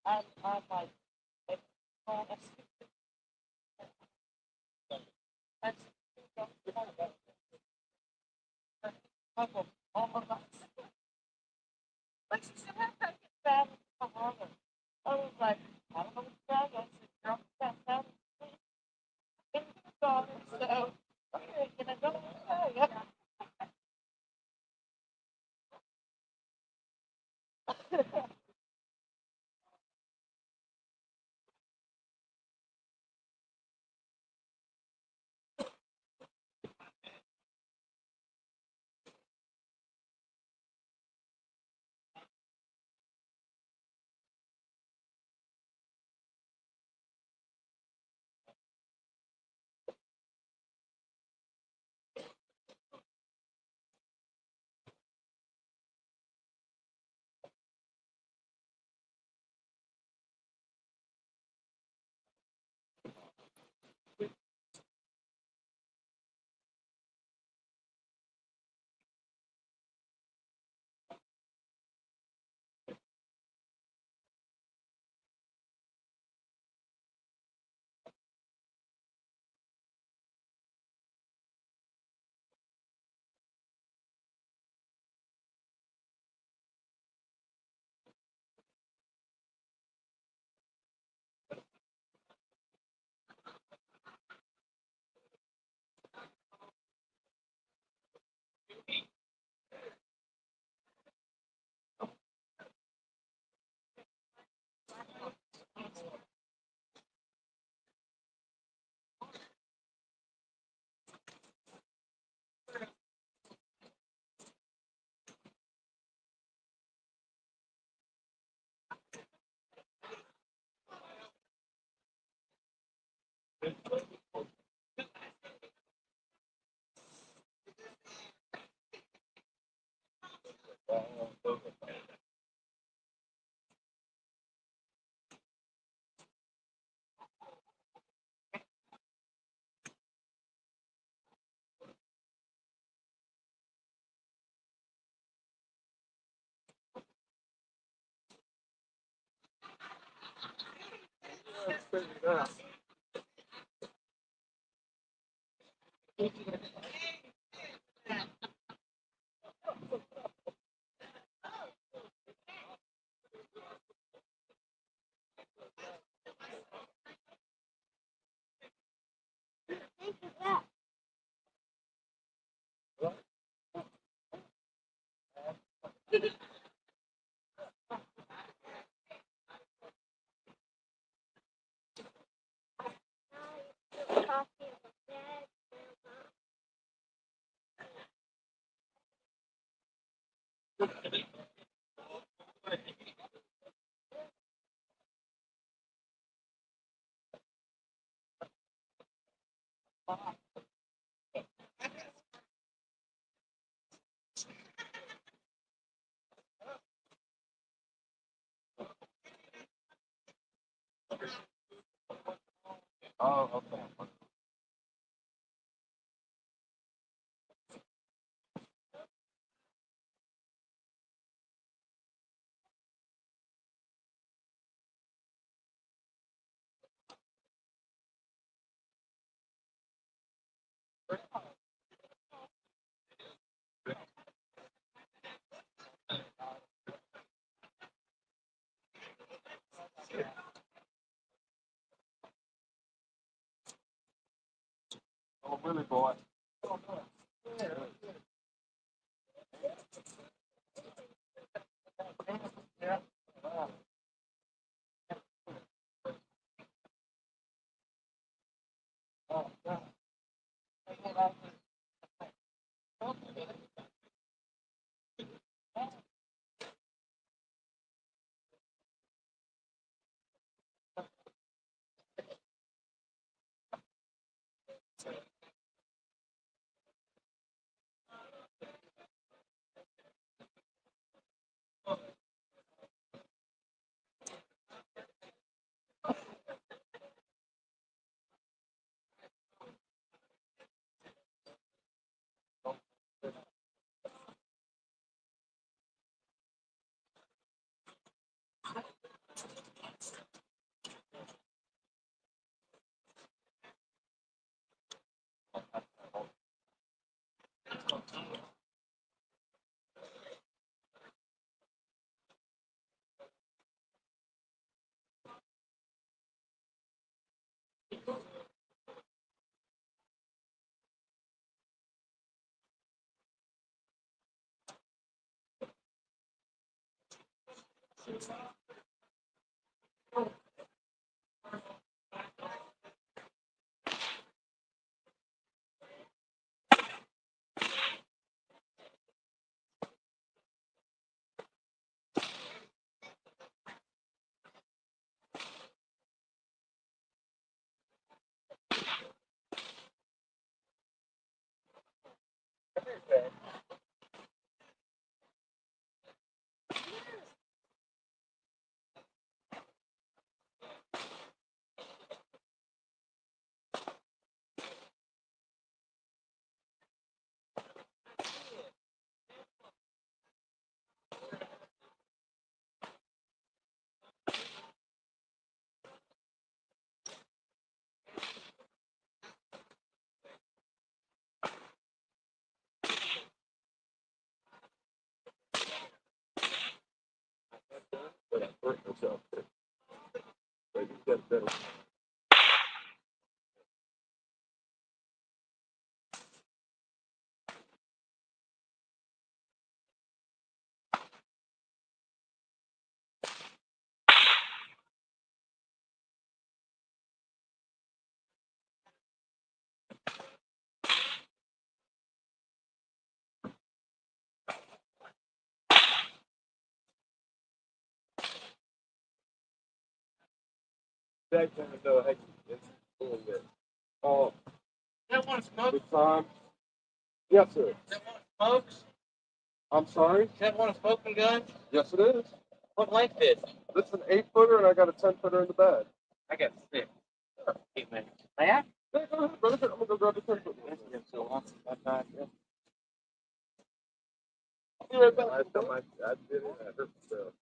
Oh, okay. Oh, really, boy. That kind of know, hey, it's a little bit. Oh, That one smokes? good time. Yes, sir. That one smokes? I'm sorry? Is that one a smoking gun? Yes, it is. What length is it? This is an 8-footer, and I got a 10-footer in the bag. I got 6. 8 minutes. That? Hey, go ahead, brother. I'm gonna go grab the 10-footer. So I'm not Be right back. Last time I did it, I hurt myself.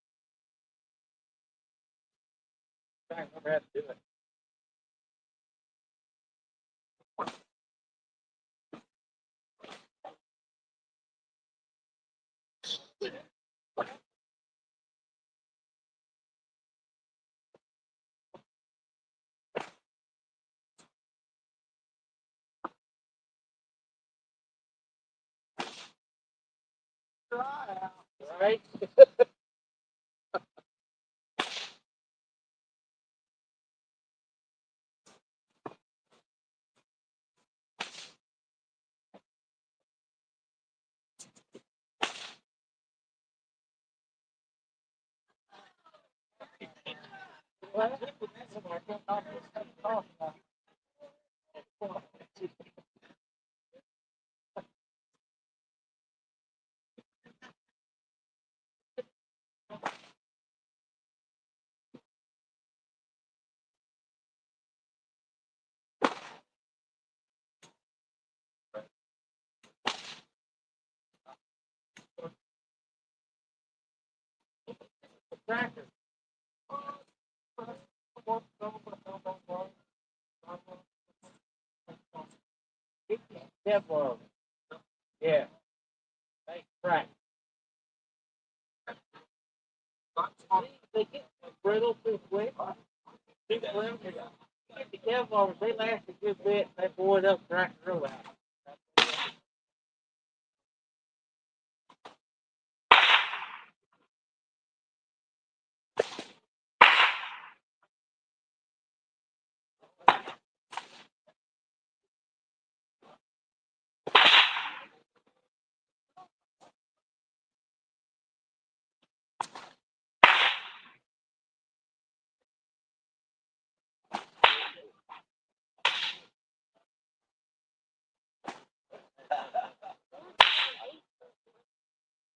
I never had to do it. Right? Practice. Kevlar. Yeah. Thanks, right. They get brittle too quick. Too slim. Get the Kevlar, they last a good bit. They boil it up, crack the roll out.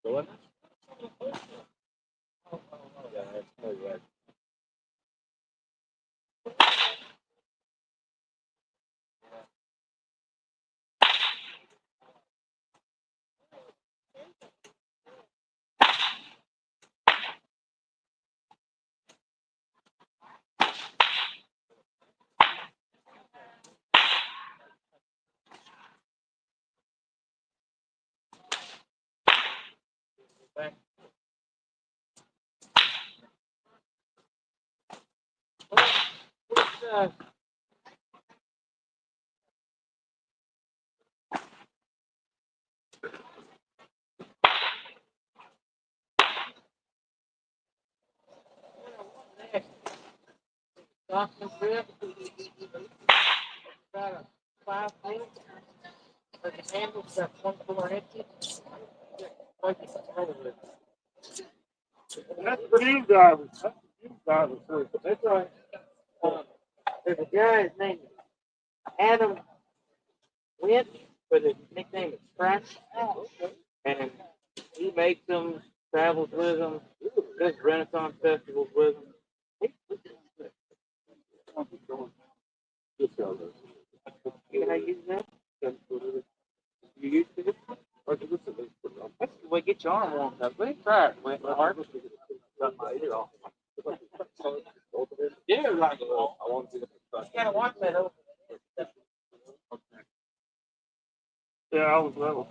Go ahead. Yeah, that's no right. Back. What's Doctor Rib, got a 5 foot, but the handle's got 1 4 inches. Like it's covered with. That's for you drivers. That's for you drivers. That's right. There's a guy, his name is Adam Wynn, but his nickname is Scratch. And he makes them, travels with them, does Renaissance festivals with them. You know how to use that? You used to this one? That's the way to get your arm warmed up. Let's try it. Went hard. Got my ear off. Yeah, like I want to do you gotta watch that over. Yeah, I was level.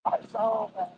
I saw that.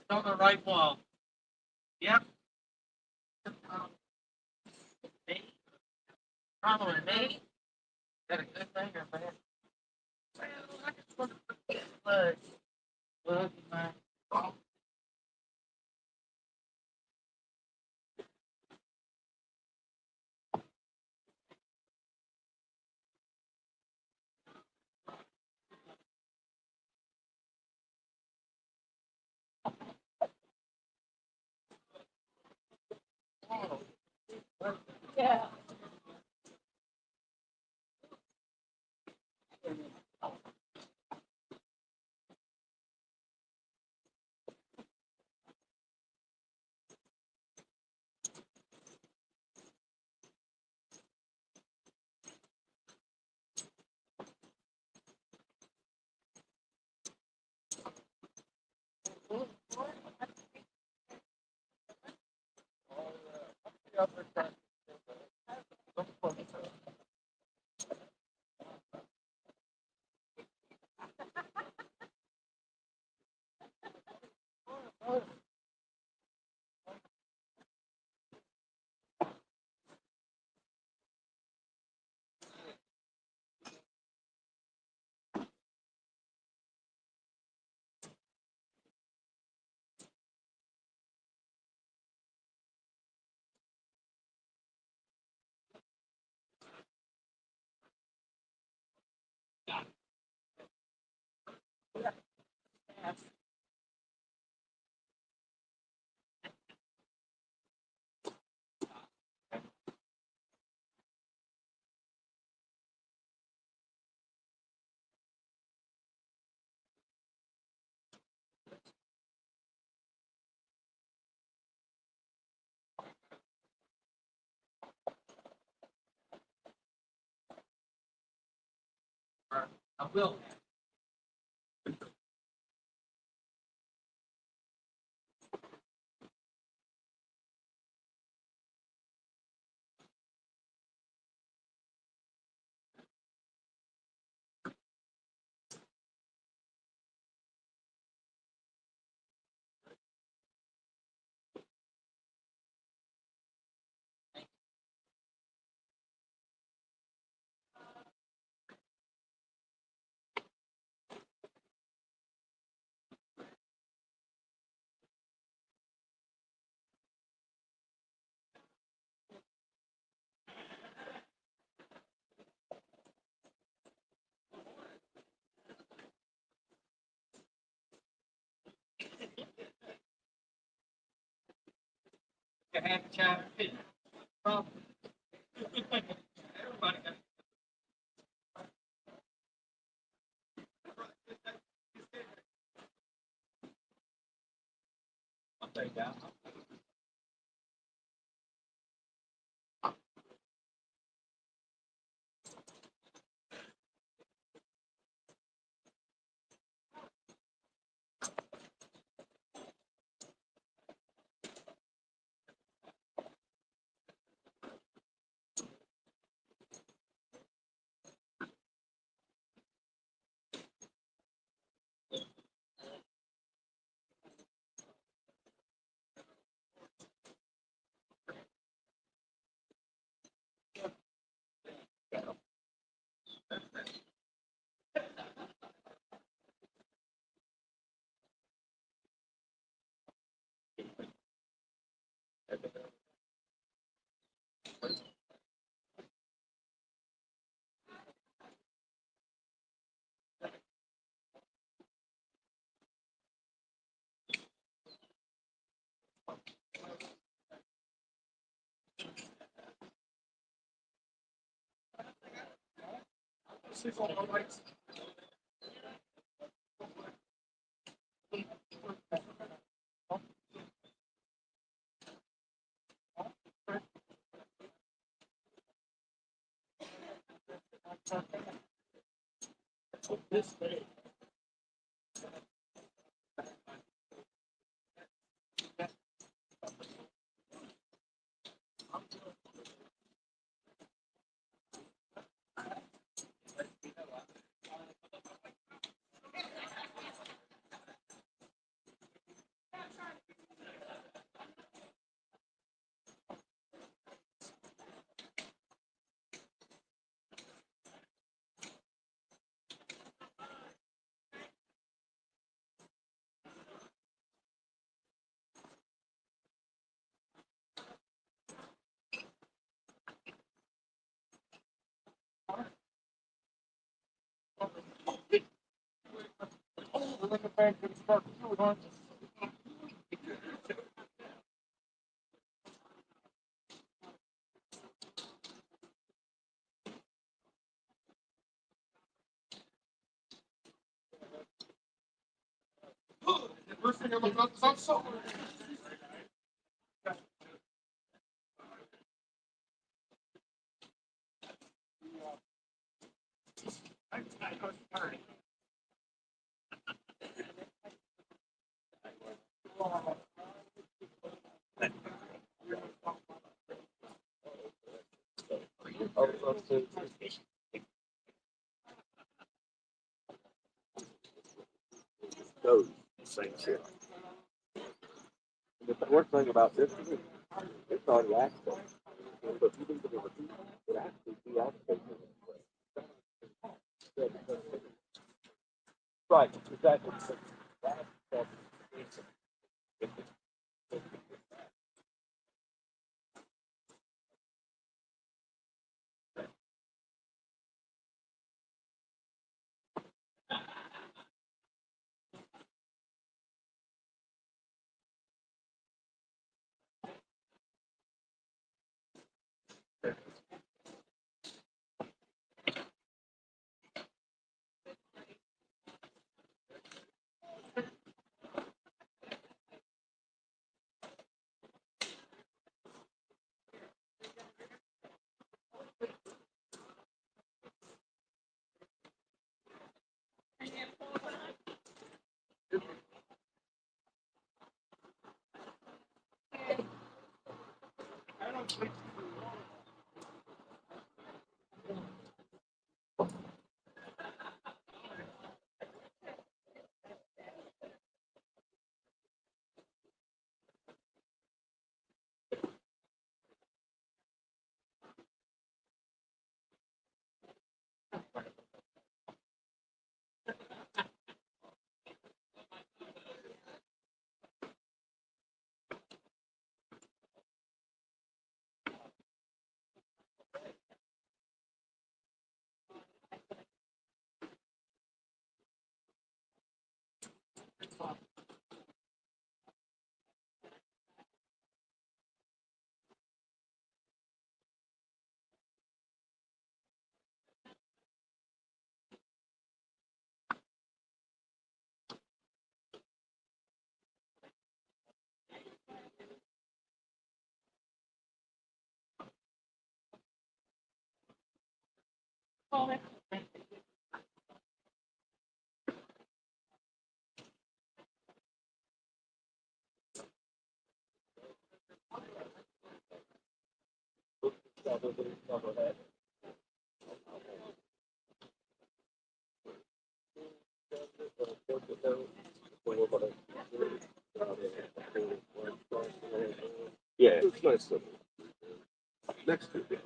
on the right wall. Yep. Me? Probably me. Got a good thing or bad? Well, I just want to get blood. Blood in my. Yeah. I will. You have a child. Problem. Everybody got. I'll take that. This way. Those same shit. The worst thing about this is it's already active. But if you think of it, it actually be active. Right, exactly. Yeah, it's nice. Next to it.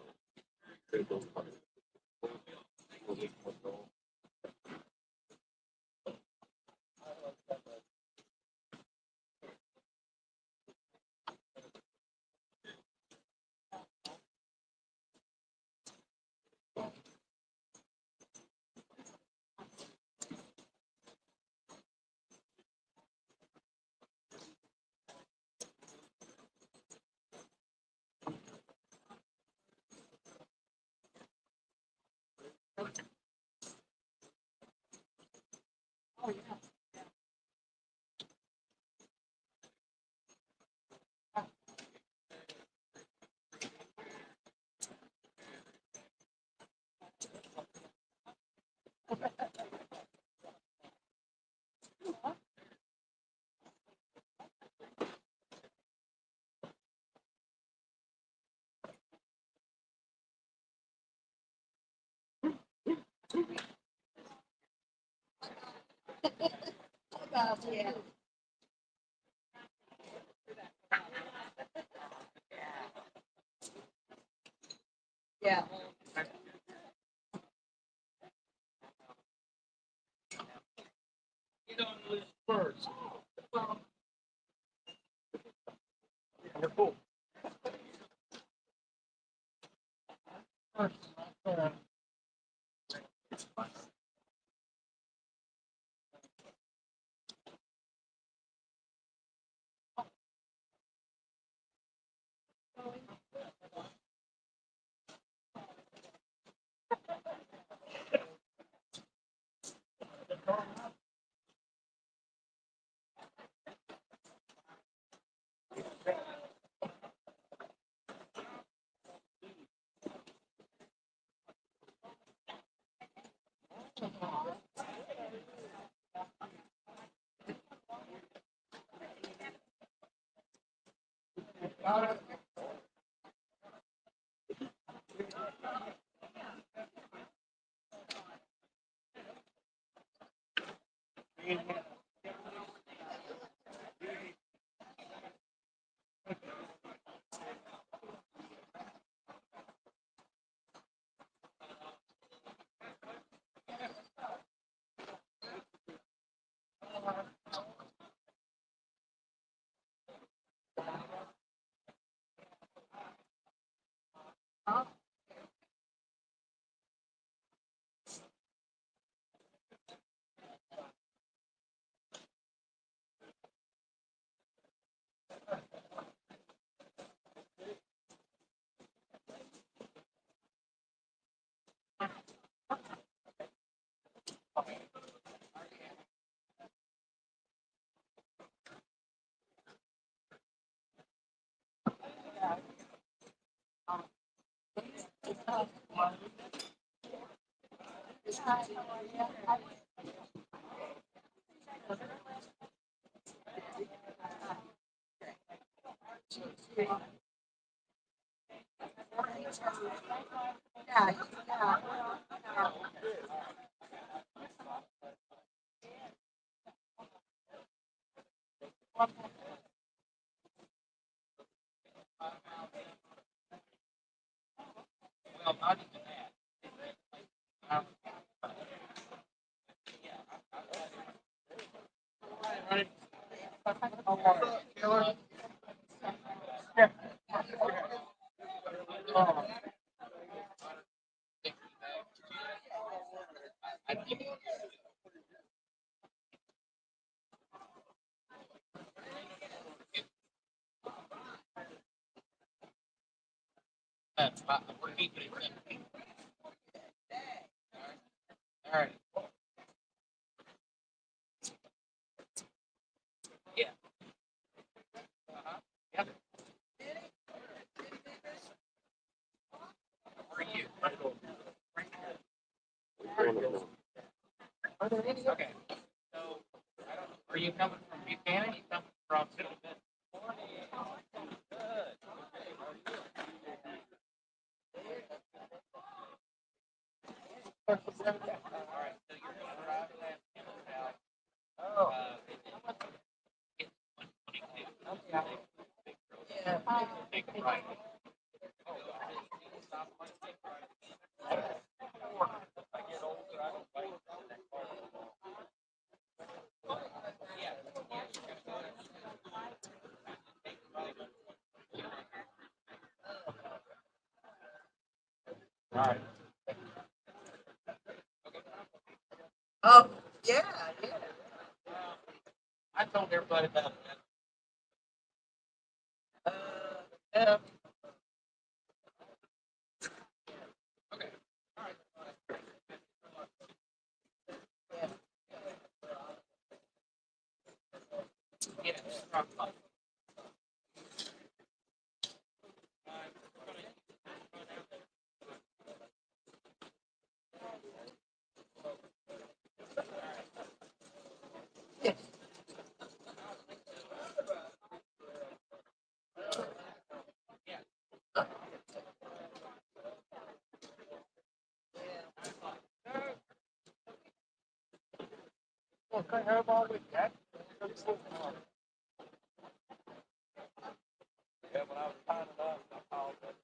Yeah. We're keeping it. All right. Yeah. Yep. Where are you? Okay. So, are you coming from Buchanan? You coming from? All right. So you're going to drive that south. It's 122. Take a right. All right. Oh, yeah, yeah. I told everybody about that. Yeah. Okay. All right. Yeah. Okay, have all with that. Yeah, when I was tying it up, I called it.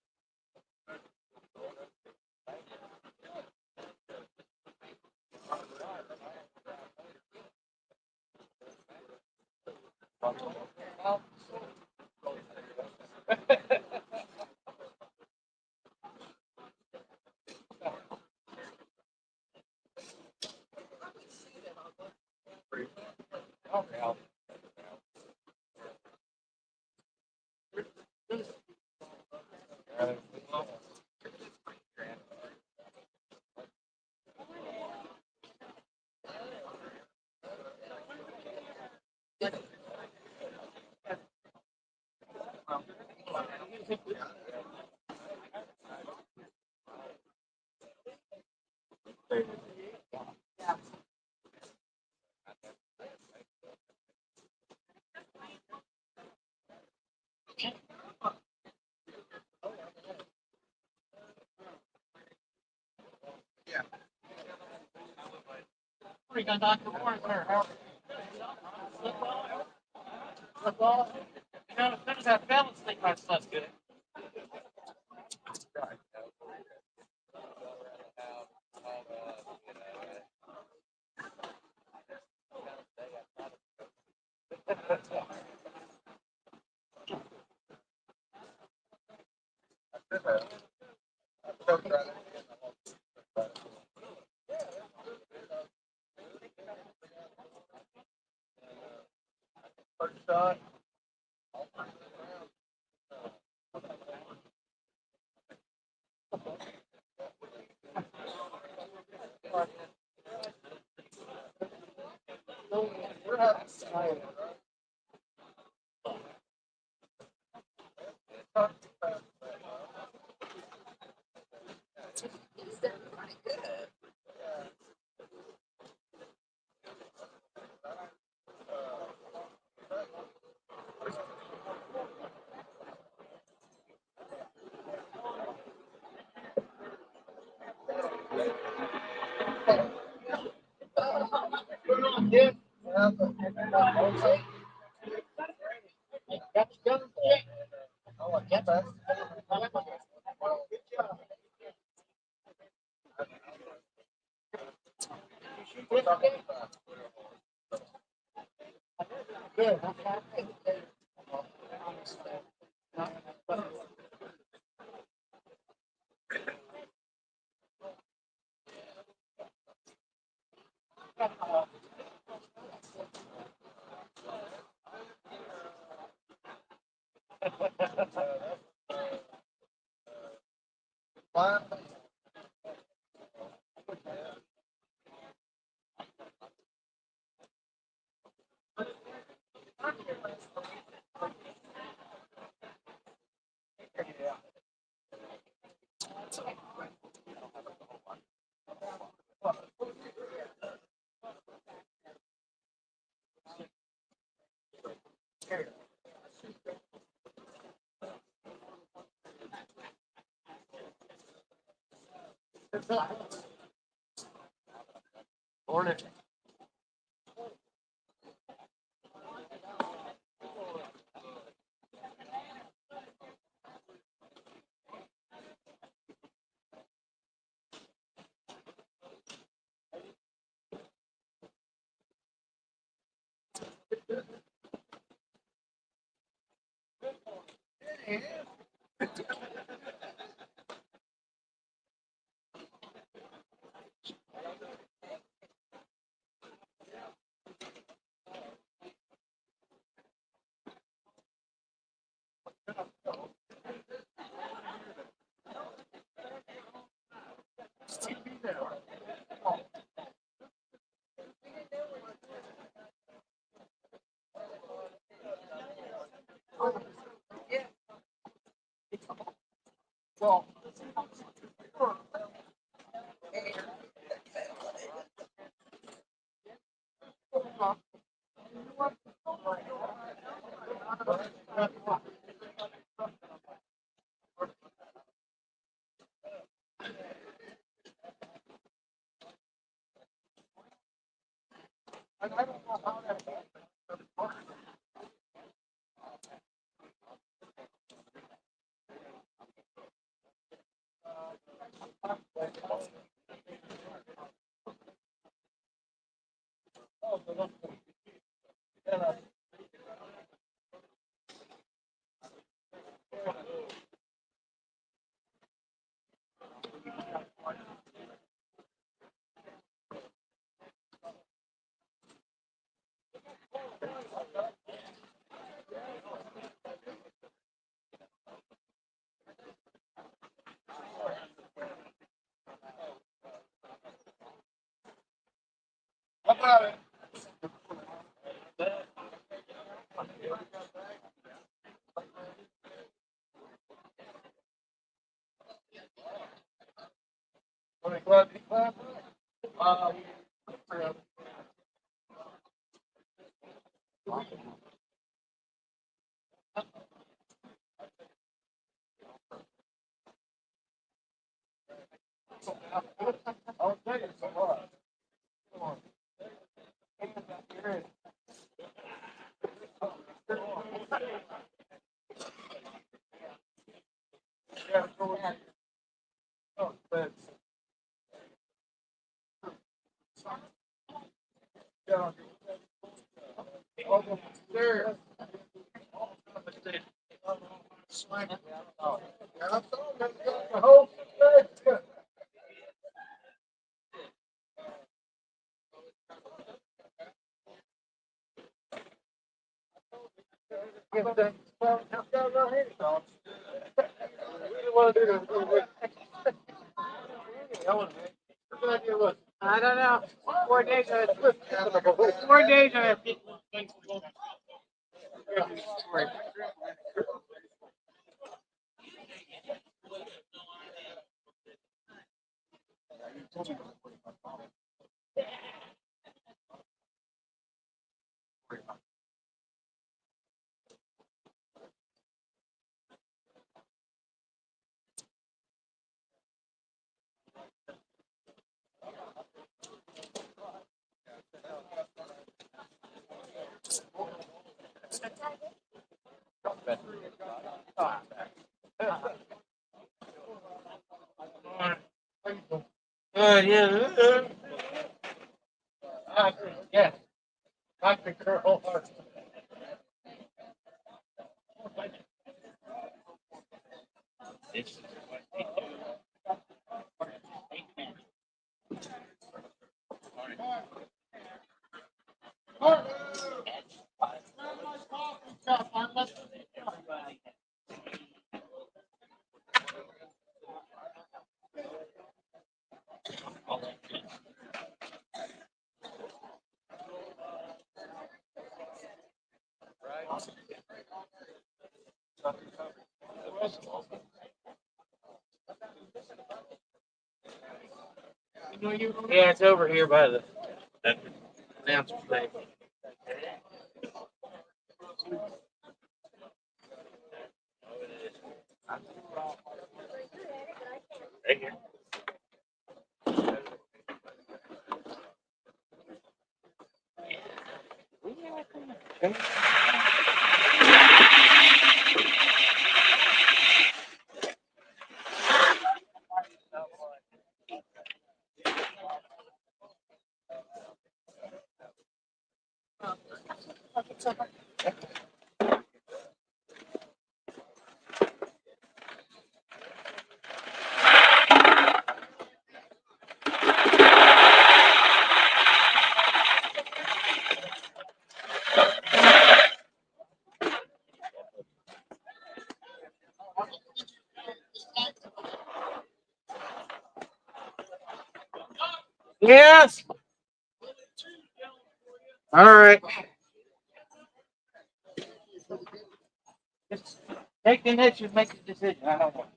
Okay, got Dr. Warren there. How slip off? You know, as soon as I fell asleep, I slept good. He's done pretty good. Morning. I don't know. 4 days of it. 4 days of it. Yeah. Yeah. Dr. Curl. Yeah, it's over here by the announcer's table. Right here. Yes. All right. Just take the initiative, make the decision. I don't want.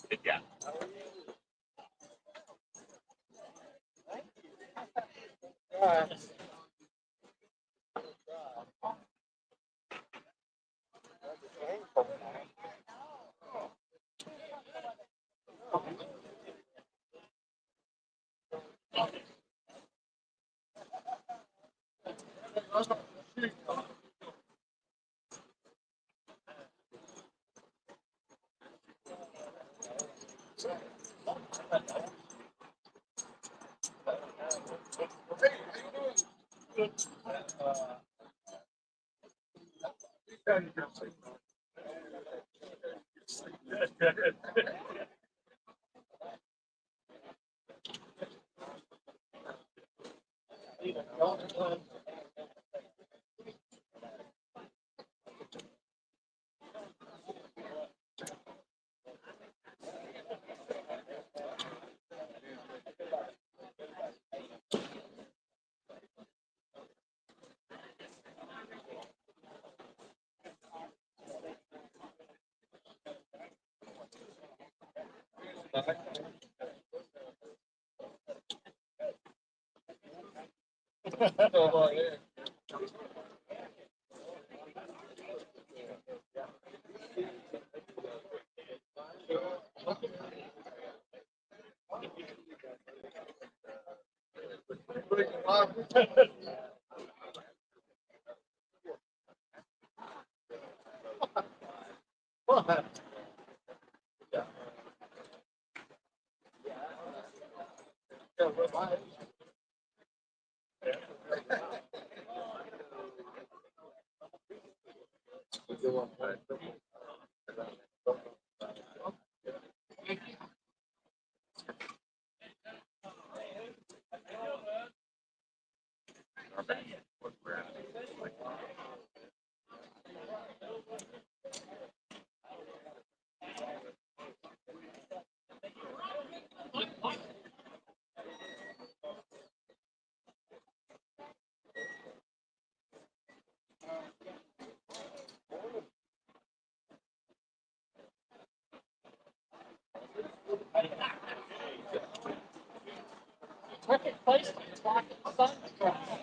Good job.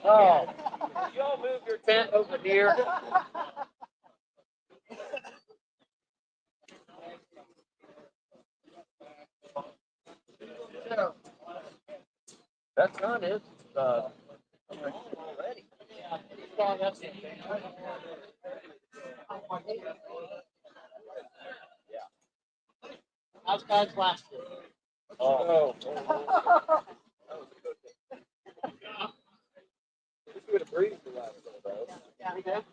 Oh, you all move your tent over here. That's not it. Already. How's guys last year? Oh. We would have breathed the last one, though. Yeah, we did.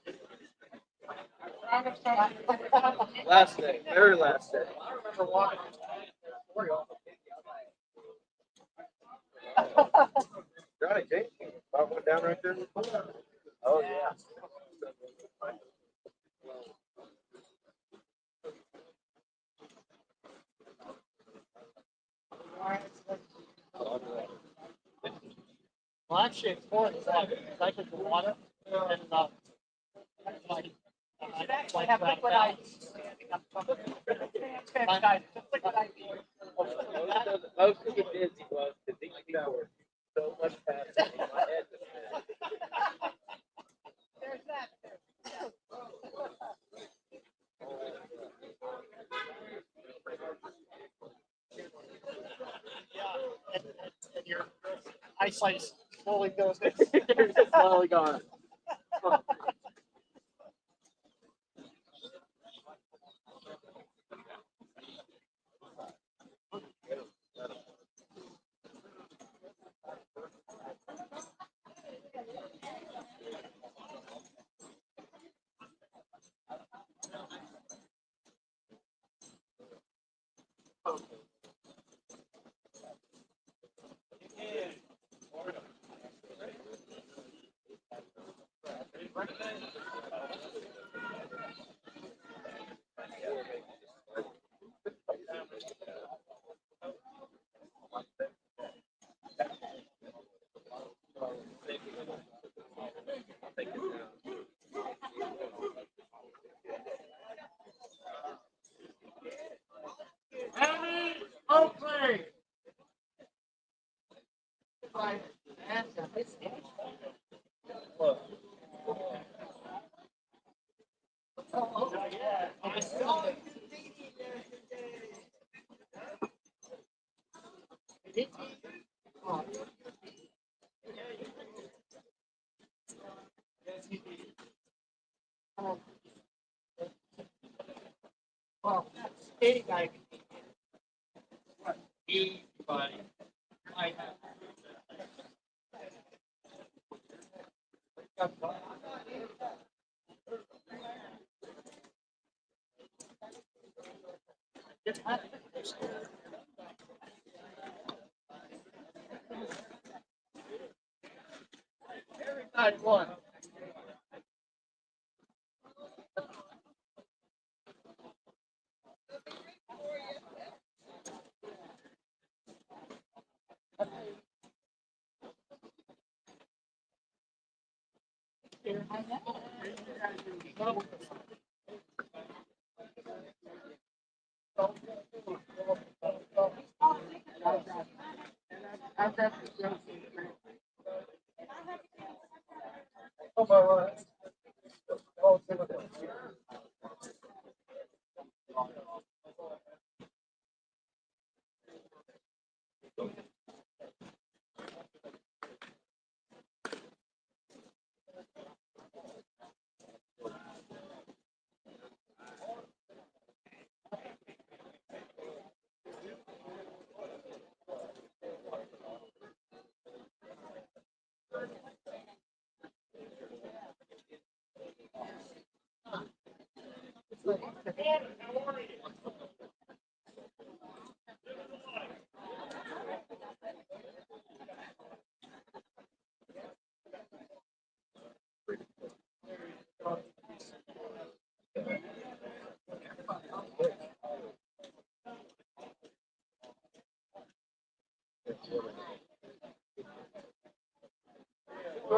Last day, very last day. I remember walking. Johnny James, I went down right there. Oh yeah. Well, actually, it's more exciting because I took the water and like have liquid ice. Most of the busy was the these people were so much faster in my head. There's that. And your eyesight slowly goes. You're just slowly gone. Oakley! Well, skating guy. Anybody. I have. Everybody won. Or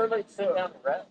like sit down and rest.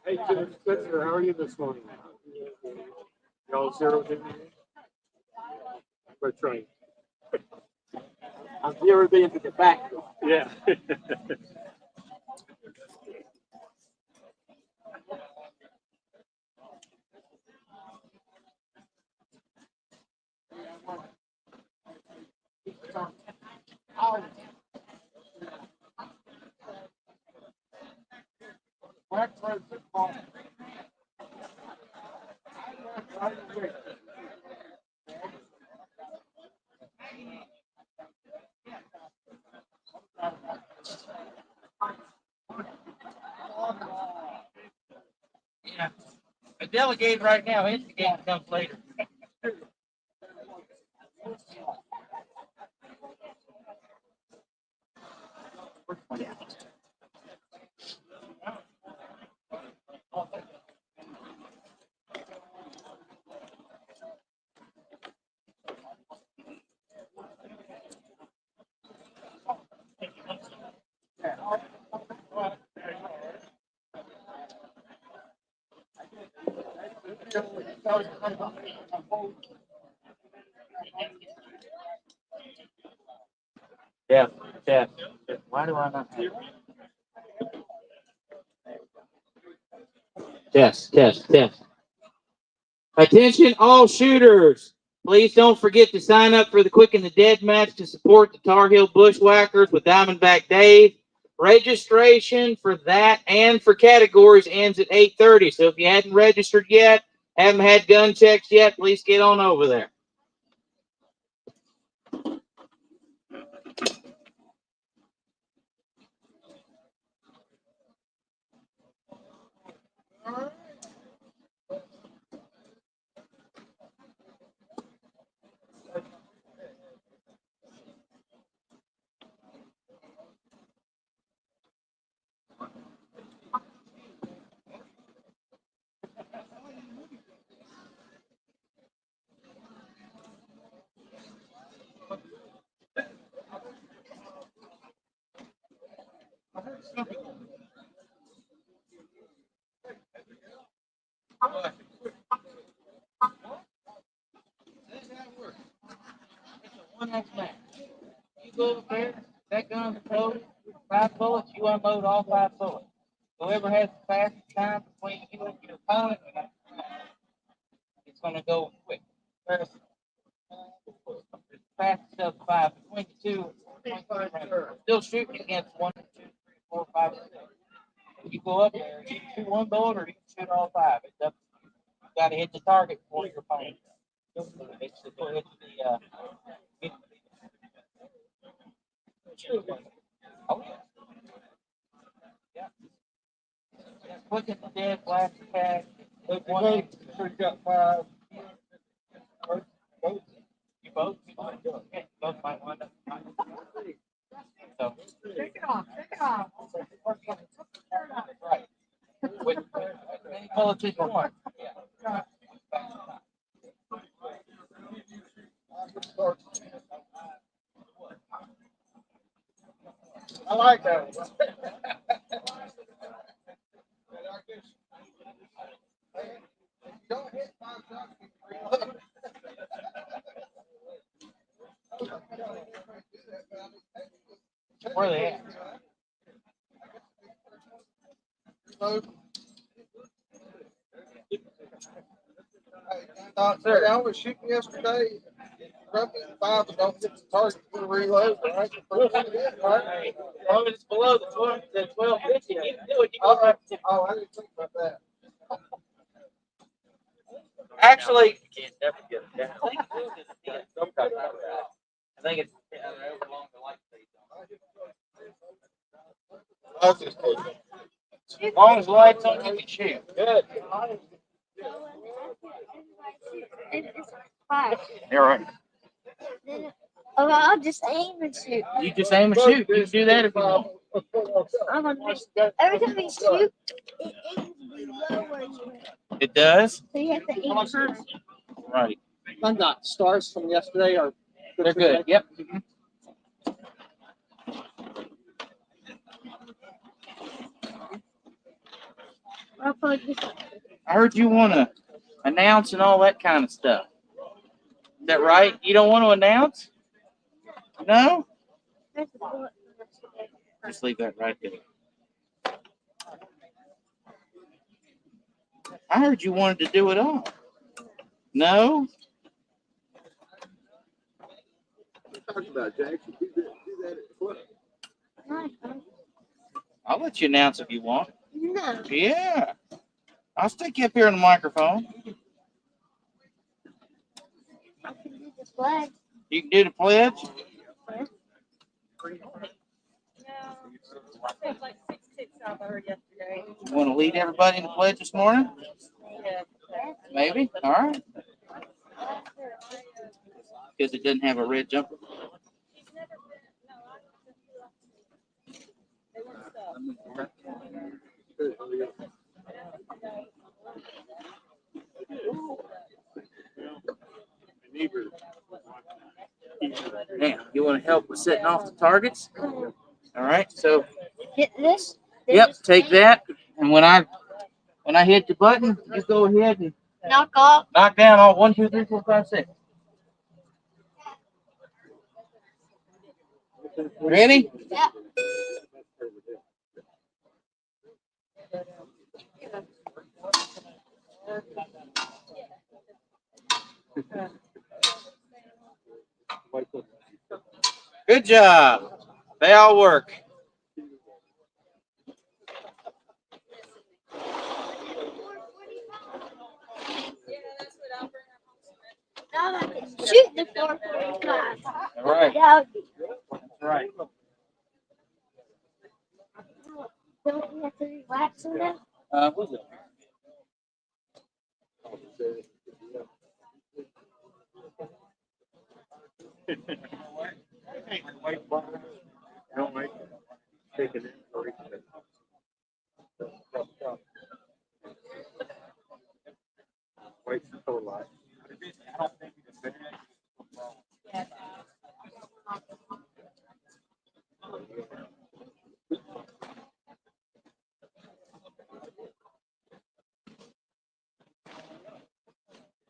Hey, Jim Spitzer, how are you this morning? Y'all zeroed in? We're trying. I'm zeroed into the back. Yeah. delegating right now. Instigating comes later. Yeah. Why do I not have it? Test. Attention all shooters. Please don't forget to sign up for the Quick and the Dead match to support the Tar Heel Bushwhackers with Diamondback Dave. Registration for that and for categories ends at 8:30. So if you hadn't registered yet, haven't had gun checks yet, please get on over there. One next match. You go over there, that gun's loaded, 5 bullets, you unload all 5 bullets. Whoever has the fastest time between you and your opponent, it's going to go quick. Fastest of 5 between the two. Still shooting against 1, 2, 3, 4, 5, 6. You go up there, you shoot 1 bullet or you can shoot all 5. It's up to you. You got to hit the target before your opponent. It's the oh yeah. Quick and the Dead, Black Cat. Look, one. You got 5. Both. You both? Okay, both might wind up. So. Take it off. Right. With many bullets as you want. Yeah. I like that one. Don't hit 5 shots. Where are they at? Sir, I was shooting yesterday. Roughly 5 and don't hit the target. You reload, right? As long as it's below the 1250, you can do it. You go right. Oh, I didn't think about that. Actually, you can't never get it down. I think it's along the light stage. I was just kidding. As long as the light's on, you can shoot. Good. It's 5. You're right. Then, I'll just aim and shoot. You just aim and shoot. You can do that if you want. I'm gonna every time you shoot, it aims below where you went. It does? So you have to aim high. Right. I'm not. Stars from yesterday are They're good. Yep. I'll plug this. I heard you want to announce and all that kind of stuff. Is that right? You don't want to announce? No? There's the bullet. Just leave that right there. I heard you wanted to do it all. No? Talking about Jackson. Do that at the club. No. I'll let you announce if you want. No. Yeah. I'll stick you up here on the microphone. I can do the flag. You can do the pledge. Like 6 ticks out there yesterday. You want to lead everybody in the pledge this morning? Yeah. Maybe. All right. Because it doesn't have a red jumper. Good, how are you? My neighbor. Now, you want to help with setting off the targets? All right. So, Hit this. yep, take that. And when I hit the button, you go ahead and Knock off. knock down all 1, 2, 3, 4, 5, 6. Ready? Yeah. Good job. They all work. Now I can shoot the 445. All right. That would be. That's right. Don't we have to relax on that? Who's it? Don't make it. Take it in. White's so light.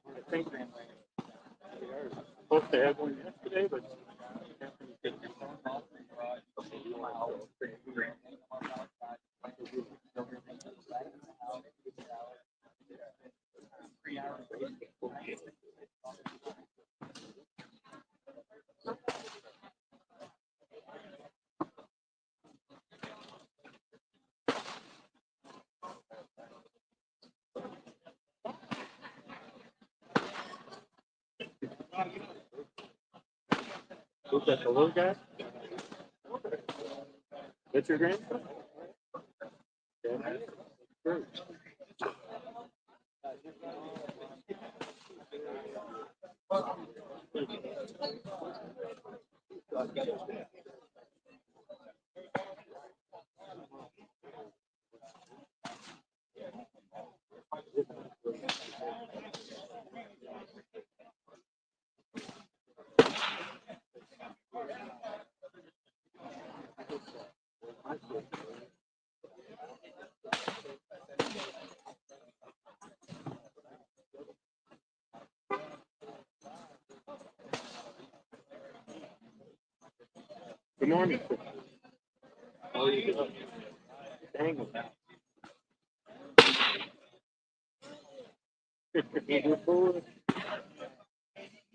I think they were supposed to have one yesterday, but. Who's that, the little guy? That's your grandson? Yeah. Sure. Good morning. Sir. How are you doing? Dang it.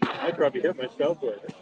I'd probably hit myself with it.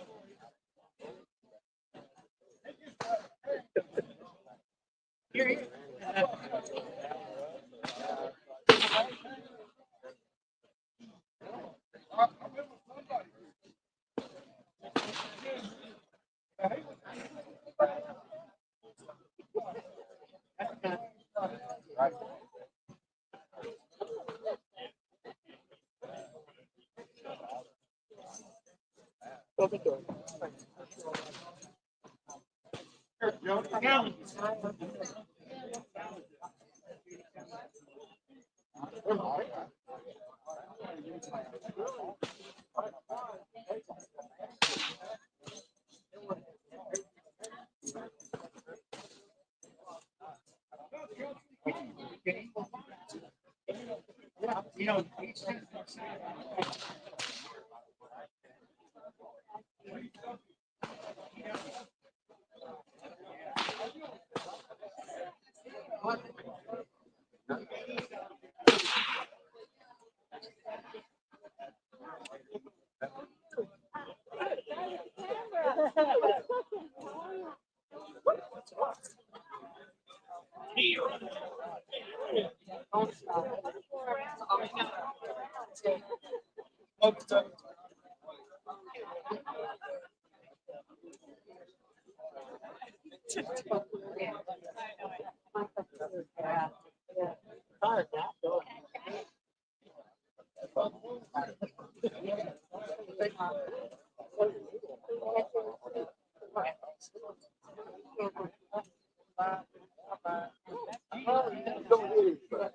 Don't really, but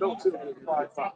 don't sit in the car. How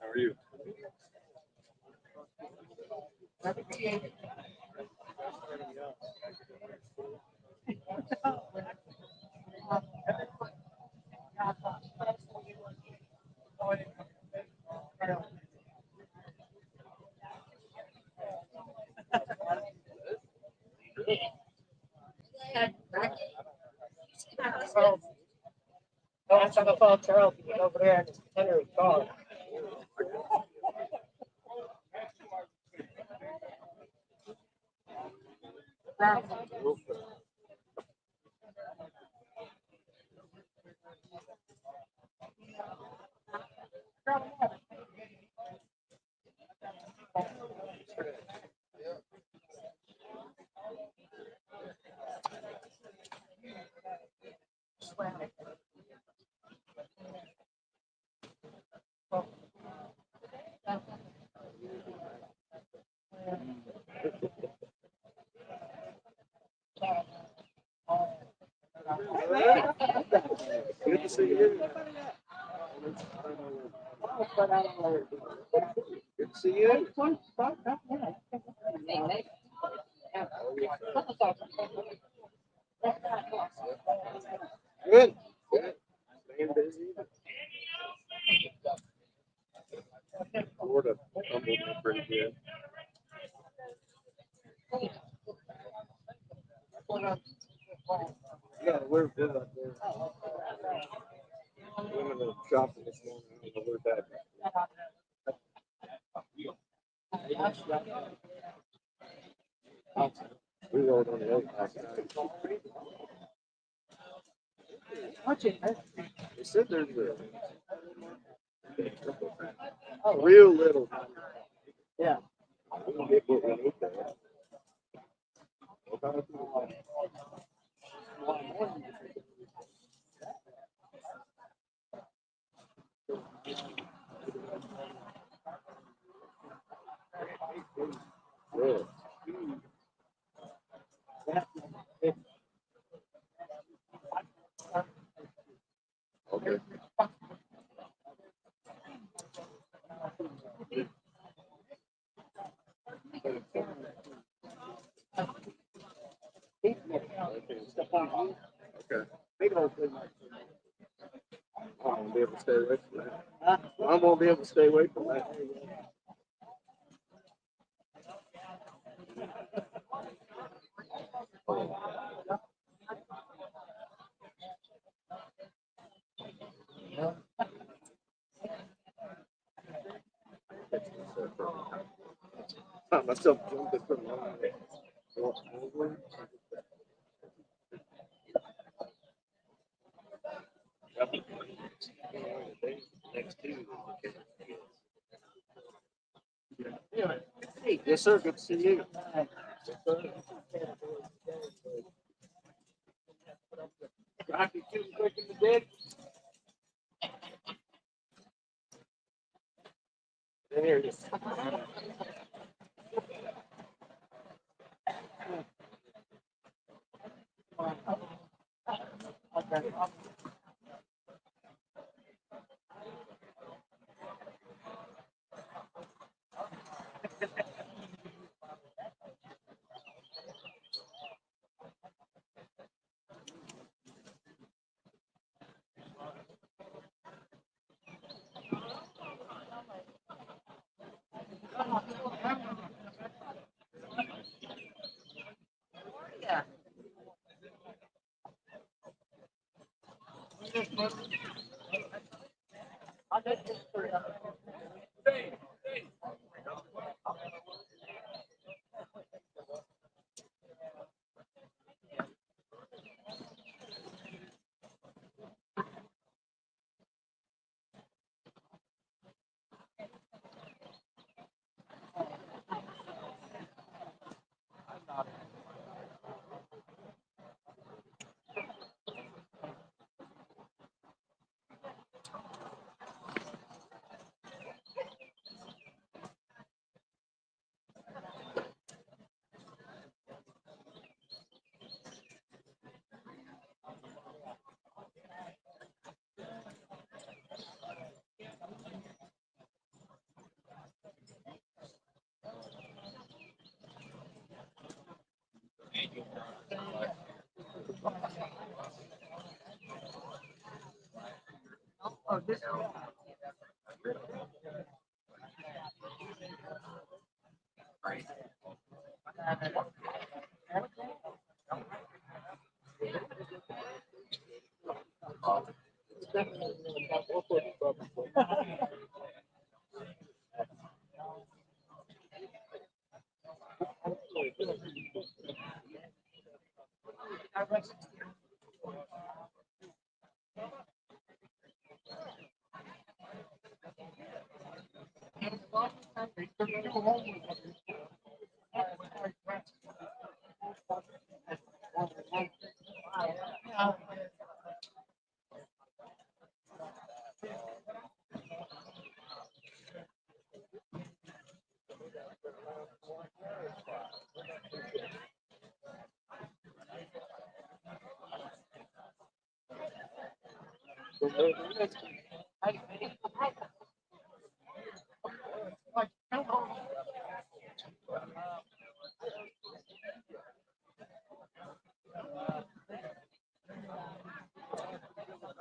are you? Last time I saw Charles, he was over there in his Henry car. Good to see you. Good to see you. Good. Good. Staying busy. Florida humbled me pretty good. Yeah, we're good up there. Women are shopping this morning. I don't know where that. We rode on the lake last night. They said there's a real little. Yeah. We'll get what we need there. Yeah. Okay. Okay. I won't be able to stay away from that. I won't be able to stay away from that. Found myself jumping from one. Next two. Yes, sir. Good to see you. Rocky too quick in the dick. There it is.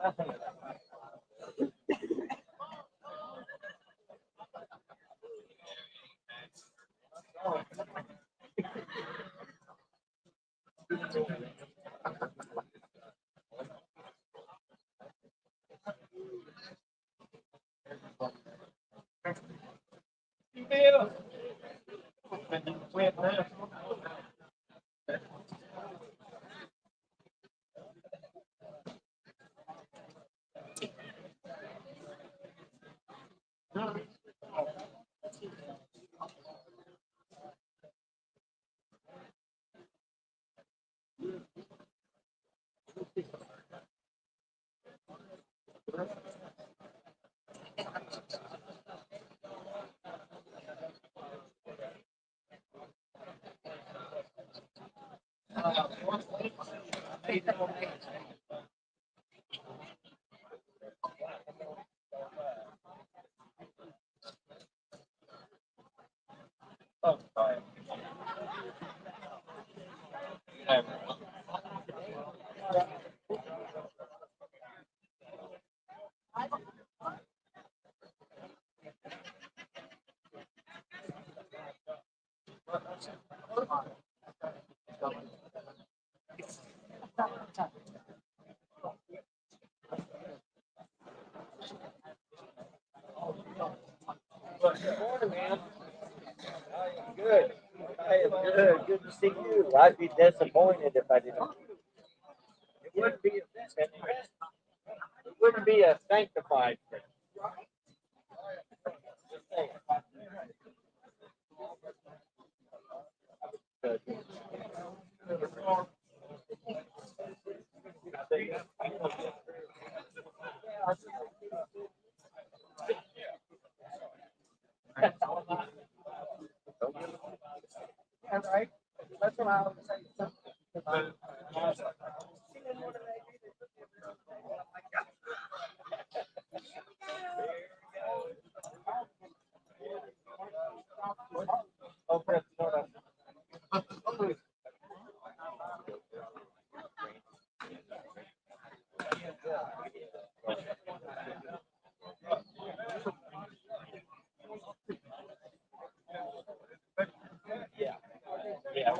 Good morning, man. I am good. I am good. Good to see you. I'd be disappointed if I didn't. It wouldn't be it wouldn't be a sanctified thing. All right. That's what I was saying. Yeah. Yeah.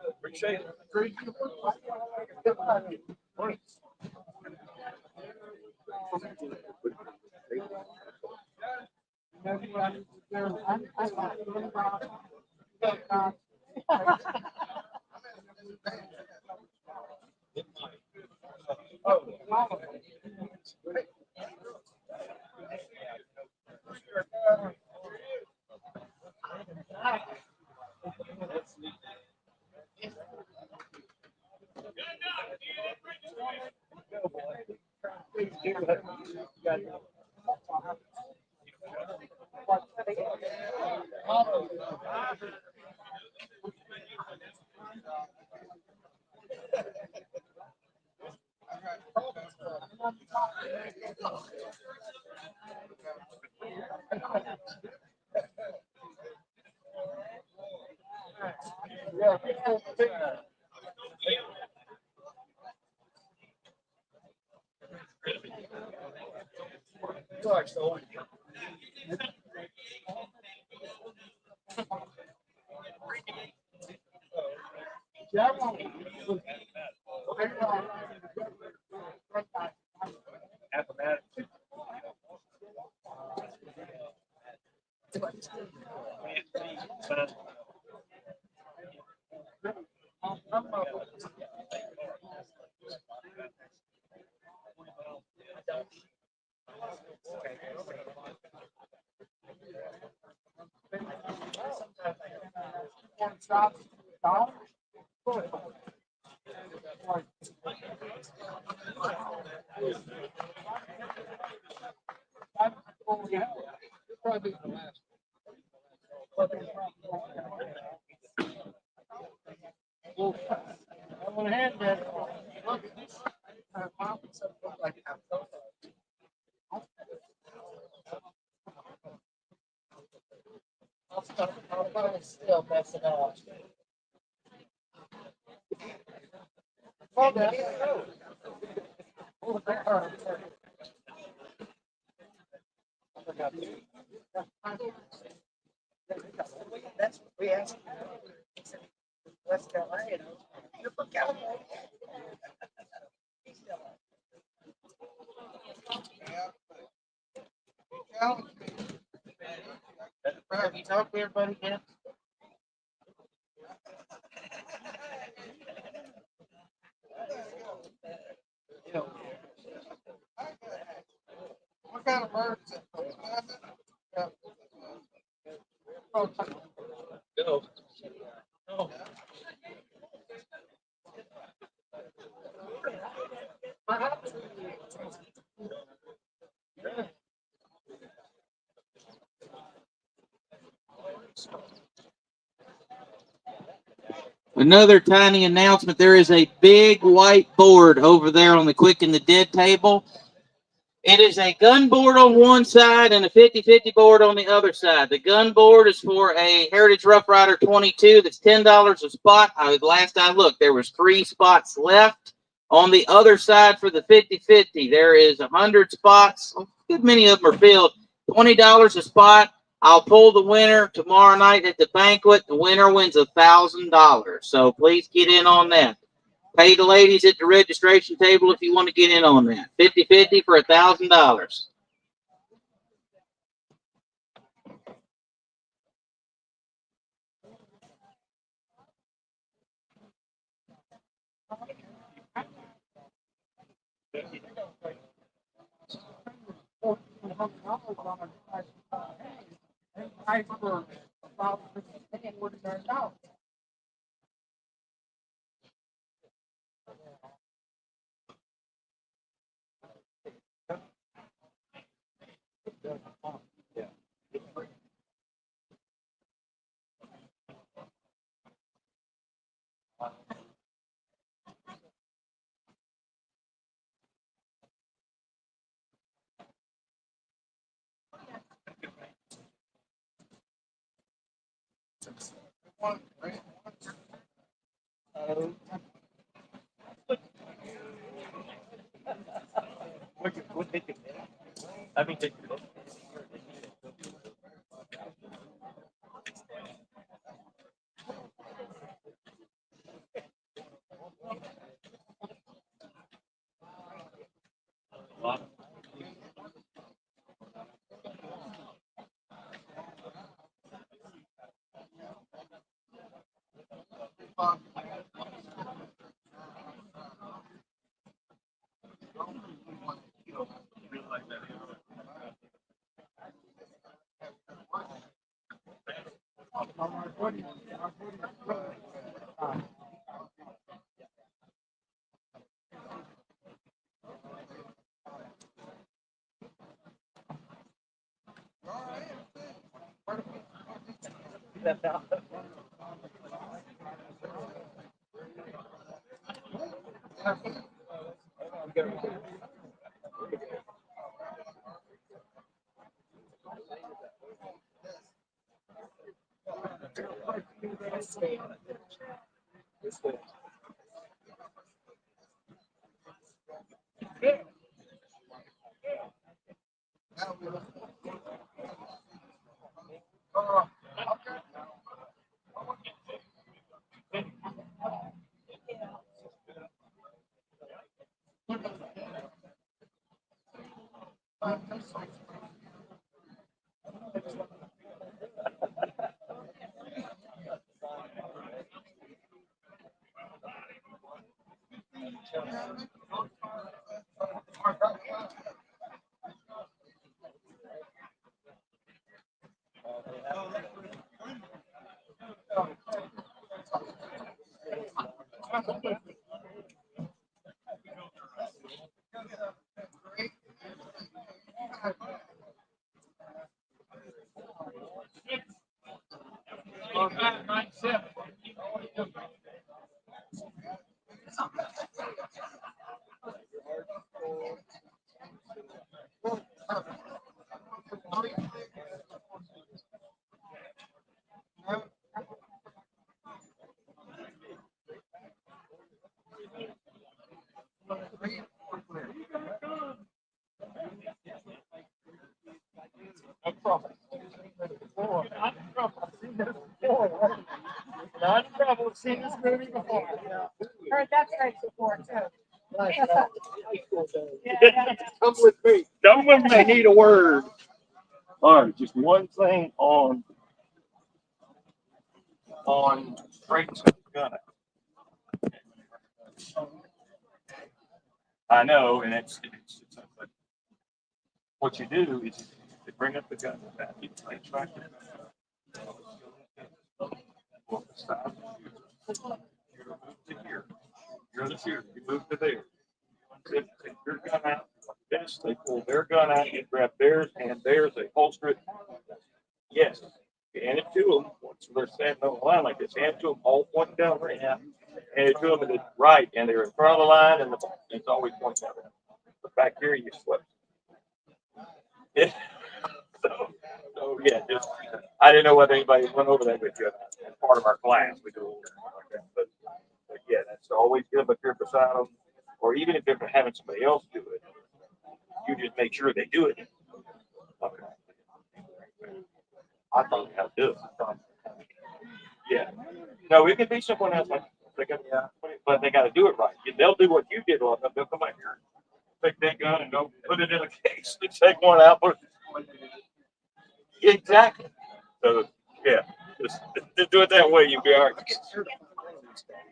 Appreciate it. I went ahead and I'll probably still mess it up. Well, that's that's what we asked. West Carolina, you know. You're from California. Have you talked to everybody yet? What kind of birds? Go. No. Another tiny announcement. There is a big white board over there on the Quick and the Dead table. It is a gun board on one side and a 50-50 board on the other side. The gun board is for a Heritage Rough Rider 22 that's $10 a spot. Last I looked, there was 3 spots left. On the other side for the 50-50, there is 100 spots. A good many of them are filled. $20 a spot. I'll pull the winner tomorrow night at the banquet. The winner wins $1,000. So please get in on that. Pay the ladies at the registration table if you want to get in on that. 50-50 for $1,000. Not in trouble. I've seen this movie before. Heard that phrase before too. Come with me. Come with me. I need a word. All right, just one thing on Creighton's gunner. I know, and it's but what you do is they bring up the gun back. You play track. Stop. You move to here. You're the shooter. You move to there. Take your gun out. Yes, they pull their gun out and grab theirs and theirs. They holster it. Yes. You hand it to them. Once they're standing on the line like this, hand it to them, all pointing down right now. Hand it to them to the right, and they're in front of the line, and it's always pointing down. But back here, you slip. Yeah. So yeah, just I didn't know whether anybody went over that with you. As part of our class, we do a little like that. But yeah, that's always good. But you're beside them, or even if you're having somebody else do it, you just make sure they do it. Okay. I thought how to do it. Yeah. No, it could be someone else. Like they got, but they got to do it right. They'll do what you did. They'll come out here, take that gun, and go put it in a case. They take one out. Exactly. So yeah, just do it that way. You'll be all right.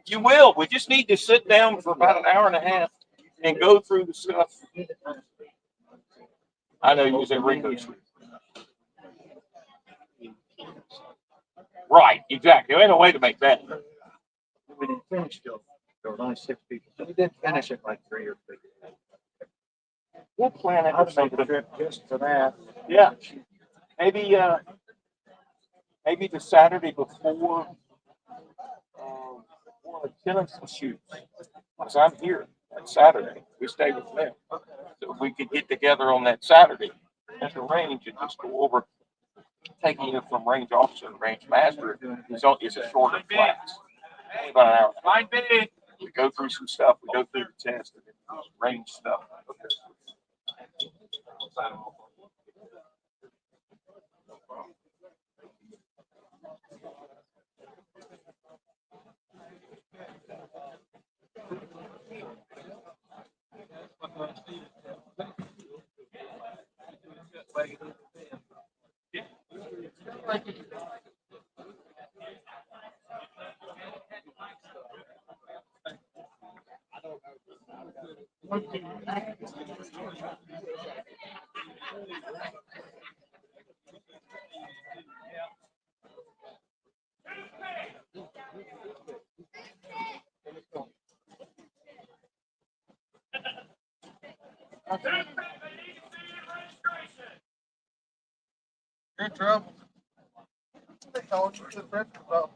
You will. We just need to sit down for about an hour and a half and go through the stuff. I know you was at Rico Street. Right, exactly. There ain't no way to make that. We didn't finish still. There were only 6 people. So we did finish it like 3 or 4. We'll plan it. I'll make a trip just for that. Yeah. Maybe maybe the Saturday before killing some shoots. Because I'm here on Saturday. We stay with them. So we could get together on that Saturday at the range and just go over taking it from range officer to range master. It's a shorter class. About an hour. Might be. We go through some stuff. We go through the test and then range stuff. You're in trouble. They told you to the principal.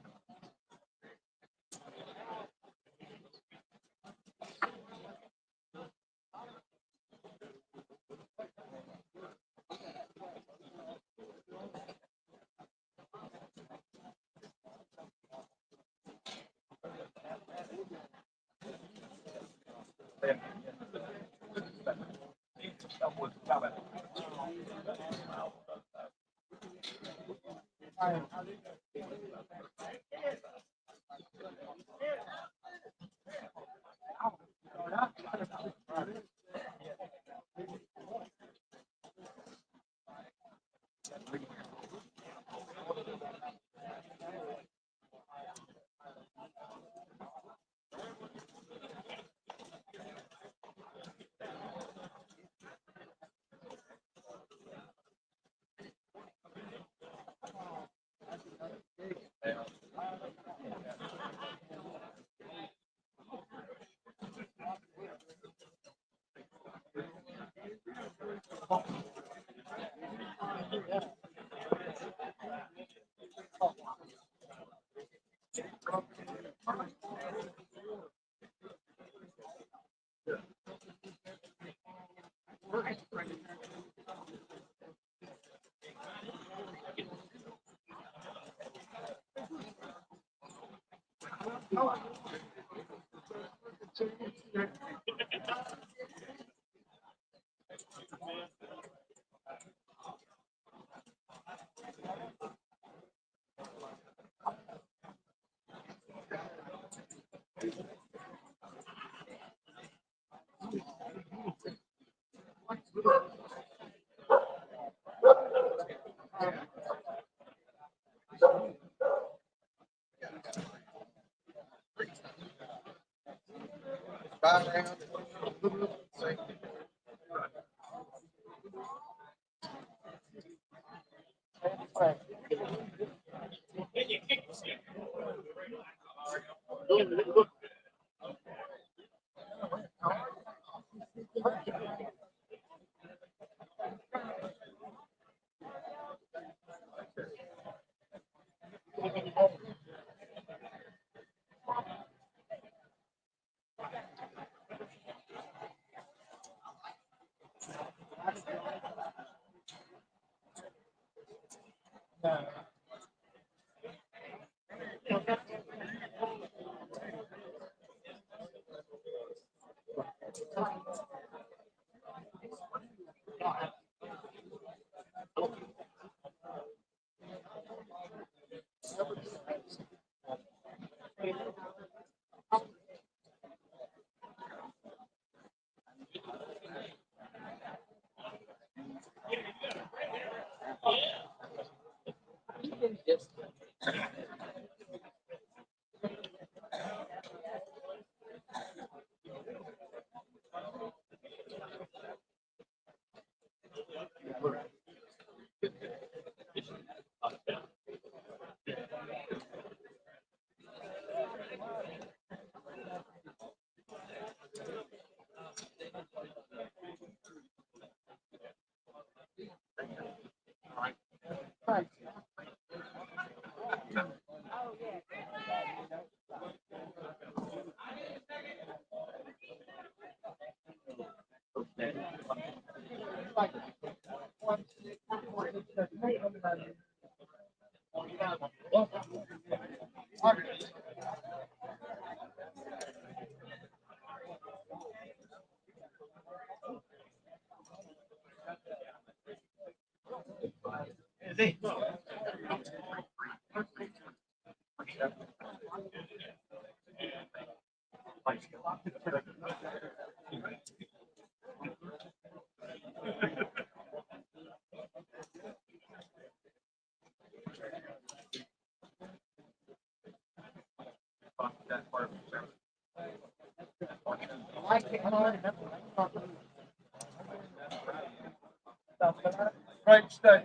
Right, stay.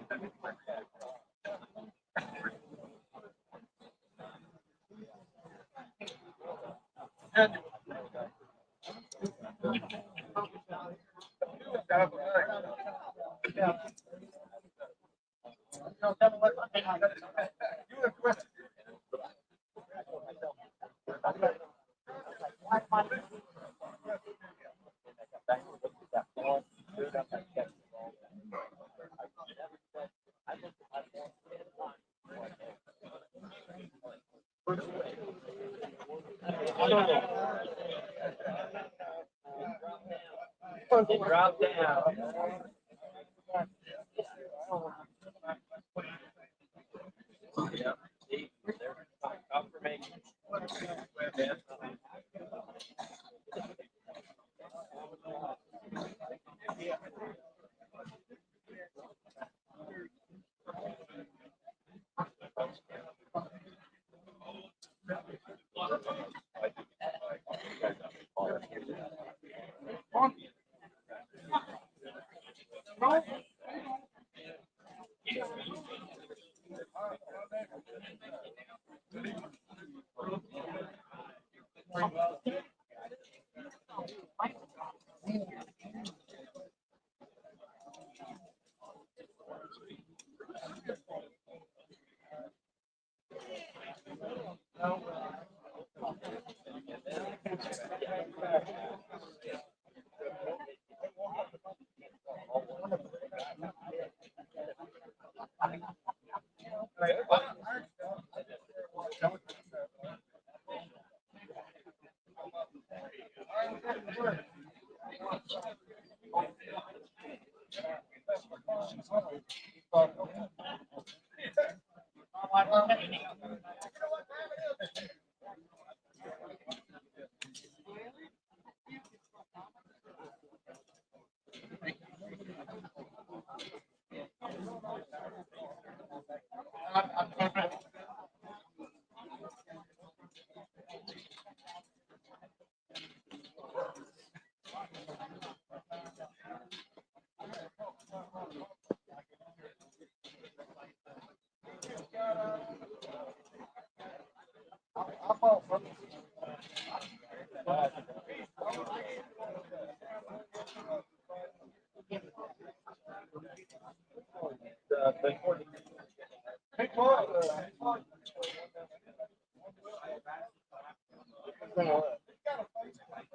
Drop down. Yeah. See, there's confirmation.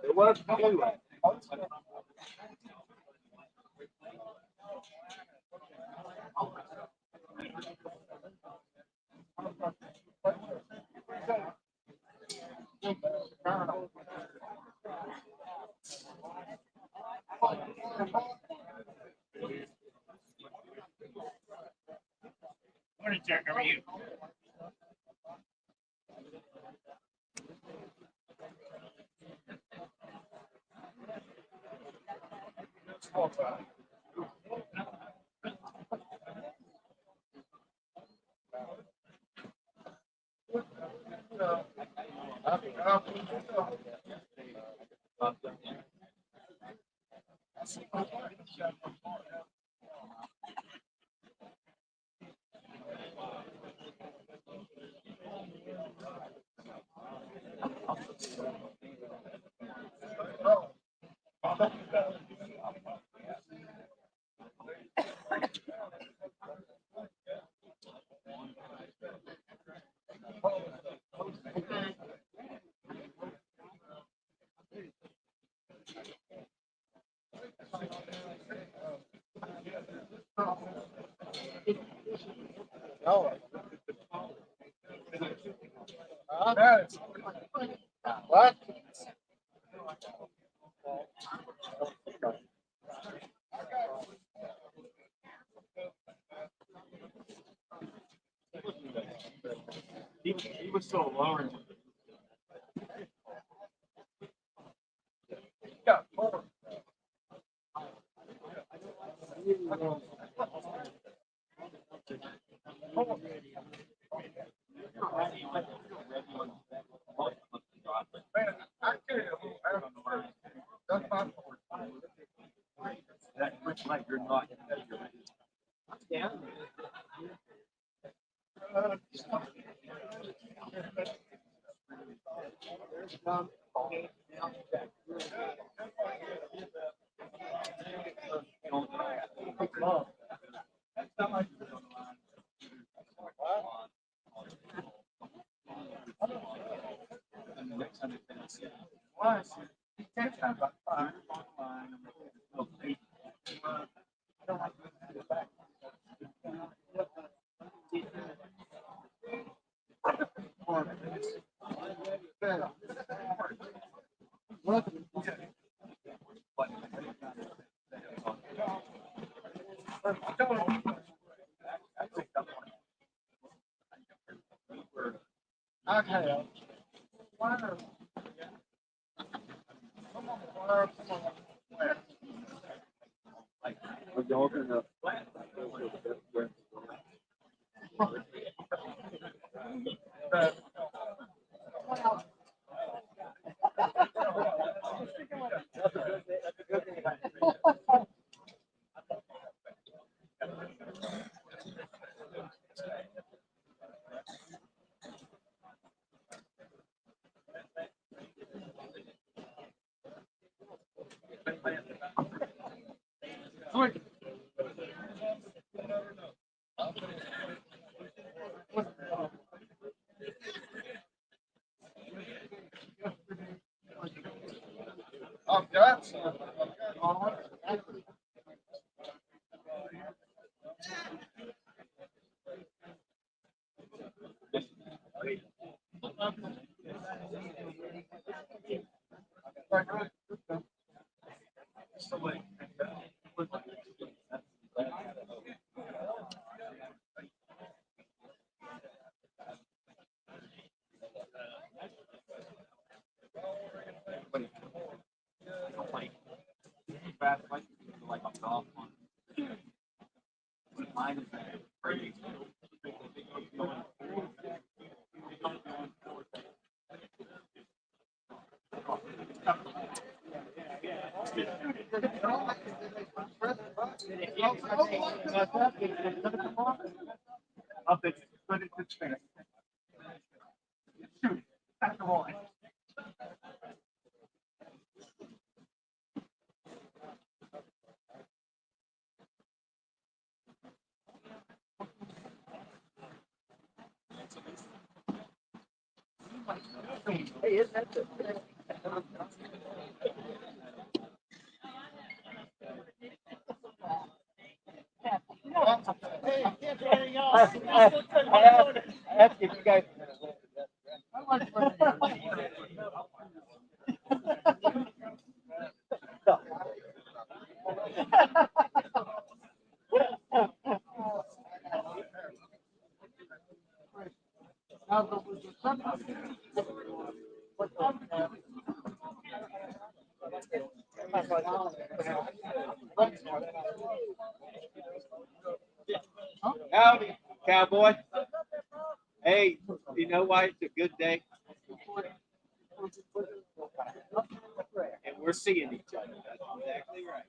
It was blue. Morning, Jack. How are you? What? He was so alone. That looks like you're not. Yeah. Okay. We're going up. I've got some. Like a golf one. Mine is crazy. Up it, put it to spin. Shoot, that's the line. Hey, isn't that the? I asked if you guys. Howdy, cowboy. Hey, you know why it's a good day? And we're seeing each other. That's exactly right.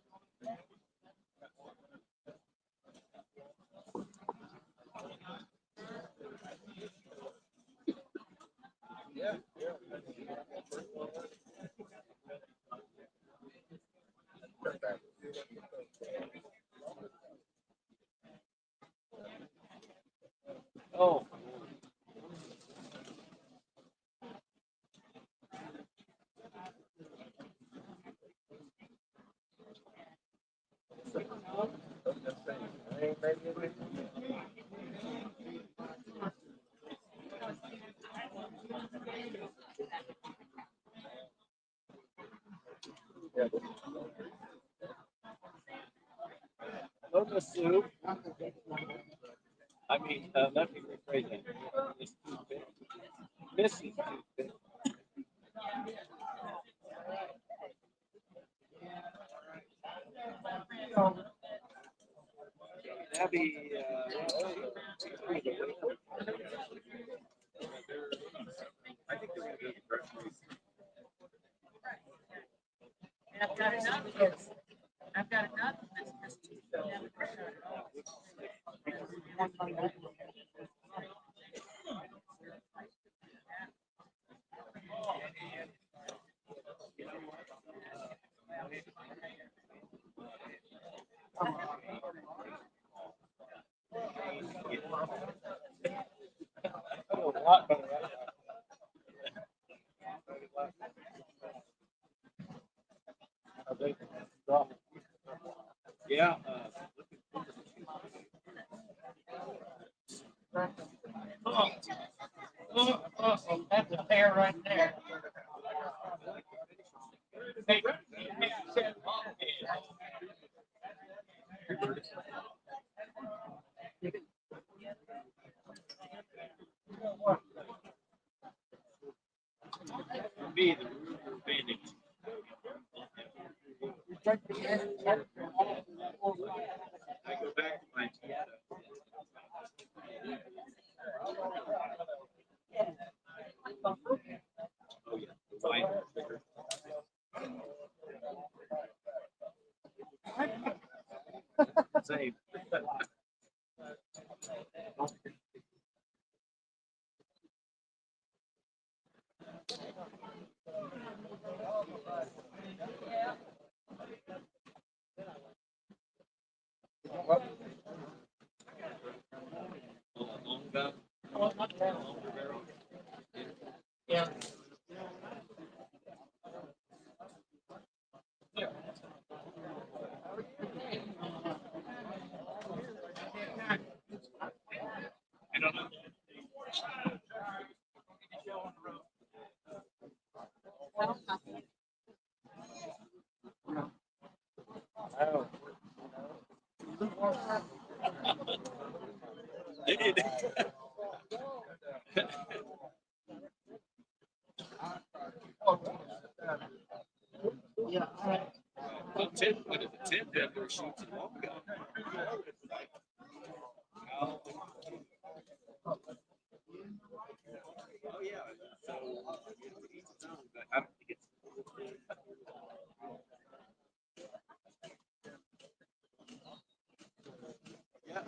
Oh. Local soup. I mean, let me rephrase that. It's toothpick. Mrs. Toothpick. Abby, I think they're gonna do the groceries. I've got enough. Yes. I've got enough. Oh, a lot better. Yeah. That's a pair right there. Hey, For me, the Ruger Phoenix. I go back to my. Oh yeah, the white trigger. Same. Long gun. yeah. Oh. Well, Tim, what is it? Tim never shoots a long gun. Oh, yeah. So, but I don't think it's. Yeah.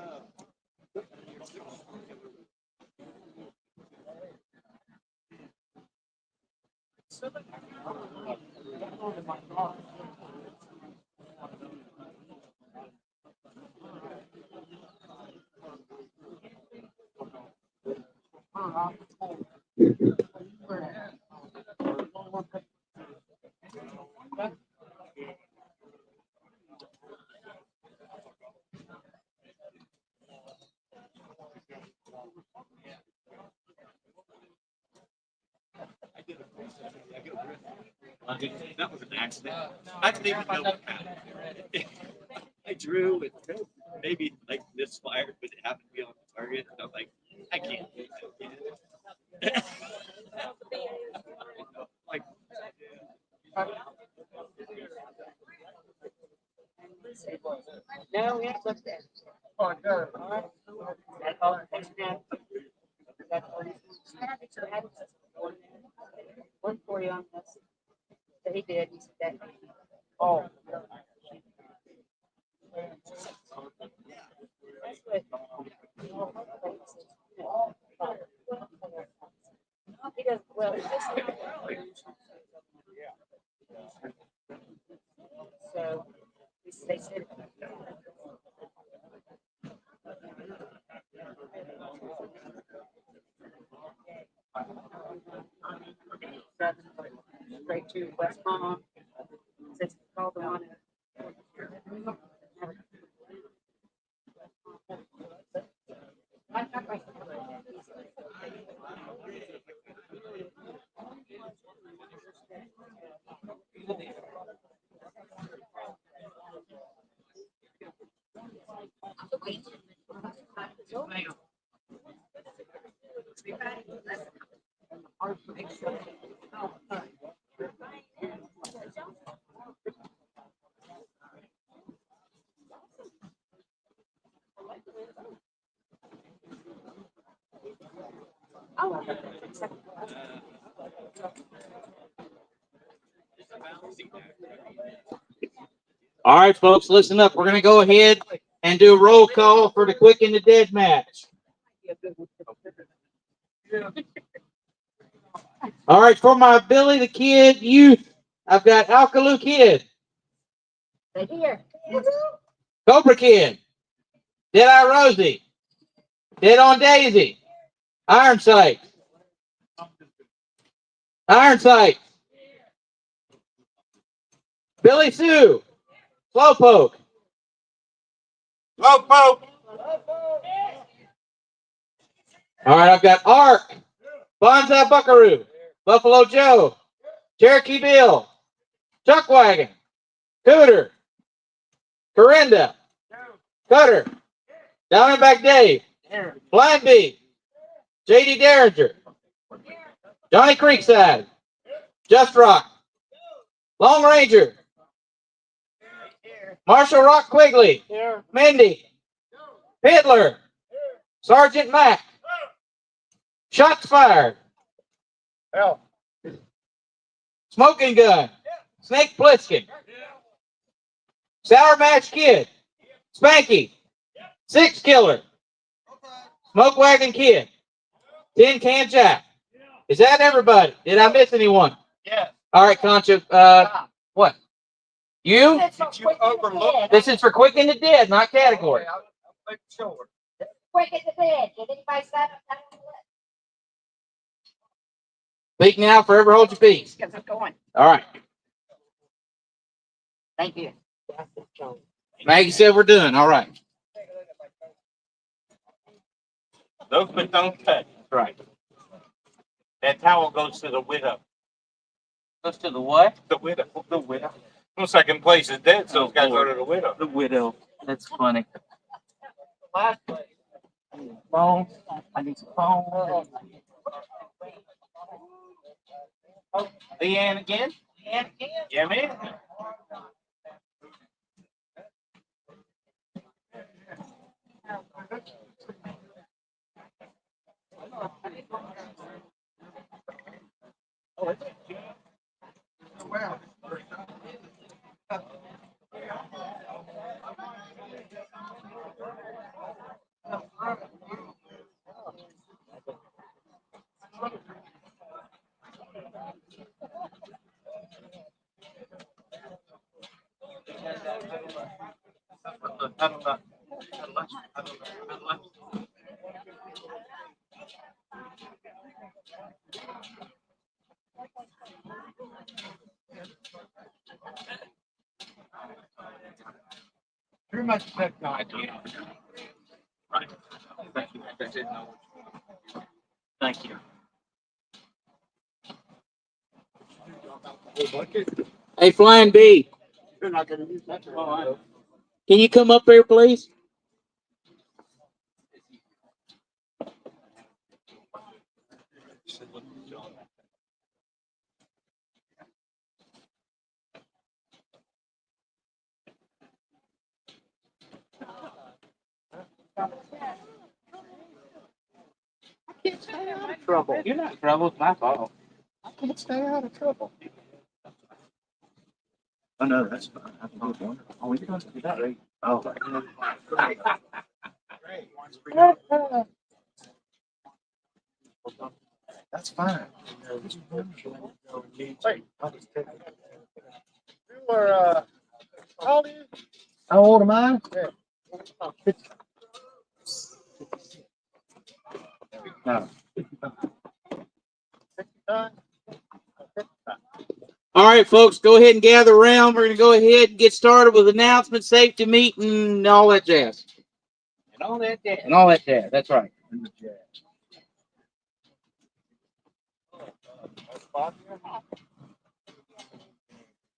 That was an accident. I didn't even know what happened. I drew it, maybe like misfired, but it happened to be on the target. And I'm like, I can't do that. Like, No, we have to. Oh, good. That's all. Thanks, Dan. One for you on this. That he did. He said that. Oh. That's good. He does well. It's just so they said. Straight to West Palm. Says call the one. All right, folks, listen up. We're going to go ahead and do a roll call for the Quick and the Dead match. All right, for my Billy the Kid youth, I've got Alkaloo Kid, Right here. Cobra Kid, Deadeye Rosie, Dead on Daisy, Iron Sight, Billy Sue, Slowpoke. All right, I've got Ark, Bonsai Buckaroo, Buffalo Joe, Cherokee Bill, Chuckwagon, Cooter, Corinda, Cutter, Downback Dave, Blind Bee, JD Derringer, Johnny Creekside, Just Rock, Long Ranger, Marshall Rock Quigley, Mindy, Fiddler, Sergeant Mac, Shots Fired, Smoking Gun, Snake Plissken, Sour Match Kid, Spanky, Six Killer, Smoke Wagon Kid, Tin Can Jack. Is that everybody? Did I miss anyone? Yes. All right, Concha. What? You? Did you overlook? This is for Quick and the Dead, not category. Okay, I'll make sure. Quick at the bed. Did anybody sign up? Speak now, forever hold your peace. Get it going. All right. Thank you. Maggie said we're done. All right. Those but don't touch. Right. That towel goes to the widow. Goes to the what? The widow. The widow. Well, second place is dead, so it's got to go to the widow. The widow. That's funny. Last place. Phone. I need some phone. Leanne again? And again. Yeah, man. Pretty much technology. Right. Thank you. I didn't know. Thank you. Hey, Flying B, You're not gonna use that. Oh, can you come up here, please? trouble. You're not in trouble. It's my fault. I can't stay out of trouble. Oh, no, that's fine. I was wondering. Oh, we don't do that, right? Oh. That's fine. Wait. You were, how old are you? How old am I? No. 59? All right, folks, go ahead and gather around. We're going to go ahead and get started with announcements, safety meeting, and all that jazz. And all that jazz. And all that jazz. That's right.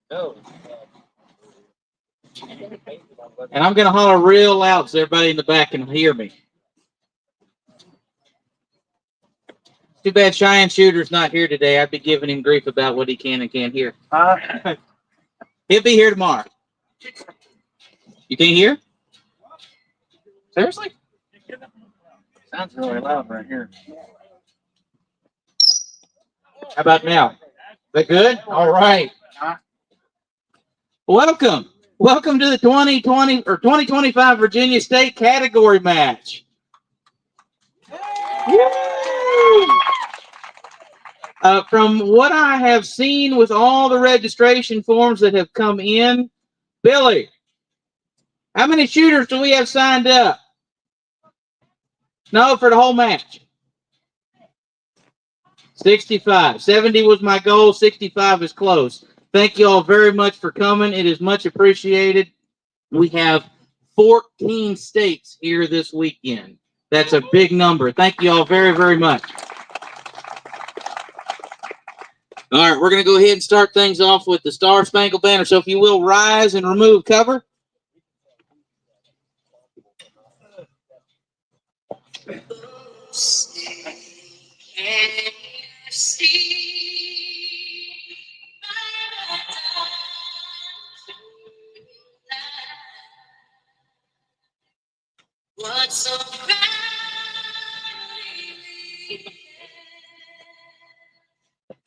No. And I'm going to holler real loud so everybody in the back can hear me. Too bad Cheyenne Shooter's not here today. I'd be giving him grief about what he can and can't hear. He'll be here tomorrow. You can't hear? Seriously? Sounds really loud right here. How about now? Is that good? All right. Welcome. Welcome to the 2020 or 2025 Virginia State category match. From what I have seen with all the registration forms that have come in, Billy, how many shooters do we have signed up? No, for the whole match. 65. 70 was my goal. 65 is close. Thank you all very much for coming. It is much appreciated. We have 14 states here this weekend. That's a big number. Thank you all very, very much. All right, we're going to go ahead and start things off with the Star Spangled Banner. So if you will, rise and remove cover. What's so proudly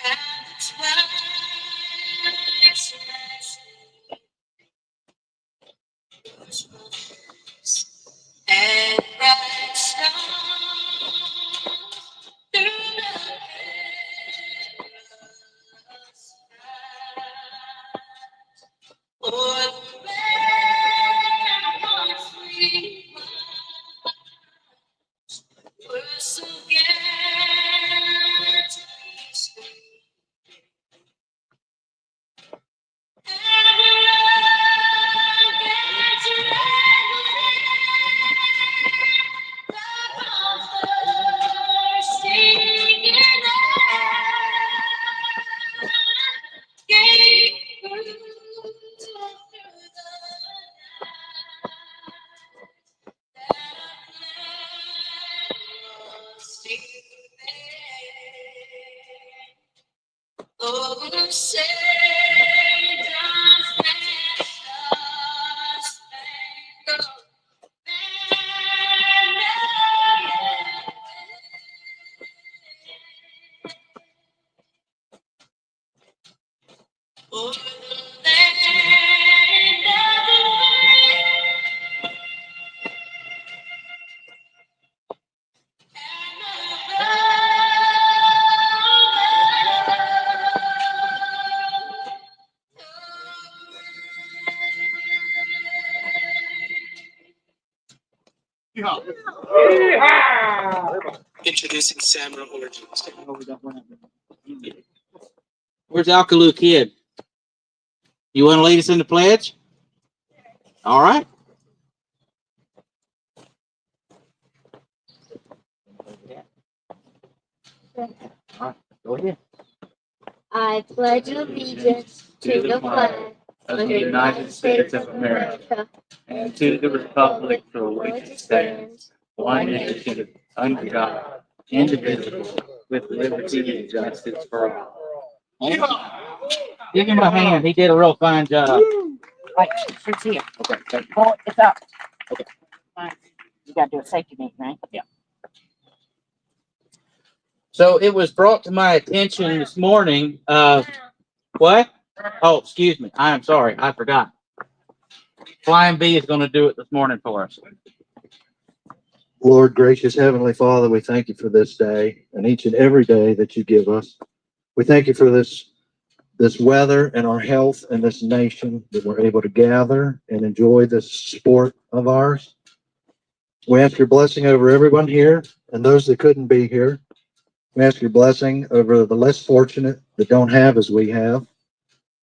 at the twilight's and bright stars through the perilous skies. O'er the ramparts we march, we're so gallantly street. Introducing Samra Origins. Where's Alkaloo Kid? You want to lead us in the pledge? All right. Go ahead. I pledge allegiance to the flag of the United States of America and to the republic for which it stands, one nation, under God, indivisible, with liberty and justice for all. Give him a hand. He did a real fine job. Right, it's here. Okay, thank you. Pull it's up. You gotta do a safety meeting, right? Yeah. So it was brought to my attention this morning. What? Oh, excuse me. I am sorry. I forgot. Flying B is going to do it this morning for us. Lord, gracious Heavenly Father, we thank you for this day and each and every day that you give us. We thank you for this weather and our health in this nation, that we're able to gather and enjoy this sport of ours. We ask your blessing over everyone here and those that couldn't be here. We ask your blessing over the less fortunate that don't have as we have.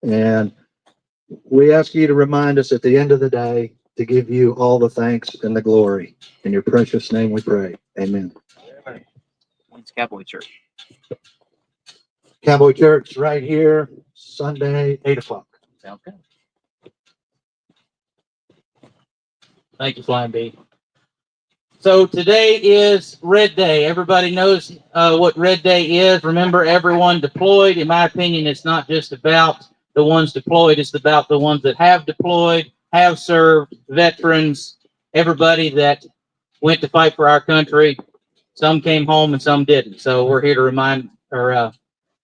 And we ask you to remind us at the end of the day to give you all the thanks and the glory. In your precious name we pray. Amen. When's Cowboy Church? Cowboy Church right here, Sunday, 8:00. Sounds good. Thank you, Flying B. So today is Red Day. Everybody knows what Red Day is. Remember, everyone deployed. In my opinion, it's not just about the ones deployed. It's about the ones that have deployed, have served, veterans, everybody that went to fight for our country. Some came home and some didn't. So we're here to remind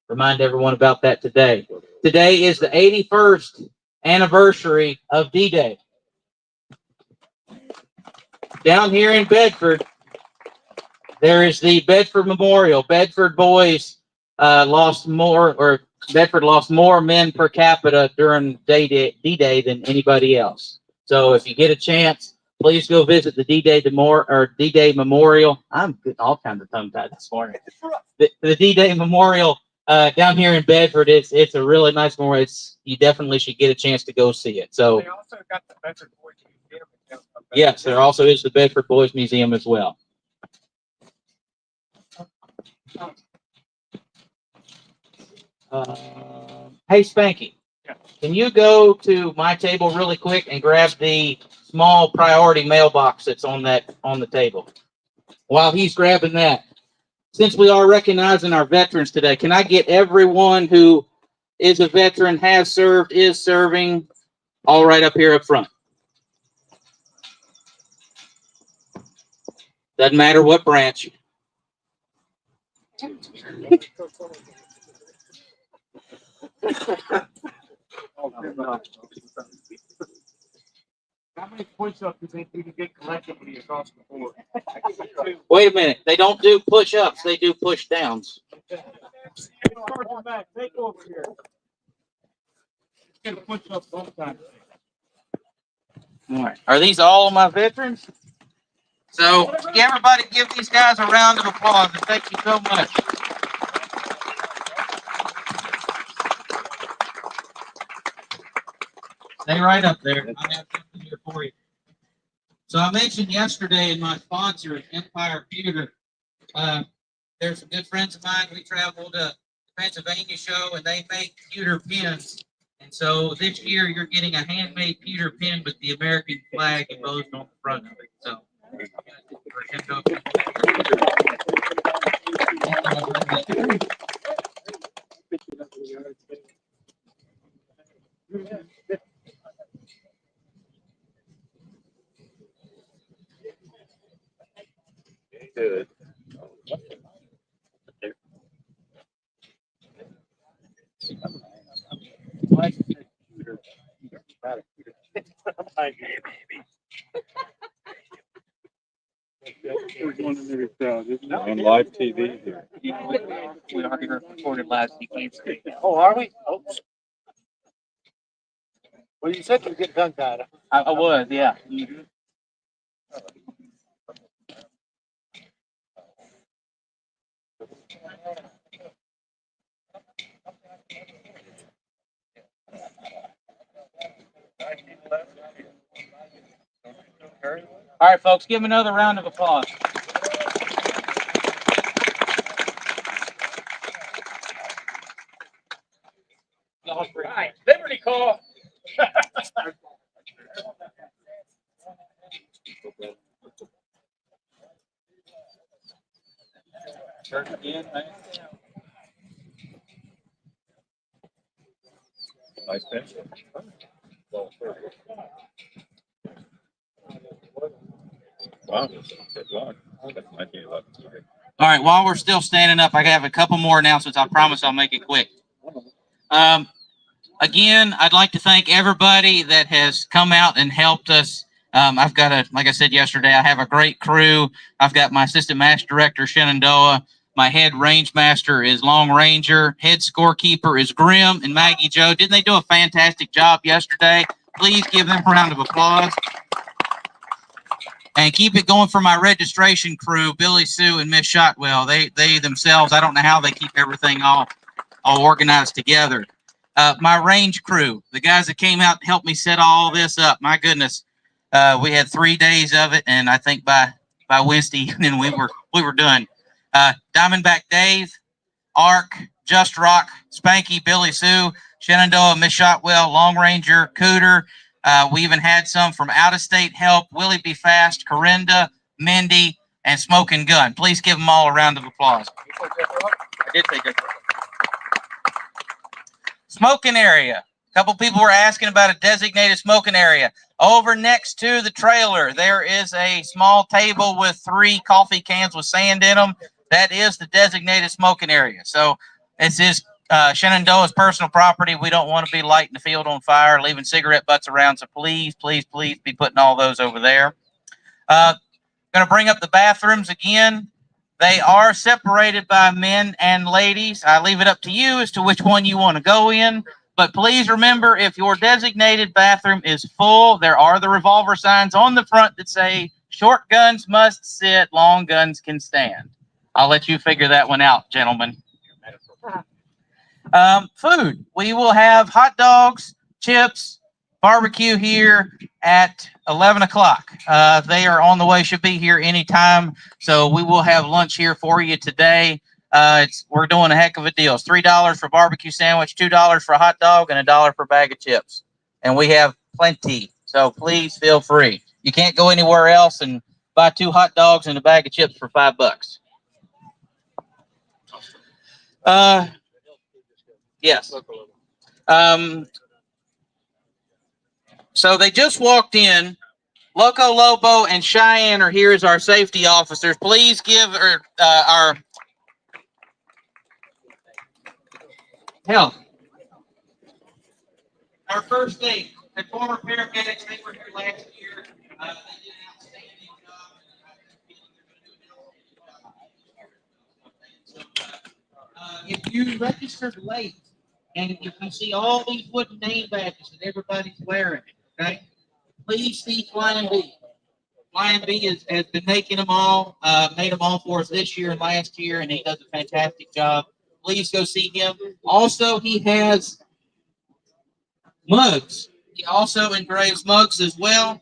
everyone about that today. Today is the 81st anniversary of D-Day. Down here in Bedford, there is the Bedford Memorial. Bedford boys Bedford lost more men per capita during D-Day than anybody else. So if you get a chance, please go visit the D-Day Memorial. I'm getting all kinds of tongue-tied this morning. The D-Day Memorial down here in Bedford, it's a really nice memorial. You definitely should get a chance to go see it. So They also got the Bedford Boys Museum. yes, there also is the Bedford Boys Museum as well. Hey, Spanky, can you go to my table really quick and grab the small priority mailbox that's on the table? While he's grabbing that, since we are recognizing our veterans today, can I get everyone who is a veteran, has served, is serving, all right up here up front? Doesn't matter what branch. How many push-ups do you think you can get collectively across the board? Wait a minute. They don't do push-ups. They do push-downs. Take over here. Get a push-up sometime. All right. Are these all of my veterans? So everybody give these guys a round of applause and thank you so much. Stay right up there. I have something here for you. So I mentioned yesterday in my sponsor, Empire Pewter, they're some good friends of mine. We traveled to the Pennsylvania show and they make pewter pins. And so this year you're getting a handmade pewter pin with the American flag embossed on the front of it. So Good. On live TV here. we are being recorded live. You can't see. Oh, are we? Oh. Well, you said you were getting tongue-tied. I was, yeah. All right, folks, give him another round of applause. Right, Liberty call. Start again, man. Nice pitch. Wow. All right, while we're still standing up, I have a couple more announcements. I promise I'll make it quick. Again, I'd like to thank everybody that has come out and helped us. I've got like I said yesterday, I have a great crew. I've got my assistant match director, Shenandoah. My head range master is Long Ranger. Head scorekeeper is Grim and Maggie Joe. Didn't they do a fantastic job yesterday? Please give them a round of applause. And keep it going for my registration crew, Billy Sue and Miss Shotwell. They themselves, I don't know how they keep everything all organized together. My range crew, the guys that came out to help me set all this up. My goodness, we had 3 days of it, and I think by Wednesday evening we were done. Diamondback Dave, Ark, Just Rock, Spanky, Billy Sue, Shenandoah, Miss Shotwell, Long Ranger, Cooter. We even had some from out of state help: Willie B. Fast, Corinda, Mindy, and Smoking Gun. Please give them all a round of applause. I did say good. Smoking area. A couple people were asking about a designated smoking area. Over next to the trailer, there is a small table with 3 coffee cans with sand in them. That is the designated smoking area. So this is Shenandoah's personal property. We don't want to be lighting the field on fire, leaving cigarette butts around. So please, please, please be putting all those over there. Going to bring up the bathrooms again. They are separated by men and ladies. I leave it up to you as to which one you want to go in. But please remember, if your designated bathroom is full, there are the revolver signs on the front that say, short guns must sit, long guns can stand. I'll let you figure that one out, gentlemen. Food. We will have hot dogs, chips, barbecue here at 11 o'clock. They are on the way, should be here anytime. So we will have lunch here for you today. We're doing a heck of a deal. It's $3 for barbecue sandwich, $2 for a hot dog, and $1 for a bag of chips. And we have plenty. So please feel free. You can't go anywhere else and buy 2 hot dogs and a bag of chips for $5. Yes. So they just walked in. Loco Lobo and Cheyenne are here as our safety officers. Please give our help. Our first aid and former paramedics, they were here last year. They did an outstanding job. If you registered late and if you see all these wooden name badges that everybody's wearing, okay, please see Flying B. Flying B has been making them all, made them all for us this year and last year, and he does a fantastic job. Please go see him. Also, he has mugs. He also engraves mugs as well.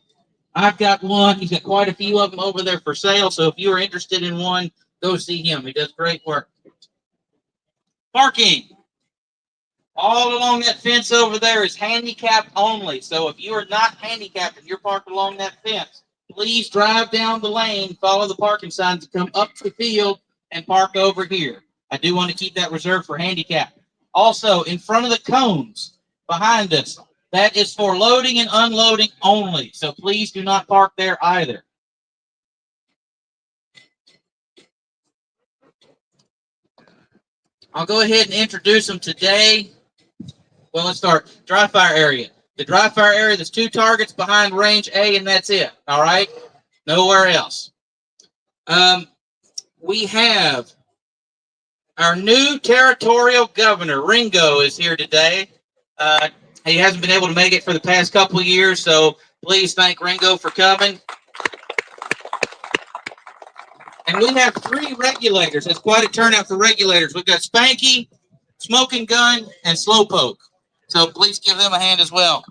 I've got one. He's got quite a few of them over there for sale. So if you are interested in one, go see him. He does great work. Parking. All along that fence over there is handicapped only. So if you are not handicapped and you're parked along that fence, please drive down the lane, follow the parking signs, and come up the field and park over here. I do want to keep that reserved for handicap. Also, in front of the cones behind us, that is for loading and unloading only. So please do not park there either. I'll go ahead and introduce them today. Well, let's start. Dry fire area. The dry fire area, there's 2 targets behind range A, and that's it. All right? Nowhere else. We have our new territorial governor, Ringo, is here today. He hasn't been able to make it for the past couple of years, so please thank Ringo for coming. And we have 3 regulators. That's quite a turnout for regulators. We've got Spanky, Smoking Gun, and Slowpoke. So please give them a hand as well.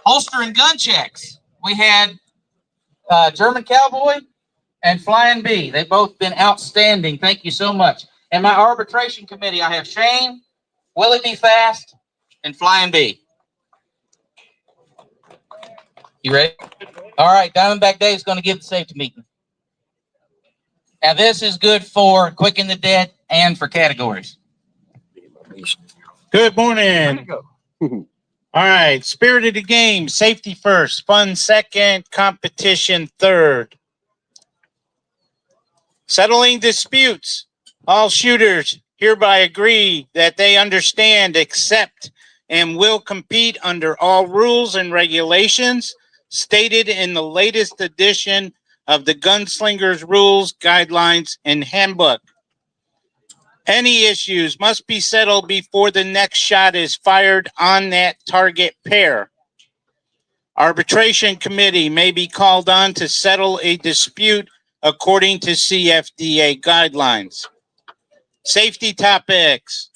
Holster and gun checks. We had German Cowboy and Flying Bee. They've both been outstanding. Thank you so much. And my arbitration committee, I have Shane, Willie B. Fast, and Flying Bee. You ready? All right, Diamondback Dave's going to give the safety meeting. Now, this is good for Quick and the Dead and for categories. Good morning. All right, spirit of the game, safety first, fun second, competition third. Settling disputes. All shooters hereby agree that they understand, accept, and will compete under all rules and regulations stated in the latest edition of the Gunslingers Rules, Guidelines, and Handbook. Any issues must be settled before the next shot is fired on that target pair. Arbitration committee may be called on to settle a dispute according to CFDA guidelines. Safety topics.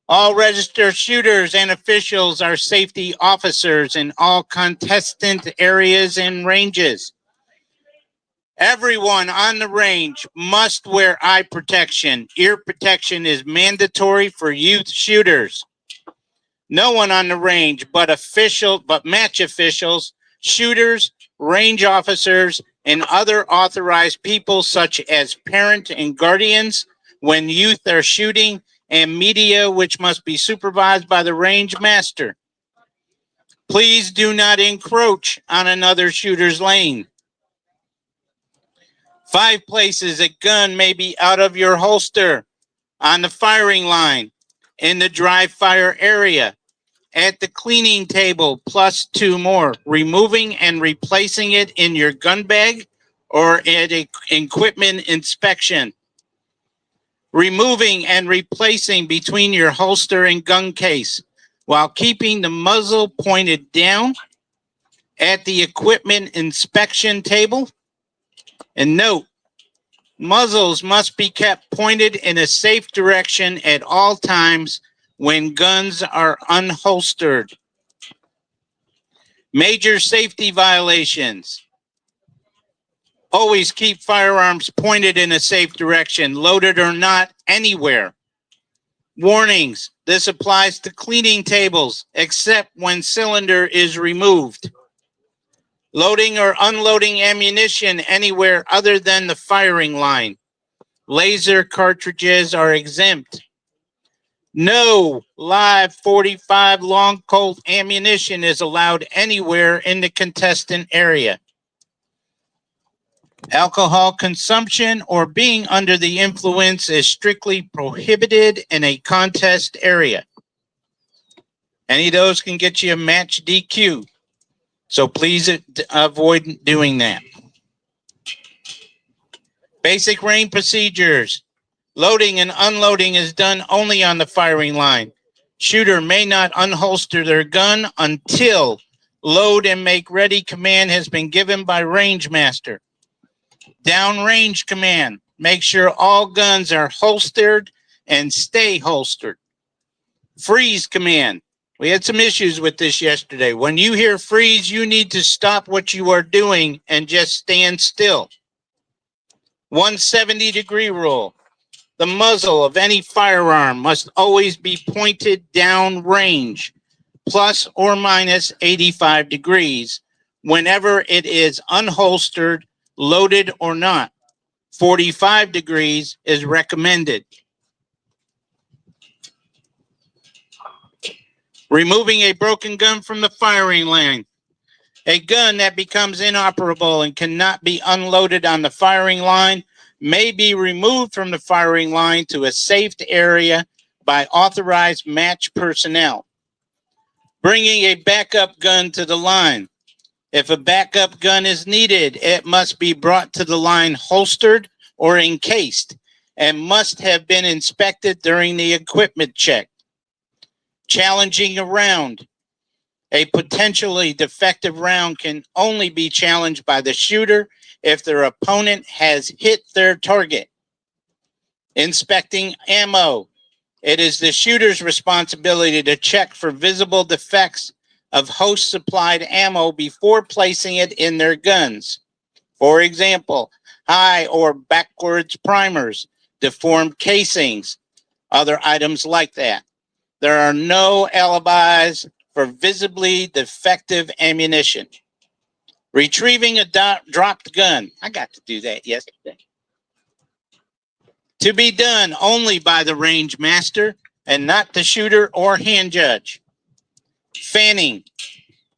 All registered shooters and officials are safety officers in all contestant areas and ranges. Everyone on the range must wear eye protection. Ear protection is mandatory for youth shooters. No one on the range but match officials, shooters, range officers, and other authorized people such as parents and guardians when youth are shooting, and media which must be supervised by the range master. Please do not encroach on another shooter's lane. 5 places a gun may be out of your holster: on the firing line, in the dry fire area, at the cleaning table, plus 2 more, removing and replacing it in your gun bag or at a equipment inspection. Removing and replacing between your holster and gun case while keeping the muzzle pointed down at the equipment inspection table. And note, muzzles must be kept pointed in a safe direction at all times when guns are unholstered. Major safety violations. Always keep firearms pointed in a safe direction, loaded or not, anywhere. Warnings. This applies to cleaning tables, except when cylinder is removed. Loading or unloading ammunition anywhere other than the firing line. Laser cartridges are exempt. No live 45 long Colt ammunition is allowed anywhere in the contestant area. Alcohol consumption or being under the influence is strictly prohibited in a contest area. Any of those can get you a match DQ. So please avoid doing that. Basic range procedures. Loading and unloading is done only on the firing line. Shooter may not unholster their gun until load and make ready command has been given by range master. Downrange command. Make sure all guns are holstered and stay holstered. Freeze command. We had some issues with this yesterday. When you hear freeze, you need to stop what you are doing and just stand still. 170-degree rule. The muzzle of any firearm must always be pointed down range, plus or minus 85 degrees, whenever it is unholstered, loaded or not. 45 degrees is recommended. Removing a broken gun from the firing line. A gun that becomes inoperable and cannot be unloaded on the firing line may be removed from the firing line to a safe area by authorized match personnel. Bringing a backup gun to the line. If a backup gun is needed, it must be brought to the line holstered or encased and must have been inspected during the equipment check. Challenging a round. A potentially defective round can only be challenged by the shooter if their opponent has hit their target. Inspecting ammo. It is the shooter's responsibility to check for visible defects of host supplied ammo before placing it in their guns. For example, high or backwards primers, deformed casings, other items like that. There are no alibis for visibly defective ammunition. Retrieving a dropped gun. I got to do that yesterday. To be done only by the range master and not the shooter or hand judge. Fanning.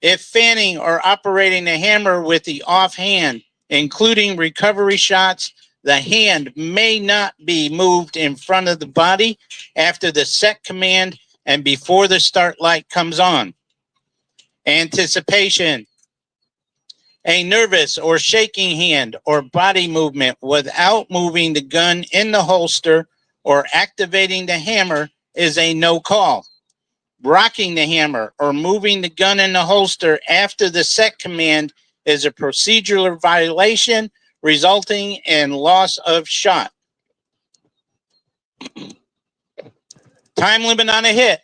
If fanning or operating the hammer with the offhand, including recovery shots, the hand may not be moved in front of the body after the set command and before the start light comes on. Anticipation. A nervous or shaking hand or body movement without moving the gun in the holster or activating the hammer is a no call. Rocking the hammer or moving the gun in the holster after the set command is a procedural violation resulting in loss of shot. Time limit on a hit.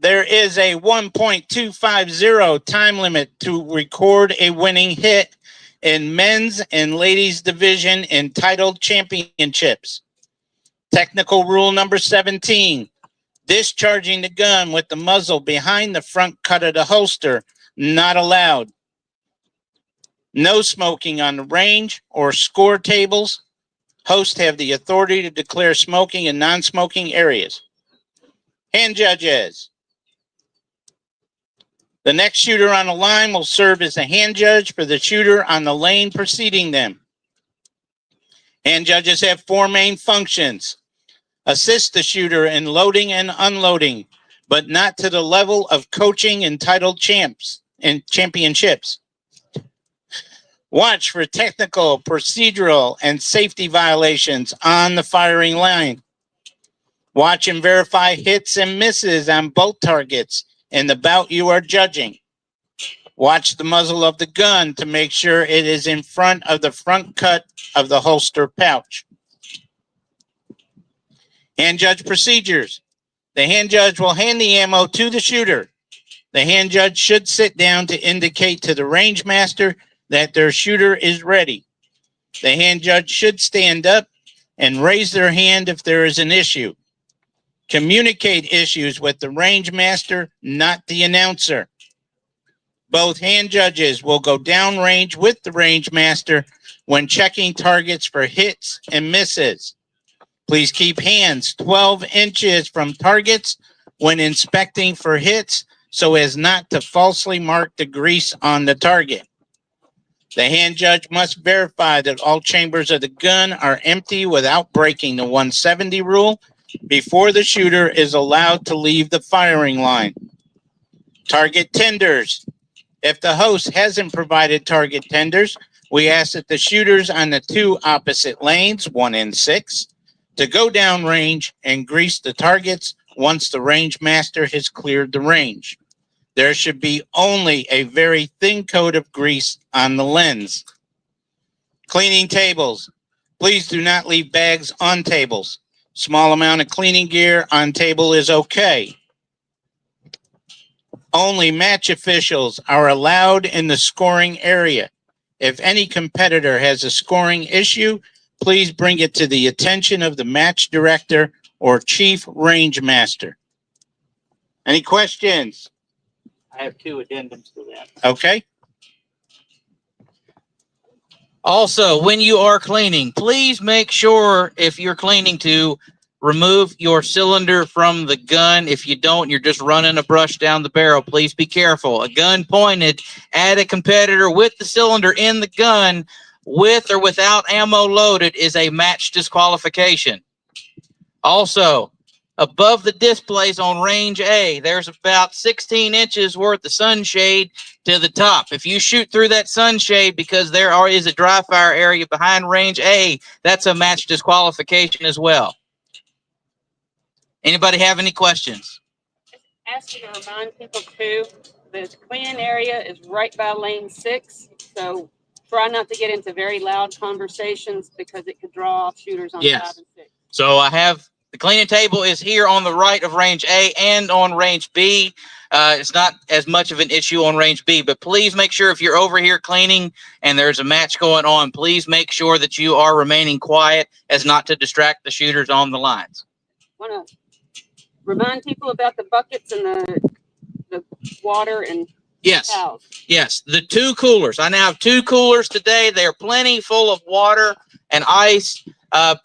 There is a 1.250 time limit to record a winning hit in men's and ladies division entitled championships. Technical rule number 17, discharging the gun with the muzzle behind the front cut of the holster, not allowed. No smoking on the range or score tables. Hosts have the authority to declare smoking in non-smoking areas. Hand judges. The next shooter on the line will serve as a hand judge for the shooter on the lane preceding them. Hand judges have four main functions. Assist the shooter in loading and unloading, but not to the level of coaching entitled champs and championships. Watch for technical, procedural, and safety violations on the firing line. Watch and verify hits and misses on both targets in the bout you are judging. Watch the muzzle of the gun to make sure it is in front of the front cut of the holster pouch. Hand judge procedures. The hand judge will hand the ammo to the shooter. The hand judge should sit down to indicate to the range master that their shooter is ready. The hand judge should stand up and raise their hand if there is an issue. Communicate issues with the range master, not the announcer. Both hand judges will go downrange with the range master when checking targets for hits and misses. Please keep hands 12 inches from targets when inspecting for hits so as not to falsely mark the grease on the target. The hand judge must verify that all chambers of the gun are empty without breaking the 170 rule before the shooter is allowed to leave the firing line. Target tenders. If the host hasn't provided target tenders, we ask that the shooters on the two opposite lanes, 1 and 6, to go down range and grease the targets once the range master has cleared the range. There should be only a very thin coat of grease on the lens. Cleaning tables. Please do not leave bags on tables. Small amount of cleaning gear on table is okay. Only match officials are allowed in the scoring area. If any competitor has a scoring issue, please bring it to the attention of the match director or chief range master. Any questions? I have 2 addendums to that. Okay. Also, when you are cleaning, please make sure if you're cleaning to remove your cylinder from the gun. If you don't, you're just running a brush down the barrel. Please be careful. A gun pointed at a competitor with the cylinder in the gun with or without ammo loaded is a match disqualification. Also, above the displays on range A, there's about 16 inches worth of sunshade to the top. If you shoot through that sunshade because there is a dry fire area behind range A, that's a match disqualification as well. Anybody have any questions? ask you to remind people too, the cleaning area is right by lane 6. So try not to get into very loud conversations because it could draw off shooters on Yes. 5 and 6. So I have the cleaning table is here on the right of range A and on range B. It's not as much of an issue on range B, but please make sure if you're over here cleaning and there's a match going on, please make sure that you are remaining quiet as not to distract the shooters on the lines. Want to remind people about the buckets and the water and Yes. towels. Yes, the 2 coolers. I now have 2 coolers today. They are plenty full of water and ice.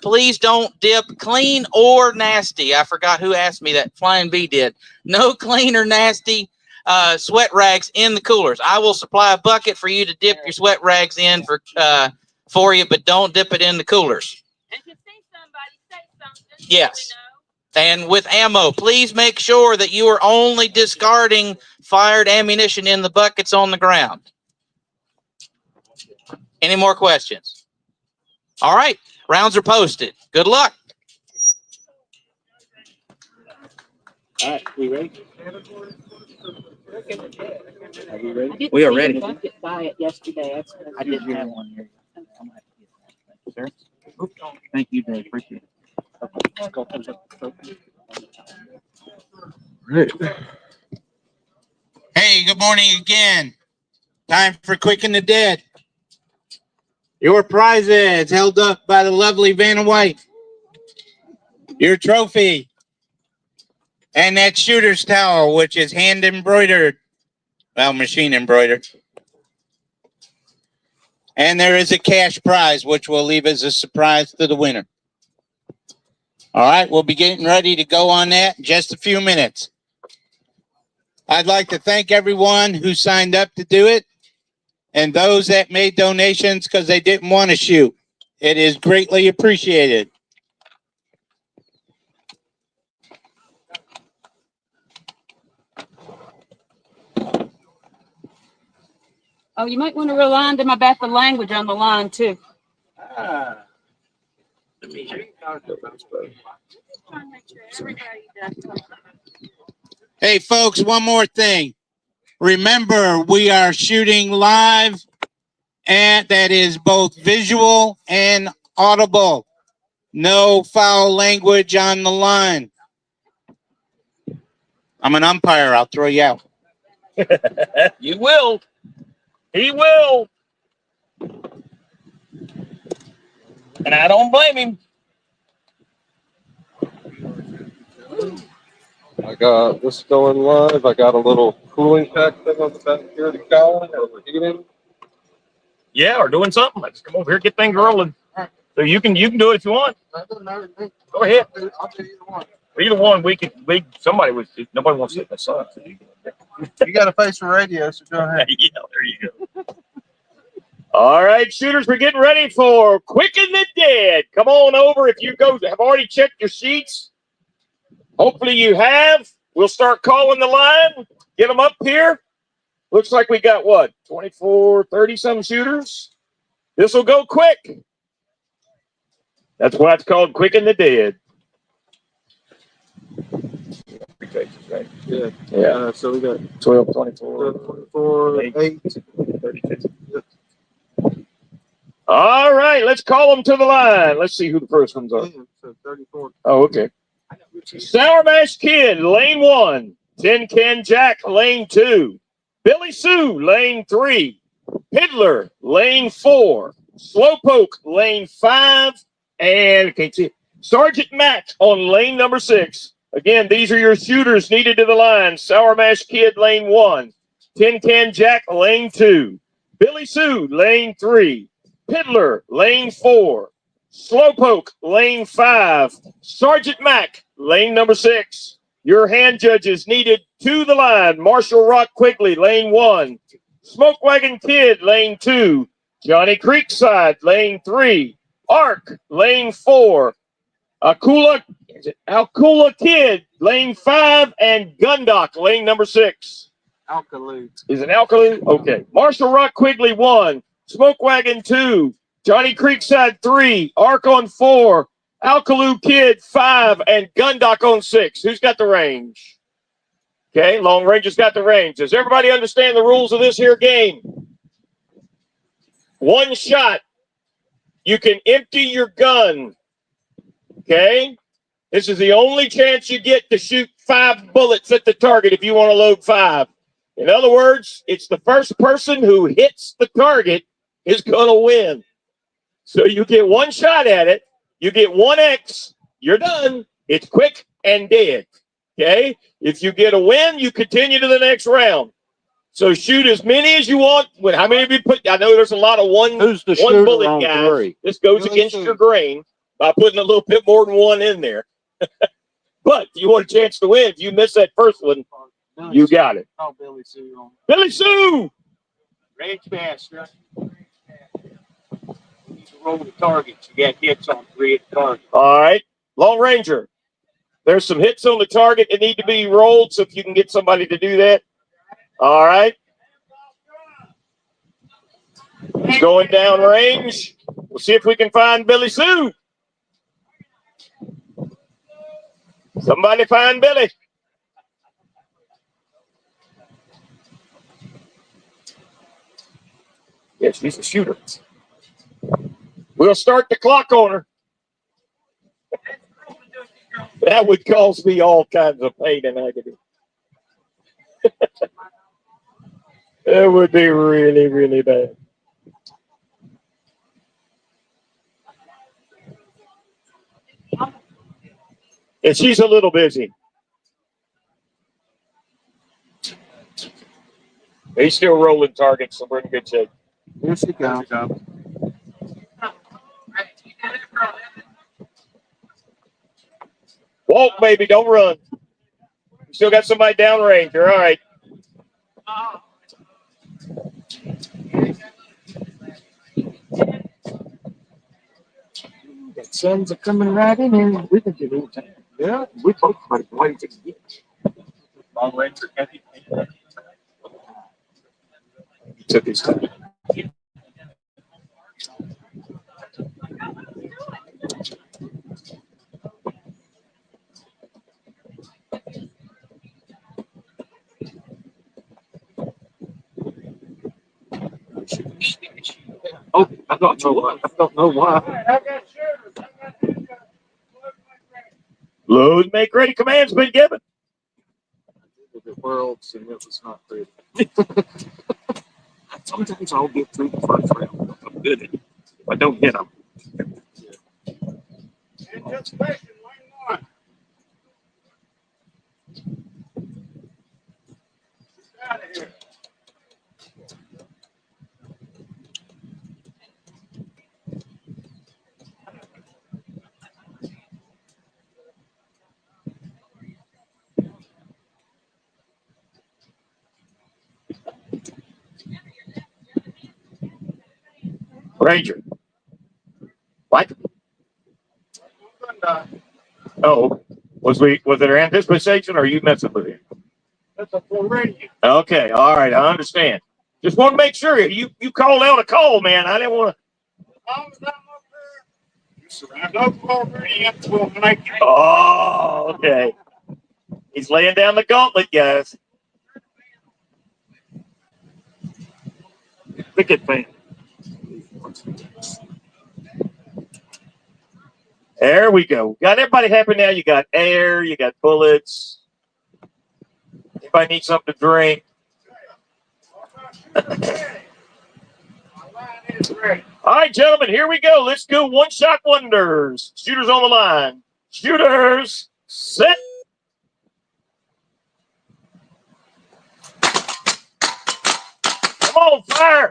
Please don't dip clean or nasty. I forgot who asked me that. Flying V did. No clean or nasty sweat rags in the coolers. I will supply a bucket for you to dip your sweat rags in for you, but don't dip it in the coolers. And if you see somebody, say something. Yes. So we know. And with ammo, please make sure that you are only discarding fired ammunition in the buckets on the ground. Any more questions? All right. Rounds are posted. Good luck. All right, we ready? Are we ready? We are ready. Buy it yesterday. I didn't have one here. Sir? Thank you, Dave. Appreciate it. Hey, good morning again. Time for Quick and the Dead. Your prizes held up by the lovely Vanna White. Your trophy. And that shooter's towel, which is hand embroidered. Well, machine embroidered. And there is a cash prize, which we'll leave as a surprise to the winner. All right, we'll be getting ready to go on that in just a few minutes. I'd like to thank everyone who signed up to do it and those that made donations because they didn't want to shoot. It is greatly appreciated. Oh, you might want to remind them about the language on the line too. Hey, folks, one more thing. Remember, we are shooting live, and that is both visual and audible. No foul language on the line. I'm an umpire. I'll throw you out. You will. He will. And I don't blame him. I got this going live. I got a little cooling pack thing on the back here to go. Overheating. Yeah, or doing something. Let's come over here, get things rolling. So you can do it if you want. Go ahead. I'll do either one. Either one, nobody wants to sit in the sun. So You got a face for radio, so go ahead. yeah, there you go. All right, shooters, we're getting ready for Quick and the Dead. Come on over if you have already checked your sheets. Hopefully you have. We'll start calling the line. Get them up here. Looks like we got what? 24, 30-some shooters. This will go quick. That's why it's called Quick and the Dead. Right? Yeah. Yeah. So we got 12, 24, 24, 8. 32. All right, let's call them to the line. Let's see who the first ones are. So 34. Oh, okay. Sour Mash Kid, lane 1. Tin Can Jack, lane 2. Billy Sue, lane 3. Piddler, lane 4. Slowpoke, lane 5. And can't see it. Sergeant Matt on lane number 6. Again, these are your shooters needed to the line. Sour Mash Kid, lane 1. Tin Can Jack, lane 2. Billy Sue, lane 3. Piddler, lane 4. Slowpoke, lane 5. Sergeant Mack, lane number 6. Your hand judges needed to the line. Marshall Rock Quigley, lane 1. Smoke Wagon Kid, lane 2. Johnny Creekside, lane 3. Ark, lane 4. Alcula Kid, lane 5. And Gundock, lane number 6. Alkaloo. Is it Alcaloo? Okay. Marshall Rock Quigley, 1. Smoke Wagon 2. Johnny Creekside 3. Ark on 4. Alcaloo Kid 5. And Gundock on 6. Who's got the range? Okay, Long Ranger's got the range. Does everybody understand the rules of this here game? One shot. You can empty your gun. Okay? This is the only chance you get to shoot 5 bullets at the target if you want to load 5. In other words, it's the first person who hits the target is going to win. So you get one shot at it. You get 1X. You're done. It's quick and dead. Okay? If you get a win, you continue to the next round. So shoot as many as you want. How many of you put? I know there's a lot of one bullet guys. This goes against your grain by putting a little bit more than one in there. But if you want a chance to win, if you miss that first one, you got it. Oh, Billy Sue on. Billy Sue! Range master. You need to roll the targets. You got hits on 3 at the target. All right. Long Ranger. There's some hits on the target that need to be rolled, so if you can get somebody to do that. All right. Going down range. We'll see if we can find Billy Sue. Somebody find Billy. Yes, she's a shooter. We'll start the clock on her. That would cause me all kinds of pain and agony. It would be really, really bad. And she's a little busy. He's still rolling targets, so we're in good shape. Here she comes. Walk, baby, don't run. You still got somebody downrange. You're all right. The suns are coming right in here. We can get it. Yeah, we both might wait to get. Long Ranger, Kathy. He took his time. Oh, I don't know why. I don't know why. Load, make ready. Command's been given. The world's and it was not pretty. Sometimes I'll get through the first round. If I'm good at it. If I don't hit them. Anticipation, lane 1. Get out of here. Ranger. What? Oh, was there anticipation or are you messing with him? That's a full radio. Okay, all right, I understand. Just want to make sure you called out a call, man. I didn't want to. No full radio will make it. Oh, okay. He's laying down the gauntlet, guys. Picket fan. There we go. Got everybody happy now. You got air, you got bullets. Anybody need something to drink? All right, gentlemen, here we go. Let's go one-shot wonders. Shooters on the line. Shooters, set. Come on, fire.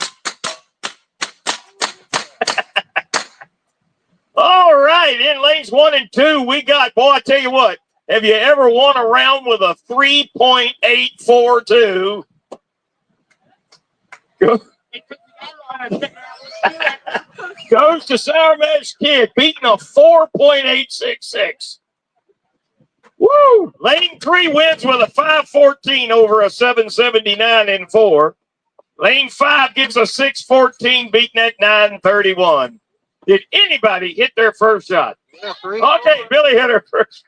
All right, in lanes 1 and 2, we got, boy, I tell you what, have you ever won a round with a 3.842? Goes to Sour Mash Kid, beating a 4.866. Woo! Lane 3 wins with a 514 over a 779 in 4. Lane 5 gives a 614, beating that 931. Did anybody hit their first shot? Okay, Billy hit her first.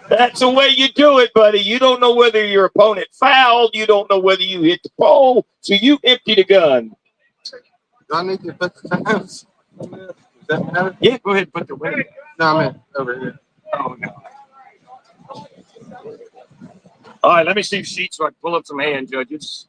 That's the way you do it, buddy. You don't know whether your opponent fouled. You don't know whether you hit the pole. So you empty the gun. Do I need to put the times? Does that matter? Yeah, go ahead and put the winning. No, I meant over here. Oh, no. All right, let me see the sheet so I can pull up some hand judges.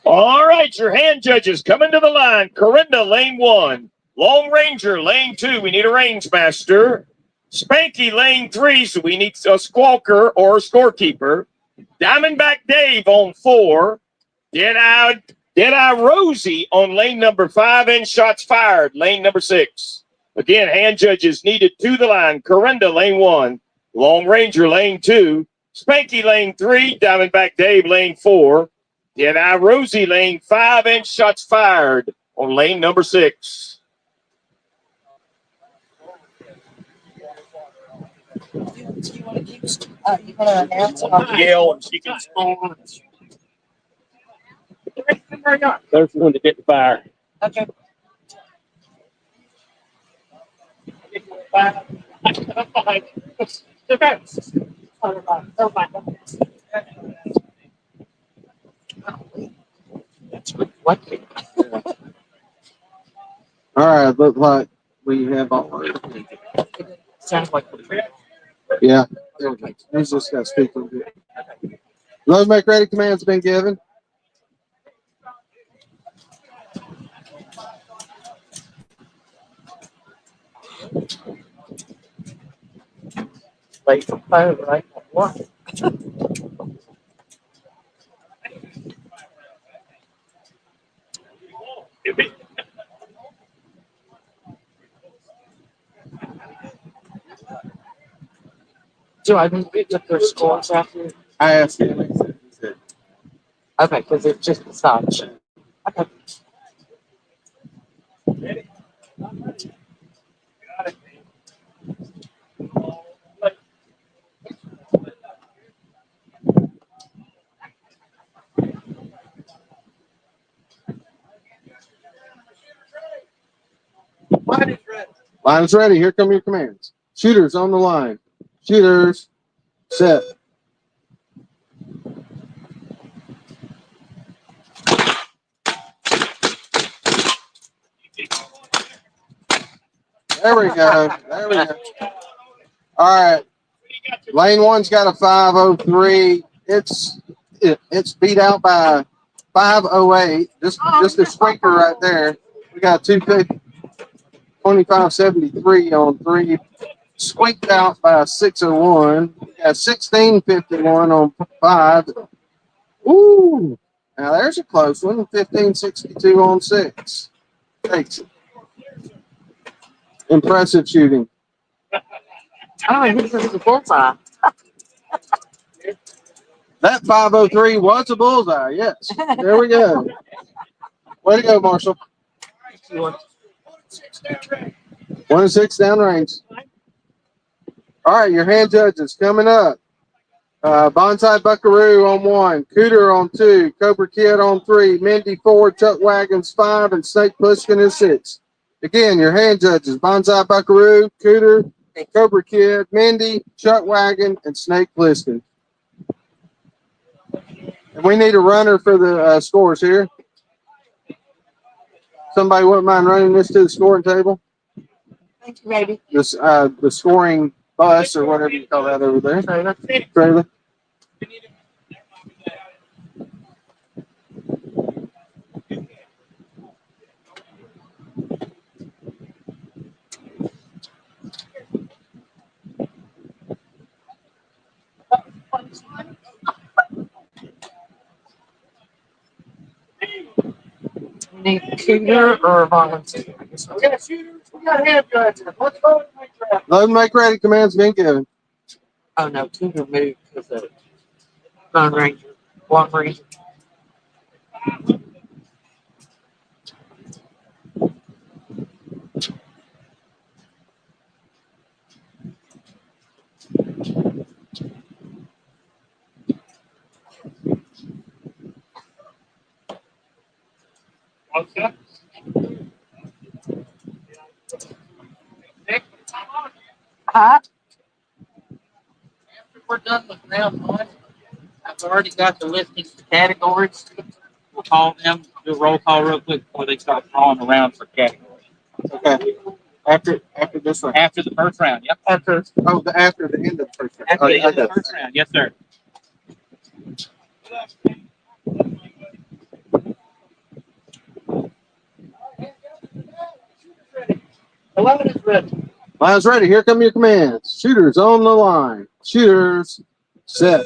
All right, your hand judges coming to the line. Corinda, lane 1. Long Ranger, lane 2. We need a range master. Spanky, lane 3. So we need a squawker or a scorekeeper. Diamondback Dave on 4. Deadeye Rosie on lane number 5 and shots fired, lane number 6. Again, hand judges needed to the line. Corinda, lane 1. Long Ranger, lane 2. Spanky, lane 3. Diamondback Dave, lane 4. Deadeye Rosie, lane 5 and shots fired on lane number 6. You want to keep, you want to announce it? Yell and she can score. There's one to get the fire. Okay. All right, look like we have all. Sounds like. Yeah. He's just got to speak a little bit. Load make ready commands been given. Late for phone, right? What? Do I need to get their scores after? I asked him. He said, Okay, because it's just a stop. Okay. line is ready. Here come your commands. Shooters on the line. Shooters set. There we go. There we go. All right. Lane 1's got a 5:03. It's beat out by 5:08. Just a squeaker right there. We got 25:73 on 3. Squeaked out by 6:01. We got 16:51 on 5. Ooh. Now there's a close one. 15:62 on 6. Takes it. Impressive shooting. I don't know if this is a bullseye. That 5:03 was a bullseye. Yes. There we go. Way to go, Marshall. 1-6 downrange. All right, your hand judges coming up. Bonsai Buckaroo on 1, Cooter on 2, Cobra Kid on 3, Mindy 4, Chuck Wagons 5, and Snake Plissken is 6. Again, your hand judges: Bonsai Buckaroo, Cooter, Cobra Kid, Mindy, Chuck Wagon, and Snake Plissken. And we need a runner for the scores here. Somebody wouldn't mind running this to the scoring table? Thank you, baby. This the scoring bus or whatever you call that over there. Trailer. Need a shooter or a volunteer? We got shooters. We got hand judges. Let's go. Load and make ready. Commands been given. Oh no, Cougar moved because of Lone Ranger, Long Ranger. After we're done with round one, I've already got the listings for categories. We'll call them, do a roll call real quick before they start drawing around for categories. Okay. After this one. After the first round, yep. After the end of the first round. After the end of the Okay. first round, yes, sir. Line's ready. Here come your commands. Shooters on the line. Shooters set.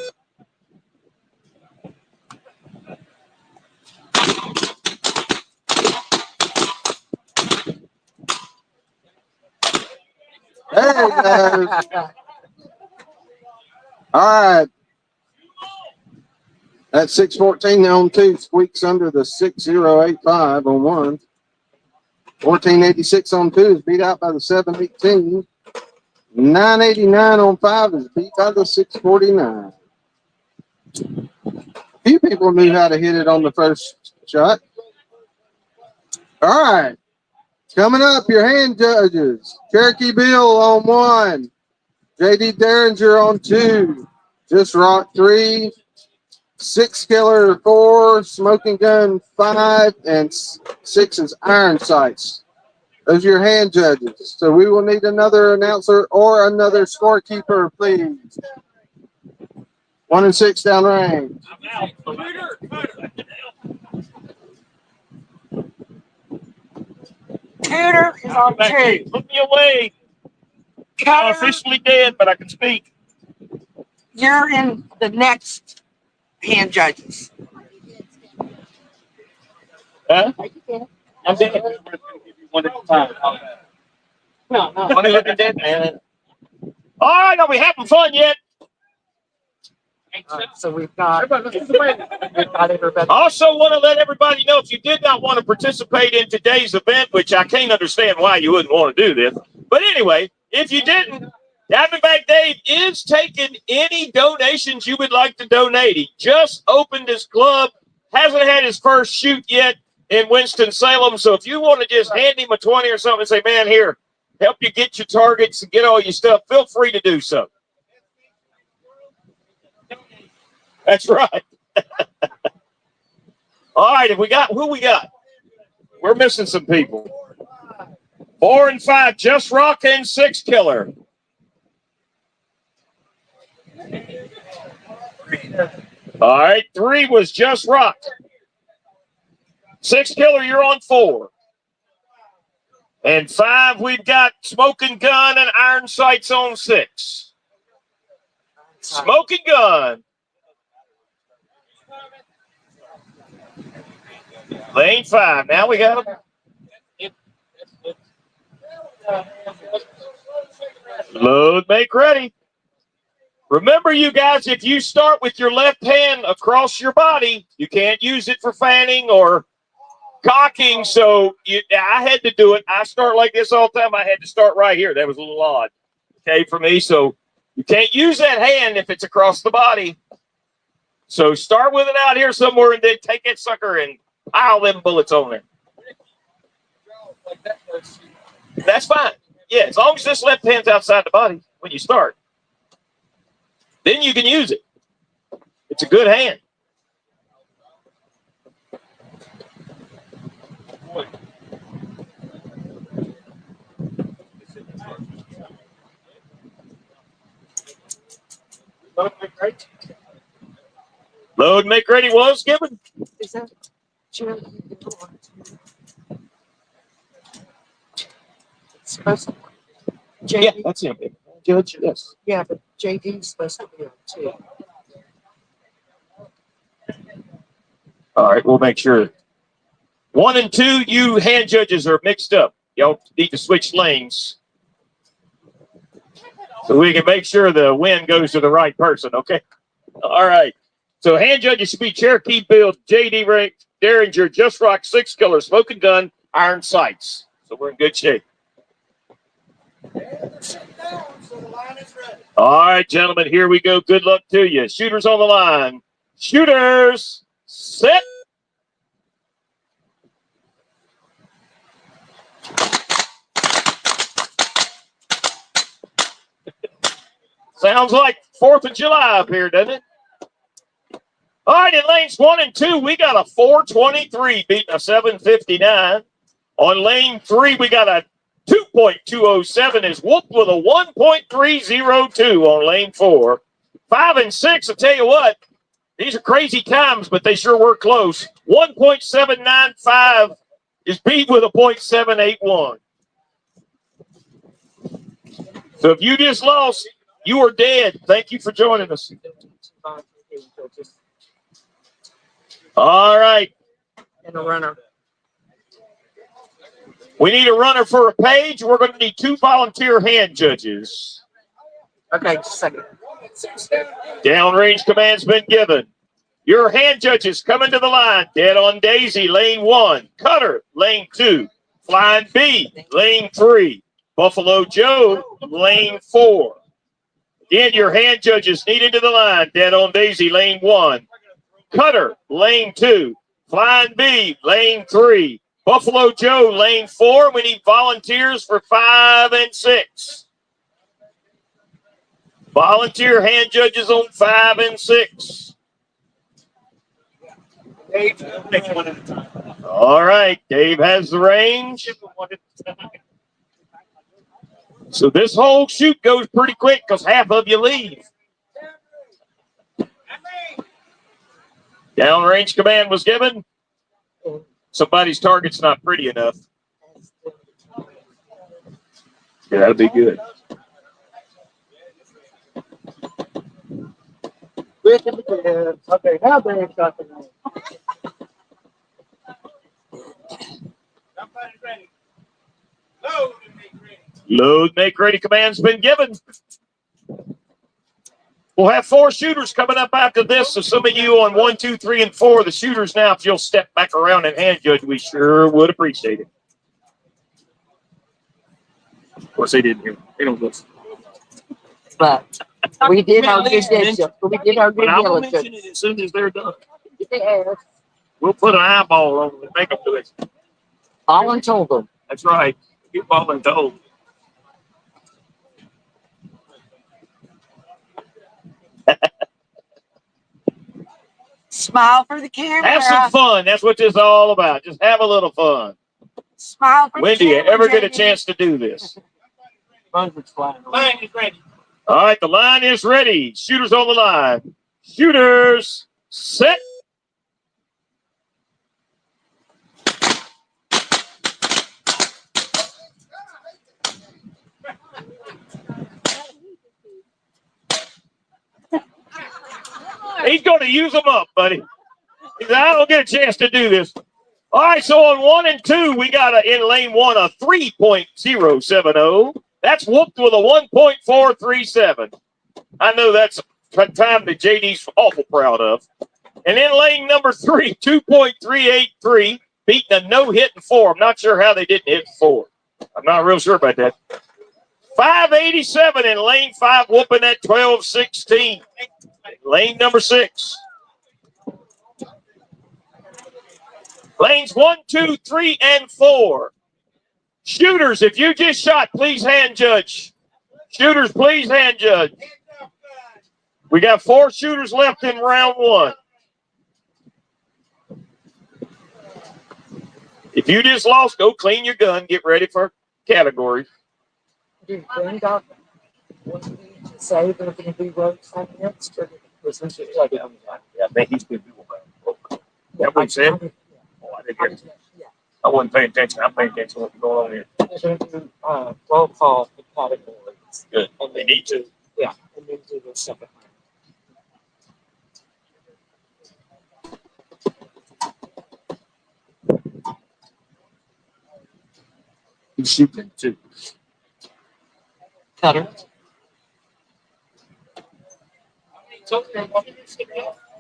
There it goes. All right. That 614 on 2 squeaks under the 6085 on 1. 1486 on 2 is beat out by the 718. 989 on 5 is beat by the 649. A few people knew how to hit it on the first shot. All right. Coming up, your hand judges. Cherokee Bill on 1. JD Derringer on 2. Just Rock 3. 6 Killer 4. Smoking Gun 5. And 6 is Iron Sights. Those are your hand judges. So we will need another announcer or another scorekeeper, please. 1 and 6 downrange. Cooter is on two. Put me away. I'm Cutter, officially dead, but I can speak. you're in the next hand judges. Huh? I'm dead. One at a time. No. Funny looking dead man. All right, are we having fun yet? So we've got everybody. Also want to let everybody know if you did not want to participate in today's event, which I can't understand why you wouldn't want to do this. But anyway, if you didn't, Diamondback Dave is taking any donations you would like to donate. He just opened his club, hasn't had his first shoot yet in Winston-Salem. So if you want to just hand him a 20 or something and say, man, here, help you get your targets and get all your stuff, feel free to do so. That's right. All right, who we got? We're missing some people. 4 and 5, Just Rock and 6 Killer. All right, 3 was Just Rock. 6 Killer, you're on 4. And 5, we've got Smoking Gun and Iron Sights on 6. Smoking Gun. Lane 5. Now we got him. Load, make ready. Remember, you guys, if you start with your left hand across your body, you can't use it for fanning or cocking. So I had to do it. I start like this all the time. I had to start right here. That was a little odd, okay, for me. So you can't use that hand if it's across the body. So start with it out here somewhere and then take that sucker and pile them bullets on there. That's fine. Yeah, as long as this left hand's outside the body when you start, then you can use it. It's a good hand. Load, make ready was given. Is that Jim? It's supposed to. Yeah, that's him. Judge, yes. Yeah, but JD's supposed to be on too. All right, we'll make sure. 1 and 2, you hand judges are mixed up. Y'all need to switch lanes so we can make sure the win goes to the right person, okay? All right. So hand judges should be Cherokee Bill, JD Derringer, Just Rock, 6 Killer, Smoking Gun, Iron Sights. So we're in good shape. All right, gentlemen, here we go. Good luck to you. Shooters on the line. Shooters, set. Sounds like 4th of July up here, doesn't it? All right, in lanes 1 and 2, we got a 423 beating a 759. On lane 3, we got a 2.207 is whooped with a 1.302 on lane 4. 5 and 6, I'll tell you what, these are crazy times, but they sure were close. 1.795 is beat with a 0.781. So if you just lost, you are dead. Thank you for joining us. All right. And a runner. We need a runner for a page. We're going to need 2 volunteer hand judges. Okay, just a second. Downrange command's been given. Your hand judges coming to the line. Dead on Daisy, lane 1. Cutter, lane 2. Flying B, lane 3. Buffalo Joe, lane 4. Again, your hand judges need into the line. Dead on Daisy, lane 1. Cutter, lane 2. Flying B, lane 3. Buffalo Joe, lane 4. We need volunteers for 5 and 6. Volunteer hand judges on 5 and 6. Dave, take one at a time. All right, Dave has the range. So this whole shoot goes pretty quick because half of you leave. Downrange command was given. Somebody's target's not pretty enough. Yeah, that'll be good. Okay, now they're talking. Load, make ready command's been given. We'll have 4 shooters coming up after this. So some of you on 1, 2, 3, and 4, the shooters now, if you'll step back around and hand judge, we sure would appreciate it. Of course, they didn't hear. They don't listen. But we did our due diligence. We did our due But I will mention diligence. it as soon as they're done. Yes. We'll put an eyeball on them and make them do it. Colin told them. That's right. Get voluntold. Smile for the camera. Have some fun. That's what this is all about. Just have a little fun. Smile for When the do you camera. ever get a Jamie. chance to do this? Line is ready. All right, the line is ready. Shooters on the line. Shooters, set. He's going to use them up, buddy. He said, I don't get a chance to do this. All right, so on 1 and 2, we got in lane 1 a 3.070. That's whooped with a 1.437. I know that's a time that JD's awful proud of. And in lane number 3, 2.383, beating a no-hit in 4. I'm not sure how they didn't hit 4. I'm not real sure about that. 587 in lane 5, whooping that 1216. Lane number 6. Lanes 1, 2, 3, and 4. Shooters, if you just shot, please hand judge. Shooters, please hand judge. We got 4 shooters left in round 1. If you just lost, go clean your gun. Get ready for categories. Did Ben Doc say they're going to be roadside next? Or Yeah, I think he's been doing that. That what he said? Oh, I didn't hear. I wasn't paying attention. I'm paying attention to what's going on here. They're going to do roll call for categories. Good. They need to. Yeah, and then do the second round. He's shooting too. Cutter.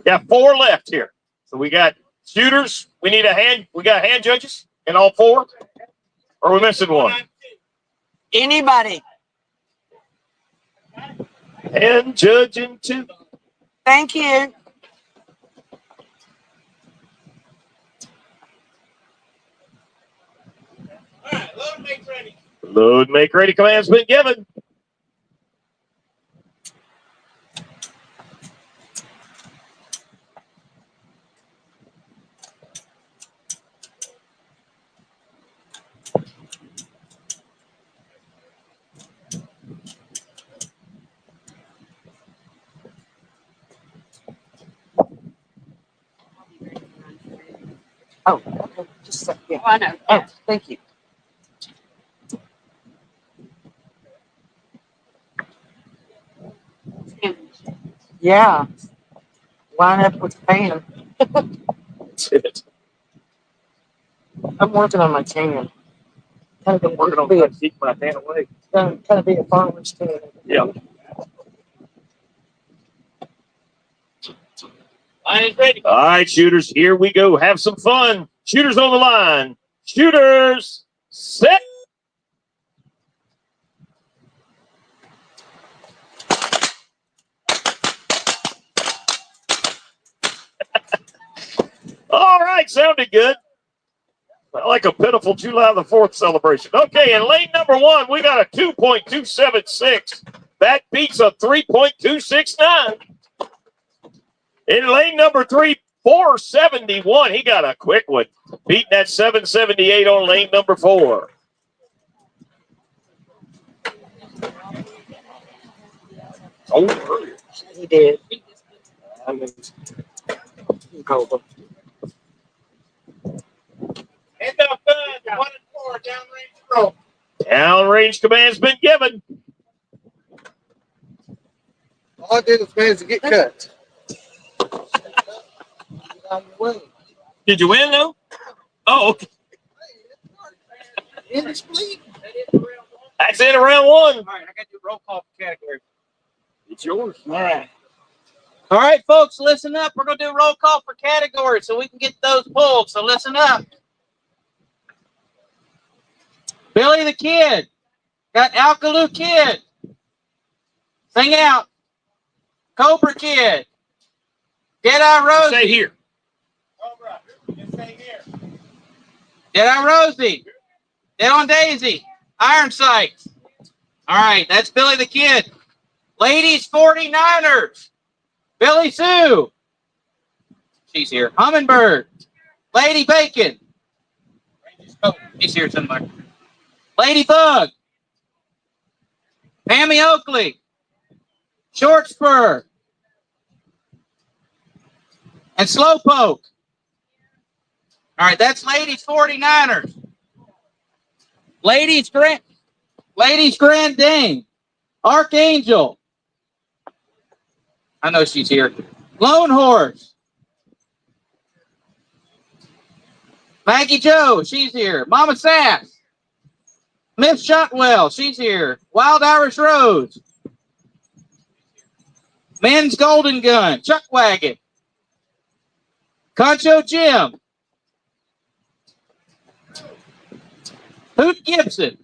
Got 4 left here. So we got shooters. We need a hand. We got hand judges in all 4. Or are we missing one? Anybody? Hand judging 2. Thank you. Load, make ready command's been given. Oh, okay, just a second. Yeah. Oh, I know. Oh, thank you. Yeah. Line up with Pam. That's it. I'm working on my tan. Kind of I'm working on be trying a, to keep my tan away. kind of be a farmer's tan. Yeah. Line is ready. All right, shooters, here we go. Have some fun. Shooters on the line. Shooters, set. All right, sounded good. Like a pitiful July the 4th celebration. Okay, in lane number 1, we got a 2.276. That beats a 3.269. In lane number 3, 471. He got a quick one. Beating that 778 on lane number 4. Oh, earlier. He did. I mean, Cobra. End up good. 1 and 4 downrange roll. Downrange command's been given. All I did was manage to get cut. Did you win, though? Oh, okay. That's it, round 1. All right, I got to do roll call for category. it's yours. All right. All right, folks, listen up. We're going to do roll call for category so we can get those pulled. So listen up. Billy the Kid. Got Alkaloo Kid. Sing out. Cobra Kid. Deadeye Rosie. Stay here. Cobra. Just stay here. Deadeye Rosie. Dead on Daisy. Iron Sights. All right, that's Billy the Kid. Ladies 49ers. Billy Sue. She's here. Hummingbird. Lady Bacon. Oh, she's here somewhere. Ladybug. Pammy Oakley. Short Spur. And Slowpoke. All right, that's Ladies 49ers. Ladies Grand Dame. Archangel. I know she's here. Lone Horse. Maggie Joe, she's here. Mama Sass. Miss Shotwell, she's here. Wild Irish Rose. Men's Golden Gun. Chuck Wagon. Concho Jim. Hoot Gibson.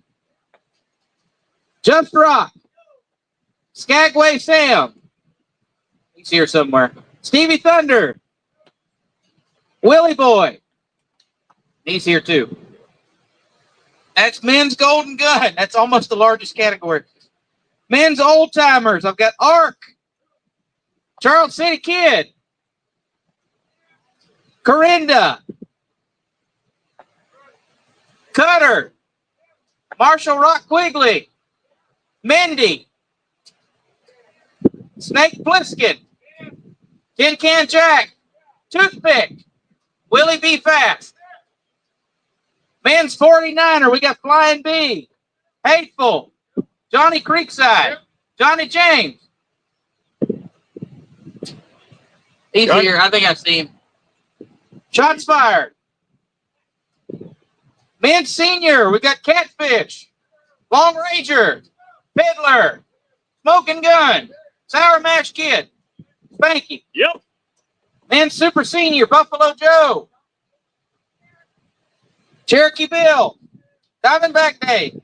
Just Rock. Skagway Sam. He's here somewhere. Stevie Thunder. Willie Boy. He's here too. That's Men's Golden Gun. That's almost the largest category. Men's Old Timers. I've got Ark. Charles City Kid. Corinda. Cutter. Marshall Rock Quigley. Mindy. Snake Plissken. Tin Can Jack. Toothpick. Willie B. Fast. Men's 49er. We got Flying B. Hateful. Johnny Creekside. Johnny James. He's Johnny. here. I think I've seen him. Shots fired. Men's Senior. We got Catfish. Long Ranger. Fiddler. Smoking Gun. Sour Mash Kid. Spanky. Yep. Men's Super Senior. Buffalo Joe. Cherokee Bill. Diamondback Day.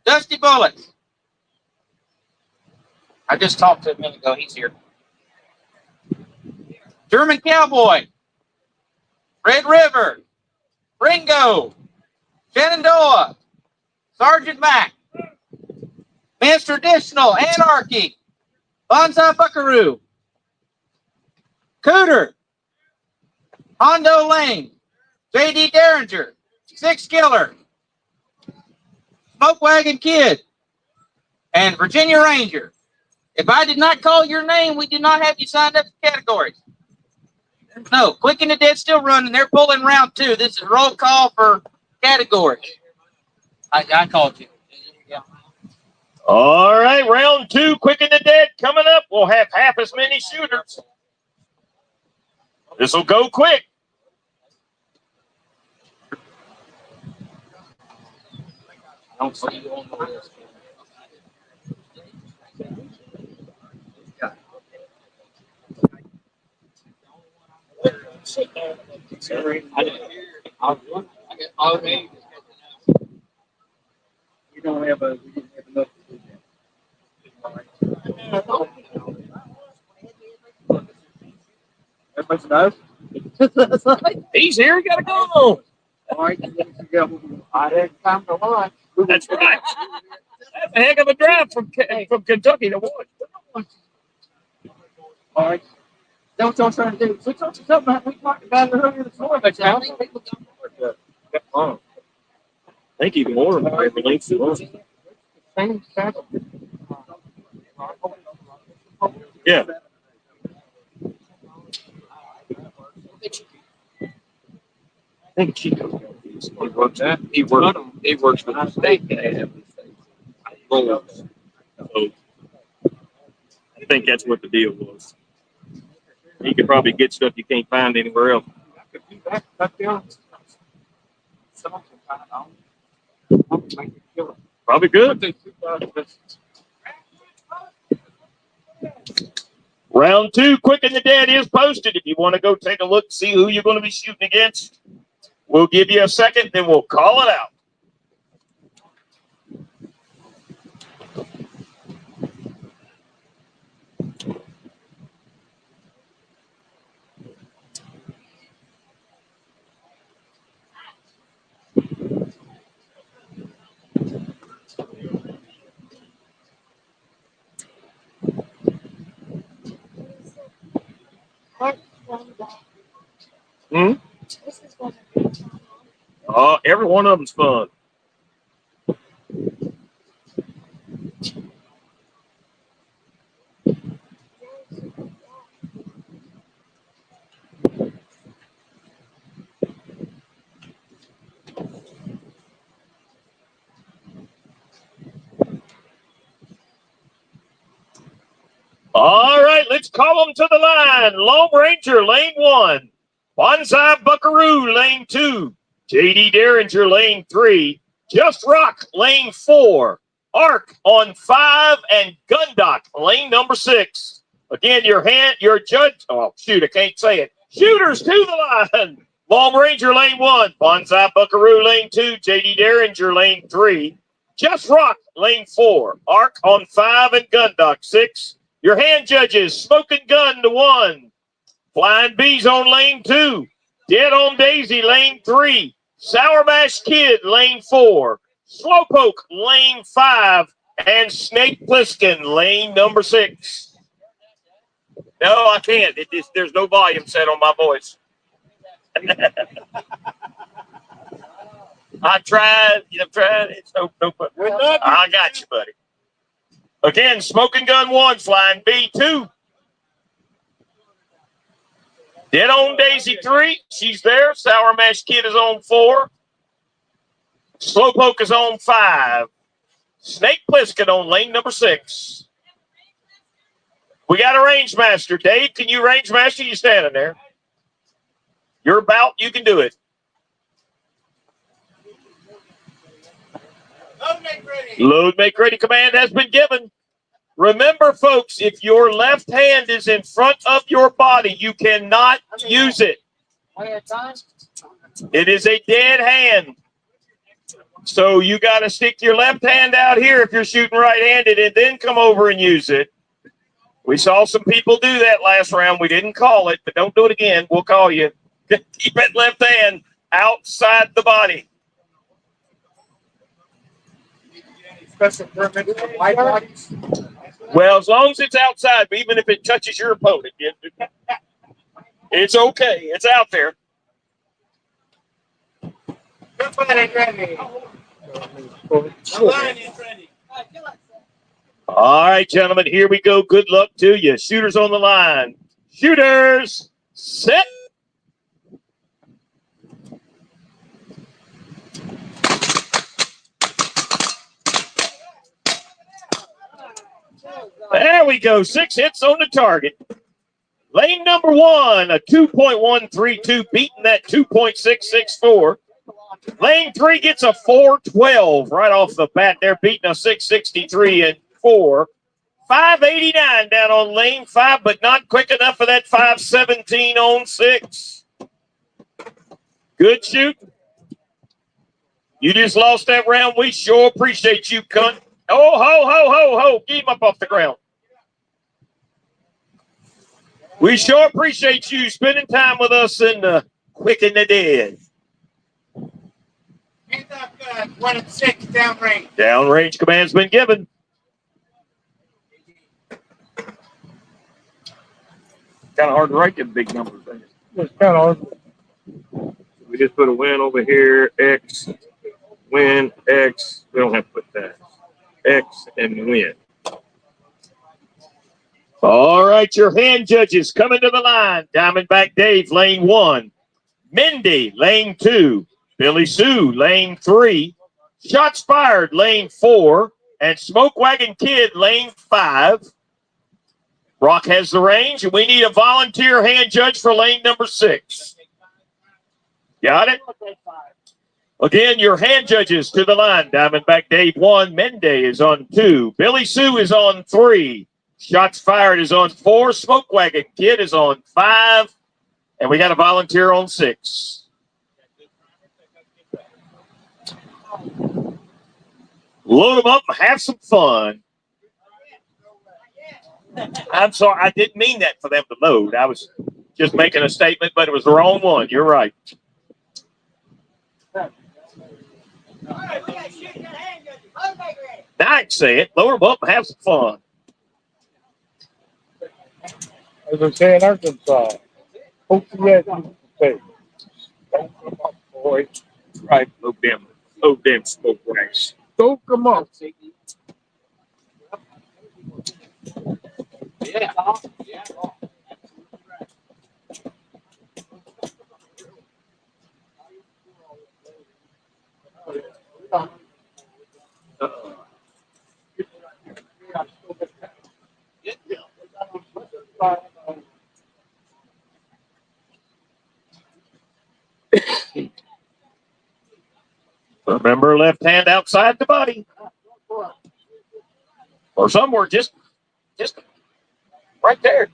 Dusty Bullets. I just talked to him a minute ago. He's here. German Cowboy. Red River. Ringo. Shenandoah. Sergeant Mac. Men's Traditional. Anarchy. Bonsai Buckaroo. Cooter. Hondo Lane. J.D. Derringer. Six Killer. Smoke Wagon Kid. And Virginia Ranger. If I did not call your name, we did not have you signed up for categories. No, Quick and the Dead still running. They're pulling round 2. This is roll call for category. I called you. All right, round 2, Quick and the Dead coming up. We'll have half as many shooters. This will go quick. Don't see you on the list. We don't have a, we didn't have enough to do that. Everybody knows? He's here. He got to go. All right, you guys go. I didn't come to lunch. That's right. That's a heck of a drive from Kentucky to watch. All right. That's what y'all trying to do. Switch on to something that we talked about earlier this morning. But I think even more. Yeah. I think Chico. He works at. He works with the state. And they have roles. So I think that's what the deal was. You could probably get stuff you can't find anywhere else. Probably good. Round 2, Quick and the Dead is posted. If you want to go take a look, see who you're going to be shooting against, we'll give you a second, then we'll call it out. Every one of them's fun. All right, let's call them to the line. Lone Ranger, lane 1. Bonsai Buckaroo, lane 2. J.D. Derringer, lane 3. Just Rock, lane 4. Arc on 5. And Gundock, lane number 6. Again, your judge. Oh, shoot, I can't say it. Shooters to the line. Lone Ranger, lane 1. Bonsai Buckaroo, lane 2. J.D. Derringer, lane 3. Just Rock, lane 4. Arc on 5 and Gundock 6. Your hand judges, Smoking Gun to 1. Flying Bees on lane 2. Dead on Daisy, lane 3. Sour Mash Kid, lane 4. Slowpoke, lane 5. And Snake Plissken, lane number 6. No, I can't. There's no volume set on my voice. I tried. It's no fun. I got you, buddy. Again, Smoking Gun 1, Flying Bee 2. Dead on Daisy 3. She's there. Sour Mash Kid is on 4. Slowpoke is on 5. Snake Plissken on lane number 6. We got a range master. Dave, can you range master? You standing there? You're about. You can do it. Load make ready command has been given. Remember, folks, if your left hand is in front of your body, you cannot use it. It is a dead hand. So you got to stick your left hand out here if you're shooting right-handed and then come over and use it. We saw some people do that last round. We didn't call it, but don't do it again. We'll call you. Keep that left hand outside the body. Special permit for white bodies. Well, as long as it's outside, but even if it touches your opponent, it's okay. It's out there. All right, gentlemen, here we go. Good luck to you. Shooters on the line. Shooters, set, There we go. 6 hits on the target. Lane number 1, a 2.132, beating that 2.664. Lane 3 gets a 412 right off the bat. They're beating a 663 and 4. 589 down on lane 5, but not quick enough for that 517 on 6. Good shooting. You just lost that round. We sure appreciate you, cunt. Oh, ho, ho, ho, ho. Get him up off the ground. We sure appreciate you spending time with us in the Quick and the Dead. Hands up, 1 and 6, downrange. Downrange command's been given. Kind of hard to write them big numbers. Ain't it? It's kind of hard. We just put a win over here, X, win, X. We don't have to put that. X and win. All right, your hand judges coming to the line. Diamondback Dave, lane 1. Mindy, lane 2. Billy Sue, lane 3. Shots Fired, lane 4. And Smoke Wagon Kid, lane 5. Brock has the range, and we need a volunteer hand judge for lane number 6. Got it? Again, your hand judges to the line. Diamondback Dave 1. Mende is on 2. Billy Sue is on 3. Shots Fired is on 4. Smoke Wagon Kid is on 5. And we got a volunteer on 6. Load them up and have some fun. I'm sorry, I didn't mean that for them to load. I was just making a statement, but it was the wrong one. You're right. Now I can say it. Load them up and have some fun. As I say in Arkansas, hope you guys can say. Boy, right, load them smoke wax. Soak them up. Yeah. Remember, left hand outside the body. Or somewhere just right there.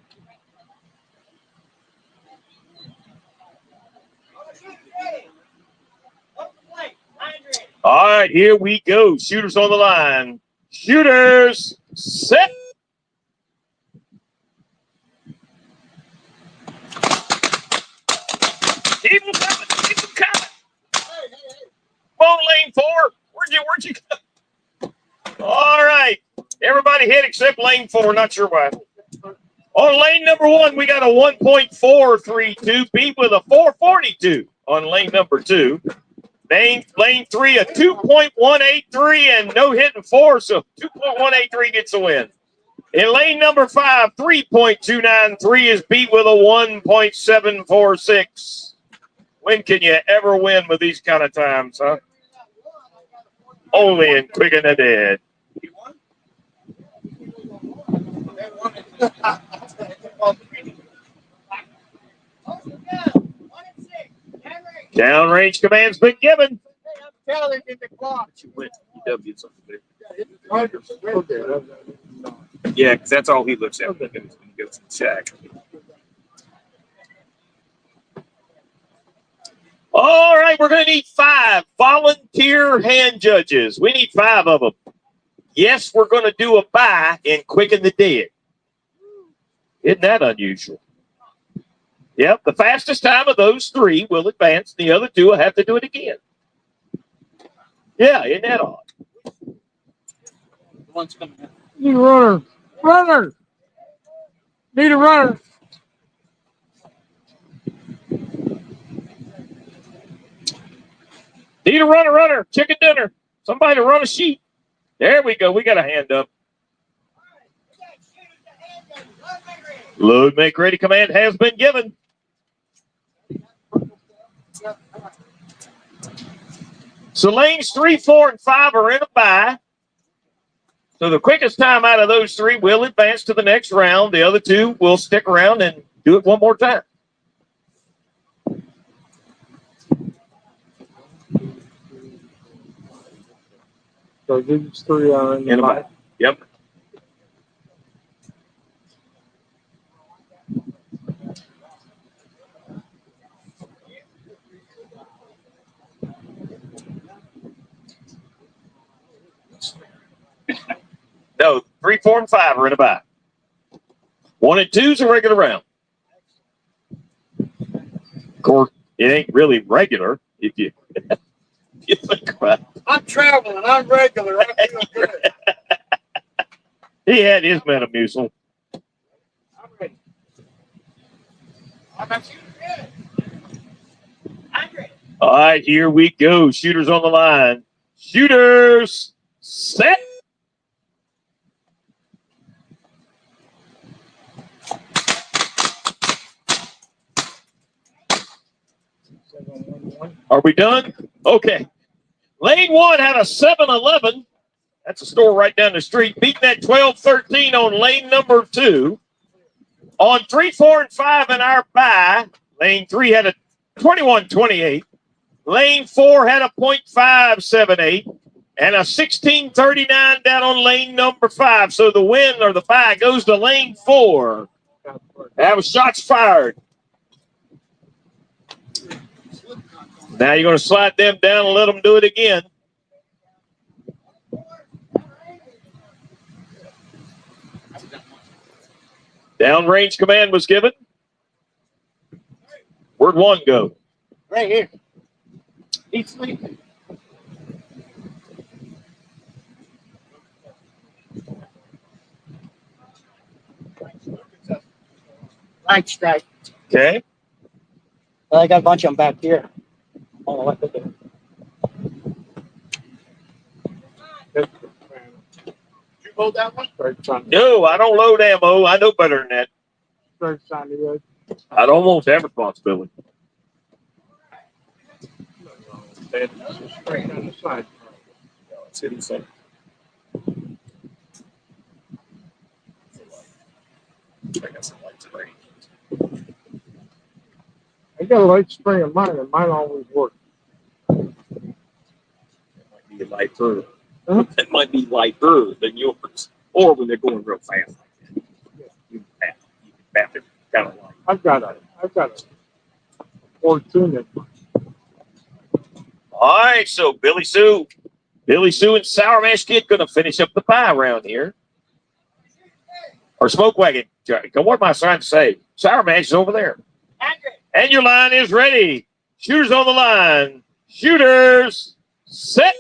All right, here we go. Shooters on the line. Shooters, set. Keep them coming. Keep them coming. Come on, lane 4. Where'd you go? All right. Everybody hit except lane 4. Not sure why. On lane number 1, we got a 1.432. Beat with a 442 on lane number 2. Lane 3, a 2.183 and no hitting 4, so 2.183 gets a win. In lane number 5, 3.293 is beat with a 1.746. When can you ever win with these kind of times, huh? Only in Quick and the Dead. Downrange command's been given. Yeah, because that's all he looks at when he goes to the shack. All right, we're going to need 5 volunteer hand judges. We need 5 of them. Yes, we're going to do a bye in Quick and the Dead. Isn't that unusual? Yep, the fastest time of those 3 will advance. The other 2 will have to do it again. Yeah, isn't that odd? One's coming in. Need a runner. Runner. Need a runner. Need a runner. Chicken dinner. Somebody to run a sheet. There we go. We got a hand up. Load make ready command has been given. So lanes 3, 4, and 5 are in a bye. So the quickest time out of those three will advance to the next round. The other two will stick around and do it one more time. So these three are in In the a bag. Yep. No, 3, 4, and 5 are in a bye. 1 and 2 is a regular round. Of course, it ain't really regular if you, you think about it. I'm traveling. I'm regular. I feel good. He had his Metamucil. I'm ready. I'm actually ready. I'm ready. All right, here we go. Shooters on the line. Shooters set. Are we done? Okay. Lane 1 had a 7-11. That's a store right down the street. Beating that 12-13 on lane number 2. On 3, 4, and 5 in our bye, lane 3 had a 21-28. Lane 4 had a .578 and a 16-39 down on lane number 5. So the win or the bye goes to lane 4. That was shots fired. Now you're going to slide them down and let them do it again. Downrange command was given. Where'd 1 go? Right here. He's sleeping. Light strike. Okay. I got a bunch of them back here. Oh, what they do. You hold that one? Straight on the No, I don't load ammo. I know better than that. straight on the road. I don't almost have responsibility. That's straight on the side. It's insane. I got some light spray. I got a light spray in mine, and mine always works. It might be lighter. Huh? It might be lighter than yours. Or when they're going real fast. You can tap it kind of like. I've got a 14 in mine. All right, so Billy Sue and Sour Mash Kid going to finish up the pie round here. Or Smoke Wagon. What am I trying to say? Sour Mash is over there. And your line is ready. Shooters on the line. Shooters set.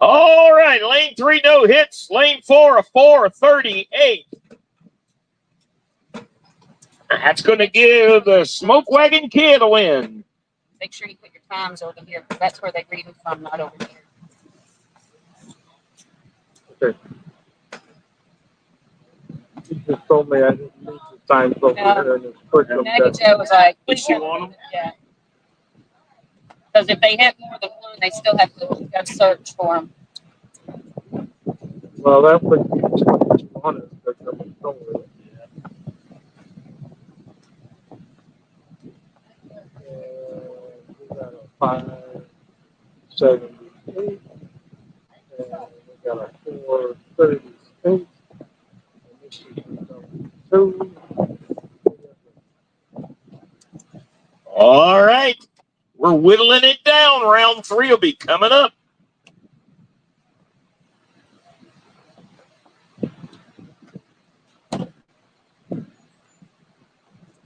All right, lane 3, no hits. Lane 4, a 4-38. That's going to give the Smoke Wagon Kid a win. Make sure you put your times over here, because that's where they read them from, not over here. Okay. You just told me I didn't need the time over here and it's quick. Negative was like, Put you on them? yeah. Because if they hit more than one, they still have to go search for them. Well, that would be honest. But I'm going with it. We got a 578, and we got a 438. And this is 2. All right. We're whittling it down. Round 3 will be coming up.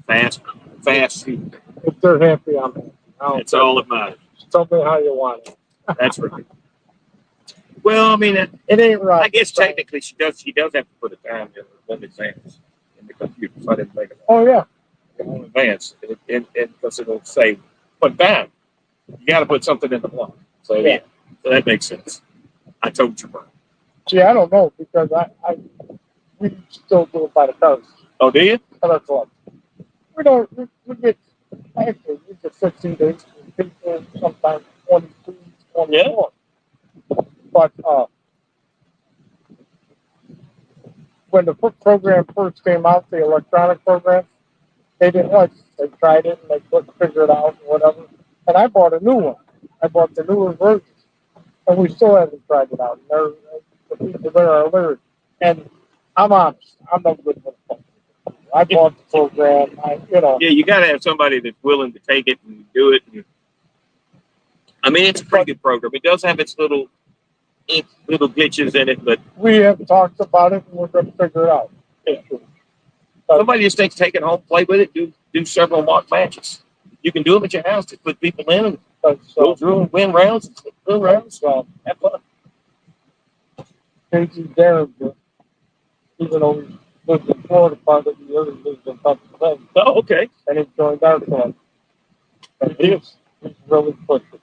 Fast. If they're happy, I'm happy. That's all that matters. Just tell me how you want it. That's right. Well, I mean, It ain't right. I guess technically she does have to put a time in advance in the computer. So I didn't make it Oh, yeah. in advance. And because it'll say what time. You got to put something in the block. So yeah, so that makes sense. I told you, Brian. See, I don't know because we still do it by the coast. Oh, do you? So that's all. We don't, we get, actually, we get 15 days. people, sometimes 22, 24. But, when the program first came out, the electronic program, they didn't like it. They tried it and they couldn't figure it out and whatever. And I bought a new one. I bought the newer version. And we still haven't tried it out. And the people there are leery. And I'm honest. I'm no good with it. I bought the program. Yeah, you got to have somebody that's willing to take it and do it. And, I mean, it's a pretty good program. It does have its little glitches in it, but We have talked about it and we're going to figure it out. somebody just thinks take it home, play with it, do several mock matches. You can do them at your house to put people in and go through and win rounds and win rounds. So have fun. Casey Derringer, even though he lived in Florida part of the year, he lives in Pennsylvania. Oh, okay. And he joined our club. And he's really pushing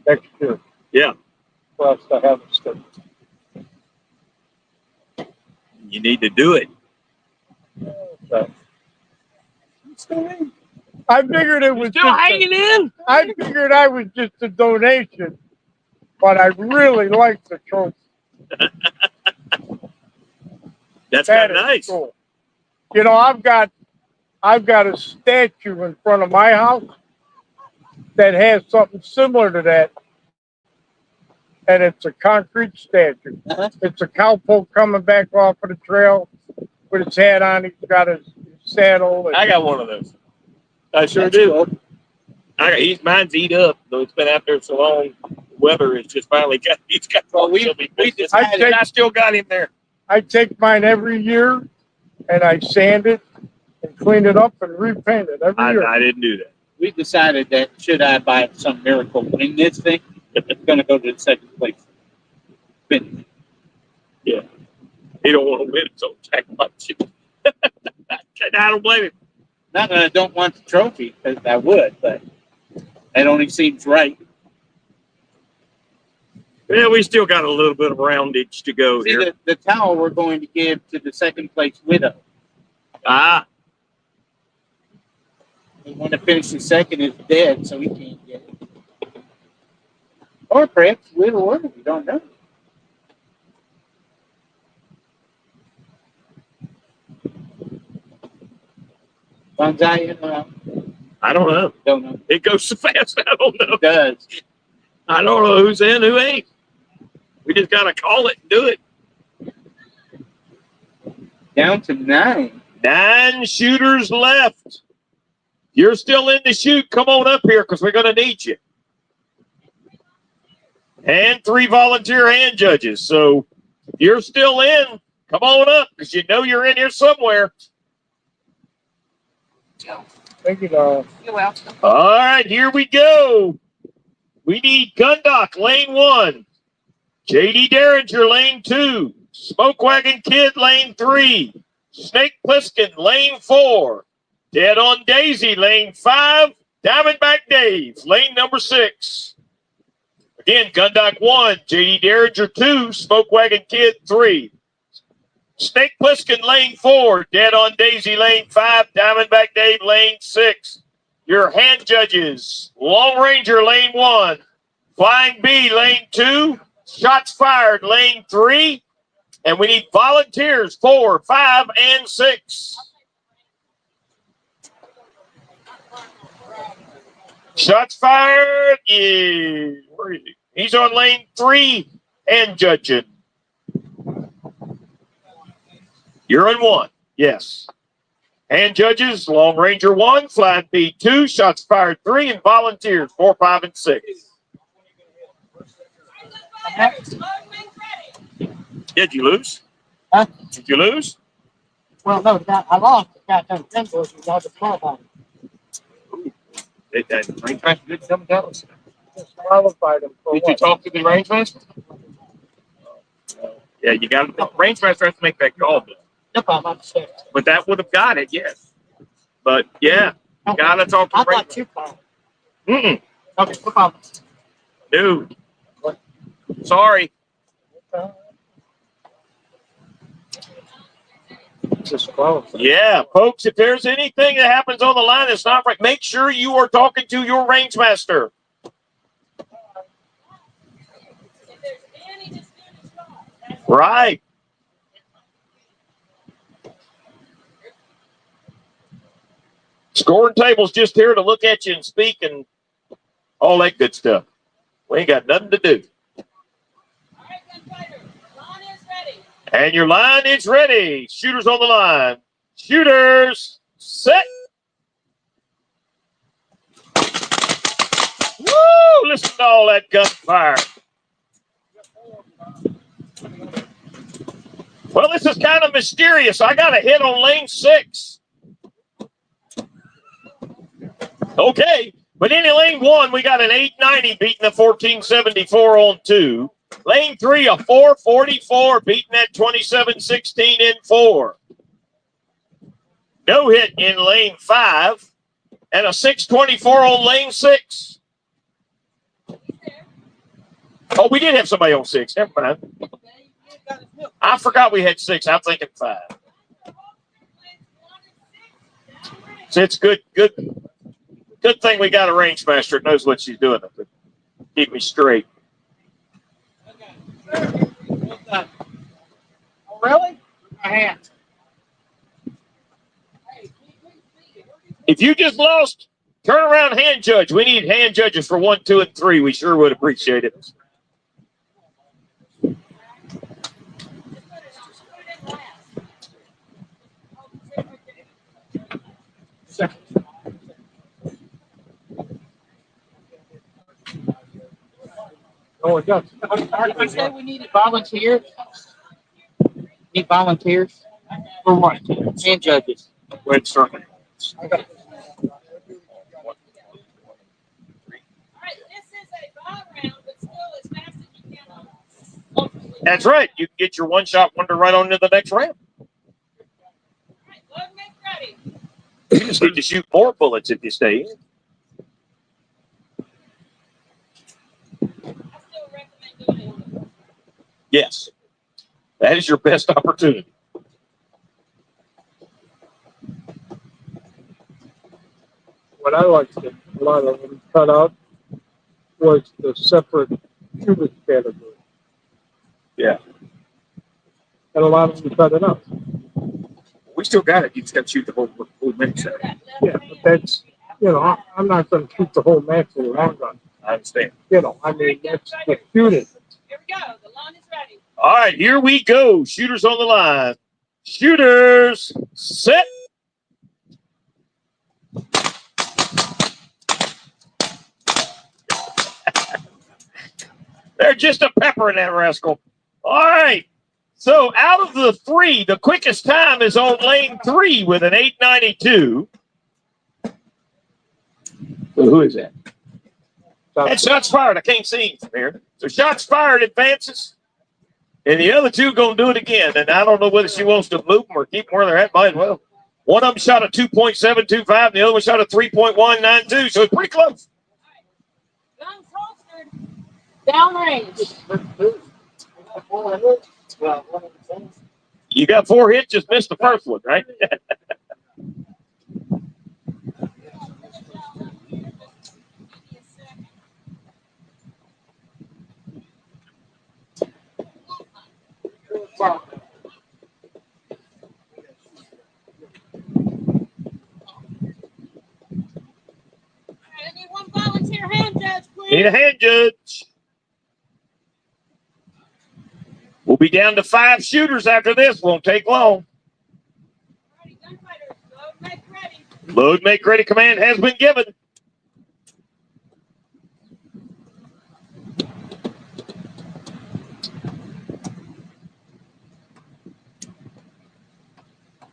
next year Yeah, for us to have a state. you need to do it. So, I figured it was Still hanging in. I figured I was just a donation, but I really like the trophy. That's That kind of is nice. cool. You know, I've got a statue in front of my house that has something similar to that, and it's a concrete statue. It's a cowpoke coming back off of the trail with his hat on. He's got his saddle. And I got one of those. I sure do. Mine's eat up, though it's been out there so long. Weather is just finally got. He's got. Well, we decided, I still got him there. I take mine every year and I sand it and clean it up and repaint it every year. I didn't do that. we decided that should I by some miracle win this thing, it's going to go to the second place. Finish. Yeah. He don't want to win, so Jack much. I don't blame him. Not that I don't want the trophy, because I would, but it only seems right. Yeah, we still got a little bit of roundage to go See, here. the towel we're going to give to the second place widow. Ah, The one that finishes second is dead, so he can't get it. Or perhaps widow or we don't know. Bonsai, I don't know. don't know. It goes so fast, I don't know. It does. I don't know who's in, who ain't. We just got to call it and do it. Down to 9. 9 shooters left. You're still in the shoot. Come on up here because we're going to need you. And 3 volunteer hand judges. So if you're still in, come on up because you know you're in here somewhere. Thank you, Darrell. You're welcome. All right, here we go. We need Gundock, lane 1. J.D. Derringer, lane 2. Smoke Wagon Kid, lane 3. Snake Plissken, lane 4. Dead on Daisy, lane 5. Diamondback Dave, lane number 6. Again, Gundock 1. J.D. Derringer 2. Smoke Wagon Kid 3. Snake Plissken, lane 4. Dead on Daisy, lane 5. Diamondback Dave, lane 6. Your hand judges, Long Ranger, lane 1. Flying B, lane 2. Shots fired, lane 3. And we need volunteers, 4, 5, and 6. Shots fired is, where is he? He's on lane 3 and judging. You're in 1, yes. And judges, Long Ranger 1, Flying B 2, shots fired 3, and volunteers 4, 5, and 6. Did you lose? Huh? Did you lose? Well, no, I lost. Got them temples. You got the 12 on it. That range didn't come tell us. Disqualified him for Did you what? talk to the range master? Yeah, you got to. Range master has to make that call, No problem. I'm scared. but that would have got it, yes. But yeah, you gotta talk to I the range. got 2 calls. Mm-mm, Okay, no problem. dude. Sorry. Disqualified. Yeah, folks, if there's anything that happens on the line that's not right, make sure you are talking to your range master. Right. Scoring table's just here to look at you and speak and all that good stuff. We ain't got nothing to do. And your line is ready. Shooters on the line. Shooters, set. Woo! Listen to all that gunfire. Well, this is kind of mysterious. I got a hit on lane 6. Okay. But in lane 1, we got an 890 beating a 1474 on 2. Lane 3, a 444 beating that 2716 in 4. No hit in lane 5. And a 624 on lane 6. Oh, we did have somebody on 6. Never mind. I forgot we had 6. I'm thinking 5. So it's good thing we got a range master that knows what she's doing to keep me straight. Oh, really? My hand. If you just lost, turn around hand judge. We need hand judges for 1, 2, and 3. We sure would appreciate it. Oh, it does. I said we needed volunteers. Need volunteers For what? and judges. Go ahead and start. That's right. You can get your one-shot wonder right on to the next round. You just need to shoot more bullets if you stay in. Yes. That is your best opportunity. What I liked a lot of them cut out was the separate cubic category. Yeah. And a lot of them cut it out. We still got it. You just got to shoot the whole mix. Yeah, but that's, I'm not going to shoot the whole match with a long gun. I understand. I mean, that's the shooting. Here we go. The line is ready. All right, here we go. Shooters on the line. Shooters, set. They're just a pepper in that rascal. All right. So out of the 3, the quickest time is on lane 3 with an 892. So who is that? And shots fired. I can't see him from here. So shots fired advances. And the other 2 going to do it again. And I don't know whether she wants to move them or keep them where they're at. Might as well. One of them shot a 2.725. And the other one shot a 3.192. So it's pretty close. Guns holstered. Downrange. You got 4 hits, just missed the first one, right? I need one volunteer hand judge, please. Need a hand judge. We'll be down to 5 shooters after this. Won't take long. Ready, gunfighters. Load, make ready. Load, make ready command has been given.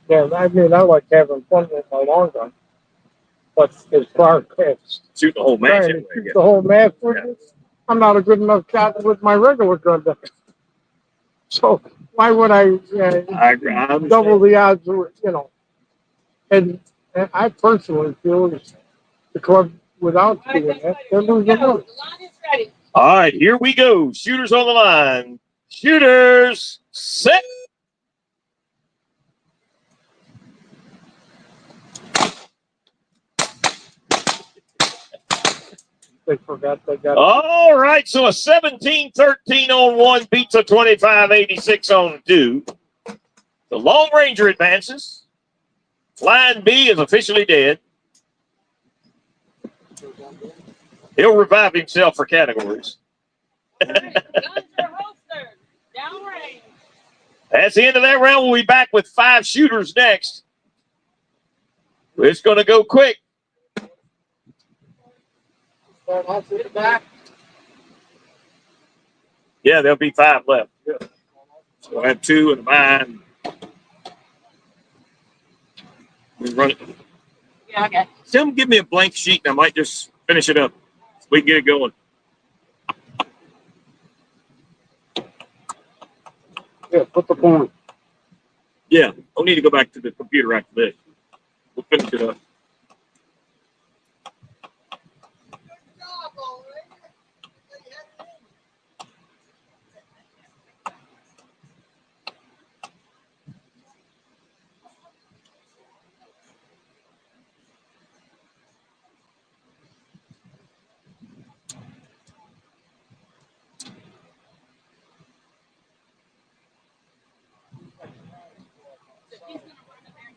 Yeah, I mean, I like having fun with my long gun. But as far as Shoot the whole match. trying to Anyway, shoot the whole match with it, I'm not a good enough shot with my regular gun. So why would I I agree. I understand. double the odds, And I personally feel that the club, without doing that, they're losing The money. line is ready. All right, here we go. Shooters on the line. Shooters, set. they forgot they got. All right, so a 17-13 on 1 beats a 25-86 on 2. The Long Ranger advances. Line B is officially dead. He'll revive himself for categories. Guns are holstered. Downrange. That's the end of that round. We'll be back with 5 shooters next. It's going to go quick. Start off with the back. Yeah, there'll be 5 left. So I have 2 in mine. We run it. Yeah, okay. Tell them give me a blank sheet and I might just finish it up. So we can get it going. Yeah, put the point. Yeah, I'll need to go back to the computer after this. We'll finish it up.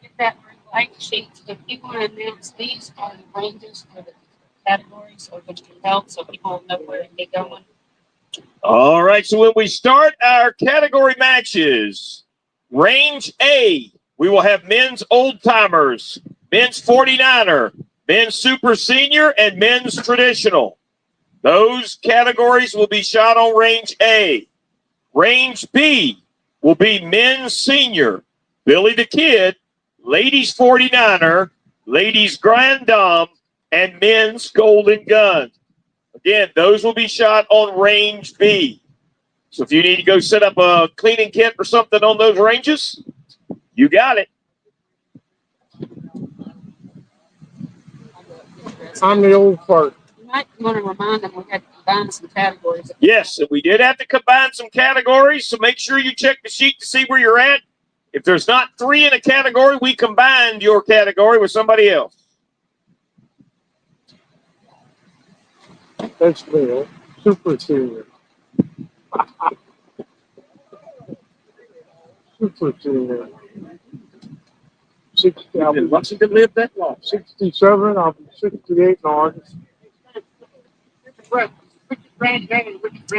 Get that blank sheet. If you want to announce these are the ranges for the categories or which can help so people know where to get going. All right, so when we start our category matches, range A, we will have men's old timers, men's 49er, men's super senior, and men's traditional. Those categories will be shot on range A. Range B will be men's senior, Billy the Kid, ladies 49er, ladies Grand Dame, and men's golden gun. Again, those will be shot on range B. So if you need to go set up a cleaning kit or something on those ranges, you got it. On the old part. You might want to remind them we had to combine some categories. Yes, and we did have to combine some categories, so make sure you check the sheet to see where you're at. If there's not 3 in a category, we combined your category with somebody else. That's real. Super senior. Super senior. 60, I'll be Lucky to live that long. 67, I'll be 68 in August.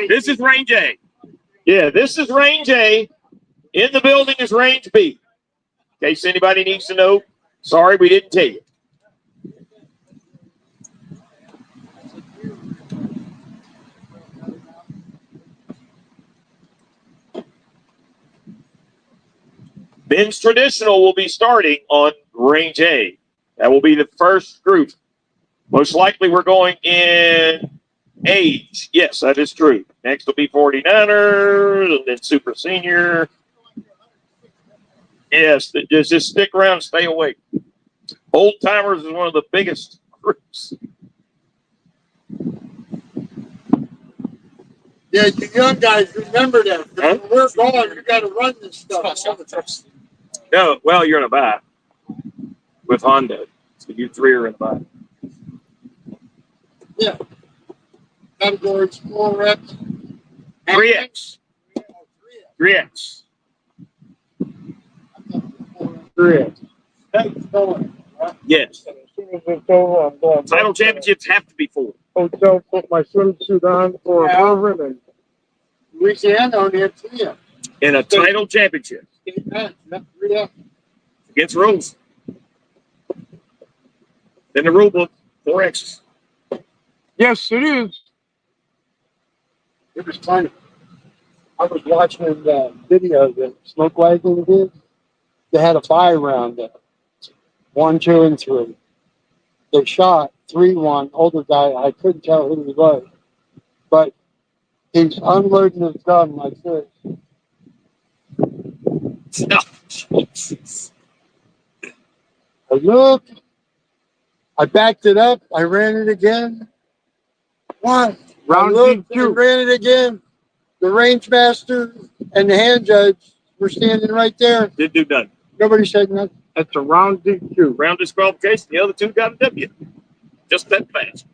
This is range A. Yeah, this is range A. In the building is range B. In case anybody needs to know, sorry we didn't tell you. Men's traditional will be starting on range A. That will be the first group. Most likely we're going in age. Yes, that is true. Next will be 49ers and then super senior. Yes, just stick around and stay awake. Old timers is one of the biggest groups. Yeah, you young guys, remember that. Huh? When we're gone, you gotta run this stuff. No, well, you're in a buy with Honda. So you 3 are in a buy. Yeah. Categories 4 reps. 3X. 3X. 3. Yes. As soon as it's over, I'm going. Title championships have to be 4. Hotel, put my swimsuit on for a fervent and weekend on the 3. In a title championship against rules. In the rule book, 4Xs. Yes, it is. It was funny. I was watching the video that Smoke Wagon did. They had a buy round there. 1, 2, and 3. They shot 3-1, older guy. I couldn't tell who he was. But he's unloading his gun like this. Oh, Jesus. I looked. I backed it up. I ran it again. One. Round I looked D2. and ran it again. The range master and the hand judge were standing right there. Didn't do nothing. Nobody said nothing. That's a round DQ. Round disqualification. The other 2 got a W. Just that fast.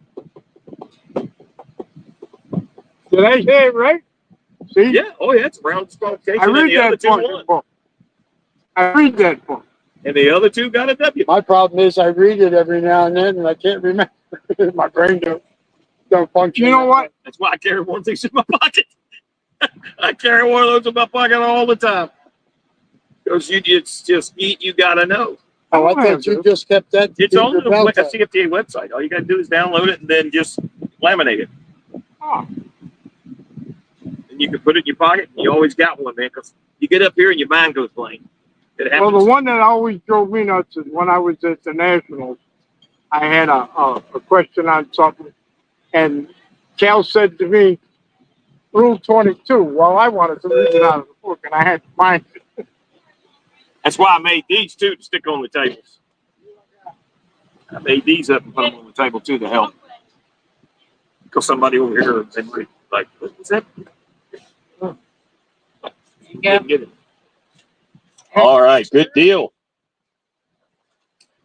Did I say it right? See? Yeah, oh yeah, it's round disqualification. I And read the other that two fucking won. book. I read that book. And the other two got a W. My problem is I read it every now and then and I can't remember. My brain don't function. You know what? That's why I carry one of these in my pocket. I carry one of those in my pocket all the time. Because it's just you gotta know. Oh, I thought you just kept that. It's to on your the belt. CFTA website. All you gotta do is download it and then just laminate it. Oh. And you can put it in your pocket. And you always got one, man. Because you get up here and your mind goes blank. It happens. Well, the one that always drove me nuts is when I was at the Nationals, I had a question on something, and Cal said to me, Rule 22. Well, I wanted to read it out of the book, and I had to find it. That's why I made these two to stick on the tables. I made these up and put them on the table too to help. Because somebody over here has been like, what's that? Yeah. Get it. All right, good deal.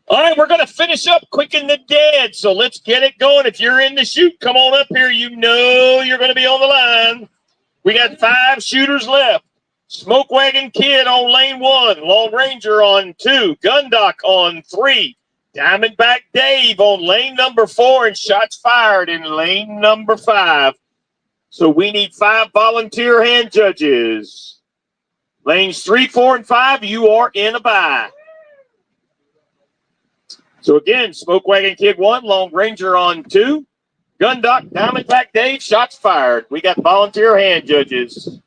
All right, we're going to finish up quick and the dead. So let's get it going. If you're in the shoot, come on up here. You know you're going to be on the line. We got 5 shooters left. Smoke Wagon Kid on lane 1. Lone Ranger on 2. Gundock on 3. Diamondback Dave on lane number 4. And shots fired in lane number 5. So we need 5 volunteer hand judges. Lanes 3, 4, and 5, you are in a bye. So again, Smoke Wagon Kid 1, Lone Ranger on 2. Gundock, Diamondback Dave, shots fired. We got volunteer hand judges.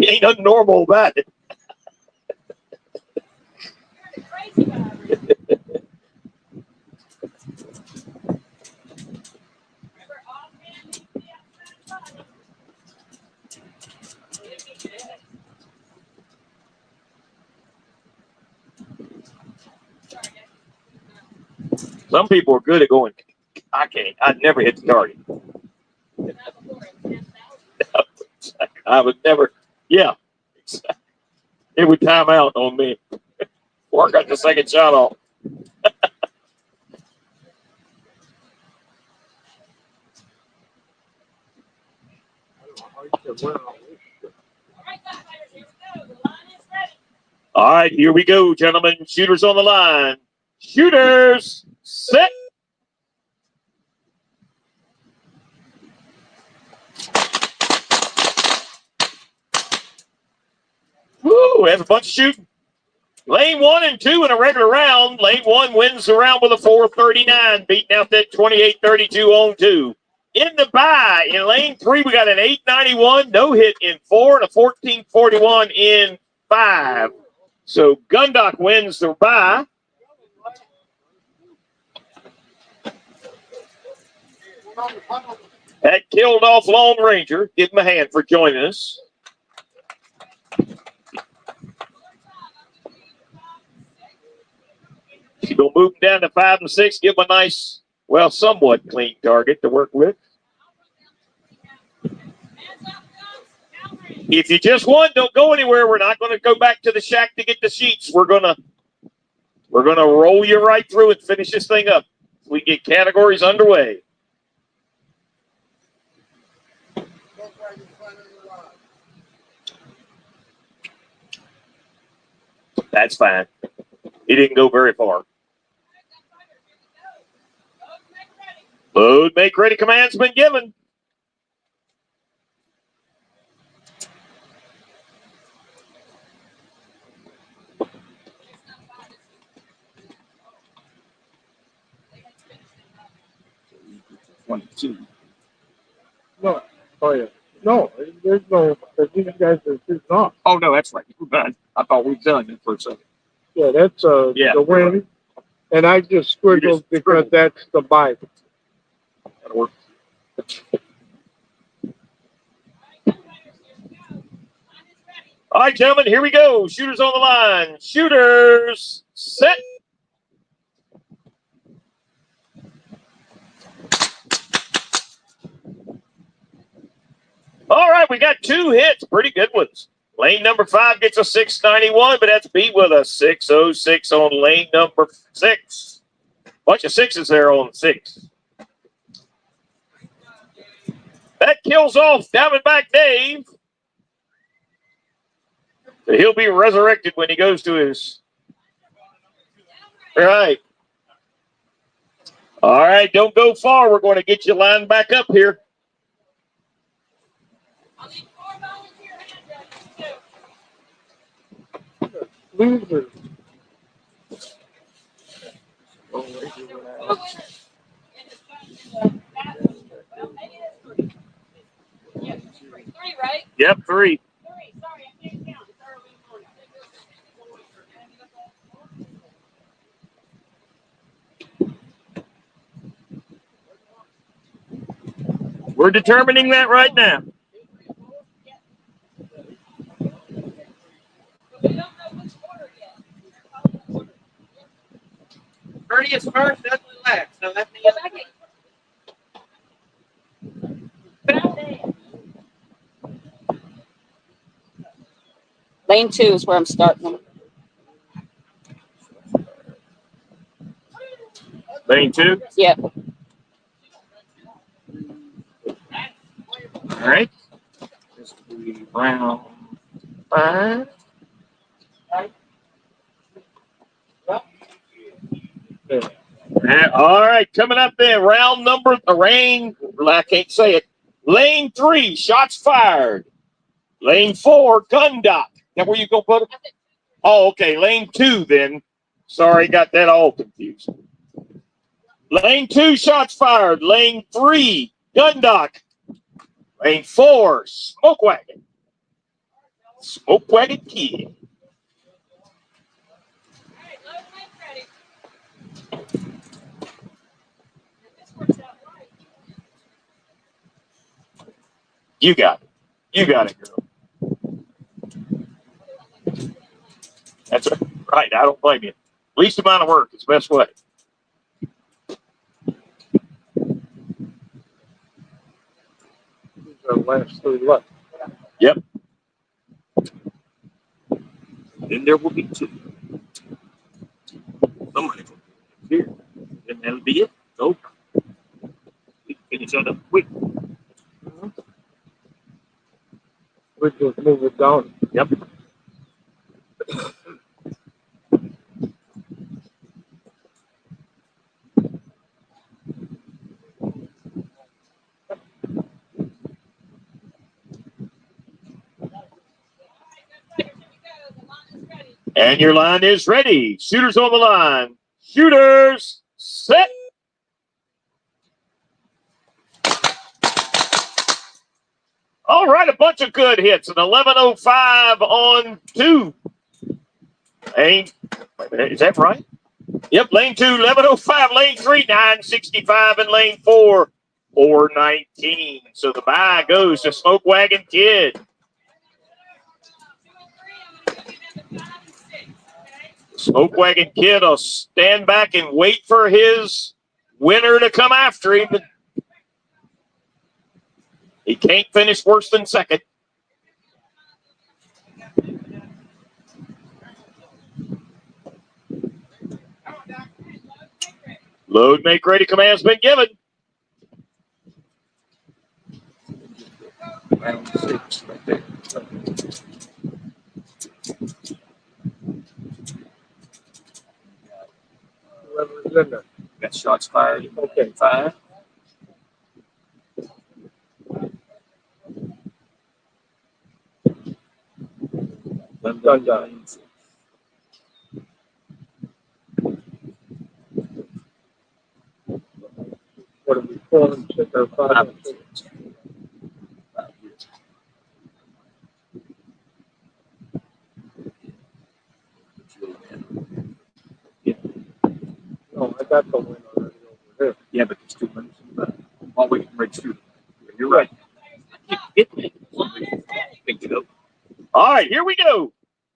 Ain't nothing normal about it. Some people are good at going, I can't. I'd never hit the target. I would never. Yeah. It would time out on me. Or I got the second shot off. All right, here we go, gentlemen. Shooters on the line. Shooters, set. Woo, we have a bunch of shooting. Lane 1 and 2 in a regular round. Lane 1 wins the round with a 4:39, beating out that 28:32 on 2. In the bye, in lane 3, we got an 8:91, no hit in 4, and a 14:41 in 5. So Gundock wins the bye. That killed off Lone Ranger. Give him a hand for joining us. She's going to move him down to 5 and 6. Give him a nice, well, somewhat clean target to work with. If you just won, don't go anywhere. We're not going to go back to the shack to get the sheets. We're gonna roll you right through and finish this thing up. We get categories underway. That's fine. He didn't go very far. Load, make ready command's been given. No. Oh, yeah. No, there's no, these guys are shooting off. Oh, no, that's right. We're done. I thought we were done it for a second. Yeah, that's Yeah, the win. right. And I just squiggled You just because scribbled. that's the Bible. That'll work. All right, gentlemen, here we go. Shooters on the line. Shooters, set. All right, we got 2 hits. Pretty good ones. Lane number 5 gets a 691, but that's beat with a 606 on lane number 6. Bunch of 6s there on 6. That kills off Diamondback Dave. He'll be resurrected when he goes to his. Right. All right, don't go far. We're going to get you lined back up here. Loser. Three, right? Yep, 3. Sorry, I can't count. It's early morning. We're determining that right now. We don't know which order yet. 30 is first, that's last. So that's the Go back in. Lane 2 is where I'm starting them. Lane 2. Yep. All right. This will be round 5. All right, coming up then, round number, I can't say it. Lane 3, shots fired. Lane 4, gun dock. Now where you gonna put it? Oh, okay, lane 2 then. Sorry, got that all confused. Lane 2, shots fired. Lane 3, gun dock. Lane 4, smoke wagon. Smoke wagon kid. You got it. You got it, girl. That's right. I don't blame you. Least amount of work is the best way. These are the last 3 left. Yep. Then there will be 2. Somebody will be here. Then that'll be it. So we can finish that up quick. We just move it down. Yep. And your line is ready. Shooters on the line. Shooters, set. All right, a bunch of good hits. An 11:05 on 2. Lane, is that right? Yep, lane 2, 11:05. Lane 3, 9:65. And lane 4, 4:19. So the bye goes to Smoke Wagon Kid. Smoke Wagon Kid will stand back and wait for his winner to come after him. He can't finish worse than second. Load, make ready command's been given. Round 6 right there. Whoever's in there. Got shots fired. Okay. 5. Gun dock. What are we, 4 and 6 or 5 and 6? No, I got the win already over here. Yeah, but there's 2 minutes. While waiting for it to. You're right. Get me. Pick it up. All right. right, here we go.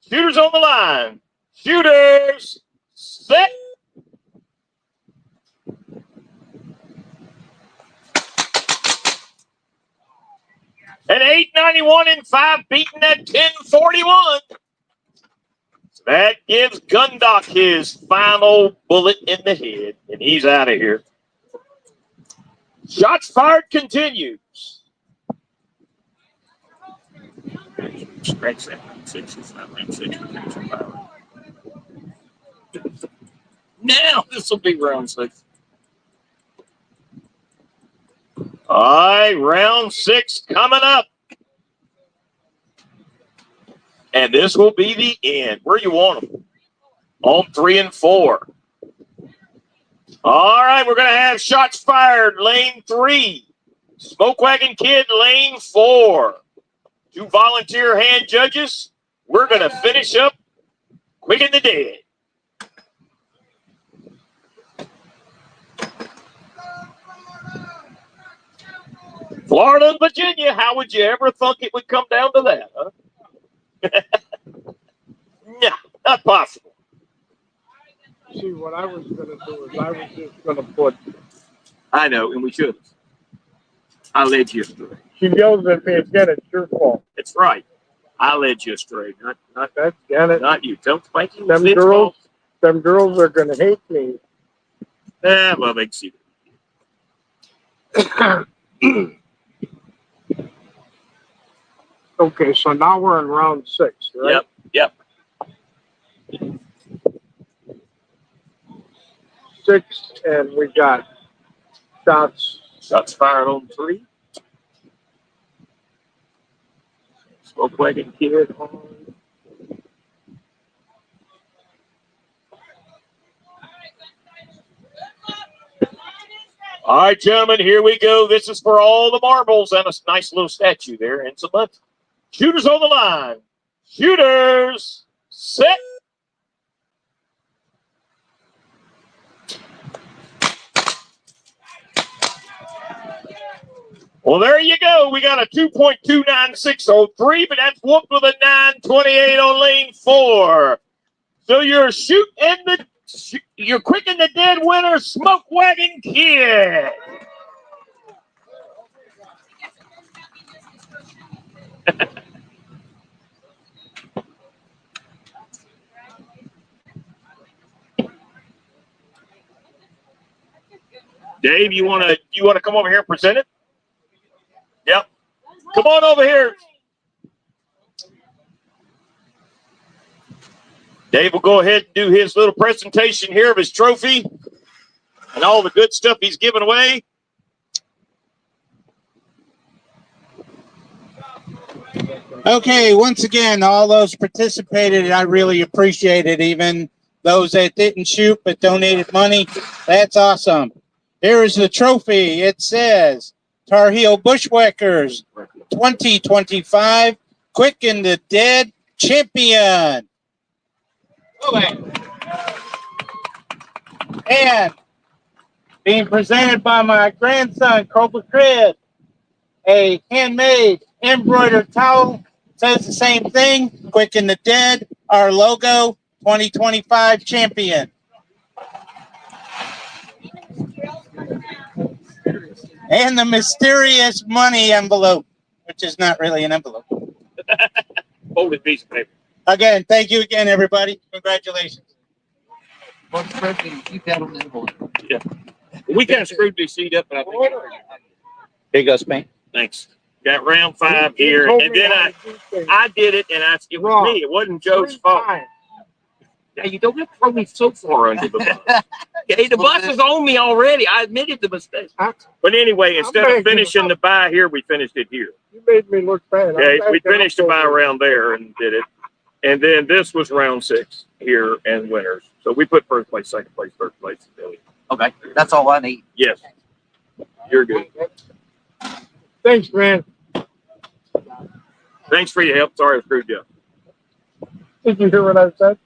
Shooters on the line. Shooters set. An 891 and 5 beating at 1041. So that gives Gundock his final bullet in the head, and he's out of here. Shots fired continues. Scratch that round 6. It's not round 6. Now this will be round 6. All right, round 6 coming up. And this will be the end. Where you want them? On 3 and 4. All right, we're going to have shots fired. Lane 3. Smoke Wagon Kid, lane 4. 2 volunteer hand judges. We're going to finish up quick and the dead. Florida and Virginia, how would you ever think it would come down to that, huh? No, not possible. See, what I was gonna do is I was just gonna put, I know, and we should. I led you astray. she yells at me again, it's your fault. That's right. I led you astray, not That's, get it. not you. Don't spank you. Them girls are gonna hate me. Well, they can see that. Okay, so now we're in round 6, right? Yep. 6, and we got shots. Shots fired on 3. Smoke Wagon Kid on. All right, gentlemen, here we go. This is for all the marbles and a nice little statue there and some money. Shooters on the line. Shooters set. Well, there you go. We got a 2.29603, but that's whooped with a 928 on lane 4. So you're you're quick and the dead winner, Smoke Wagon Kid. Dave, you wanna come over here and present it? Yep. Come on over here. Dave will go ahead and do his little presentation here of his trophy and all the good stuff he's giving away. Okay, once again, all those participated, I really appreciate it. Even those that didn't shoot but donated money, that's awesome. Here is the trophy. It says Tar Heel Bushwhackers 2025 Quick and the Dead Champion. And being presented by my grandson, Cobra Crib, a handmade embroidered towel. Says the same thing. Quick and the Dead, our logo, 2025 champion. And the mysterious money envelope, which is not really an envelope. Folded piece of paper. Again, thank you again, everybody. Congratulations. Yeah. We kind of screwed this seat up, but I think. Here you go, Spank. Thanks. Got round 5 here, and then I did it, and it was me. It wasn't Joe's fault. Yeah, you don't have to throw me so far under the bus. Okay, the bus is on me already. I admitted the mistake. But anyway, instead of finishing the bye here, we finished it here. You made me look bad. Okay, we finished the bye around there and did it. And then this was round 6 here and winners. So we put first place, second place, third place. Okay, that's all I need. Yes. You're good. Thanks, man. Thanks for your help. Sorry I screwed you up. Did you hear what I said?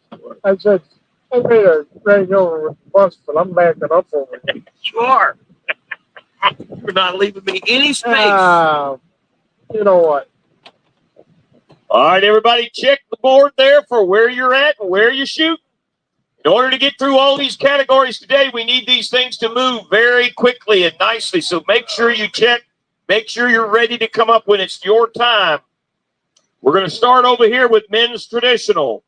I said, I made a range over with the bus, but I'm backing up over it. You are. You're not leaving me any space. You know what? All right, everybody, check the board there for where you're at and where you shoot. In order to get through all these categories today, we need these things to move very quickly and nicely. So make sure you check. Make sure you're ready to come up when it's your time. We're going to start over here with men's traditional.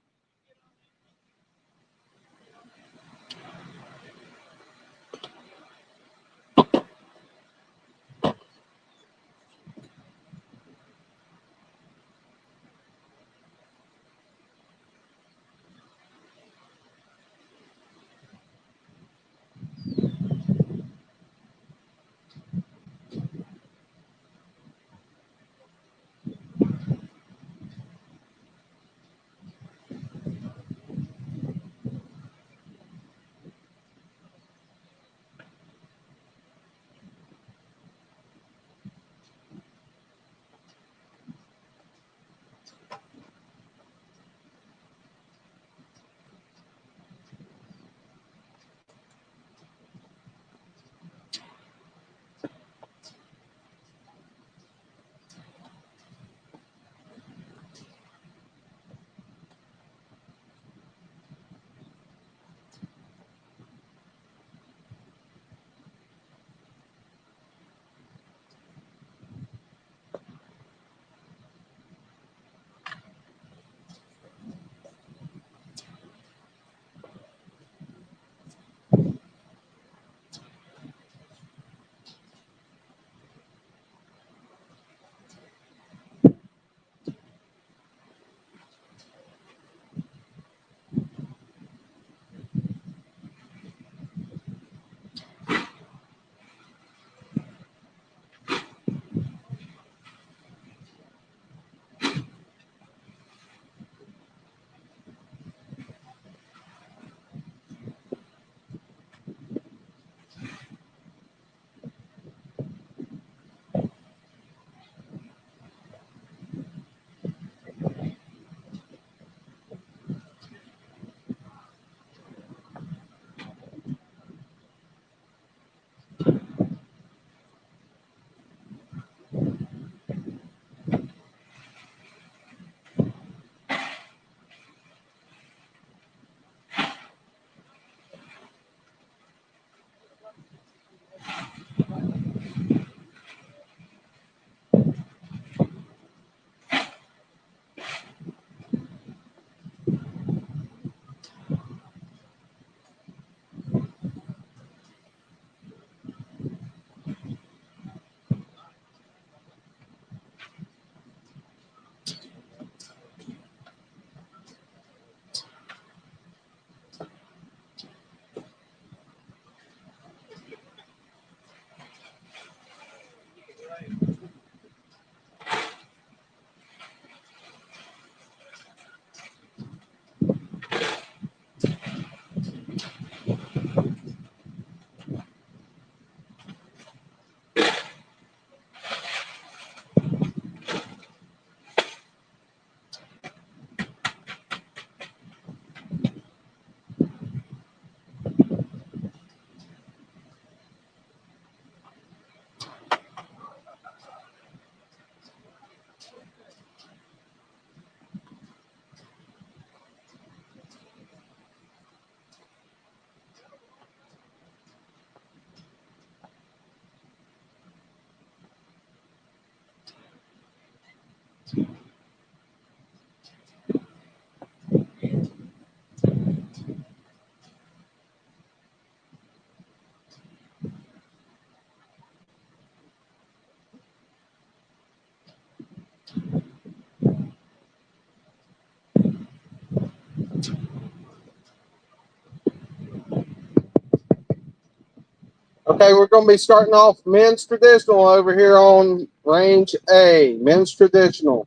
Okay, we're going to be starting off men's traditional over here on range A, men's traditional.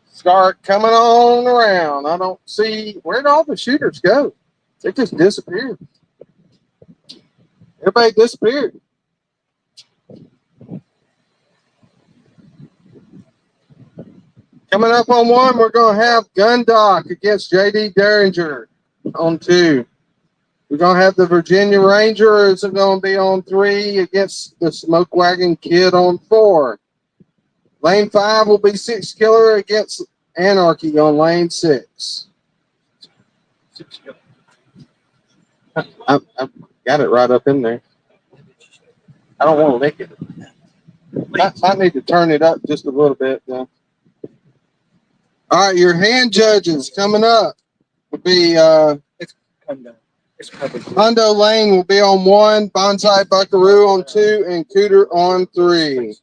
Start coming on around. I don't see, where'd all the shooters go? They just disappeared. Everybody disappeared. Coming up on 1, we're going to have Gundock against JD Derringer on 2. We're going to have the Virginia Rangers are going to be on 3 against the Smoke Wagon Kid on 4. Lane 5 will be Six Killer against Anarchy on lane 6. I've got it right up in there. I don't want to lick it. I need to turn it up just a little bit. Though. All right, your hand judges coming up will be Hundo Lane will be on 1, Bonsai Buckaroo on 2, and Cooter on 3.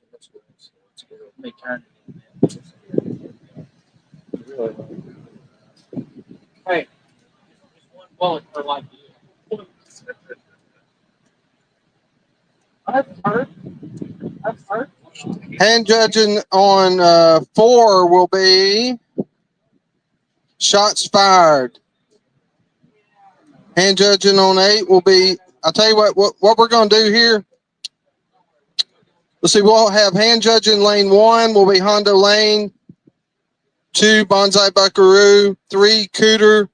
Hey, one bullet for like you. I've heard. Hand judging on 4 will be Shots Fired. Hand judging on 8 will be, I'll tell you what we're going to do here. Let's see, we'll have hand judging lane 1 will be Hondo Lane, 2 Bonsai Buckaroo, 3 Cooter,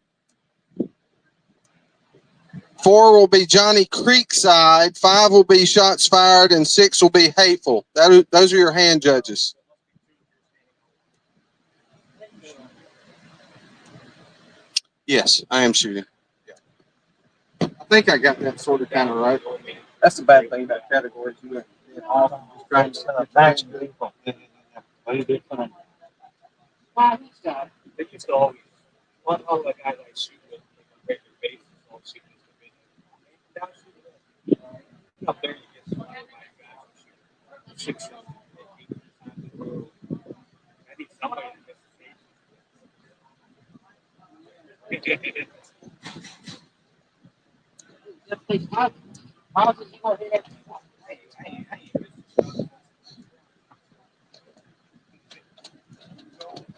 4 will be Johnny Creekside, 5 will be Shots Fired, and 6 will be Hateful. Those are your hand judges. Yes, I am shooting. I think I got that sort of kind of right. That's the bad thing about categories. You get off just trying to match people. Way different. Wow, he's got. They used to always, one of the guys I shoot with, on a regular basis, all shooting the video. Up there, you get some guys who shoot 6 and 8 times in a row. I need somebody to miss the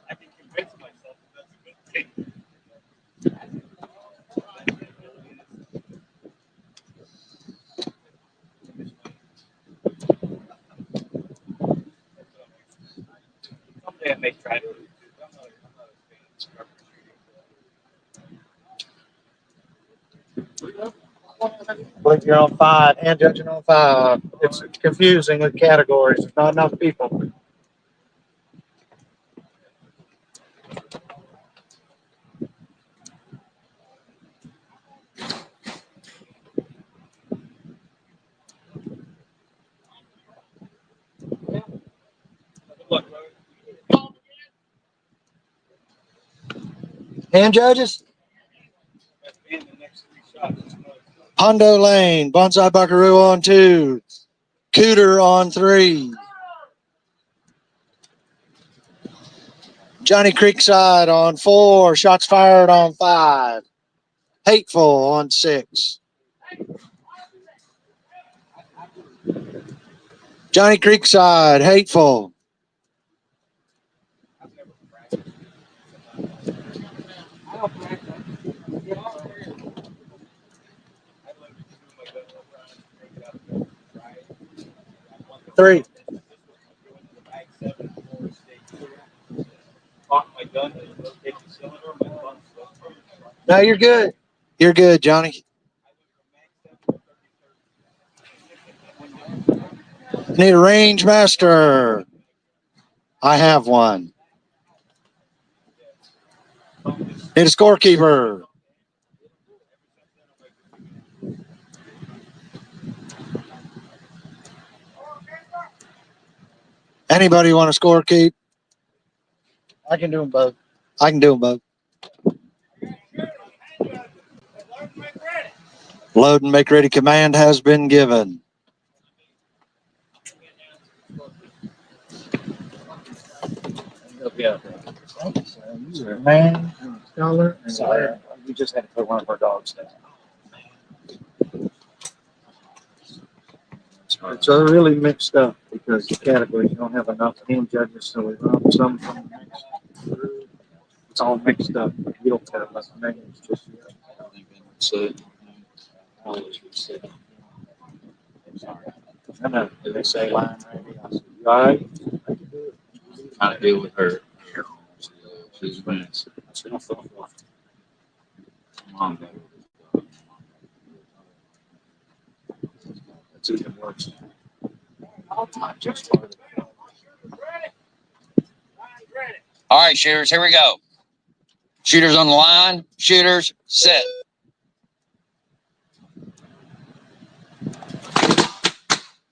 I can convince myself that's a good thing. Someday I may try to. I'm not a fan I believe you're on 5, hand judging on 5. It's confusing with categories. There's not enough people. Hand judges? Hondo Lane, Bonsai Buckaroo on 2, Cooter on 3, Johnny Creekside on 4, Shots Fired on 5, Hateful on 6, Johnny Creekside, Hateful. Three. No, you're good. You're good, Johnny. Need a range master. I have one. Need a scorekeeper. Anybody want a score keep? I can do them both. I can do them both. Load and make ready command has been given. Man, scholar, and we just had to put one of our dogs down. It's really mixed up because the categories don't have enough hand judges, so we run some from the next group. It's all mixed up. You don't have enough names just yet. I know. Did they say line ready? I said, you all right? Trying to deal with her. That's even worse. All right, shooters, here we go. Shooters on the line. Shooters, set.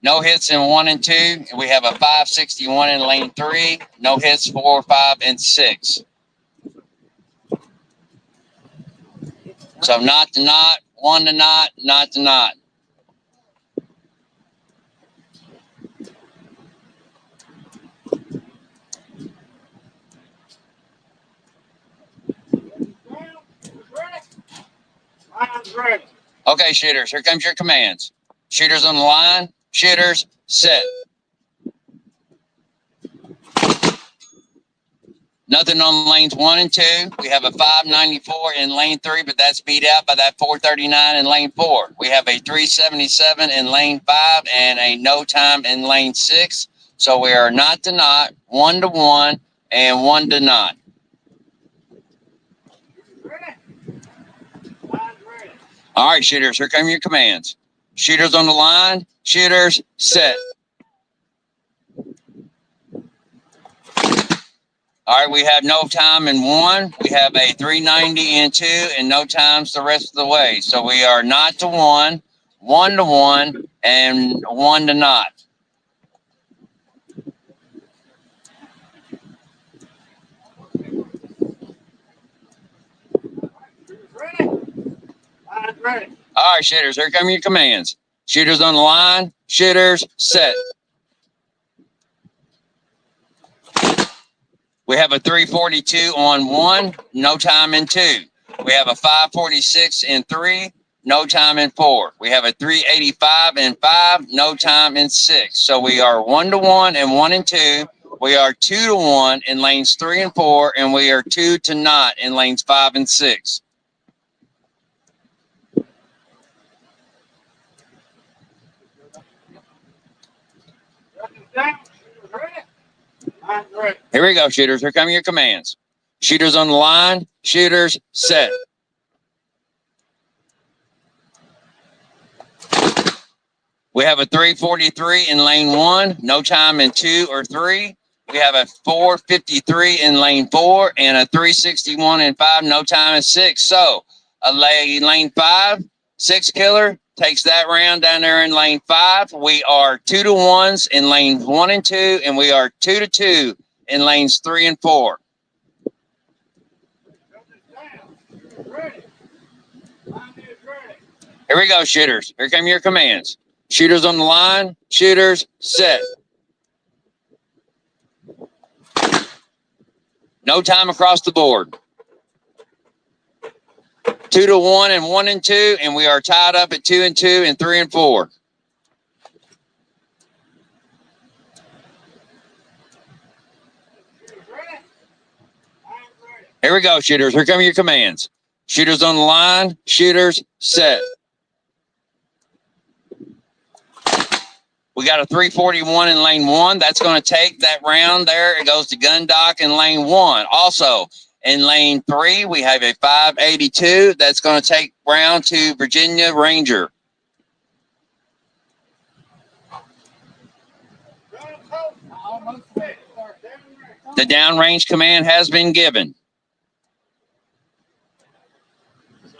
No hits in 1 and 2. We have a 561 in lane 3. No hits 4, 5, and 6. So not to not, 1 to not, not to not. Okay, shooters, here comes your commands. Shooters on the line. Shooters, set. Nothing on lanes 1 and 2. We have a 594 in lane 3, but that's beat out by that 439 in lane 4. We have a 377 in lane 5 and a no time in lane 6. So we are not to not, 1 to 1, and 1 to not. All right, shooters, here come your commands. Shooters on the line. Shooters, set. All right, we have no time in 1. We have a 390 in 2, and no times the rest of the way. So we are not to 1, 1 to 1, and 1 to not. All right, shooters, here come your commands. Shooters on the line. Shooters, set. We have a 342 on 1, no time in 2. We have a 546 in 3, no time in 4. We have a 385 in 5, no time in 6. So we are 1 to 1 and 1 and 2. We are 2 to 1 in lanes 3 and 4, and we are 2 to not in lanes 5 and 6. Here we go, shooters. Here come your commands. Shooters on the line. Shooters, set. We have a 343 in lane 1, no time in 2 or 3. We have a 453 in lane 4 and a 361 in 5, no time in 6. So a lane 5, 6 killer takes that round down there in lane 5. We are 2 to 1s in lanes 1 and 2, and we are 2 to 2 in lanes 3 and 4. Here we go, shooters. Here come your commands. Shooters on the line. Shooters, set. No time across the board. 2 to 1 and 1 and 2, and we are tied up at 2 and 2 and 3 and 4. Here we go, shooters. Here come your commands. Shooters on the line. Shooters, set. We got a 341 in lane 1. That's going to take that round there. It goes to gun dock in lane 1. Also, in lane 3, we have a 582. That's going to take round to Virginia Ranger. The downrange command has been given.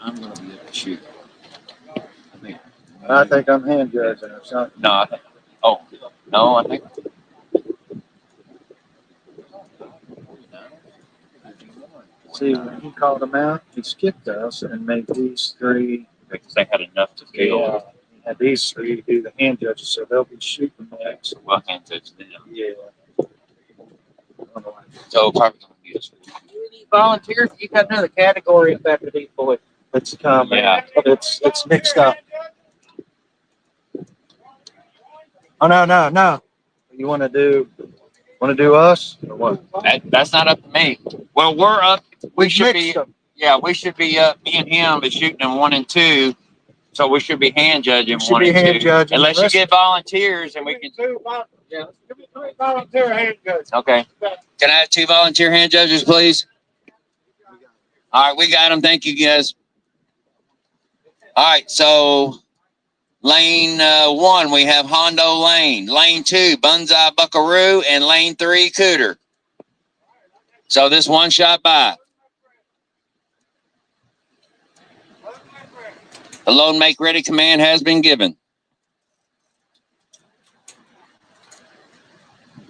I'm going to be able to shoot. I think I'm hand judging or something. No, I think. Oh, no, I think. See, when he called them out, he skipped us and made these 3. Because they had enough to kill. Yeah, he had these 3 to do the hand judges, so they'll be shooting next. Well, hand touch them. Yeah. So probably going to use. Volunteers, you got another category up after these boys. It's coming. Yeah. It's mixed up. Oh no. You want to do us or what? That's not up to me. Well, we're up. We should be. Mixed 'em. Yeah, we should be up. Me and him is shooting in 1 and 2. So we should be hand judging Should 1 be and hand 2. judging. Unless you Let's- get volunteers and we can. Yeah, give me 3 volunteer hand judges. Okay. Can I have 2 volunteer hand judges, please? All right, we got them. Thank you, guys. All right, so lane 1, we have Hondo Lane. Lane 2, Bunzai Buckaroo, and lane 3, Cooter. So this one shot by. The load make ready command has been given.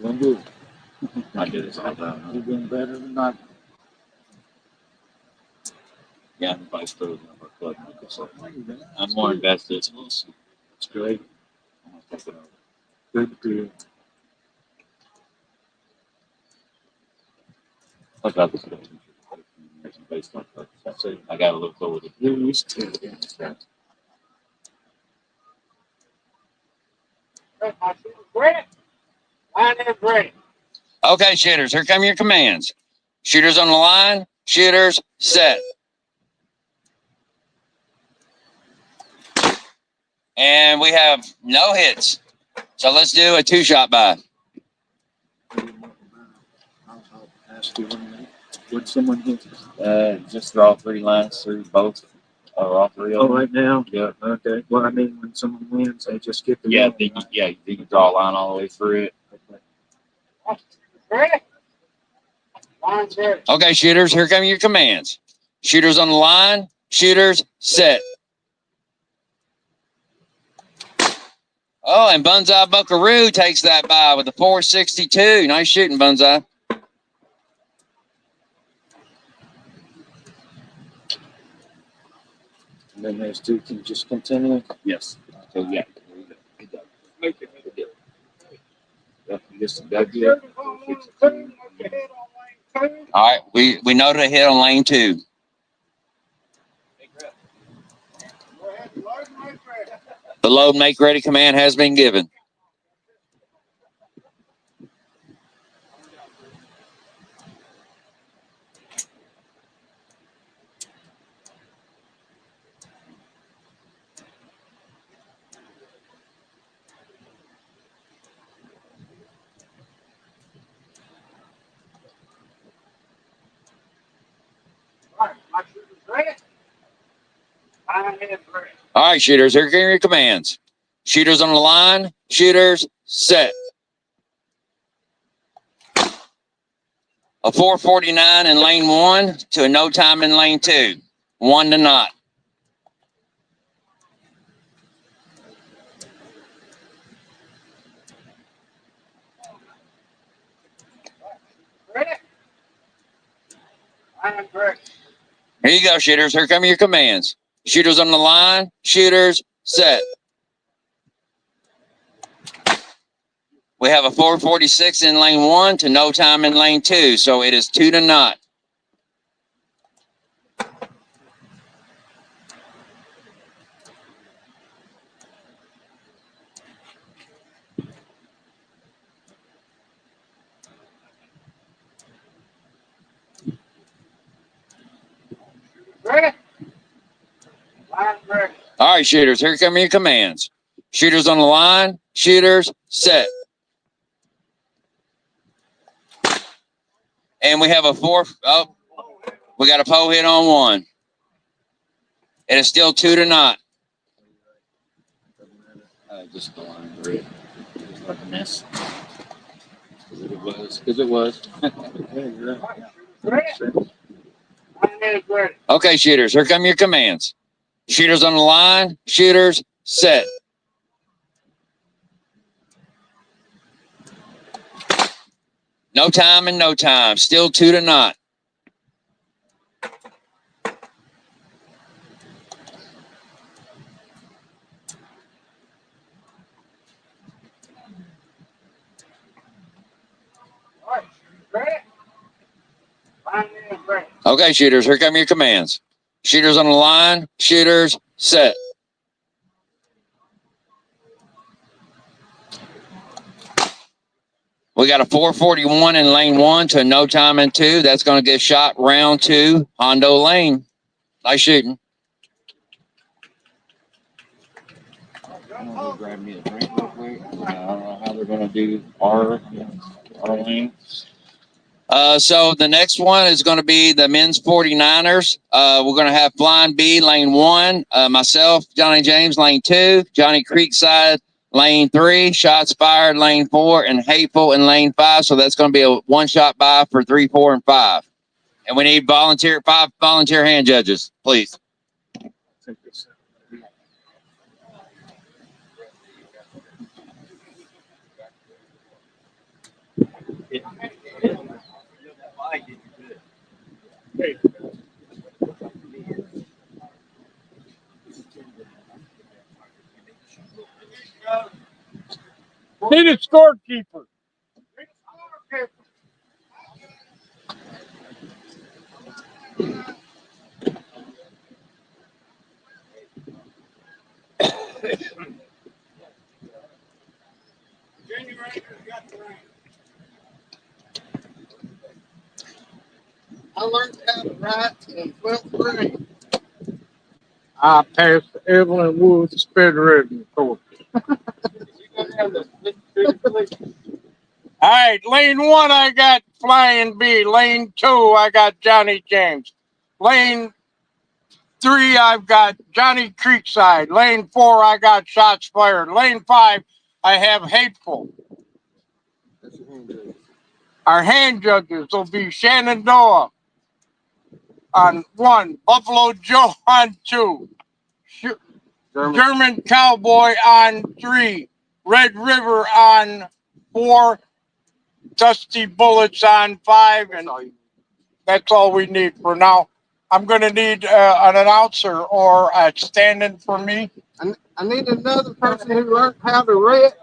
Doing good. I did it all down. You're doing better than not. Yeah. Everybody throws in our club. I'm more invested. It's great. Good to. I got this. Based on that. I got to look forward to it. You're used to it. Okay, shooters, here come your commands. Shooters on the line, shooters set. And we have no hits. So let's do a 2-shot by. I'll ask you one minute. Would someone hit? Just draw 3 lines through both or all 3 of them. Oh, right now? Yeah. Okay. Well, I mean, when someone wins, they just get the. Yeah, you can draw a line all the way through it. Okay, shooters, here come your commands. Shooters on the line, shooters set. Oh, and Bunzai Buckaroo takes that by with a 462. Nice shooting, Bunzai. And then those 2 can just continue. Yes. So yeah. Make it. Yeah, just that good. All right, we noted a hit on lane 2. The load make ready command has been given. All right, shooters, here are your commands. Shooters on the line, shooters set. A 449 in lane 1 to a no time in lane 2. 1 to not. Here you go, shooters. Here come your commands. Shooters on the line, shooters set. We have a 446 in lane 1 to no time in lane 2, so it is 2 to not. All right, shooters, here come your commands. Shooters on the line, shooters set. And we have a we got a pole hit on 1. It is still 2 to not. Just the line through it. Just like a miss. Because it was. Okay, shooters, here come your commands. Shooters on the line, shooters set. No time and no time. Still 2 to not. Okay, shooters, here come your commands. Shooters on the line, shooters set. We got a 441 in lane 1 to a no time in 2. That's going to get shot round 2, Hondo Lane. Nice shooting. Grab me a drink real quick. I don't know how they're going to do our lane. So the next one is going to be the men's 49ers. We're going to have Flying B, lane 1. Myself, Johnny James, lane 2. Johnny Creekside, lane 3. Shots Fired, lane 4. And Hateful in lane 5. So that's going to be a one-shot buy for 3, 4, and 5. And we need 5 volunteer hand judges, please. Need a scorekeeper. I learned how to write in 12th grade. I passed Evelyn Woods sped ribbon course. All right, lane 1, I got Flying B. Lane 2, I got Johnny James. Lane 3, I've got Johnny Creekside. Lane 4, I got Shots Fired. Lane 5, I have Hateful. Our hand judges will be Shenandoah on 1, Buffalo Joe on 2, German Cowboy on 3, Red River on 4, Dusty Bullets on 5, and that's all we need for now. I'm going to need an announcer or a stand-in for me. I need another person who learned how to write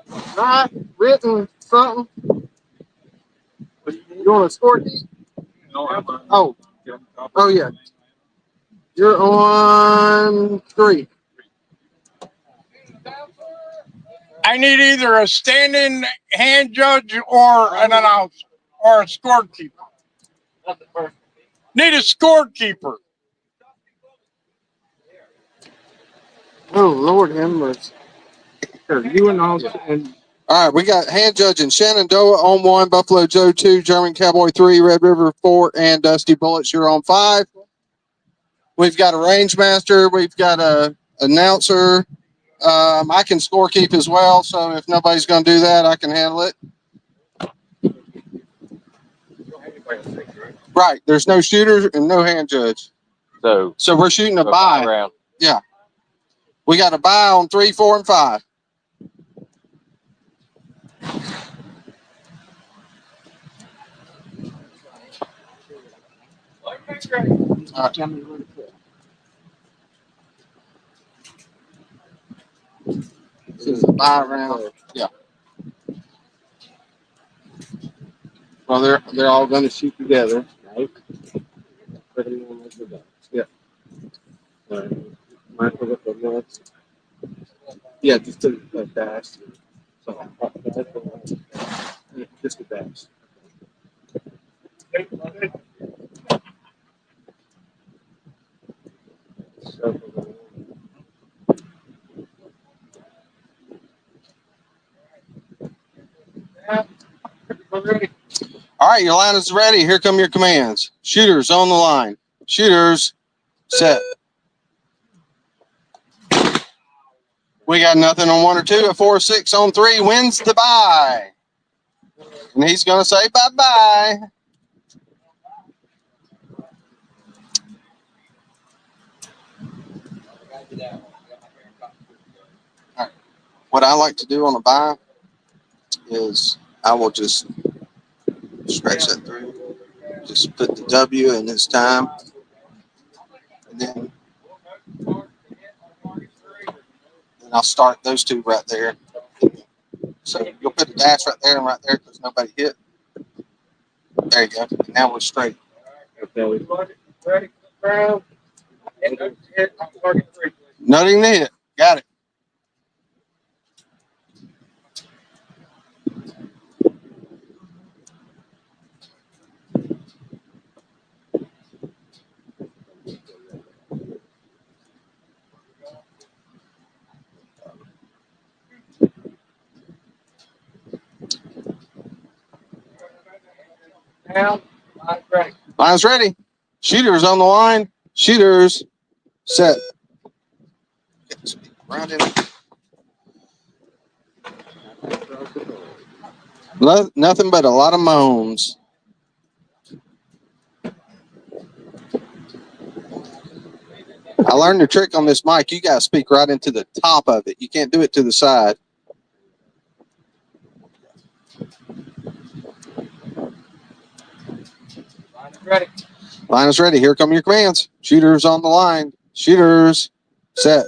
written something. You want to score these? Oh, yeah. You're on 3. I need either a stand-in hand judge or an announcer or a scorekeeper. Need a scorekeeper. Oh, Lord have mercy. Here, you and all. All right, we got hand judging Shenandoah on 1, Buffalo Joe 2, German Cowboy 3, Red River 4, and Dusty Bullets. You're on 5. We've got a range master. We've got a announcer. I can scorekeep as well, so if nobody's going to do that, I can handle it. Right. There's no shooter and no hand judge. So we're shooting a buy round. Yeah. We got a buy on 3, 4, and 5. All right. This is a buy round. Yeah. Well, they're all going to shoot together, right? Yeah. Yeah, just a dash. So, just a dash. All right, your line is ready. Here come your commands. Shooters on the line. Shooters set. We got nothing on 1 or 2. A 4 or 6 on 3 wins the bye. And he's going to say bye-bye. All right. What I like to do on a bye is I will just scratch that through. Just put the W in this time. And then I'll start those 2 right there. So you'll put a dash right there and right there because nobody hit. There you go. And now we're straight. Okay. Nothing to hit. Got it. Now, Line's ready. Shooters on the line. Shooters set. Round in. Nothing but a lot of moans. I learned the trick on this mic. You got to speak right into the top of it. You can't do it to the side. Ready. Line is ready. Here come your commands. Shooters on the line. Shooters set.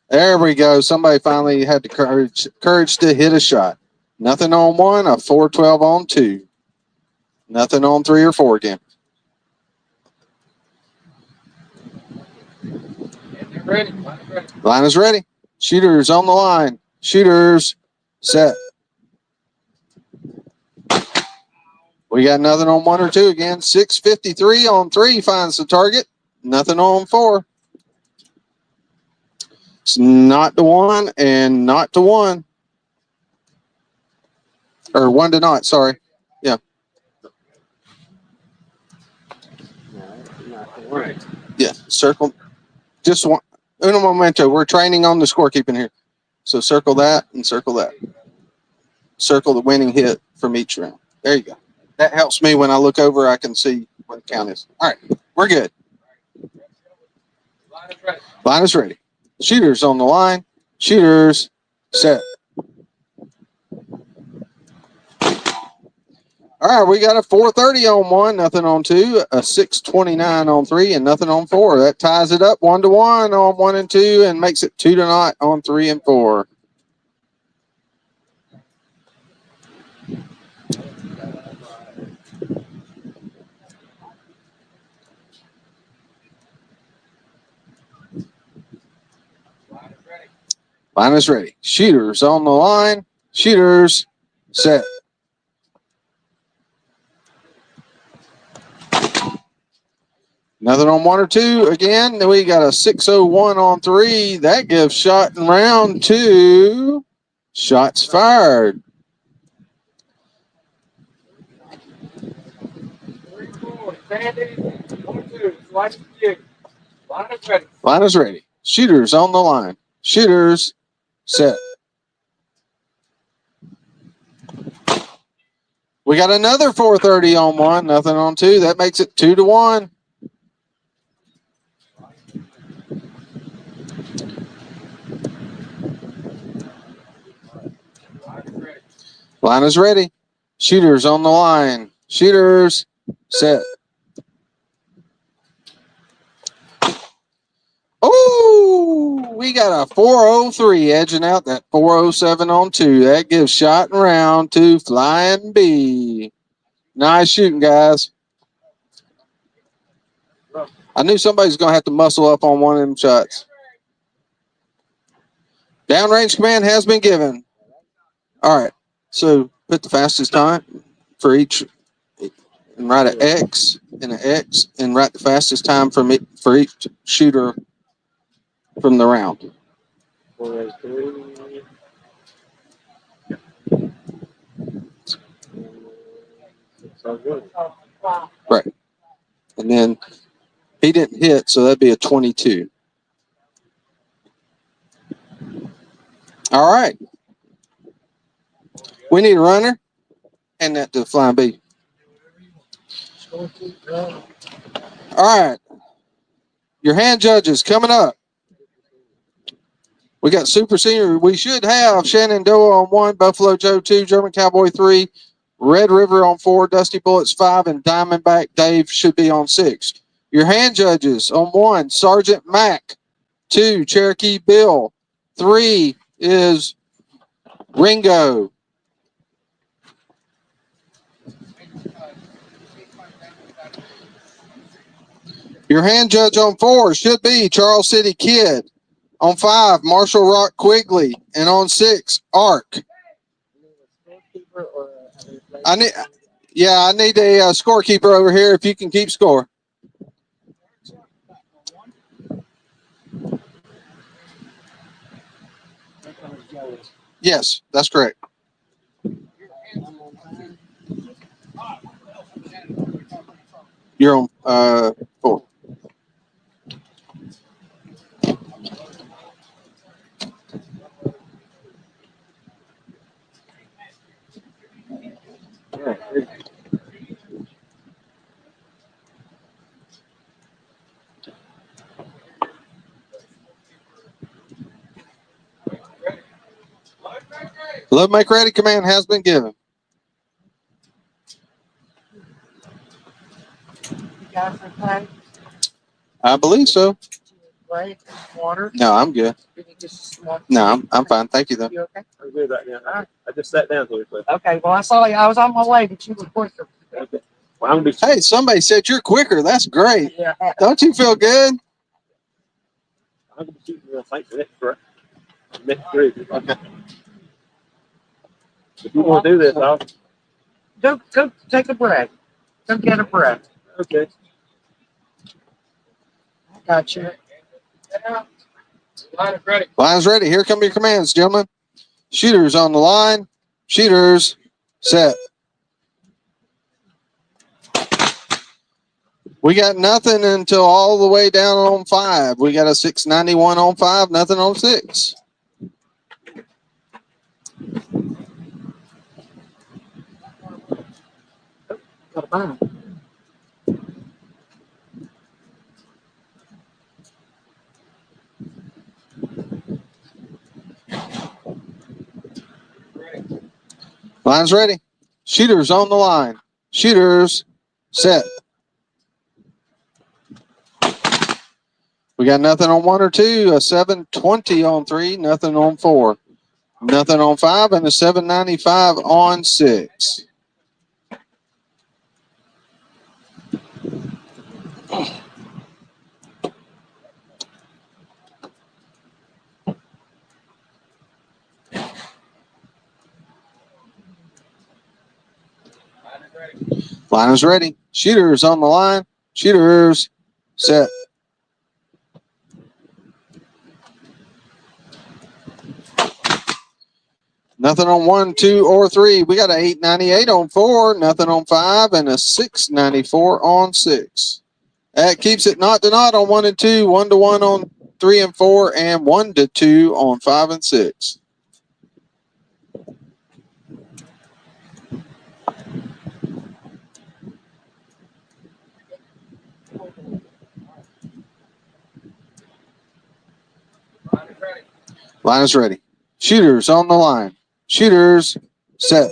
There we go. Somebody finally had the courage to hit a shot. Nothing on one, a 4-12 on two. Nothing on 3 or 4 again. Ready. Line is ready. Shooters on the line. Shooters set. We got nothing on 1 or 2 again. 6:53 on 3 finds the target. Nothing on 4. It's not to 1 and not to 1. Or 1 to not, sorry. Yeah. Yeah, circle. Just one. Uno momento. We're training on the scorekeeping here. So circle that and circle that. Circle the winning hit from each round. There you go. That helps me when I look over, I can see what the count is. All right, we're good. Line is ready. Shooters on the line. Shooters set. All right, we got a 4:30 on 1, nothing on 2, a 6:29 on 3, and nothing on 4. That ties it up 1 to 1 on 1 and 2 and makes it 2 to not on 3 and 4. Line is ready. Shooters on the line. Shooters set. Nothing on 1 or 2 again. Then we got a 6:01 on 3. That gives shot in round 2. Shots fired. Line is ready. Shooters on the line. Shooters set. We got another 4:30 on 1, nothing on 2. That makes it 2 to 1. Line is ready. Shooters on the line. Shooters set. Oh, we got a 4:03 edging out that 4:07 on 2. That gives shot in round 2 Flying B. Nice shooting, guys. I knew somebody's going to have to muscle up on one of them shots. Downrange command has been given. All right. So put the fastest time for each and write an X and an X and write the fastest time for each shooter from the round. Right. And then he didn't hit, so that'd be a 22. All right. We need a runner and that to Flying B. All right. Your hand judges coming up. We got Super Senior. We should have Shenandoah on 1, Buffalo Joe 2, German Cowboy 3, Red River on 4, Dusty Bullets 5, and Diamondback Dave should be on 6. Your hand judges on 1, Sergeant Mac. 2, Cherokee Bill. 3 is Ringo. Your hand judge on 4 should be Charles City Kid. On 5, Marshall Rock Quigley. And on 6, Ark. I need a scorekeeper over here if you can keep score. Yes, that's correct. You're on 4. Load make ready command has been given. You guys okay? I believe so. Right? Water? No, I'm good. Did you just want? No, I'm fine. Thank you though. You okay? I'm good right now. I just sat down so quick. Okay, well, I saw you. I was on my way, but you were quicker. Okay. Well, I'm gonna be. Hey, somebody said you're quicker. That's great. Yeah. Don't you feel good? I'm gonna be shooting the fight for next three. Okay. If you want to do this, I'll. Go take a breath. Go get a breath. Okay. I got you. Line's ready. Here come your commands, gentlemen. Shooters on the line. Shooters set. We got nothing until all the way down on 5. We got a 691 on 5, nothing on 6. Got a bomb. Line's ready. Shooters on the line. Shooters set. We got nothing on 1 or 2, a 720 on 3, nothing on 4, nothing on 5, and a 795 on 6. Line is ready. Shooters on the line. Shooters set. Nothing on 1, 2, or 3. We got an 898 on 4, nothing on 5, and a 694 on 6. That keeps it not to not on 1 and 2, 1 to 1 on 3 and 4, and 1 to 2 on 5 and 6. Line is ready. Shooters on the line. Shooters set.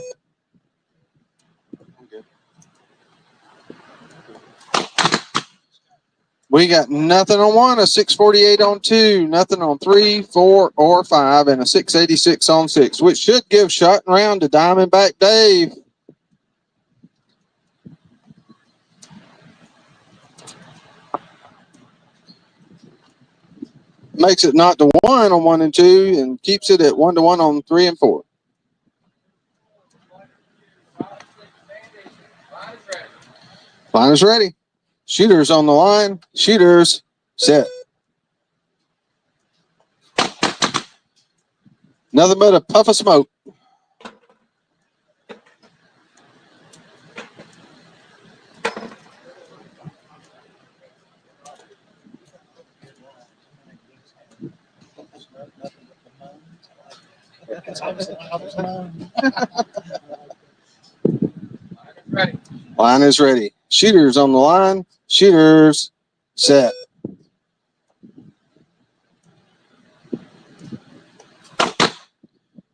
We got nothing on 1, a 648 on 2, nothing on 3, 4, or 5, and a 686 on 6, which should give shot and round to Diamondback Dave. Makes it not to 1 on 1 and 2 and keeps it at 1 to 1 on 3 and 4. Line is ready. Shooters on the line. Shooters set. Nothing but a puff of smoke. Line is ready. Shooters on the line. Shooters set.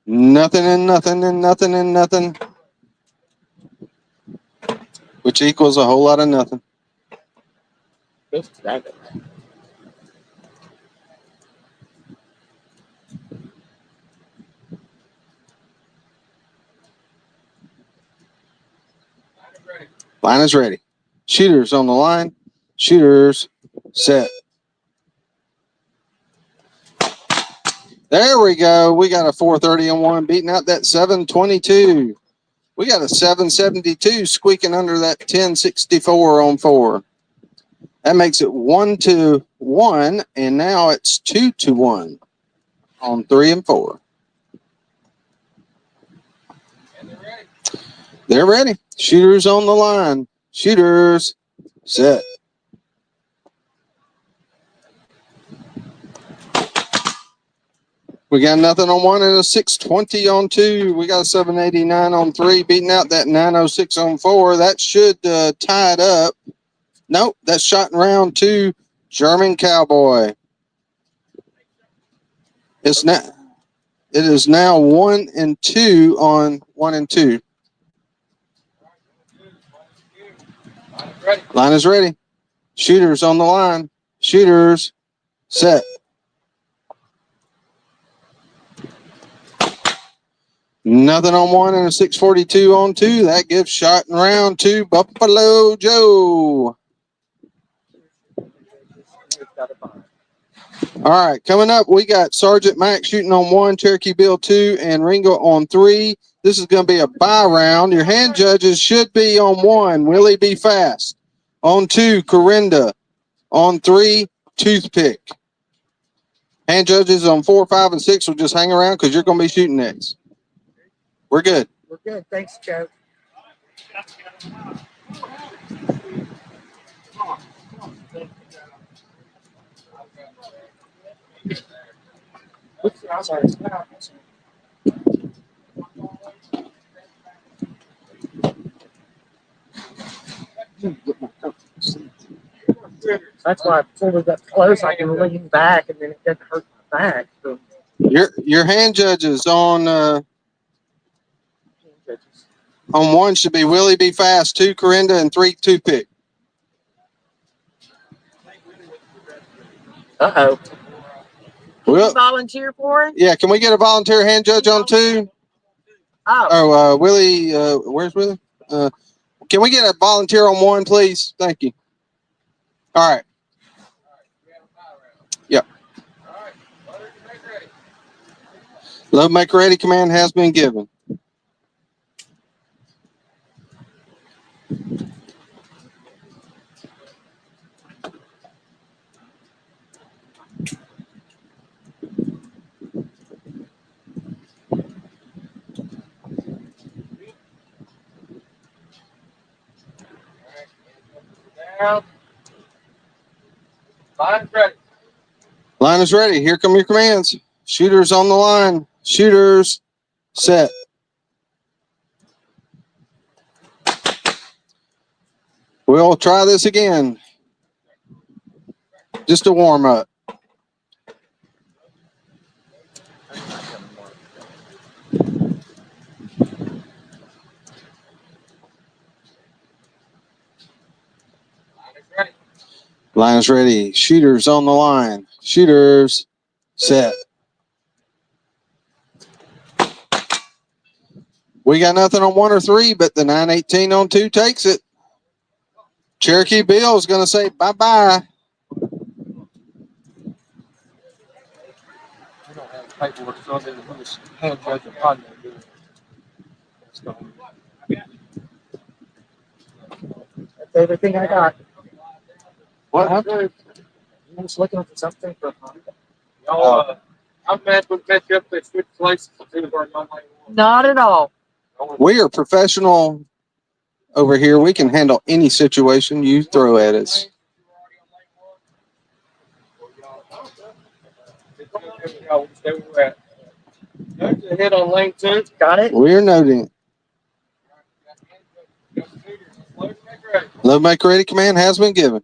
Nothing and nothing and nothing and nothing, which equals a whole lot of nothing. Line is ready. Shooters on the line. Shooters set. There we go. We got a 430 on 1, beating out that 722. We got a 772 squeaking under that 1064 on 4. That makes it 1 to 1, and now it's 2 to 1 on 3 and 4. They're ready. Shooters on the line. Shooters set. We got nothing on 1 and a 620 on 2. We got a 789 on 3, beating out that 906 on 4. That should tie it up. Nope, that's shot in round 2. German Cowboy. It's now. It is now 1 and 2 on 1 and 2. Line is ready. Shooters on the line. Shooters set. Nothing on 1 and a 642 on 2. That gives shot in round 2. Buffalo Joe. All right, coming up, we got Sergeant Mac shooting on 1, Cherokee Bill 2, and Ringo on 3. This is going to be a bye round. Your hand judges should be on 1, Willie Be Fast. On 2, Corinda. On 3, Toothpick. Hand judges on 4, 5, and 6 will just hang around because you're going to be shooting next. We're good. We're good. Thanks, Joe. That's why before we got close, I can lean back and then it doesn't hurt my back. So Your hand judges on 1 should be Willie Be Fast, 2, Corinda, and 3, Toothpick. uh-oh. Well, Volunteer for it? yeah, can we get a volunteer hand judge on 2? Oh, Willie, where's Willie? Can we get a volunteer on 1, please? Thank you. All right. Yep. Load make ready command has been given. Line is ready. Line is ready. Here come your commands. Shooters on the line. Shooters set. We'll try this again. Just a warm up. Line is ready. Shooters on the line. Shooters set. We got nothing on 1 or 3, but the 918 on 2 takes it. Cherokee Bill is going to say bye-bye. We don't have paperwork, so I'm going to hand judge upon that. That's everything I got. What happened? I'm just looking for something for I'm mad with catch up. They switched places to our young lady. Not at all. We are professional over here. We can handle any situation you throw at us. Hit on lane 2. Got it? We're noting it. Load make ready command has been given.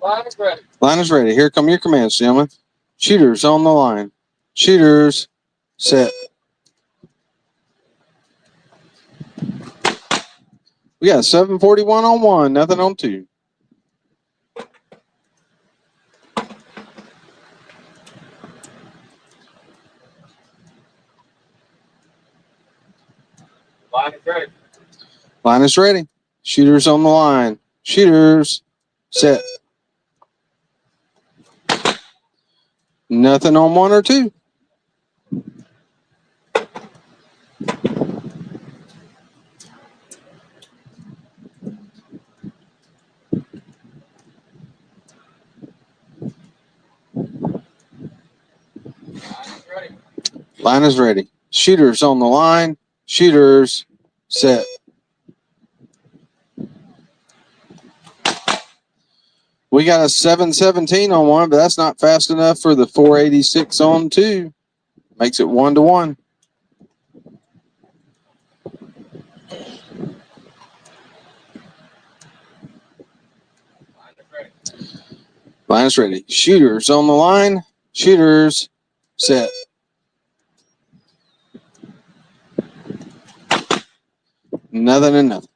Line is ready. Line is ready. Here come your commands, gentlemen. Shooters on the line. Shooters set. We got 741 on 1, nothing on 2. Line is ready. Line is ready. Shooters on the line. Shooters set. Nothing on 1 or 2. Line is ready. Shooters on the line. Shooters set. We got a 717 on 1, but that's not fast enough for the 486 on 2. Makes it 1-1. Line is ready. Shooters on the line. Shooters set. Nothing and nothing.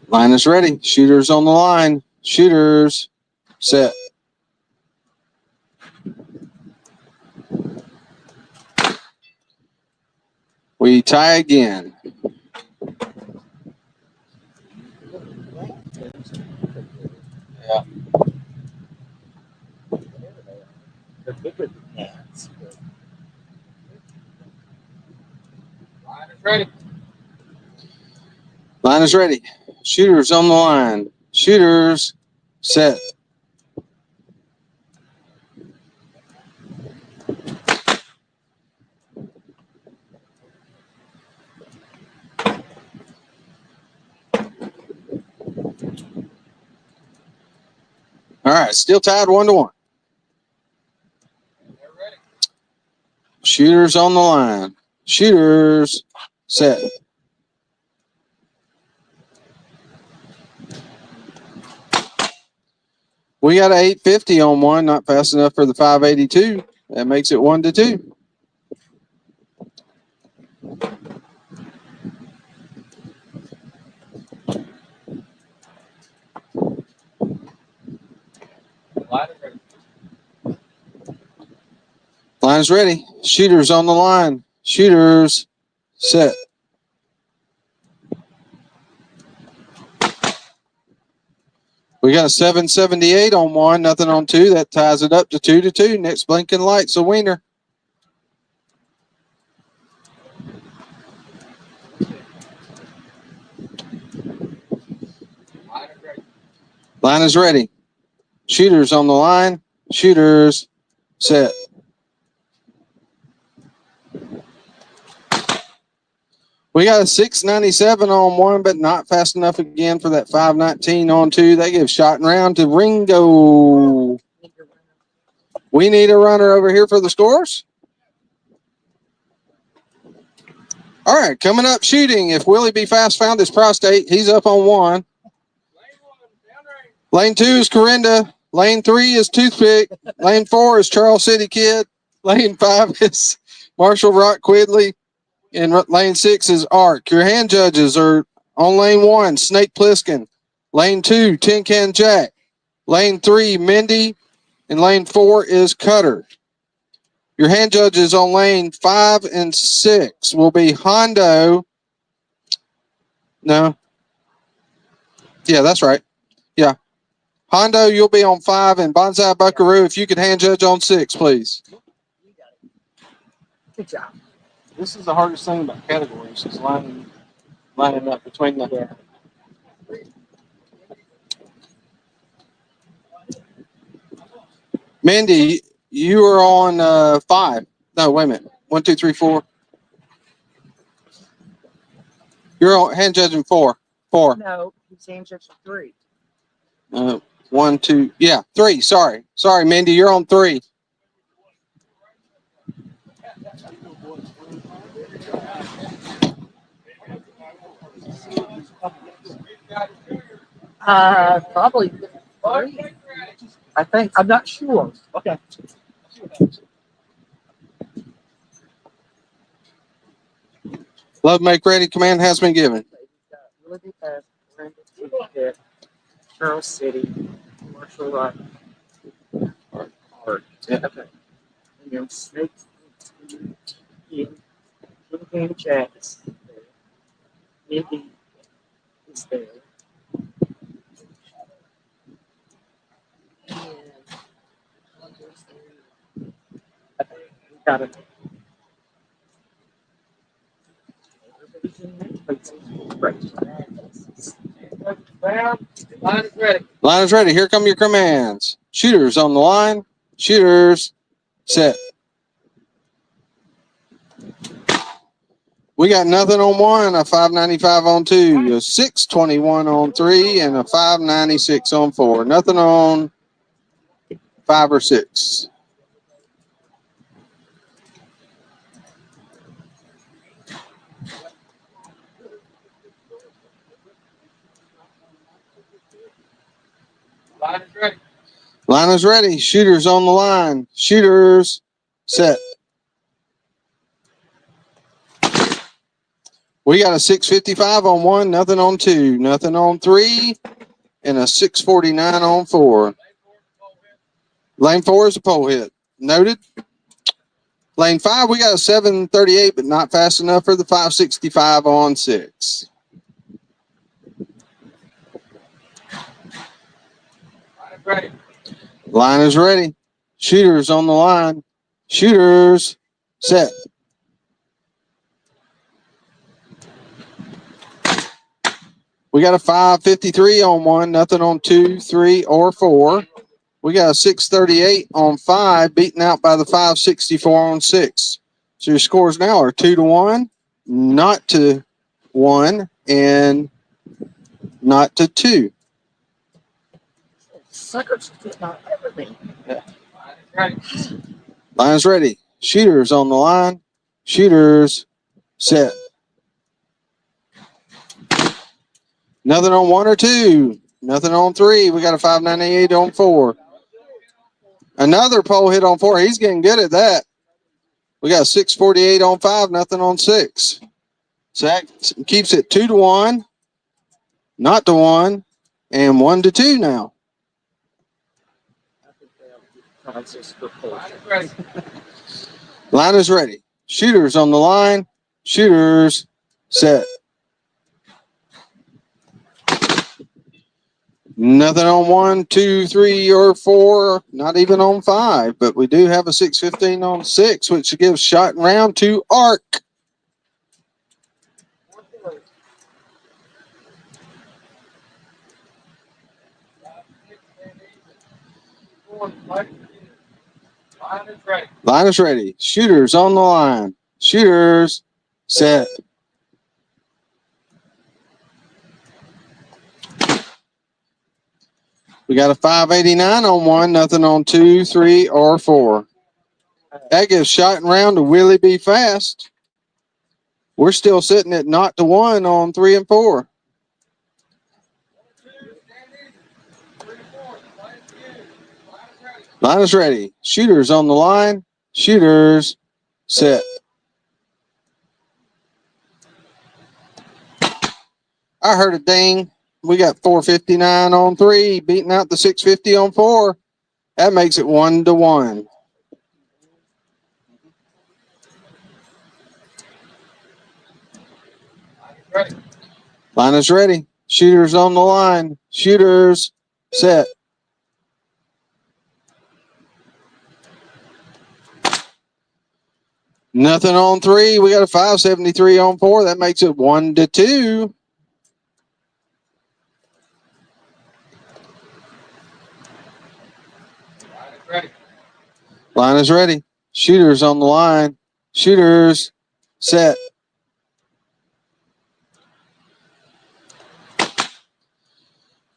Line is ready. Shooters on the line. Shooters set. We tie again. Yeah. They're bigger than cats. Line is ready. Line is ready. Shooters on the line. Shooters set. All right, still tied 1-1. Shooters on the line. Shooters set. We got an 850 on 1, not fast enough for the 582. That makes it 1-2. Line is ready. Shooters on the line. Shooters set. We got a 778 on 1, nothing on 2. That ties it up to 2-2. Next blinking light's a wiener. Line is ready. Shooters on the line. Shooters set. We got a 697 on 1, but not fast enough again for that 519 on 2. They give shot and round to Ringo. We need a runner over here for the scores. All right, coming up shooting. If Willie B. Fast found his prostate, he's up on 1. Lane 2 is Corinda. Lane 3 is Toothpick. Lane 4 is Charles City Kid. Lane 5 is Marshall Rock Quidley. And lane 6 is Ark. Your hand judges are on lane 1, Snake Pliskin. Lane 2, Tin Can Jack. Lane 3, Mindy. And lane 4 is Cutter. Your hand judges on lane 5 and 6 will be Hondo. No. Yeah, that's right. Yeah. Hondo, you'll be on 5, and Bonsai Buckaroo, if you could hand judge on 6, please. Good job. This is the hardest thing about categories is lining up between the. Mindy, you are on 5. No, wait a minute. 1, 2, 3, 4. You're on hand judging 4. 4. No, he's answered 3. 1, 2. Yeah, 3. Sorry, Mindy, you're on 3. Probably 3. I think. I'm not sure. Okay. Love make ready. Command has been given. Willie B. Fast, Brandon Toothpick, Charles City, Marshall Rock. Yeah. Okay. And then Snake Yeah. Philippine chat is there. Mindy is there. And I think we got it. Everybody's in there. Right. Line is ready. Line is ready. Here come your commands. Shooters on the line. Shooters set. We got nothing on one, a 595 on two, a 621 on three, and a 596 on four. Nothing on 5 or 6. Line is ready. Line is ready. Shooters on the line. Shooters set. We got a 655 on one, nothing on two, nothing on three, and a 649 on four. Lane 4 is a pole hit. Noted. Lane 5, we got a 738, but not fast enough for the 565 on 6. Ready. Line is ready. Shooters on the line. Shooters set. We got a 553 on one, nothing on 2, 3, or 4. We got a 638 on 5, beaten out by the 564 on 6. So your scores now are 2-1, not to 1, and not to 2. Suckers getting on everything. Ready. Line's ready. Shooters on the line. Shooters set. Nothing on 1 or 2. Nothing on 3. We got a 598 on 4. Another pole hit on 4. He's getting good at that. We got a 648 on 5. Nothing on 6. Zach keeps it 2-1. Not to 1. And 1-2 now. Line is ready. Shooters on the line. Shooters set. Nothing on 1, 2, 3, or 4. Not even on 5. But we do have a 615 on 6, which gives shot and round to Arc. Line is ready. Line is ready. Shooters on the line. Shooters set. We got a 589 on 1, nothing on 2, 3, or 4. That gives shot and round to Willie B. Fast. We're still sitting at not to 1 on 3 and 4. Line is ready. Shooters on the line. Shooters set. I heard a ding. We got 459 on 3, beating out the 650 on 4. That makes it 1-1. Ready. Line is ready. Shooters on the line. Shooters set. Nothing on 3. We got a 573 on 4. That makes it 1-2. Ready. Line is ready. Shooters on the line. Shooters set.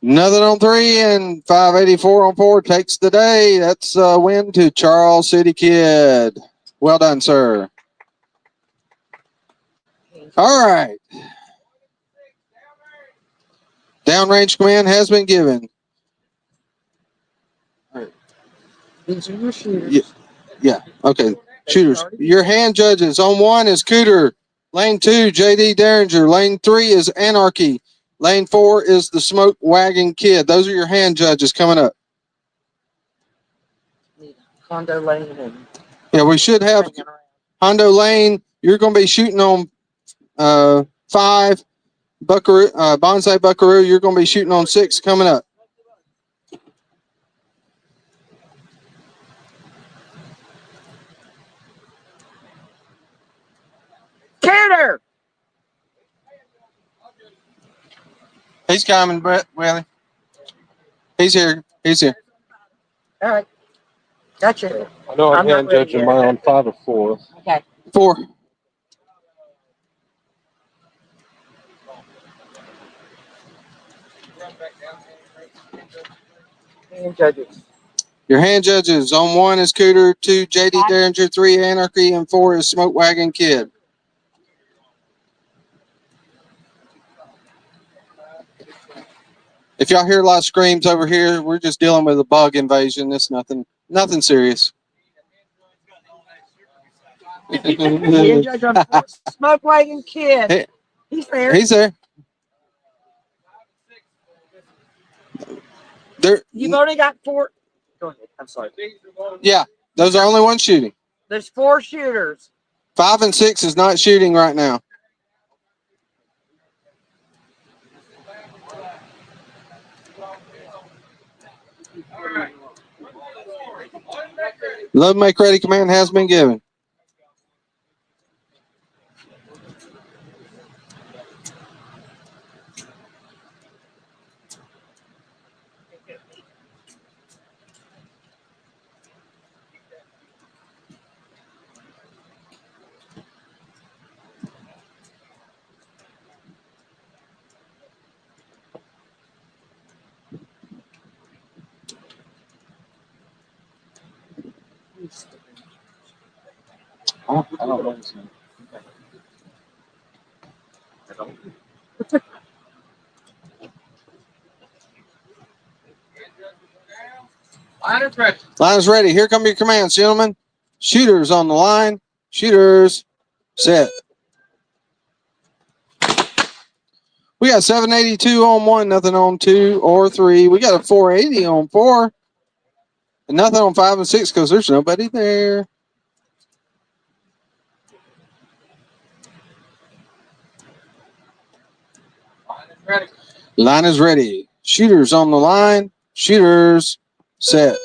Nothing on 3 and 584 on 4 takes the day. That's a win to Charles City Kid. Well done, sir. All right. Downrange command has been given. These are your shooters. Yeah. Okay. Shooters. Your hand judges. On 1 is Cooter. Lane 2, JD Derringer. Lane 3 is Anarchy. Lane 4 is the Smoke Wagon Kid. Those are your hand judges coming up. Condo lane and Yeah, we should have Hondo Lane, you're going to be shooting on 5. Buckaroo, Bonsai Buckaroo, you're going to be shooting on 6 coming up. Shooter! He's coming, Brett Willie. He's here. He's here. All right. Gotcha. I know I'm I'm not hand ready judging yet. mine on 5 or 4. Okay. 4. And judges. Your hand judges on 1 is Cooter, 2 JD Derringer, 3 Anarchy, and 4 is Smoke Wagon Kid. If y'all hear a lot of screams over here, we're just dealing with a bug invasion. It's nothing serious. And judge on Smoke Wagon Kid. Hey, He's there. he's there. There. You've only got 4. Go ahead. I'm sorry. Yeah, those are only one shooting. There's 4 shooters. 5 and 6 is not shooting right now. Love make ready command has been given. I don't know his name. Line is ready. Here come your commands, gentlemen. Shooters on the line. Shooters set. We got 782 on 1, nothing on 2 or 3. We got a 480 on 4. And nothing on 5 and 6 because there's nobody there. Line is ready. Shooters on the line. Shooters set.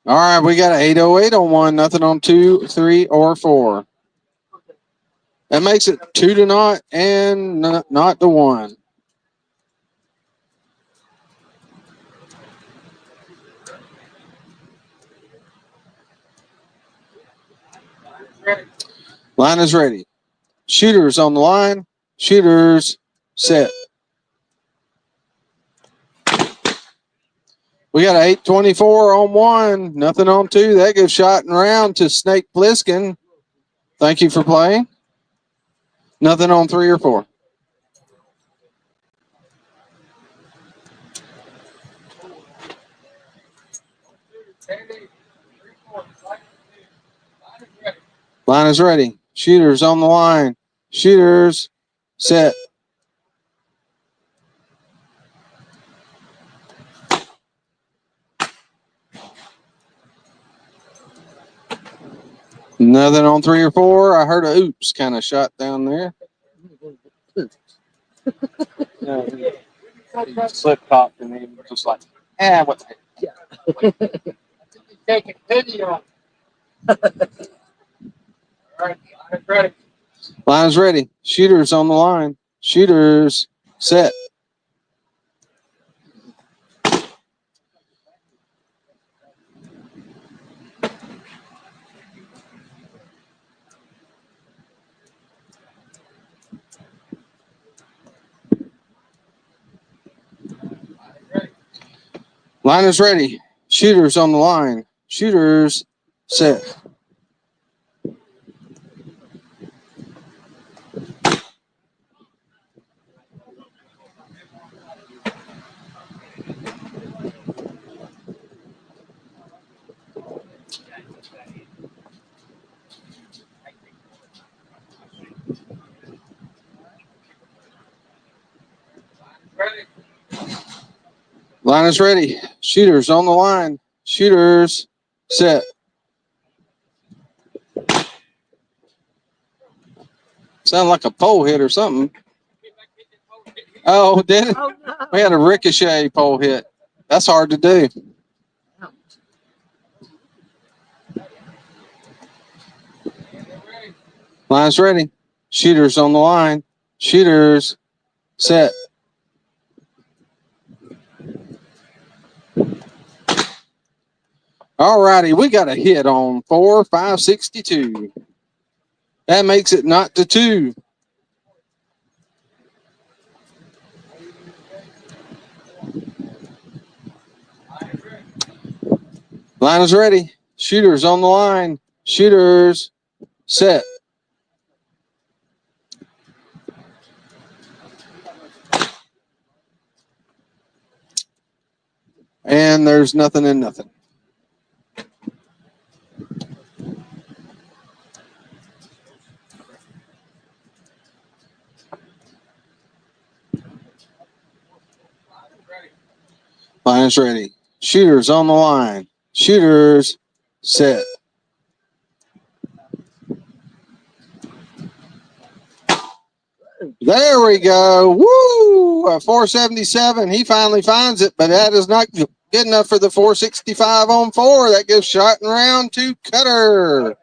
All right, we got an 808 on 1, nothing on 2, 3, or 4. That makes it 2 to naught and not to 1. Line is ready. Shooters on the line. Shooters set. We got an 824 on 1, nothing on 2. That gives shot and round to Snake Pliskin. Thank you for playing. Nothing on 3 or 4. Line is ready. Shooters on the line. Shooters set. Nothing on 3 or 4. I heard a oops kind of shot down there. He slip cocked and he was just like, what the heck? Taking video. All right, I'm ready. Line is ready. Shooters on the line. Shooters set. Line is ready. Shooters on the line. Shooters set. Line is ready. Shooters on the line. Shooters, set. Sound like a pole hit or something. Oh, did it? Oh, no. We had a ricochet pole hit. That's hard to do. Line's ready. Shooters on the line. Shooters, set. All righty, we got a hit on 4, 5, 62. That makes it not to 2. Line is ready. Shooters on the line. Shooters, set. And there's nothing in nothing. Line is ready. Shooters on the line. Shooters, set. There we go. Woo! A 477. He finally finds it, but that is not good enough for the 465 on 4. That gives shot and round to Cutter.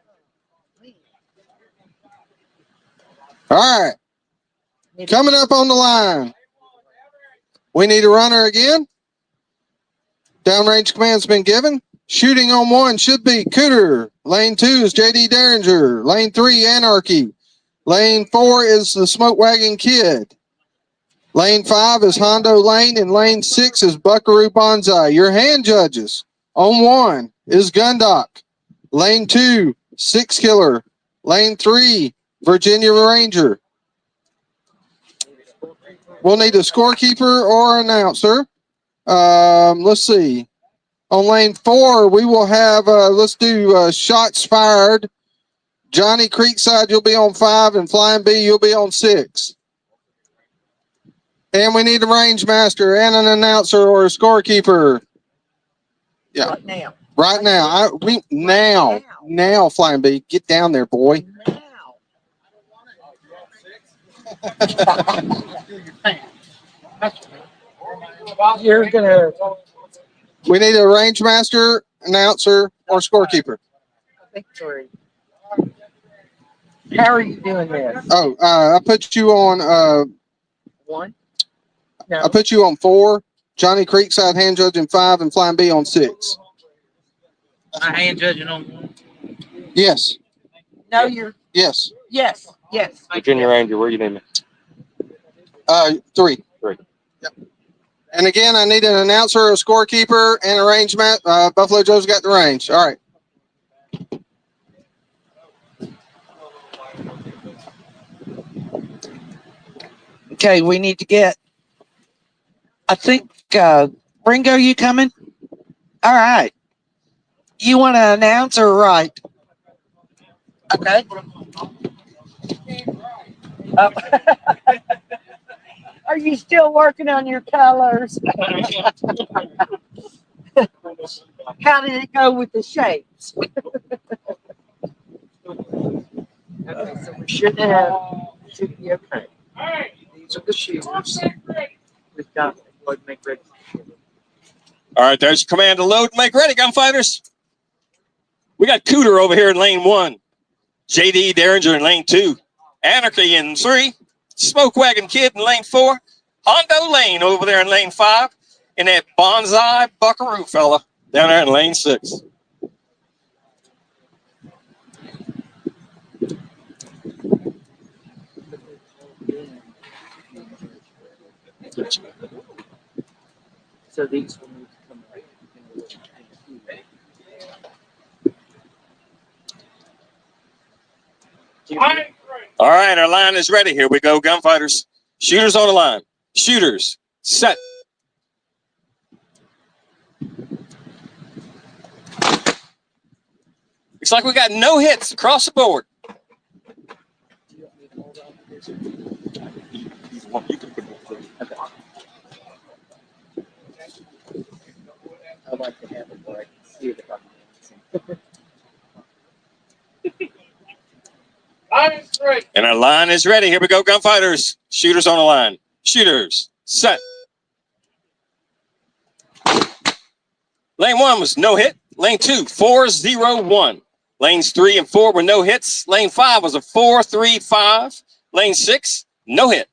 All right. Coming up on the line. We need a runner again. Downrange command's been given. Shooting on 1 should be Cooter. Lane 2 is JD Derringer. Lane 3, Anarchy. Lane 4 is the Smoke Wagon Kid. Lane 5 is Hondo Lane, and lane 6 is Buckaroo Bonsai. Your hand judges. On 1 is Gundock. Lane 2, Six Killer. Lane 3, Virginia Ranger. We'll need a scorekeeper or announcer. Let's see. On lane 4, we will have, let's do shots fired. Johnny Creekside, you'll be on 5, and Flying B, you'll be on 6. And we need a range master and an announcer or a scorekeeper. Yeah. Right now. Right now. Now, Flying B, get down there, boy. You're gonna. We need a range master, announcer, or scorekeeper. Victory. How are you doing this? Oh, I put you on. 1. I put you on 4. Johnny Creekside hand judging 5, and Flying B on 6. I hand judging on 1. Yes. No, you're. Yes. Yes. Yes. Virginia Ranger, where you name it? 3. 3. Yep. And again, I need an announcer, a scorekeeper, and a range mat. Buffalo Joe's got the range. All right. Okay, we need to get. I think Ringo, you coming? All right. You want to announce or write? Okay. Are you still working on your colors? How did it go with the shapes? Okay, so we should be okay. These are the shooters. We've got load make ready. All right, there's your command to load and make ready, gunfighters. We got Cooter over here in lane 1. JD Derringer in lane 2. Anarchy in 3. Smoke Wagon Kid in lane 4. Hondo Lane over there in lane 5. And that Bonsai Buckaroo fella down there in lane 6. So these will need to come right. All right, our line is ready. Here we go, gunfighters. Shooters on the line. Shooters, set. Looks like we got no hits across the board. I like to have it where I can And our line is ready. Here we go, gunfighters. Shooters on the line. Shooters, set. Lane 1 was no hit. Lane 2, 4-0-1. Lanes 3 and 4 were no hits. Lane 5 was a 4-3-5. Lane 6, no hit.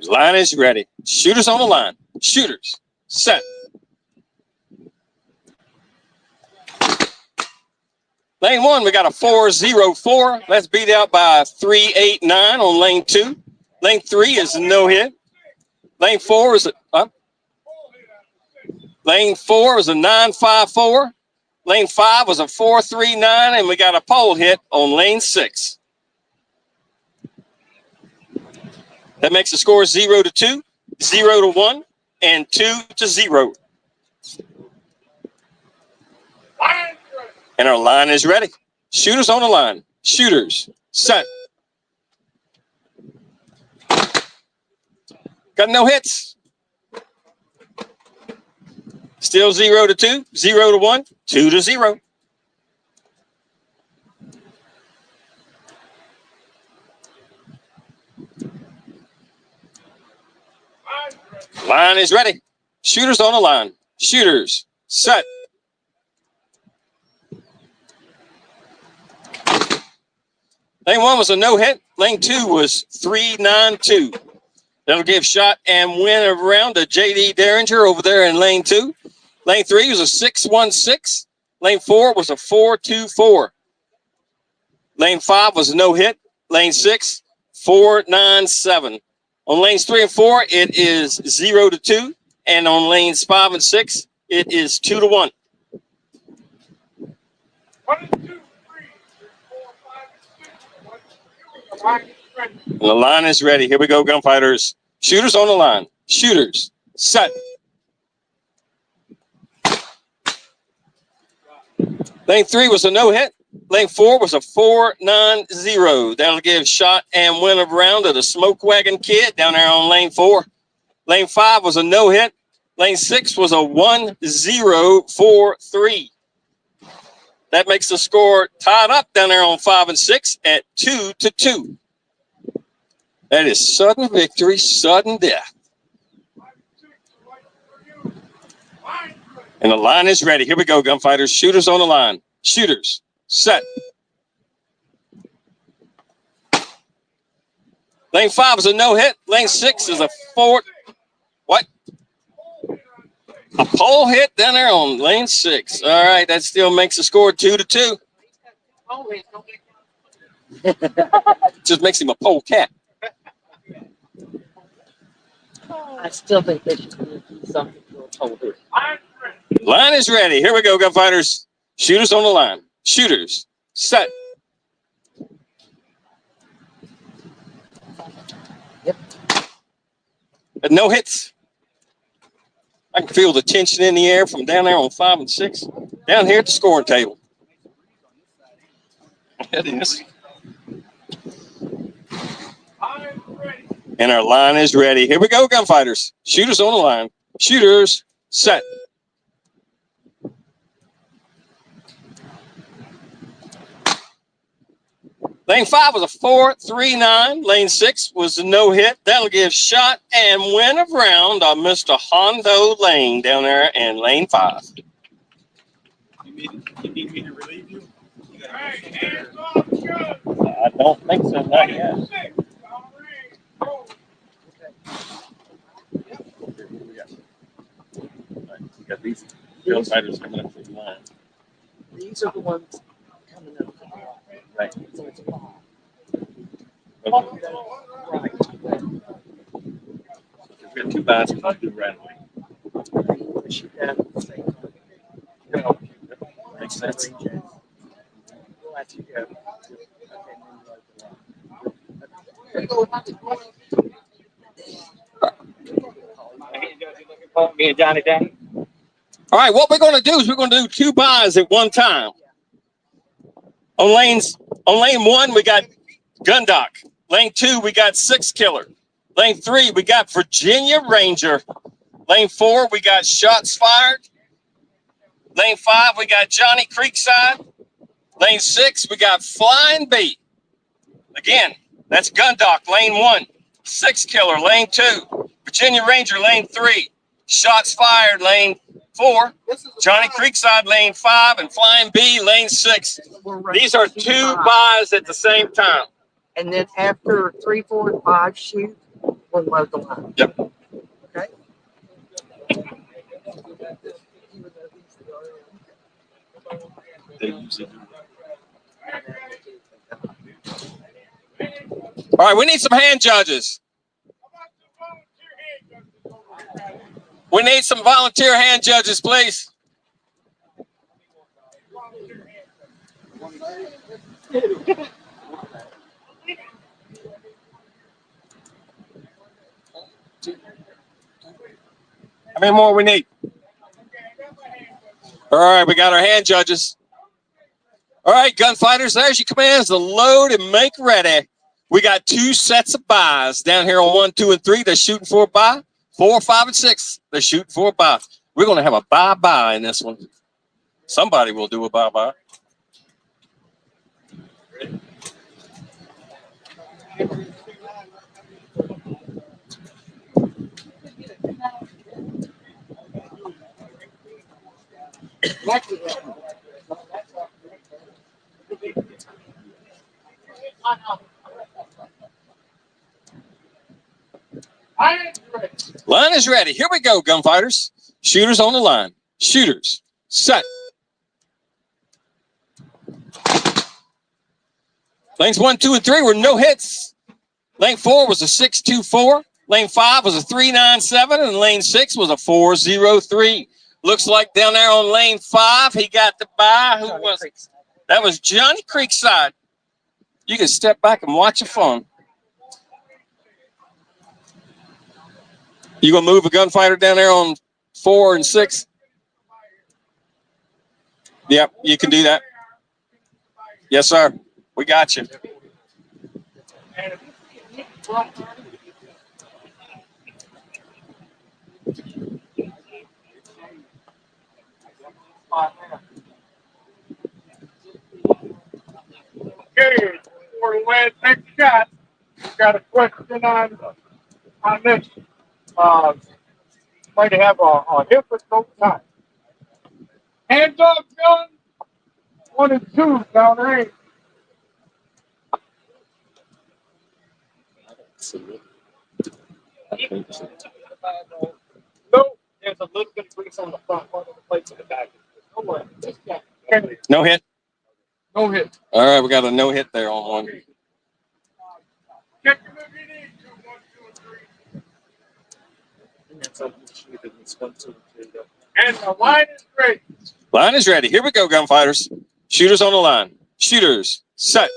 Line is ready. Shooters on the line. Shooters, set. Lane 1, we got a 4-0-4. That's beat out by a 3-8-9 on lane 2. Lane 3 is no hit. Lane 4 is Lane 4 is a 9-5-4. Lane 5 was a 4-3-9, and we got a pole hit on lane 6. That makes the score 0-2, 0-1, and 2-0. And our line is ready. Shooters on the line. Shooters, set. Got no hits. Still 0-2, 0-1, 2-0. Line is ready. Shooters on the line. Shooters, set. Lane 1 was a no hit. Lane 2 was 3-9-2. That'll give shot and win around to J.D. Derringer over there in lane 2. Lane 3 was a 6-1-6. Lane 4 was a 4-2-4. Lane 5 was a no hit. Lane 6, 4-9-7. On lanes 3 and 4, it is 0-2. And on lanes 5 and 6, it is 2-1. 1, 2, 3, 4, 5, 6. The line is ready. Here we go, gunfighters. Shooters on the line. Shooters, set. Lane 3 was a no hit. Lane 4 was a 4-9-0. That'll give shot and win around to the Smoke Wagon Kid down there on lane 4. Lane 5 was a no hit. Lane 6 was a 1-0-4-3. That makes the score tied up down there on 5 and 6 at 2-2. That is sudden victory, sudden death. And the line is ready. Here we go, gunfighters. Shooters on the line. Shooters, set. Lane 5 is a no hit. Lane 6 is a 4. What? A pole hit down there on lane 6. All right, that still makes the score 2-2. Just makes him a pole cat. I still think they should do something for a pole hit. Line is ready. Here we go, gunfighters. Shooters on the line. Shooters, set. Yep. No hits. I can feel the tension in the air from down there on 5 and 6. Down here at the scoring table. It is. And our line is ready. Here we go, gunfighters. Shooters on the line. Shooters, set. Lane 5 was a 4-3-9. Lane 6 was a no hit. That'll give shot and win around on Mr. Hondo Lane down there in lane 5. You need me to relieve you? I don't think so, not yet. We got these gunfighters coming up to the line. These are the ones coming up. Right. So it's a ball. Okay. Right. We got 2 baskets to do right away. They shoot down at the same time. Makes sense. We'll let you go. Me and Johnny Danny. All right, what we're going to do is we're going to do 2 buys at one time. On lane 1, we got Gundock. Lane 2, we got 6 Killer. Lane 3, we got Virginia Ranger. Lane 4, we got Shots Fired. Lane 5, we got Johnny Creekside. Lane 6, we got Flying Bee. Again, that's Gundock, Lane 1. 6 Killer, Lane 2. Virginia Ranger, Lane 3. Shots Fired, Lane 4. Johnny Creekside, Lane 5. And Flying Bee, Lane 6. These are 2 buys at the same time. And then after 3, 4, and 5 shoot, we'll load the line. Yep. Okay. All right, we need some hand judges. We need some volunteer hand judges, please. How many more we need? All right, we got our hand judges. All right, gunfighters, there's your commands to load and make ready. We got 2 sets of buys down here on 1, 2, and 3. They're shooting for a buy. 4, 5, and 6. They're shooting for a buy. We're going to have a bye-bye in this one. Somebody will do a bye-bye. Line is ready. Here we go, gunfighters. Shooters on the line. Shooters. Set. Lanes 1, 2, and 3 were no hits. Lane 4 was a 6-2-4. Lane 5 was a 3-9-7. And lane 6 was a 4-0-3. Looks like down there on lane 5, he got the buy. Who was it? That was Johnny Creekside. You can step back and watch your phone. You gonna move a gunfighter down there on 4 and 6? Yep, you can do that. Yes, sir. We got you. Okay, before we went next shot, got a question on this. Might have a hip at no time. Hands off gun, 1 and 2 down range. No, there's a little bit of grease on the front part of the plate in the back. Don't worry. No hit? No hit. All right, we got a no hit there on one. Check your movie, 2, 1, 2, and 3. And the line is great. Line is ready. Here we go, gunfighters. Shooters on the line. Shooters. Set.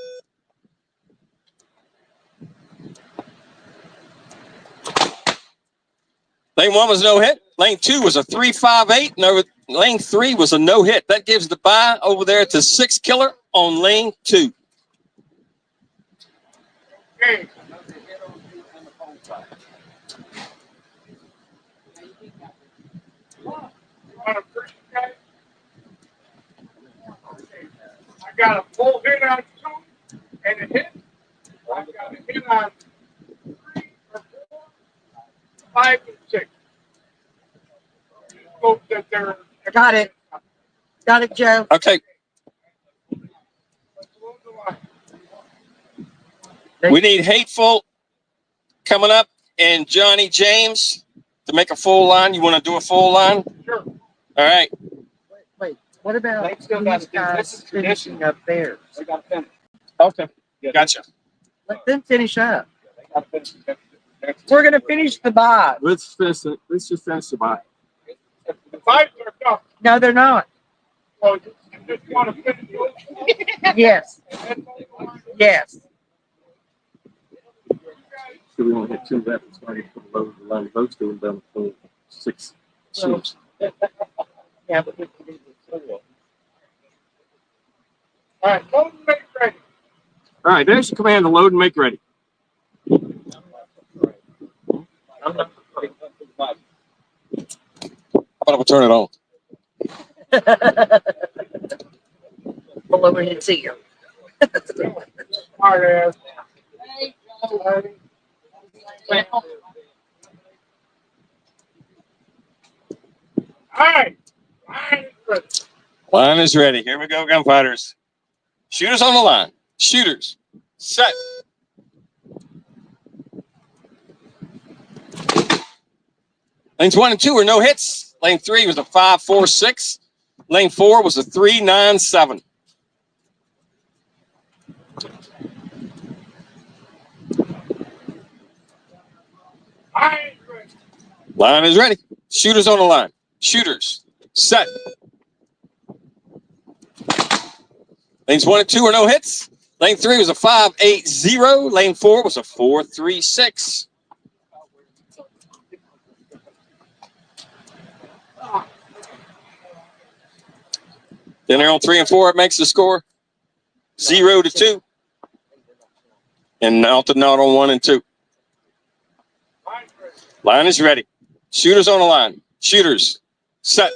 Lane 1 was no hit. Lane 2 was a 3-5-8. No, lane 3 was a no hit. That gives the buy over there to 6 Killer on lane 2. Okay. I got a full hit on 2 and a hit. I got a hit on 3 or 4, 5 and 6. Hope that they're Got it. Got it, Joe. Okay. We need Hateful coming up and Johnny James to make a full line. You want to do a full line? Sure. All right. Wait, what about They still these gotta do guys this. finishing up theirs? They got to finish. Okay. Gotcha. Let them finish up. They got to finish. We're gonna finish the buy. Let's just finish the buy. The fights are tough. No, they're not. So you just want to finish those. Yes, yes. So we only had 2 left. It's going to put load the line. Boats doing down to 6 shoots. Yeah, but we can do this. All right, load and make ready. All right, there's the command to load and make ready. I'm not. How about we turn it on? Pull over and see you. Smart ass. Alright. Line is ready. Here we go, gunfighters. Shooters on the line. Shooters. Set. Lanes 1 and 2 were no hits. Lane 3 was a 5-4-6. Lane 4 was a 3-9-7. Line is ready. Shooters on the line. Shooters. Set. Lanes 1 and 2 were no hits. Lane 3 was a 5-8-0. Lane 4 was a 4-3-6. Then they're on 3 and 4. It makes the score 0-2. And out to not on 1 and 2. Line is ready. Shooters on the line. Shooters. Set.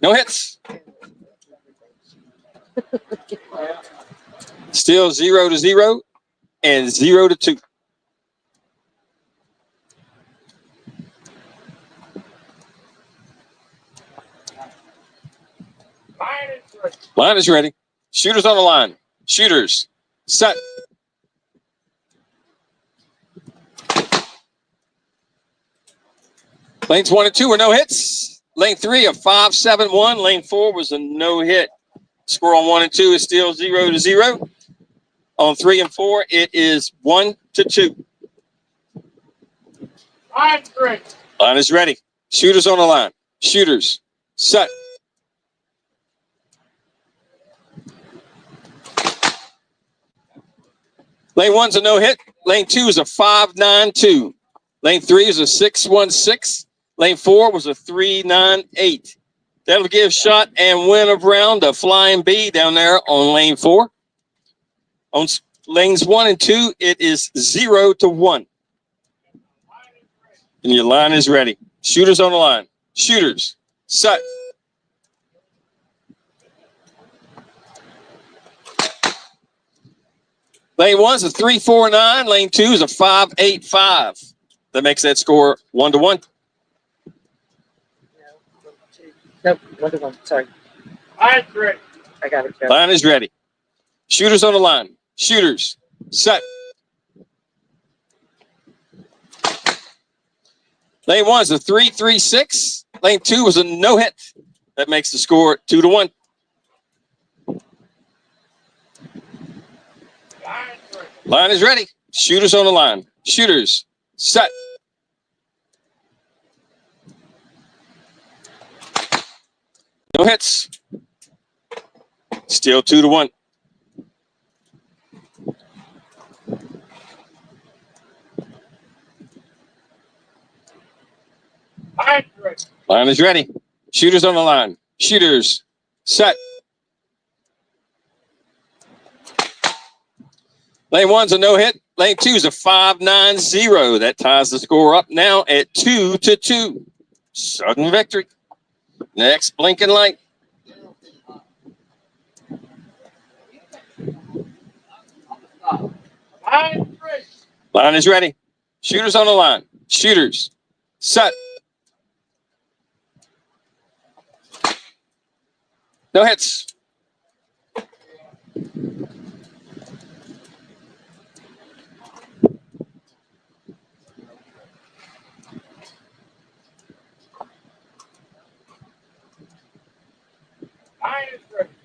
No hits. Still 0-0 and 0-2. Line is ready. Shooters on the line. Shooters. Set. Lanes 1 and 2 were no hits. Lane 3 a 5-7-1. Lane 4 was a no hit. Score on 1 and 2 is still 0-0. On 3 and 4, it is 1-2. Line is ready. Shooters on the line. Shooters. Set. Lane 1's a no hit. Lane 2 is a 5-9-2. Lane 3 is a 6-1-6. Lane 4 was a 3-9-8. That'll give shot and win of round a flying B down there on lane 4. On lanes 1 and 2, it is 0-1. And your line is ready. Shooters on the line. Shooters. Set. Lane 1's a 3-4-9. Lane 2 is a 5-8-5. That makes that score 1-1. Nope, 1-1. Sorry. Line's ready. I got it, Joe. Line is ready. Shooters on the line. Shooters. Set. Lane 1 is a 3-3-6. Lane 2 was a no hit. That makes the score 2-1. Line is ready. Shooters on the line. Shooters. Set. No hits. Still 2-1. Line is ready. Shooters on the line. Shooters. Set. Lane 1's a no hit. Lane 2 is a 5-9-0. That ties the score up now at 2-2. Sudden victory. Next blinking light. Line is ready. Shooters on the line. Shooters. Set. No hits.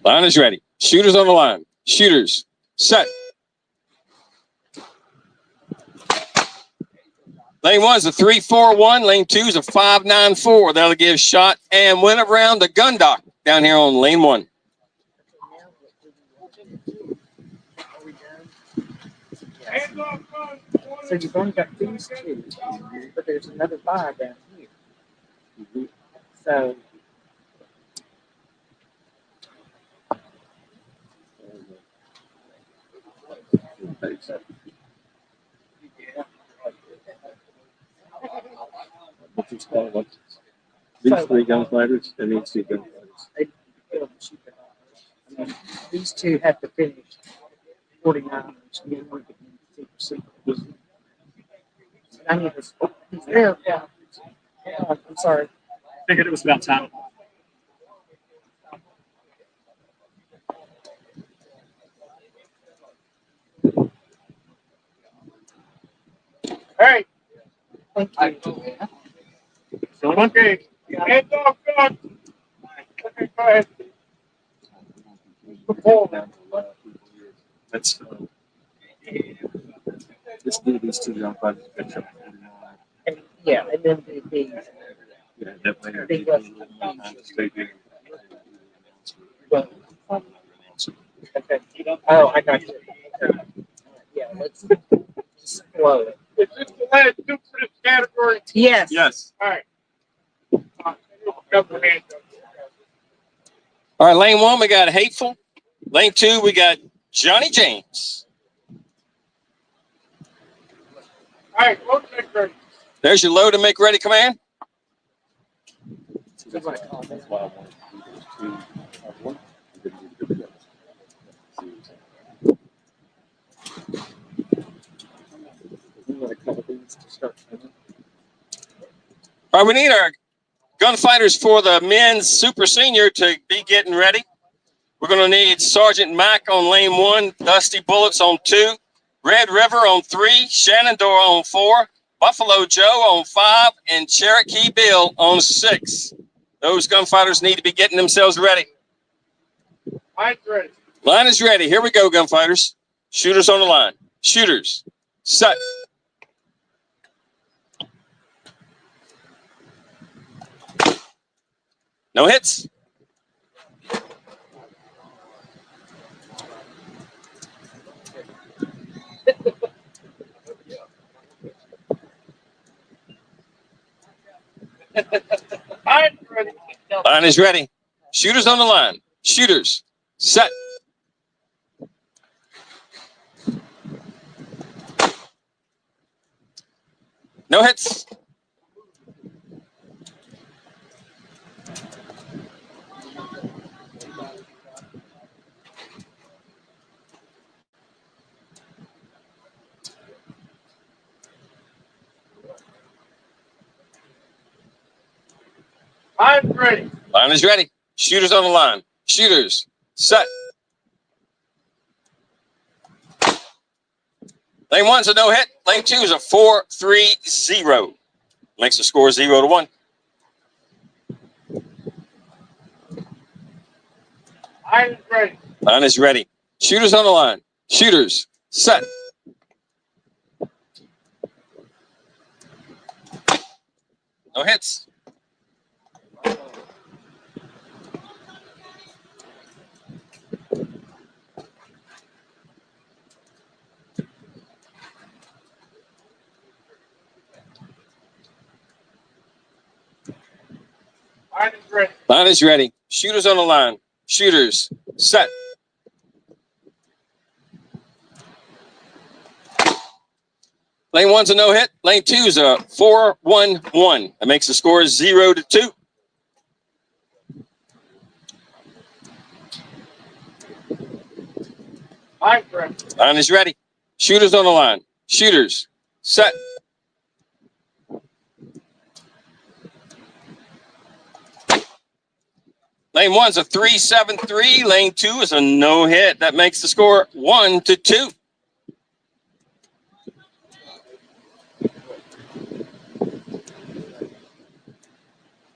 Line is ready. Shooters on the line. Shooters. Set. Lane 1's a 3-4-1. Lane 2 is a 5-9-4. That'll give shot and win around the gun dock down here on lane 1. So you've only got these two, but there's another 5 down here. So These three gunfighters and these two gunfighters. These two have to finish 49ers. I need this. He's there. Yeah. I'm sorry. Figured it was about time. Hey, Thank you. okay. Hands off gun. Okay, go ahead. That's let's do these two gunfighters. Finish up 49. And, yeah, and then the Yeah, that way I Big give you a little more time to stay there. okay. Oh, I got you. Okay. Yeah, let's just flow it. Is this the last two for this category? Yes. Yes. All right. Couple hands up. All right, lane 1, we got Hateful. Lane 2, we got Johnny James. All right, load and make ready. There's your load and make ready command. That's why I wanted to do those two. One. All right, we need our gunfighters for the men's super senior to be getting ready. We're going to need Sergeant Mack on lane 1, Dusty Bullets on 2, Red River on 3, Shenandoah on 4, Buffalo Joe on 5, and Cherokee Bill on 6. Those gunfighters need to be getting themselves ready. Mine's ready. Line is ready. Here we go, gunfighters. Shooters on the line. Shooters. Set. No hits. Mine's ready. Line is ready. Shooters on the line. Shooters. Set. No hits. Mine's ready. Line is ready. Shooters on the line. Shooters. Set. Lane 1's a no hit. Lane 2 is a 4-3-0. Makes the score 0-1. Mine's ready. Line is ready. Shooters on the line. Shooters. Set. No hits. Mine's ready. Line is ready. Shooters on the line. Shooters. Set. Lane 1's a no hit. Lane 2 is a 4-1-1. That makes the score 0-2. Mine's ready. Line is ready. Shooters on the line. Shooters. Set. Lane 1's a 3-7-3. Lane 2 is a no hit. That makes the score 1-2.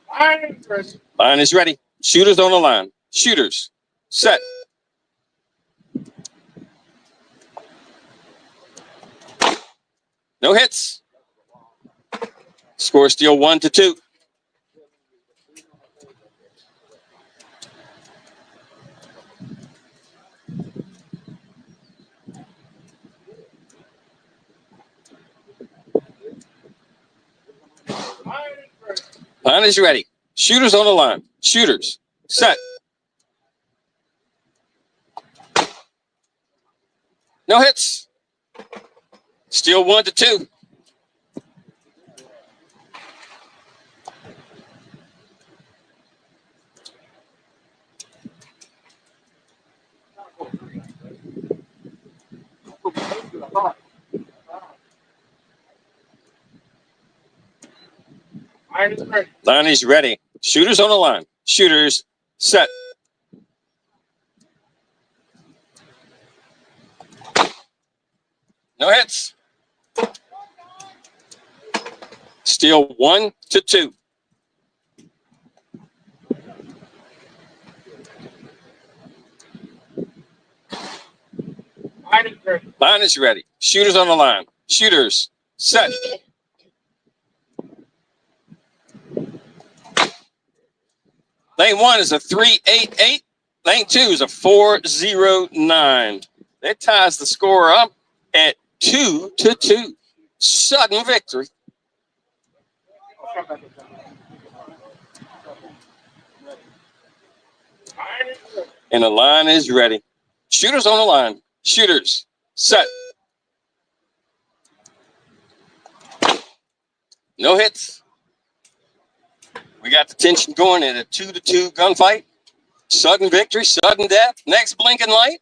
Mine's ready. Line is ready. Shooters on the line. Shooters. Set. No hits. Score still 1-2. Line is ready. Shooters on the line. Shooters. Set. No hits. Still 1-2. Line is ready. Shooters on the line. Shooters set. No hits. Still 1-2. Line is ready. Shooters on the line. Shooters set. Lane 1 is a 3-8-8. Lane 2 is a 4-0-9. That ties the score up at 2-2. Sudden victory. And the line is ready. Shooters on the line. Shooters set. No hits. We got the tension going in a 2-2 gunfight. Sudden victory, sudden death. Next blinking light.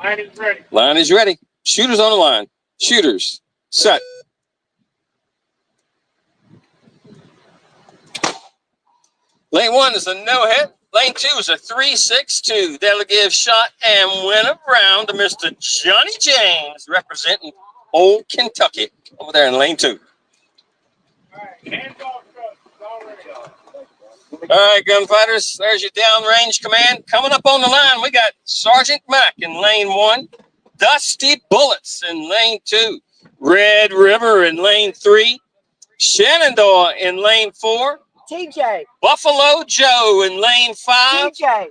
Line is ready. Line is ready. Shooters on the line. Shooters set. Lane 1 is a no hit. Lane 2 is a 3-6-2. That'll give shot and win a round to Mr. Johnny James, representing Old Kentucky over there in lane 2. All right, gunfighters, there's your downrange command. Coming up on the line, we got Sergeant Mack in lane 1, Dusty Bullets in lane 2, Red River in lane 3, Shenandoah in lane 4, TJ. Buffalo Joe in lane 5. TJ.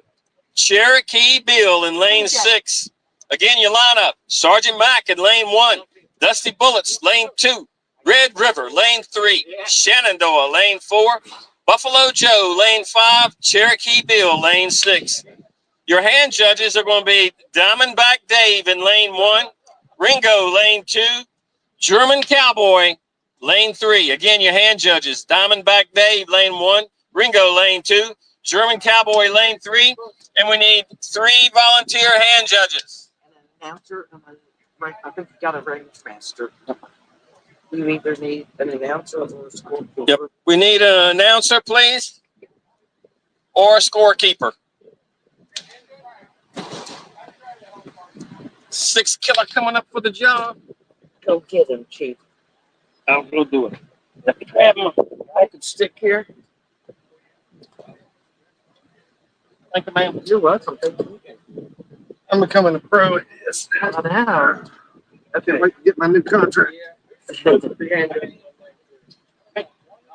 Cherokee Bill in lane 6. Again, your lineup. Sergeant Mack in lane 1. Dusty Bullets, lane 2. Red River, lane 3. Shenandoah, lane 4. Buffalo Joe, lane 5. Cherokee Bill, lane 6. Your hand judges are going to be Diamondback Dave in lane 1. Ringo, lane 2. German Cowboy, lane 3. Again, your hand judges. Diamondback Dave, lane 1. Ringo, lane 2. German Cowboy, lane 3. And we need 3 volunteer hand judges. Announcer, I think you got a range master. You either need an announcer or a scorekeeper. Yep. We need an announcer, please, or a scorekeeper. 6 killer coming up for the job. Go get him, Chief. I'll go do it. Let me grab him. I can stick here. Thank you, ma'am. You're welcome. Thank you. I'm becoming a pro at this. I know. I can't wait to get my new contract. Okay.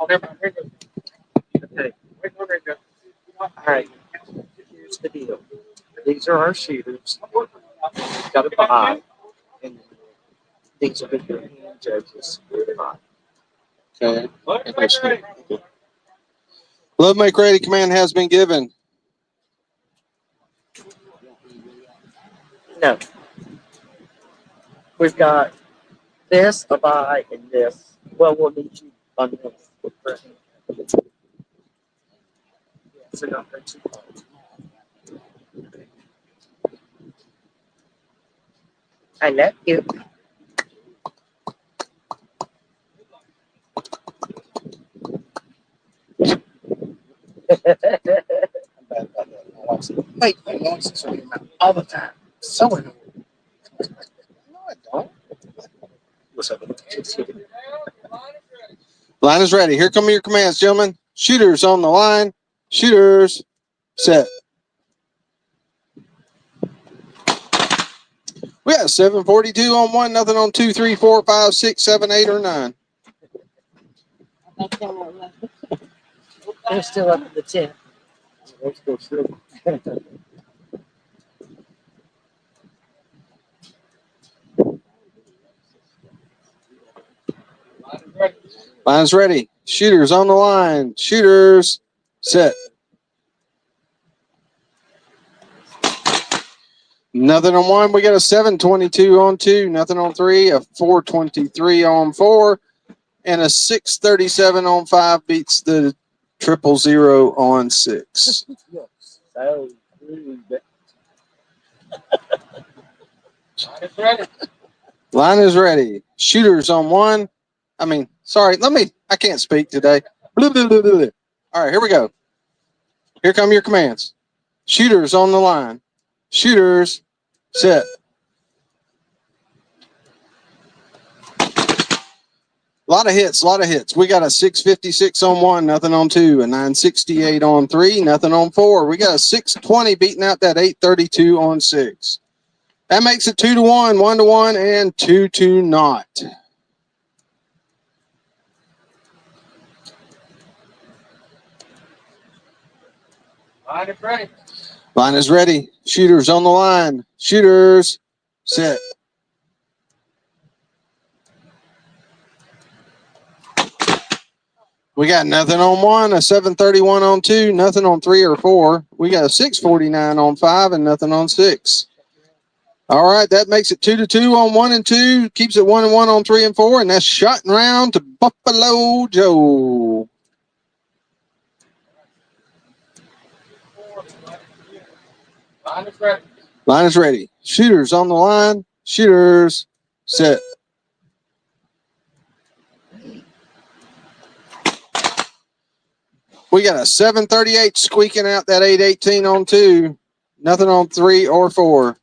All right. Here's the deal. These are our shooters. Got to buy. And these are your hand judges. Okay. Love Make Ready command has been given. No. We've got this, a buy, and this. Well, we'll need you on this. So not very too far. I love you. Wait, my noises are in my mouth all the time. So annoying. No, I don't. What's up? Line is ready. Here come your commands, gentlemen. Shooters on the line. Shooters set. We got 742 on 1, nothing on 2, 3, 4, 5, 6, 7, 8, or 9. They're still up in the tent. Let's go through. Line's ready. Shooters on the line. Shooters set. Nothing on one. We got a 722 on two. Nothing on three. A 423 on four. And a 637 on five beats the 000 on six. Line is ready. Shooters on one. I can't speak today. Blah, blah, blah, blah. All right, here we go. Here come your commands. Shooters on the line. Shooters set. A lot of hits. We got a 656 on one, nothing on two, a 968 on three, nothing on four. We got a 620 beating out that 832 on six. That makes it 2-1, 1-1, and 2-0. Line is ready. Line is ready. Shooters on the line. Shooters set. We got nothing on one, a 731 on two, nothing on three or four. We got a 649 on five and nothing on six. All right, that makes it 2-2 on one and two, keeps it 1-1 on three and four, and that's shot and round to Buffalo Joe. Line is ready. Line is ready. Shooters on the line. Shooters set. We got a 738 squeaking out that 818 on two. Nothing on three or four.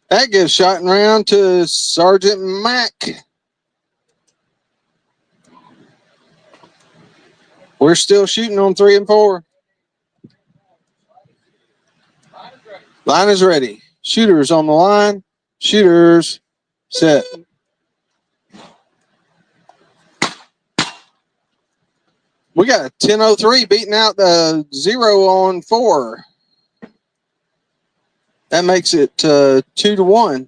That gives shot and round to Sergeant Mack. We're still shooting on three and four. Line is ready. Shooters on the line. Shooters set. We got a 1003 beating out the 0 on four. That makes it 2-1.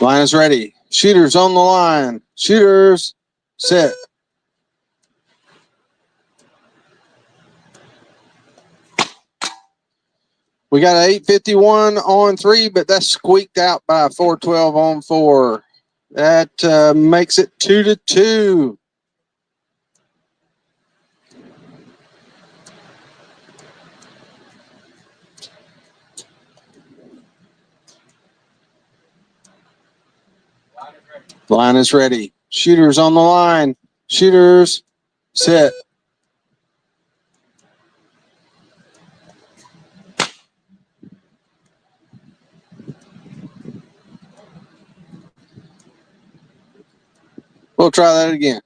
Line is ready. Shooters on the line. Shooters set. We got an 851 on three, but that's squeaked out by a 412 on four. That makes it 2-2. Line is ready. Shooters on the line. Shooters set. We'll try that again.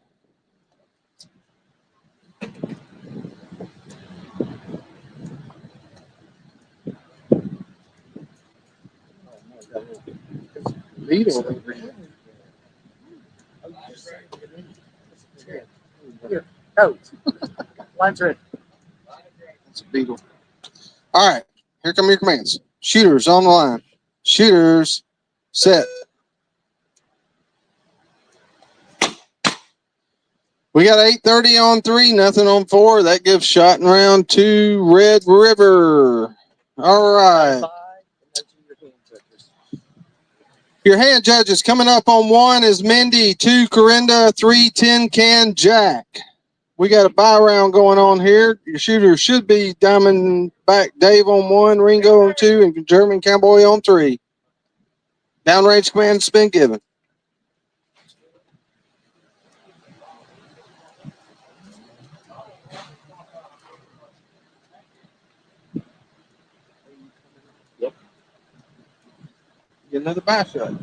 Line's ready. That's a beetle. All right, here come your commands. Shooters on the line. Shooters set. We got 830 on three, nothing on four. That gives shot and round to Red River. All right. Your hand judges coming up on one is Mindy, two Corinda, 3 Tin Can Jack. We got a buy round going on here. Your shooter should be Diamondback Dave on one, Ringo on two, and German Cowboy on three. Downrange command's been given. Get another buy shot.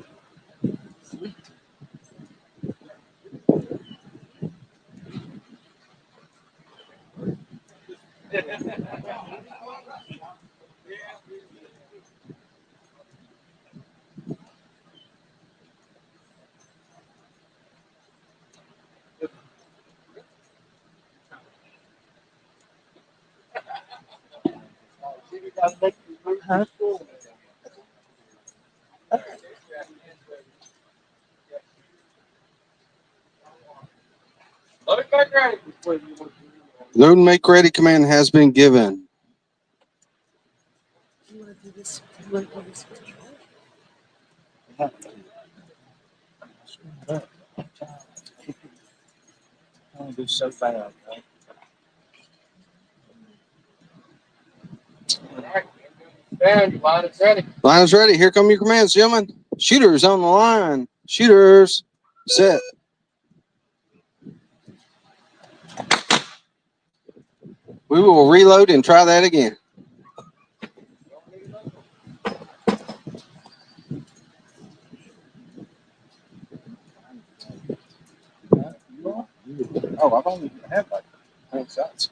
Load and make ready command has been given. You want to do this? You want to do this? I do so bad, right? Line is ready. Here come your commands, gentlemen. Shooters on the line. Shooters set. We will reload and try that again. Oh, I've only had like one shot.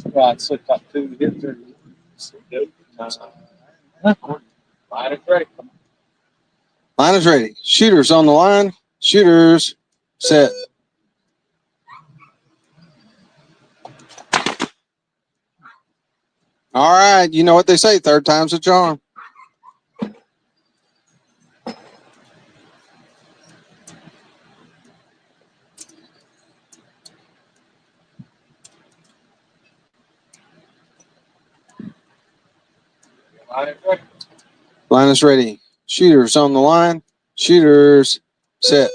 Well, I slipped up 2 hits there. Line is ready. Line is ready. Shooters on the line. Shooters set. All right. You know what they say. Third time's a charm. Line is ready. Line is ready. Shooters on the line. Shooters set.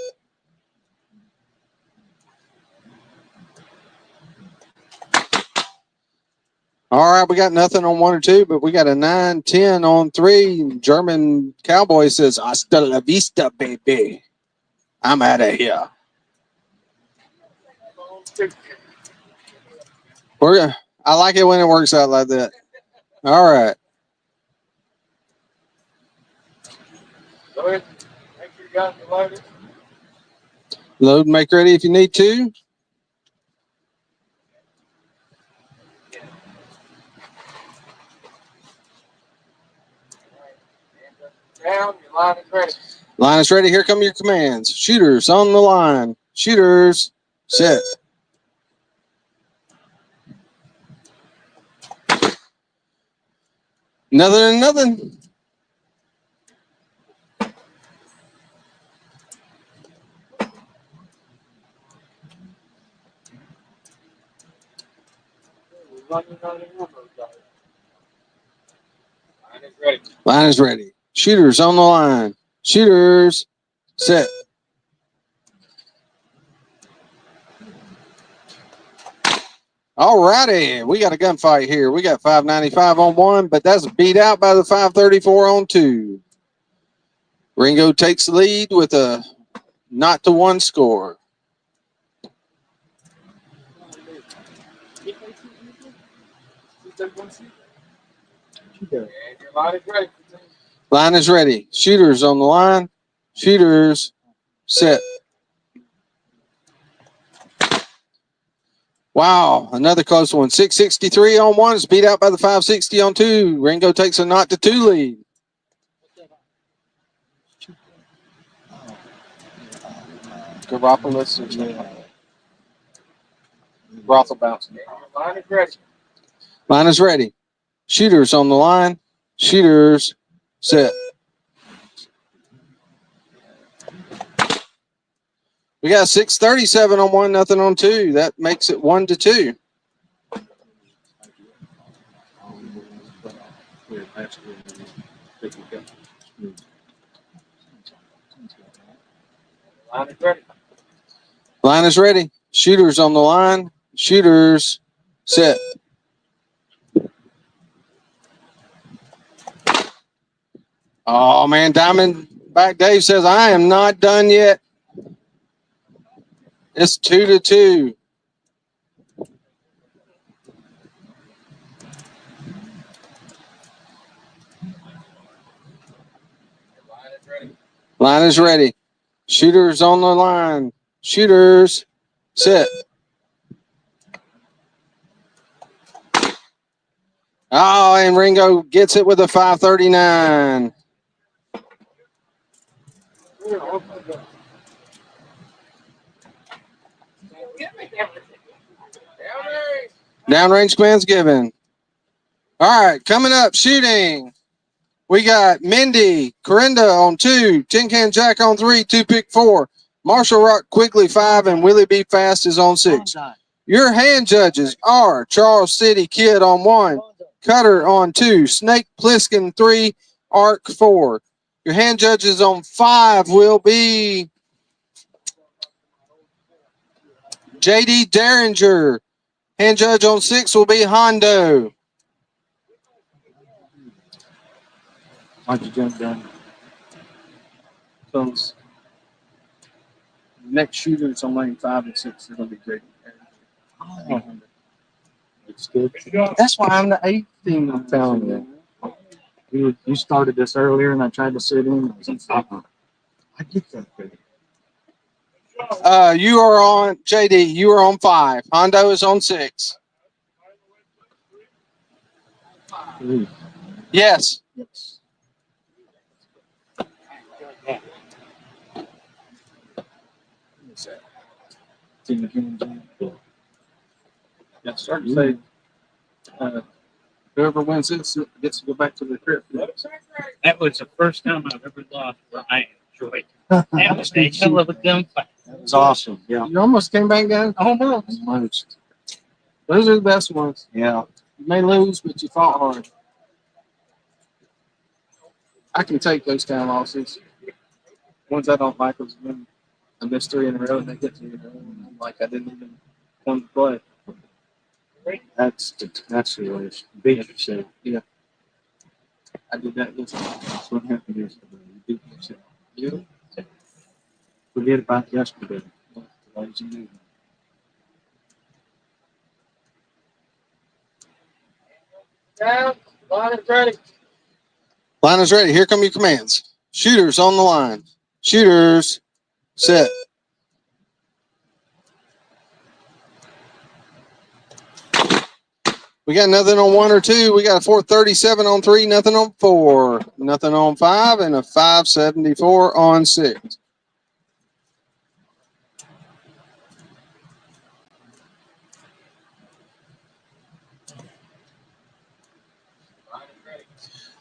All right, we got nothing on 1 or 2, but we got a 9-10 on 3. German cowboy says, "Hasta la vista, baby. I'm out of here." I like it when it works out like that. All right. Go ahead. Make sure you got it loaded. Load and make ready if you need to. Down, your line is ready. Line is ready. Here come your commands. Shooters on the line. Shooters set. Nothing. Running on the number, guys. Line is ready. Line is ready. Shooters on the line. Shooters set. All righty. We got a gunfight here. We got 595 on 1, but that's beat out by the 534 on 2. Ringo takes the lead with a 0-1 score. And your line is ready. Line is ready. Shooters on the line. Shooters set. Wow, another close one. 663 on 1 is beat out by the 560 on 2. Ringo takes a 0-2 lead. Garopolis is brothel bouncing. Line is ready. Line is ready. Shooters on the line. Shooters set. We got 637 on 1, nothing on 2. That makes it 1-2. Line is ready. Line is ready. Shooters on the line. Shooters set. Oh man, Diamondback Dave says I am not done yet. It's 2-2. Line is ready. Shooters on the line. Shooters set. Oh, and Ringo gets it with a 539. Downrange commands given. All right, coming up, shooting. We got Mindy, Corinda on 2, Tin Can Jack on 3, 2-pick 4, Marshall Rock Quigley 5, and Willie B. Fast is on 6. Your hand judges are Charles City Kid on 1, Cutter on 2, Snake Plissken 3, Arc 4. Your hand judges on 5 will be JD Derringer. Hand judge on 6 will be Hondo. Why'd you jump down? So next shooters on lane 5 and 6 are going to be great. Oh. It's good. That's why I'm the 8th team. I'm telling you. You started this earlier, and I tried to sit in. I get that. You are on JD. You are on 5. Hondo is on 6. Yes. Yes. Yeah, start to say, whoever wins this gets to go back to the crib. That was the first time I've ever lost where I enjoyed. That was a hell of a gunfight. That was awesome. Yeah. You almost came back down. Almost. Those are the best ones. Yeah. You may lose, but you fought hard. I can take those kind of losses. Ones I don't like was when I missed 3 in a row and they get to me. And I'm like, I didn't even want to play. That's really big interesting. Yeah. I did that yesterday. That's what happened yesterday. You beat yourself. Yeah. Forget about yesterday. Today's a new one. Line is ready. Line is ready. Here come your commands. Shooters on the line. Shooters set. We got nothing on 1 or 2. We got a 437 on 3, nothing on 4, nothing on 5, and a 574 on 6.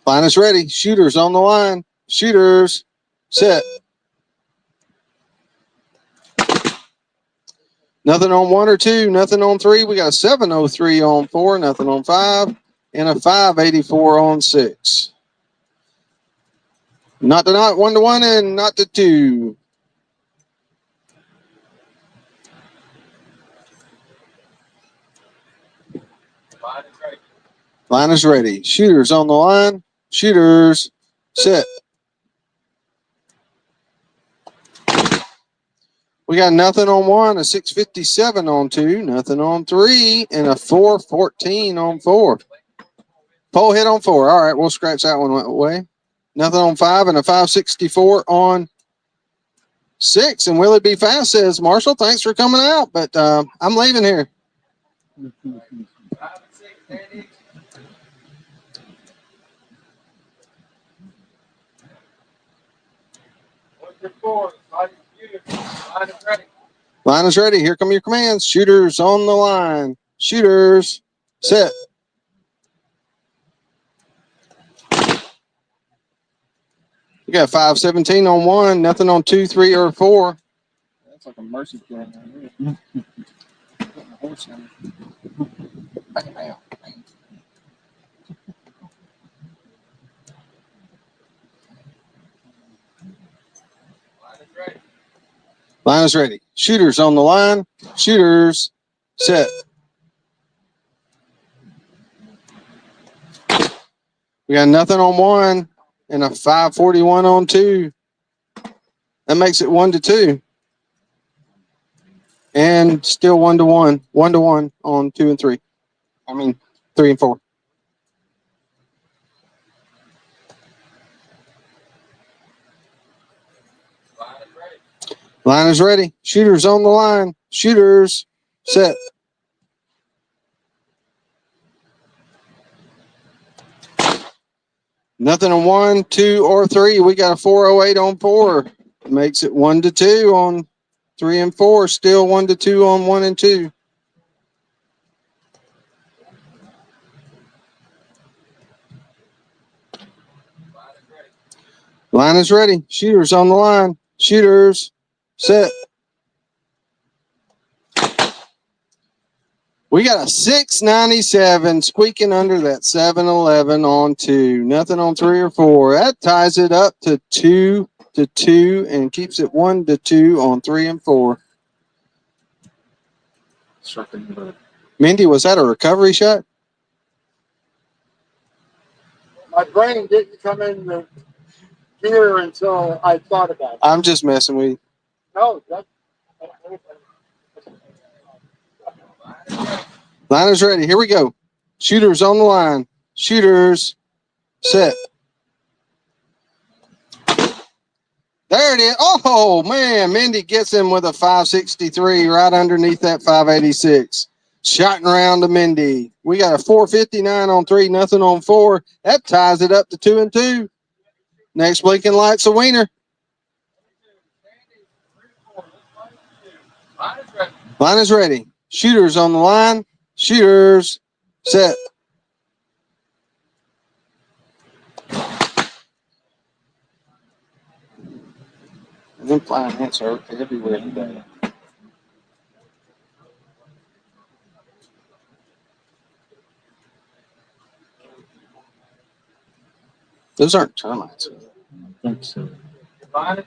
Line is ready. Shooters on the line. Shooters set. Nothing on 1 or 2, nothing on 3. We got a 703 on 4, nothing on 5, and a 584 on 6. Not to not, 1 to 1, and not to 2. Line is ready. Shooters on the line. Shooters set. We got nothing on 1, a 657 on 2, nothing on 3, and a 414 on 4. Pole hit on 4. All right, we'll scratch that one away. Nothing on 5, and a 564 on 6. And Willie B. Fast says, Marshall, thanks for coming out, but I'm leaving here. Line is ready. Here come your commands. Shooters on the line. Shooters set. We got 517 on 1, nothing on 2, 3, or 4. That's like a mercy kill. Line is ready. Shooters on the line. Shooters set. We got nothing on 1 and a 541 on 2. That makes it 1 to 2. And still 1 to 1. 1 to 1 on 2 and 3. I mean 3 and 4. Line is ready. Shooters on the line. Shooters set. Nothing on 1, 2, or 3. We got a 408 on 4. Makes it 1 to 2 on 3 and 4. Still 1 to 2 on 1 and 2. Line is ready. Shooters on the line. Shooters set. We got a 697 squeaking under that 711 on 2. Nothing on 3 or 4. That ties it up to 2 and keeps it 1-2 on 3 and 4. Mindy, was that a recovery shot? My brain didn't come in the gear until I thought about it. I'm just messing with you. No, that's Line is ready. Here we go. Shooters on the line. Shooters set. There it is. Oh, man. Mindy gets him with a 563 right underneath that 586. Shotting around to Mindy. We got a 459 on 3, nothing on 4. That ties it up to 2 and 2. Next blinking light's a wiener. Line is ready. Shooters on the line. Shooters set. Them flying ants are everywhere today. Those aren't termites. I think so. Line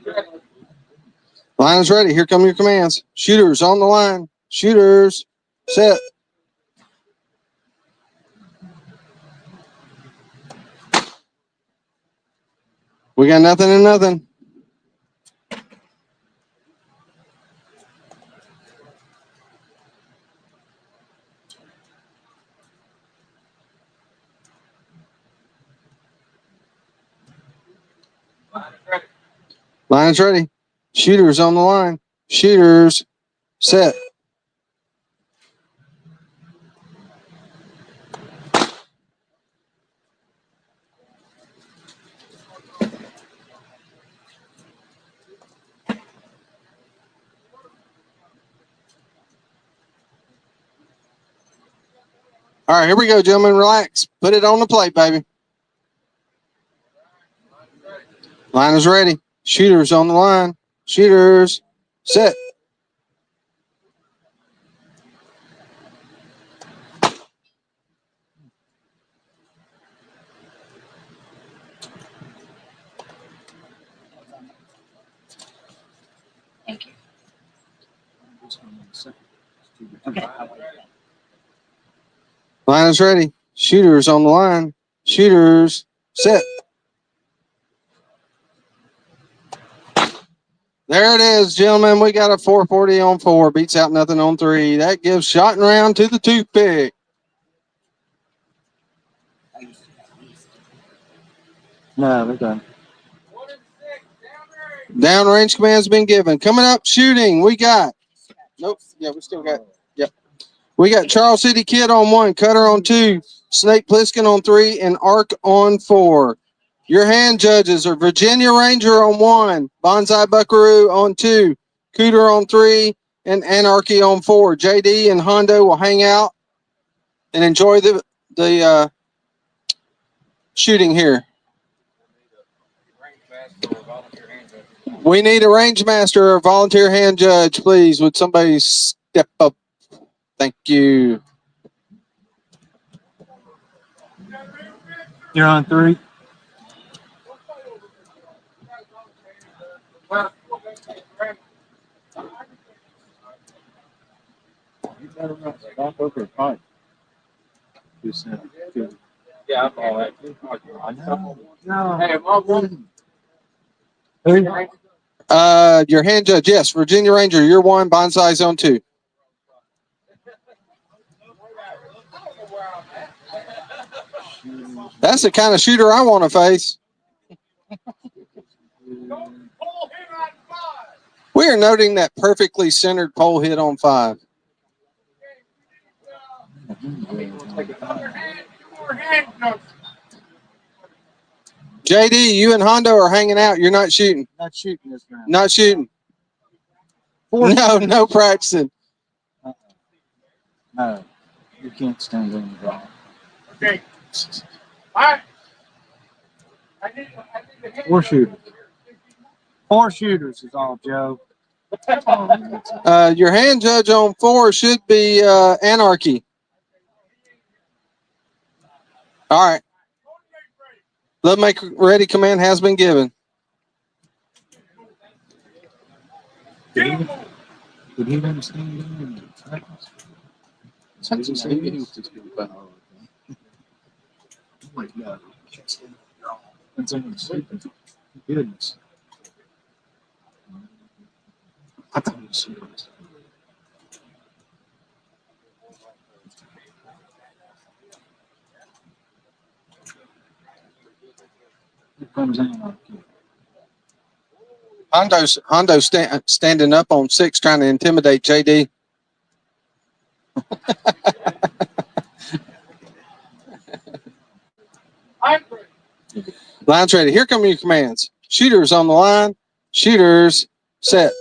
is ready. Here come your commands. Shooters on the line. Shooters set. We got nothing and nothing. Line is ready. Shooters on the line. Shooters set. All right, here we go, gentlemen. Relax. Put it on the plate, baby. Line is ready. Shooters on the line. Shooters set. Thank you. Line is ready. Shooters on the line. Shooters set. There it is, gentlemen. We got a 440 on 4. Beats out nothing on 3. That gives shotting round to the toothpick. No, they're done. Downrange command's been given. Coming up, shooting. We got. Nope. Yeah, we still got. Yep. We got Charles City Kid on 1, Cutter on 2, Snake Plissken on 3, and Ark on 4. Your hand judges are Virginia Ranger on 1, Bonsai Buckaroo on 2, Cooter on 3, and Anarchy on 4. JD and Hondo will hang out and enjoy the shooting here. We need a range master or volunteer hand judge, please. Would somebody step up? Thank you. You're on 3. You better not stop over the pipe. Yeah, I'm all right. No. Hey, Your hand judge, yes, Virginia Ranger, you're 1, Bonsai Zone 2. That's the kind of shooter I want to face. We are noting that perfectly centered pole hit on 5. JD, you and Hondo are hanging out. You're not shooting. Not shooting this round. Not shooting. No practicing. No, you can't stand in the draw. okay. All right. We're shooting. 4 shooters is all, Joe. Your hand judge on 4 should be Anarchy. All right. Love make ready command has been given. Did he understand? Wait, no. It's only sleeping. Goodness. I thought it was serious. Here comes Anarchy. Hondo standing up on 6 trying to intimidate JD. Line's ready. Here come your commands. Shooters on the line. Shooters set.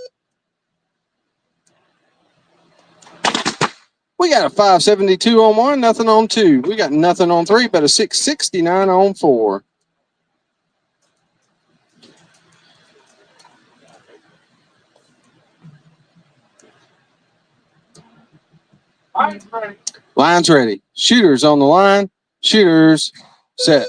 We got a 572 on 1, nothing on 2. We got nothing on 3, but a 669 on 4. Line's ready. Shooters on the line. Shooters set.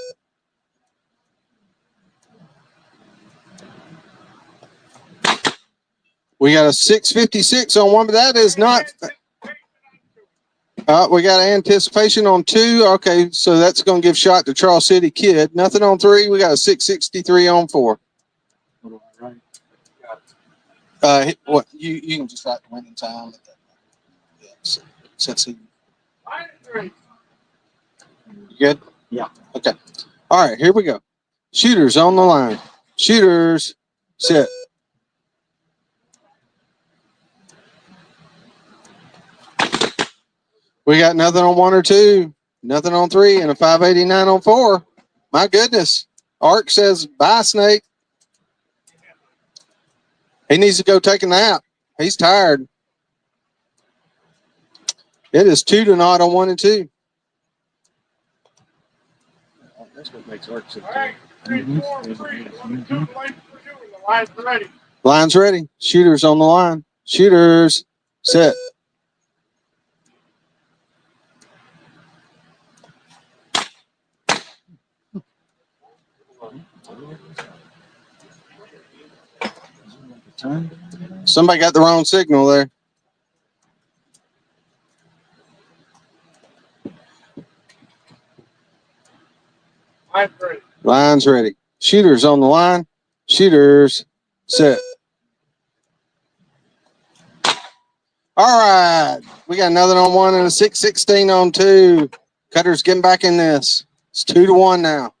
We got a 656 on 1, but that is not. We got anticipation on 2. Okay, so that's going to give shot to Charles City Kid. Nothing on 3. We got a 663 on 4. What you can just write the winning time. Yeah, set seed. You good? Yeah. Okay. All right, here we go. Shooters on the line. Shooters set. We got nothing on 1 or 2, nothing on 3, and a 589 on 4. My goodness. Ark says, bye, Snake. He needs to go take a nap. He's tired. It is 2-0 on 1 and 2. That's what makes Ark so Line's ready. Shooters on the line. Shooters set. Somebody got the wrong signal there. Line's ready. Shooters on the line. Shooters set. All right. We got another on 1 and a 616 on 2. Cutter's getting back in this. It's 2-1 now.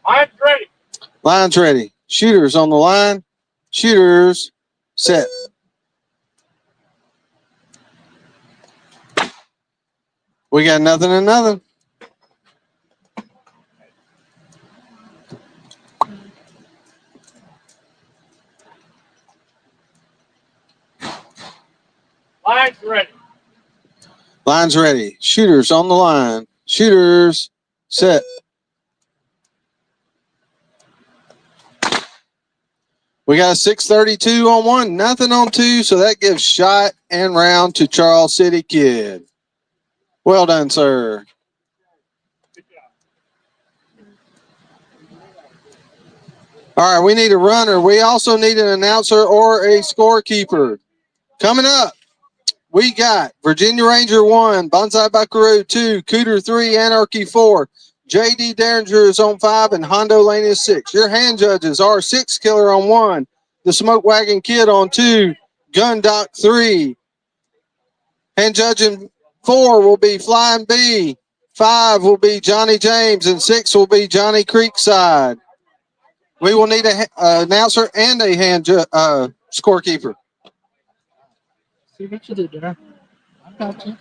Line's ready. Line's ready. Shooters on the line. Shooters set. We got nothing and nothing. Line's ready. Line's ready. Shooters on the line. Shooters set. We got a 632 on 1, nothing on 2, so that gives shot and round to Charles City Kid. Well done, sir. All right, we need a runner. We also need an announcer or a scorekeeper. Coming up, we got Virginia Ranger 1, Bonsai Buckaroo 2, Cooter 3, Anarchy 4. JD Derringer is on 5 and Hondo Lane is 6. Your hand judges are 6 Killer on 1, the Smoke Wagon Kid on 2, Gun Doc 3. Hand judging 4 will be Flying B, 5 will be Johnny James, and 6 will be Johnny Creekside. We will need an announcer and a hand scorekeeper. See what you did there. I got you.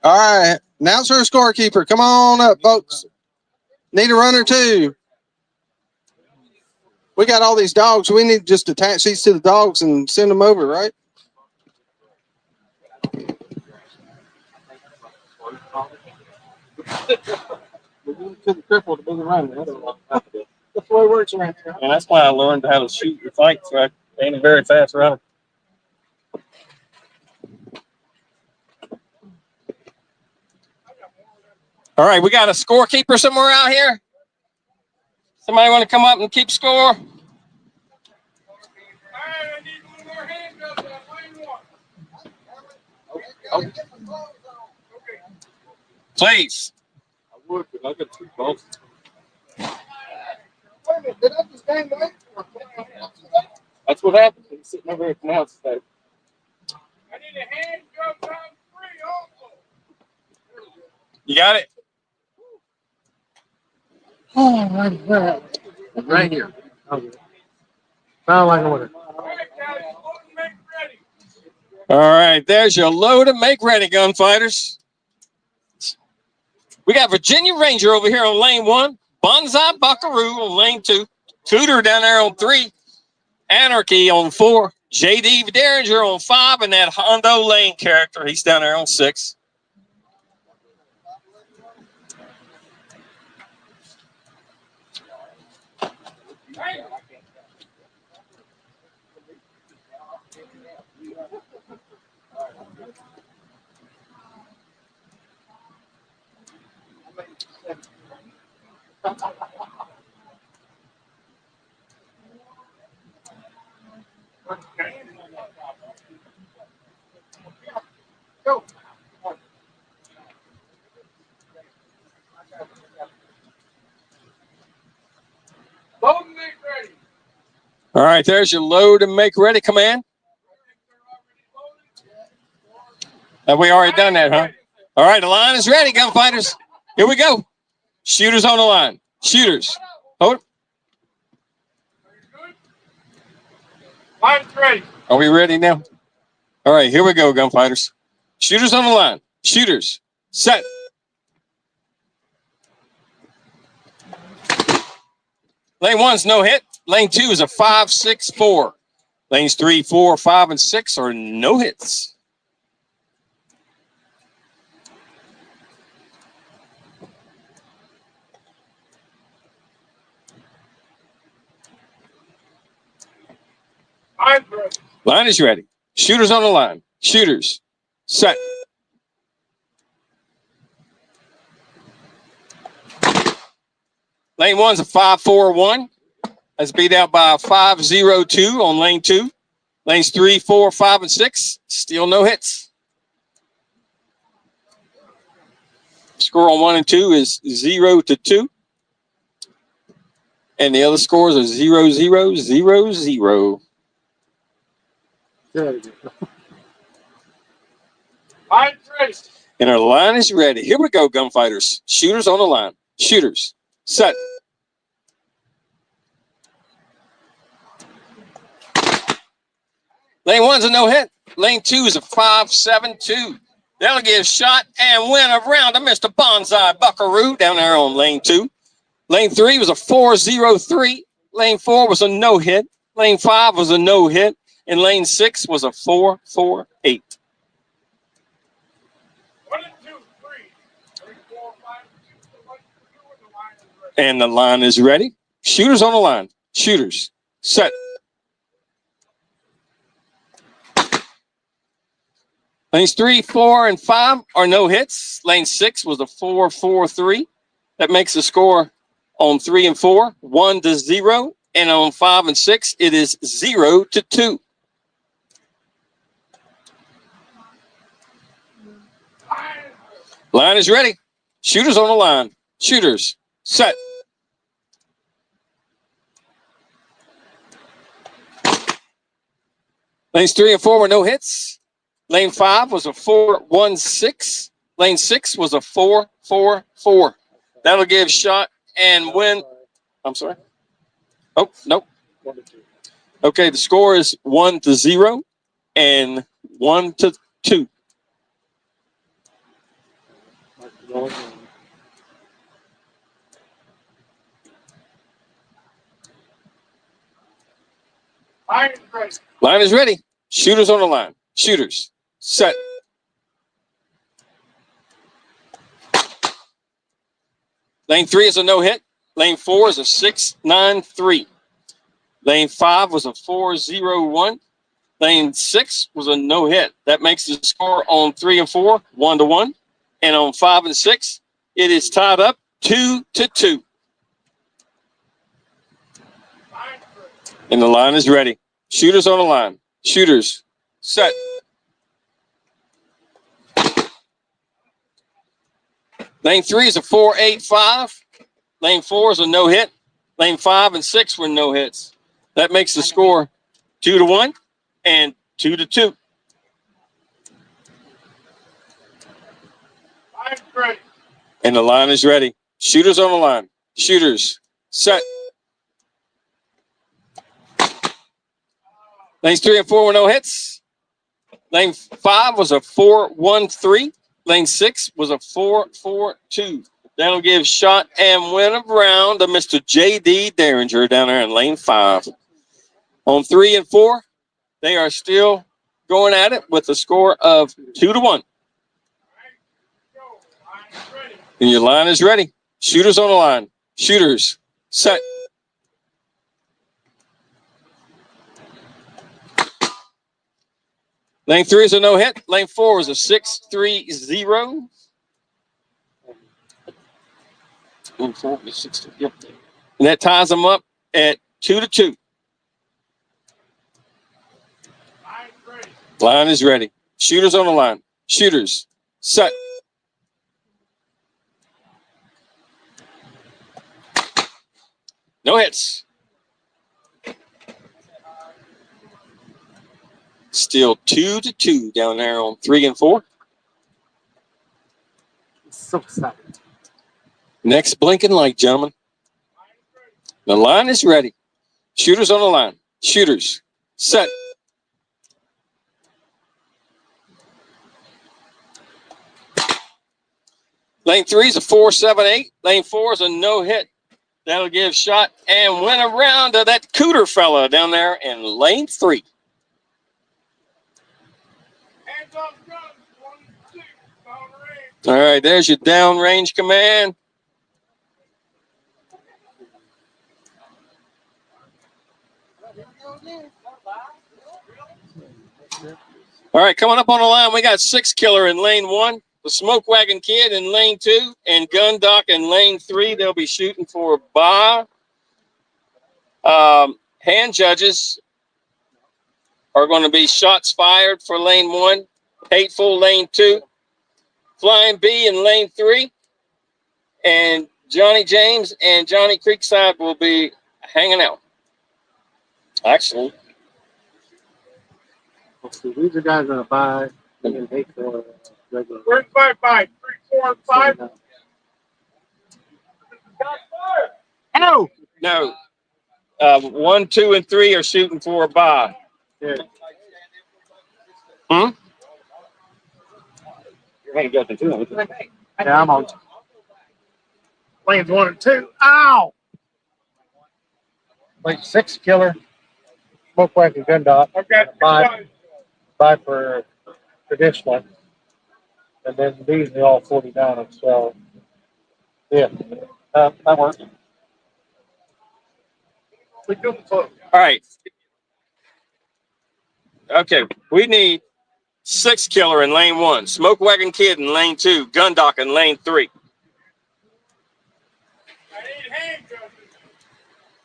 All right, announcer or scorekeeper, come on up, folks. Need a runner too. We got all these dogs. We need to just attach these to the dogs and send them over, right? You couldn't cripple the big run. That's the way it works around here. And that's why I learned how to shoot the fight, so I ain't a very fast runner. All right, we got a scorekeeper somewhere out here. Somebody want to come up and keep score? Please. I would, but I got 2 balls. Wait a minute, did I just hang away? That's what happens when you're sitting over here at the announce table. I need a hand job time 3 also. You got it? Oh, right here. Okay. Sound like a winner. All right, there's your load and make ready, gunfighters. We got Virginia Ranger over here on lane 1, Bonsai Buckaroo on lane 2, Cooter down there on 3, Anarchy on 4, JD Derringer on 5, and that Hondo Lane character, he's down there on 6. Go. Load and make ready. All right, there's your load and make ready command. Have we already done that, huh? All right, the line is ready, gunfighters. Here we go. Shooters on the line. Shooters. Hold. Line's ready. Are we ready now? All right, here we go, gunfighters. Shooters on the line. Shooters. Set. Lane 1's no hit. Lane 2 is a 5-6-4. Lanes 3, 4, 5, and 6 are no hits. Line's ready. Line is ready. Shooters on the line. Shooters. Set. Lane 1's a 5-4-1. That's beat out by a 5-0-2 on lane 2. Lanes 3, 4, 5, and 6. Still no hits. Score on 1 and 2 is 0-2. And the other scores are 0-0-0-0. Line's ready. And our line is ready. Here we go, gunfighters. Shooters on the line. Shooters. Set. Lane 1's a no hit. Lane 2 is a 5-7-2. That'll give shot and win a round of Mr. Bonsai Buckaroo down there on lane 2. Lane 3 was a 4-0-3. Lane 4 was a no hit. Lane 5 was a no hit. And lane 6 was a 4-4-8. 1 and 2, 3, 4, 5, 6, 7, 8, 9, and the line is ready. And the line is ready. Shooters on the line. Shooters. Set. Lanes 3, 4, and 5 are no hits. Lane 6 was a 4-4-3. That makes the score on 3 and 4, 1-0. And on 5 and 6, it is 0-2. Line is ready. Shooters on the line. Shooters. Set. Lanes 3 and 4 were no hits. Lane 5 was a 4-1-6. Lane 6 was a 4-4-4. That'll give shot and win. I'm sorry. Oh, nope. Okay, the score is 1-0 and 1-2. Line is ready. Line is ready. Shooters on the line. Shooters. Set. Lane 3 is a no hit. Lane 4 is a 6-9-3. Lane 5 was a 4-0-1. Lane 6 was a no hit. That makes the score on 3 and 4 1-1, and on 5 and 6 it is tied up 2-2. And the line is ready. Shooters on the line. Shooters set. Lane 3 is a 4-8-5. Lane 4 is a no hit. Lane 5 and 6 were no hits. That makes the score 2-1 and 2-2. And the line is ready. Shooters on the line. Shooters set. Lanes 3 and 4 were no hits. Lane 5 was a 4-1-3. Lane 6 was a 4-4-2. That'll give shot and win around to Mr. J.D. Derringer down there in lane 5. On 3 and 4, they are still going at it with a score of 2-1. And your line is ready. Shooters on the line. Shooters set. Lane 3 is a no hit. Lane 4 is a 6-3-0. And that ties them up at 2-2. Line is ready. Shooters on the line. Shooters set. No hits. Still 2-2 down there on 3 and 4. So excited. Next blinking light, gentlemen. The line is ready. Shooters on the line. Shooters set. Lane 3 is a 4-7-8. Lane 4 is a no hit. That'll give shot and win around to that Cooter fella down there in lane 3. All right, there's your downrange command. All right, coming up on the line, we got 6 Killer in lane 1, the Smoke Wagon Kid in lane 2, and Gun Doc in lane 3. They'll be shooting for a bye. Hand judges are going to be shots fired for lane 1, Hateful lane 2, Flying B in lane 3, and Johnny James and Johnny Creekside will be hanging out. Actually, So these are guys on a bye. They're going to take the regular. Where's my 5, 3, 4, and 5? Oh! No. 1, 2, and 3 are shooting for a bye. Yeah. Hmm? Yeah, I'm on. Lanes 1 and 2. Ow! Lane 6 Killer. Smoke Wagon Gun Dot. Okay. Bye for traditional. And then these are all 49. So, yeah, that works. All right. Okay, we need 6 Killer in lane 1, Smoke Wagon Kid in lane 2, Gun Doc in lane 3.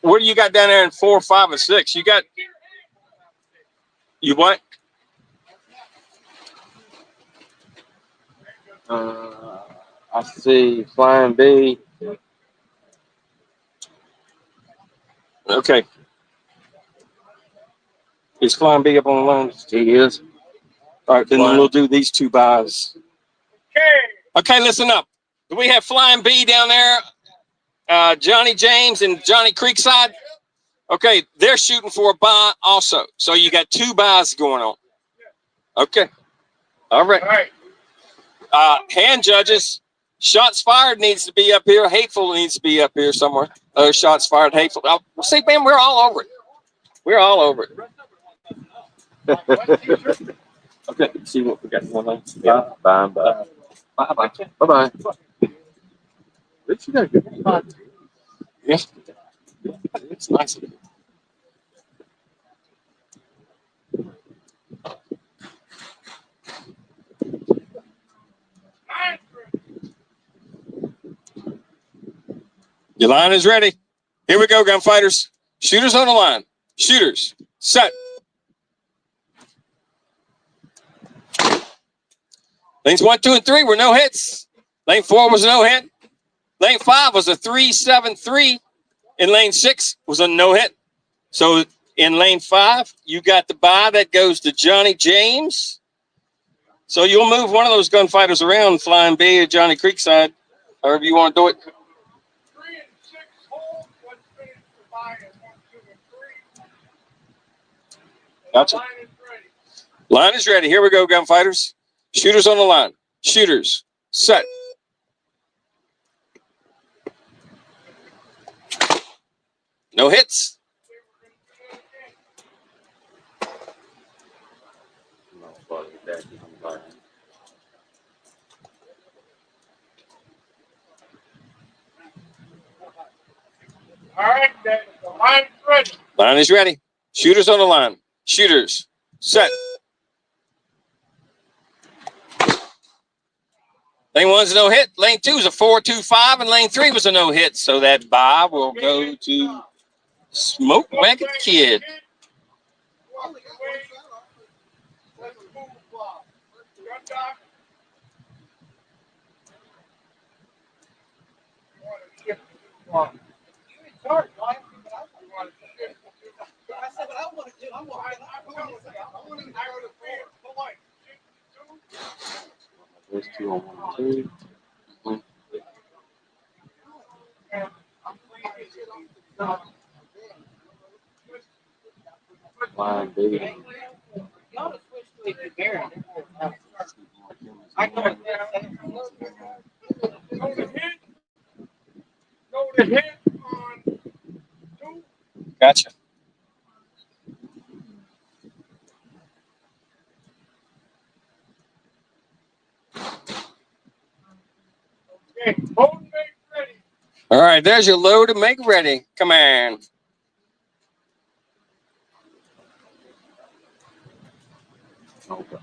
What do you got down there in 4, 5, and 6? You got what? I see Flying B. Okay. Is Flying B up on the line? He is. All right, then we'll do these 2 buys. Okay, listen up. Do we have Flying B down there? Johnny James and Johnny Creekside? Okay, they're shooting for a buy also. So you got 2 buys going on. Okay. All right. Hand judges, shots fired needs to be up here. Hateful needs to be up here somewhere. Shots fired, hateful. See, man, we're all over it. We're all over it. Okay, let's see what we got going on. Bye. Bye. Bye. Bye. Bye. But you got a good spot. Yeah. It's nice. Your line is ready. Here we go, gunfighters. Shooters on the line. Shooters, set. Lanes 1, 2, and 3 were no hits. Lane 4 was a no hit. Lane 5 was a 3-7-3. And lane 6 was a no hit. So in lane 5, you got the bye that goes to Johnny James. So you'll move one of those gunfighters around, Flying B or Johnny Creekside, however you want to do it. 3 and 6 hold. Let's finish the bye at 1, 2, and 3. Gotcha. Line is ready. Line is ready. Here we go, gunfighters. Shooters on the line. Shooters, set. No hits. All right, then. The line is ready. Line is ready. Shooters on the line. Shooters, set. Lane 1's a no hit. Lane 2 is a 4-2-5, and lane 3 was a no hit. So that bye will go to Smoke Wagon Kid. Walk away. Let's move block. Gun dock. You want to shift the block. You in charge, Mike. You want to shift the I said what I want to do. I want to narrow the field. Come on. Shift the two. There's 2 on 1 and 2. Line B. Y'all just switch to it together. Go to hit. Go to hit on 2. Gotcha. Okay, hold and make ready. All right, there's your load to make ready. Come on. Okay.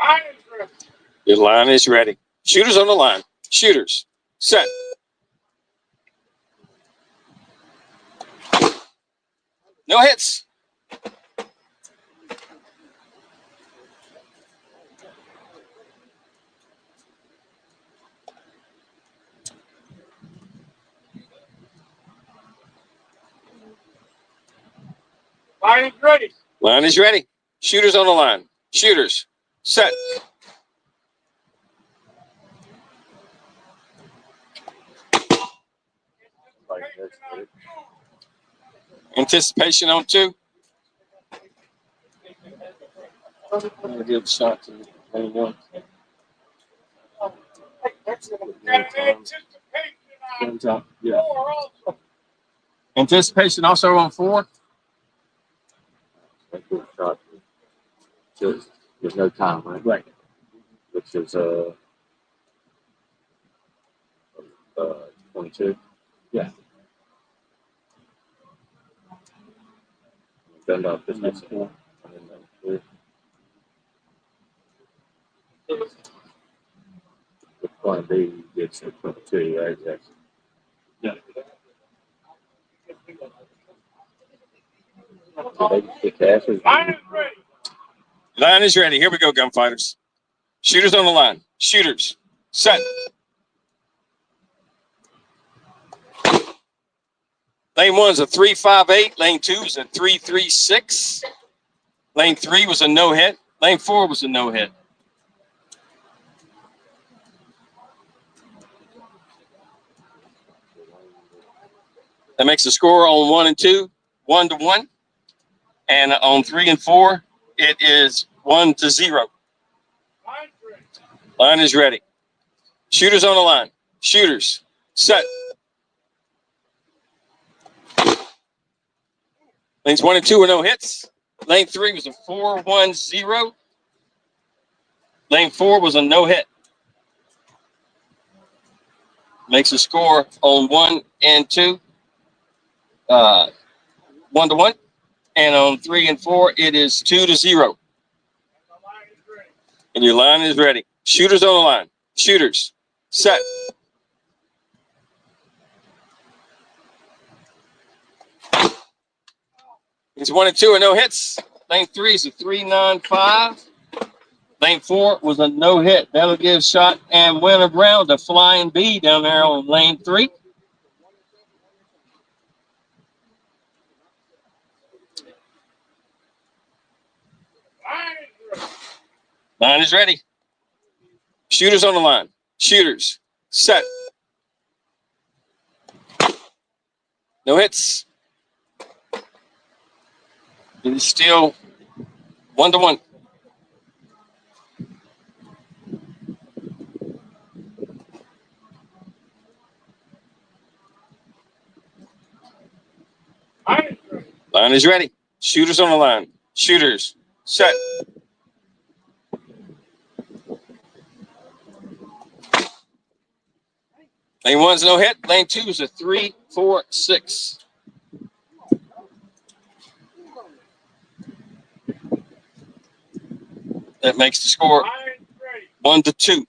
Line is ready. Your line is ready. Shooters on the line. Shooters, set. No hits. Line is ready. Line is ready. Shooters on the line. Shooters, set. Anticipation on 2. I'm gonna give a shot to lane 1. Got an anticipation on Top. Yeah. 4 also. Anticipation also on 4. That's a good shot. Just there's no time, right? Right. Which is 22. Yeah. Gun up this next one. And then with Plan B, it's 22, right? Yes. Yeah. The cash is Line is ready. Line is ready. Here we go, gunfighters. Shooters on the line. Shooters, set. Lane 1's a 3-5-8. Lane 2 is a 3-3-6. Lane 3 was a no hit. Lane 4 was a no hit. That makes the score on 1 and 2, 1-1. And on 3 and 4, it is 1-0. Line is ready. Shooters on the line. Shooters. Set. Lanes 1 and 2 were no hits. Lane 3 was a 4-1-0. Lane 4 was a no hit. Makes a score on 1 and 2. 1-1. And on 3 and 4, it is 2-0. And your line is ready. Shooters on the line. Shooters. Set. It's 1 and 2 and no hits. Lane 3 is a 3-9-5. Lane 4 was a no hit. That'll give shot and win around the flying B down there on lane 3. Line is ready. Shooters on the line. Shooters. Set. No hits. It is still 1-1. Line is ready. Shooters on the line. Shooters. Set. Lane 1's no hit. Lane 2 is a 3-4-6. That makes the score 1-2.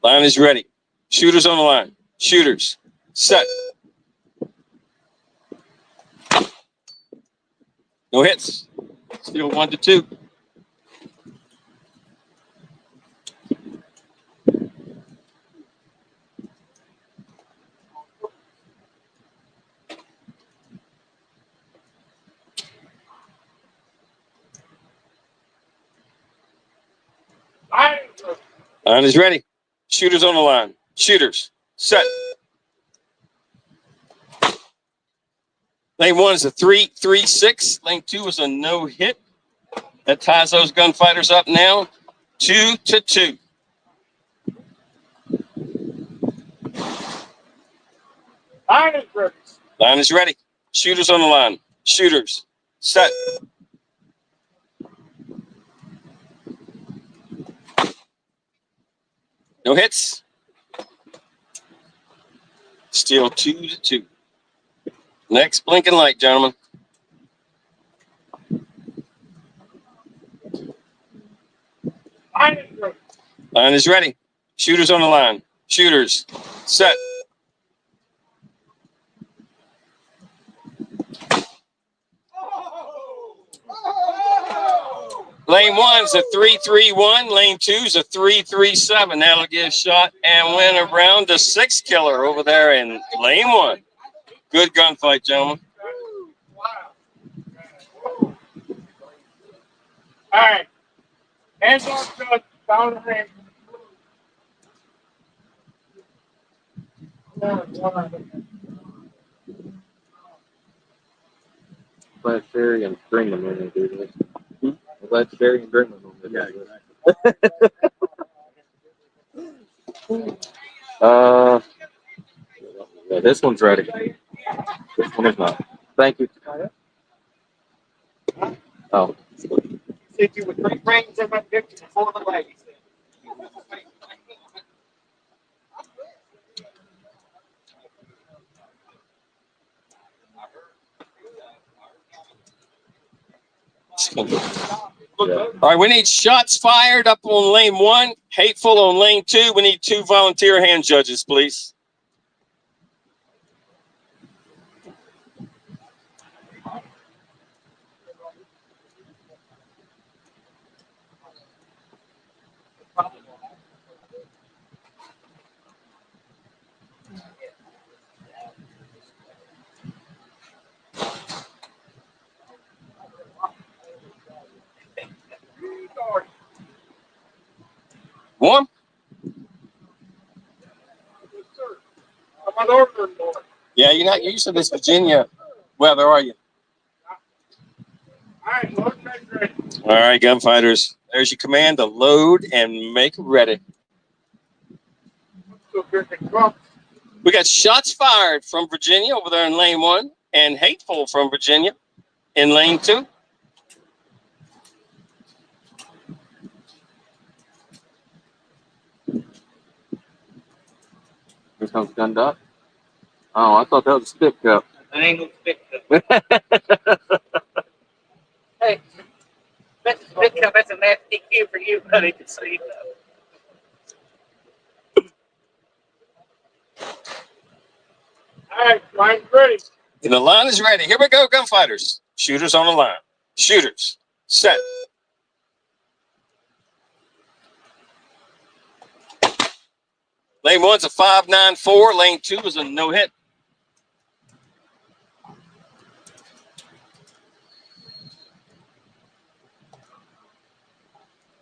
Line is ready. Shooters on the line. Shooters. Set. No hits. Still 1-2. Line is ready. Shooters on the line. Shooters. Set. Lane 1 is a 3-3-6. Lane 2 is a no hit. That ties those gunfighters up now 2-2. Line is ready. Line is ready. Shooters on the line. Shooters. Set. No hits. Still 2-2. Next blinking light, gentlemen. Line is ready. Line is ready. Shooters on the line. Shooters. Set. Lane 1's a 3-3-1. Lane 2's a 3-3-7. That'll give shot and win around the 6 killer over there in lane 1. Good gunfight, gentlemen. All right. Hands off, Judge. Down the ring. Glad Sherry and Greenman when they do this. I'm glad Sherry and Greenman when they do this. Yeah, this one's ready. This one is not. Thank you. Oh. See you with great brains and my picture before the ladies. All right, we need shots fired up on lane 1, hateful on lane 2. We need 2 volunteer hand judges, please. Warm? Yeah, you're not used to this Virginia weather, are you? All right, gunfighters. There's your command to load and make ready. We got shots fired from Virginia over there in lane 1 and Hateful from Virginia in lane 2. Here comes Gun Dot. Oh, I thought that was a spit cup. That ain't no spit cup. Hey, that's a spit cup. That's a nasty cue for you, buddy, to see. All right, line's ready. And the line is ready. Here we go, gunfighters. Shooters on the line. Shooters. Set. Lane 1's a 5.94. Lane 2 is a no hit.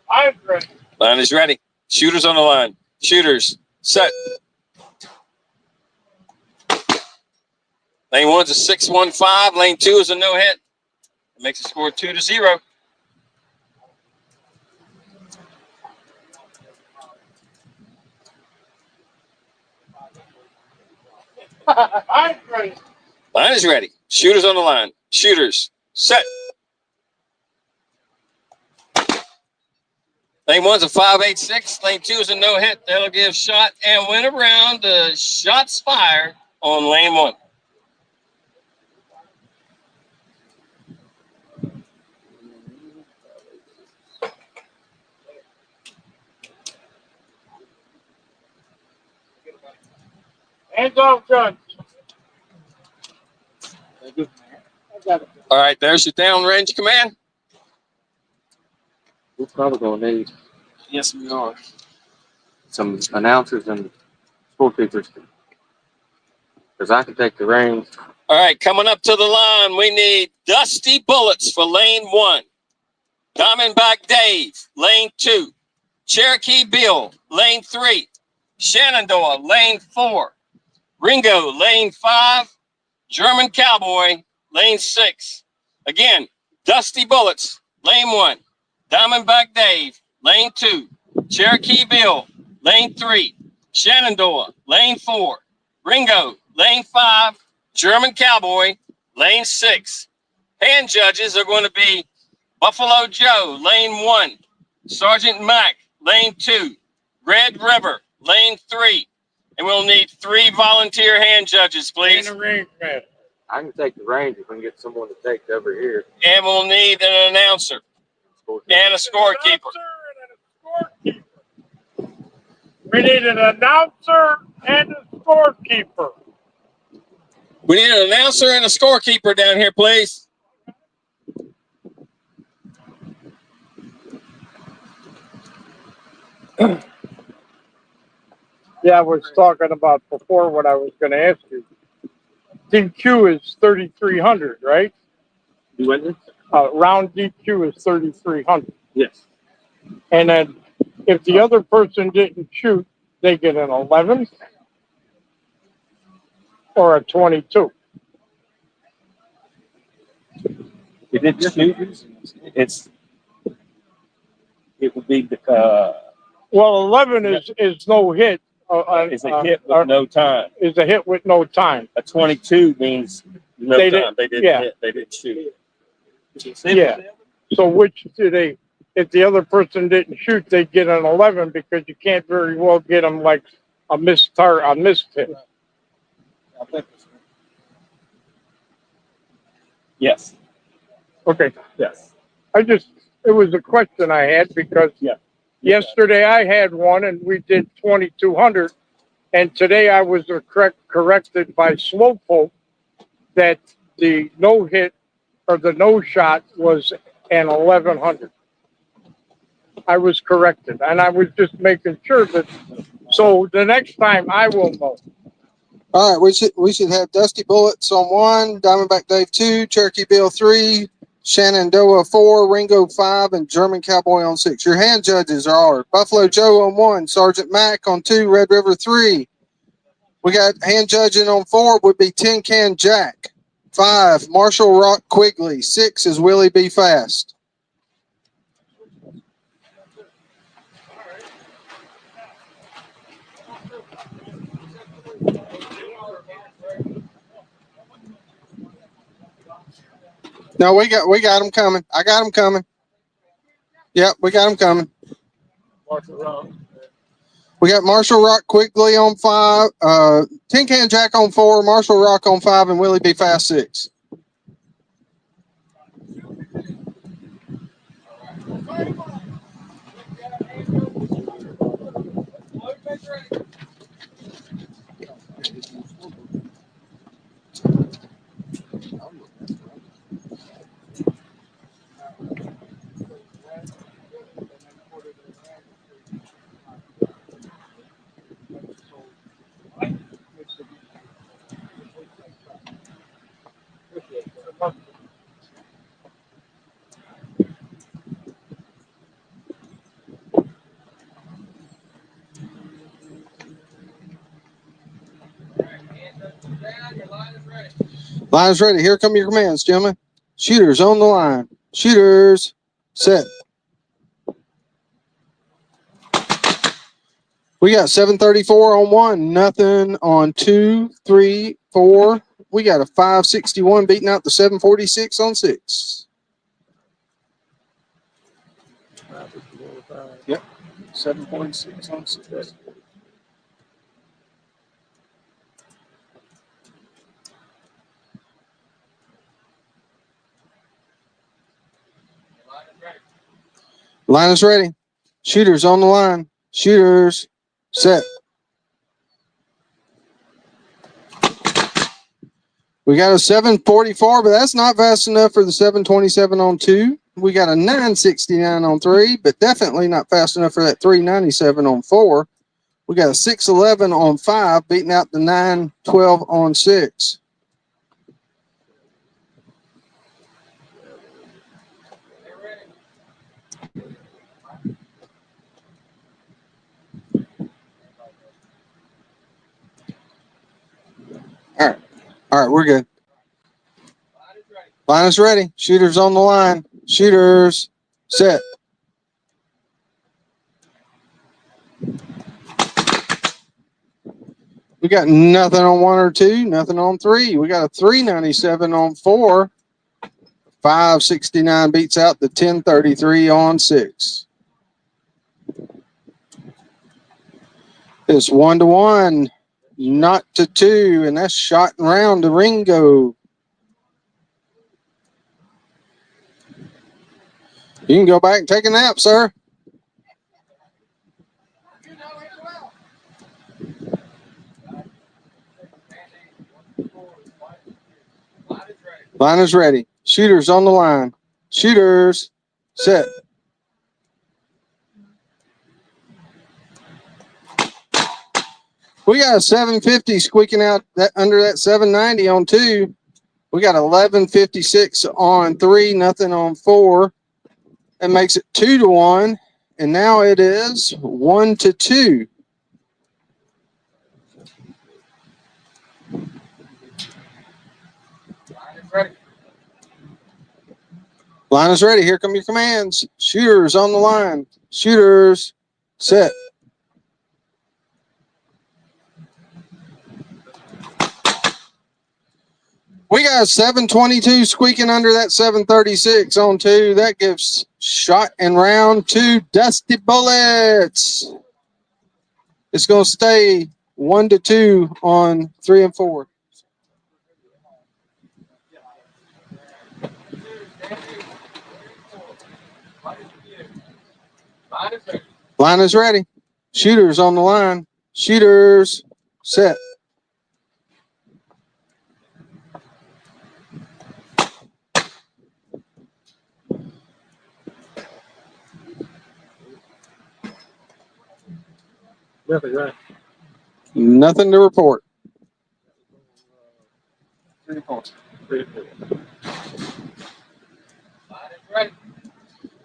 I'm ready. Line is ready. Shooters on the line. Shooters. Set. Lane 1's a 6.15. Lane 2 is a no hit. It makes the score 2-0. I'm ready. Line is ready. Shooters on the line. Shooters. Set. Lane 1's a 5.86. Lane 2 is a no hit. That'll give shot and win around the shots fired on lane 1. Hands off guns. All right, there's your downrange command. We're probably gonna need. Yes, we are. Some announcers and scorekeepers. Because I can take the reins. All right, coming up to the line, we need Dusty Bullets for lane 1. Diamondback Dave, lane 2. Cherokee Bill, lane 3. Shenandoah, lane 4. Ringo, lane 5. German Cowboy, lane 6. Again, Dusty Bullets, lane 1. Diamondback Dave, lane 2. Cherokee Bill, lane 3. Shenandoah, lane 4. Ringo, lane 5. German Cowboy, lane 6. Hand judges are going to be Buffalo Joe, lane 1. Sergeant Mack, lane 2. Red River, lane 3. And we'll need 3 volunteer hand judges, please. And a range man. I can take the reins if we can get someone to take over here. And we'll need an announcer and a scorekeeper. We need an announcer and a scorekeeper. We need an announcer and a scorekeeper down here, please. Yeah, I was talking about before what I was going to ask you. DQ is 3,300, right? You win this? Round DQ is 3,300. Yes. And then if the other person didn't shoot, they get an 11 or a 22. If it's shooters, it would be Well, 11 is no hit. it's a hit with no time. Is a hit with no time. A 22 means no They time. didn't- They didn't yeah. hit. They didn't shoot. Yeah. So which do they? If the other person didn't shoot, they get an 11 because you can't very well get them like a missed hit. Yes. Okay. Yes. It was a question I had because yesterday I had one and we did 2,200, and today I was corrected by Slowpoke that the no hit or the no shot was an 1,100. I was corrected, and I was just making sure that. So the next time I will know. All right, we should have Dusty Bullets on 1, Diamondback Dave 2, Cherokee Bill 3, Shenandoah 4, Ringo 5, and German Cowboy on 6. Your hand judges are Buffalo Joe on 1, Sergeant Mack on 2, Red River 3. We got hand judging on 4 would be Tin Can Jack. 5, Marshall Rock Quigley. 6 is Willie B. Fast. No, we got them coming. I got them coming. Yep, we got them coming. We got Marshall Rock Quigley on 5, Tin Can Jack on 4, Marshall Rock on 5, and Willie B Fast 6. Line is ready. Here come your commands, gentlemen. Shooters on the line. Shooters set. We got 734 on 1, nothing on 2, 3, 4. We got a 561 beating out the 746 on 6. Yep. 746 on 6. Line is ready. Shooters on the line. Shooters set. We got a 744, but that's not fast enough for the 727 on 2. We got a 969 on 3, but definitely not fast enough for that 397 on 4. We got a 611 on 5, beating out the 912 on 6. All right, we're good. Line is ready. Shooters on the line. Shooters set. We got nothing on 1 or 2, nothing on 3. We got a 397 on 4. 569 beats out the 1033 on 6. It's 1-1, not to 2, and that's shot and round to Ringo. You can go back and take a nap, sir. Line is ready. Shooters on the line. Shooters set. We got a 750 squeaking out that under that 790 on 2. We got 1156 on 3, nothing on 4. That makes it 2-1, and now it is 1-2. Line is ready. Here come your commands. Shooters on the line. Shooters set. We got a 722 squeaking under that 736 on 2. That gives shot and round to Dusty Bullets. It's going to stay 1-2 on 3 and 4. Line is ready. Shooters on the line. Shooters set. Nothing, right? Nothing to report. 3 and 4.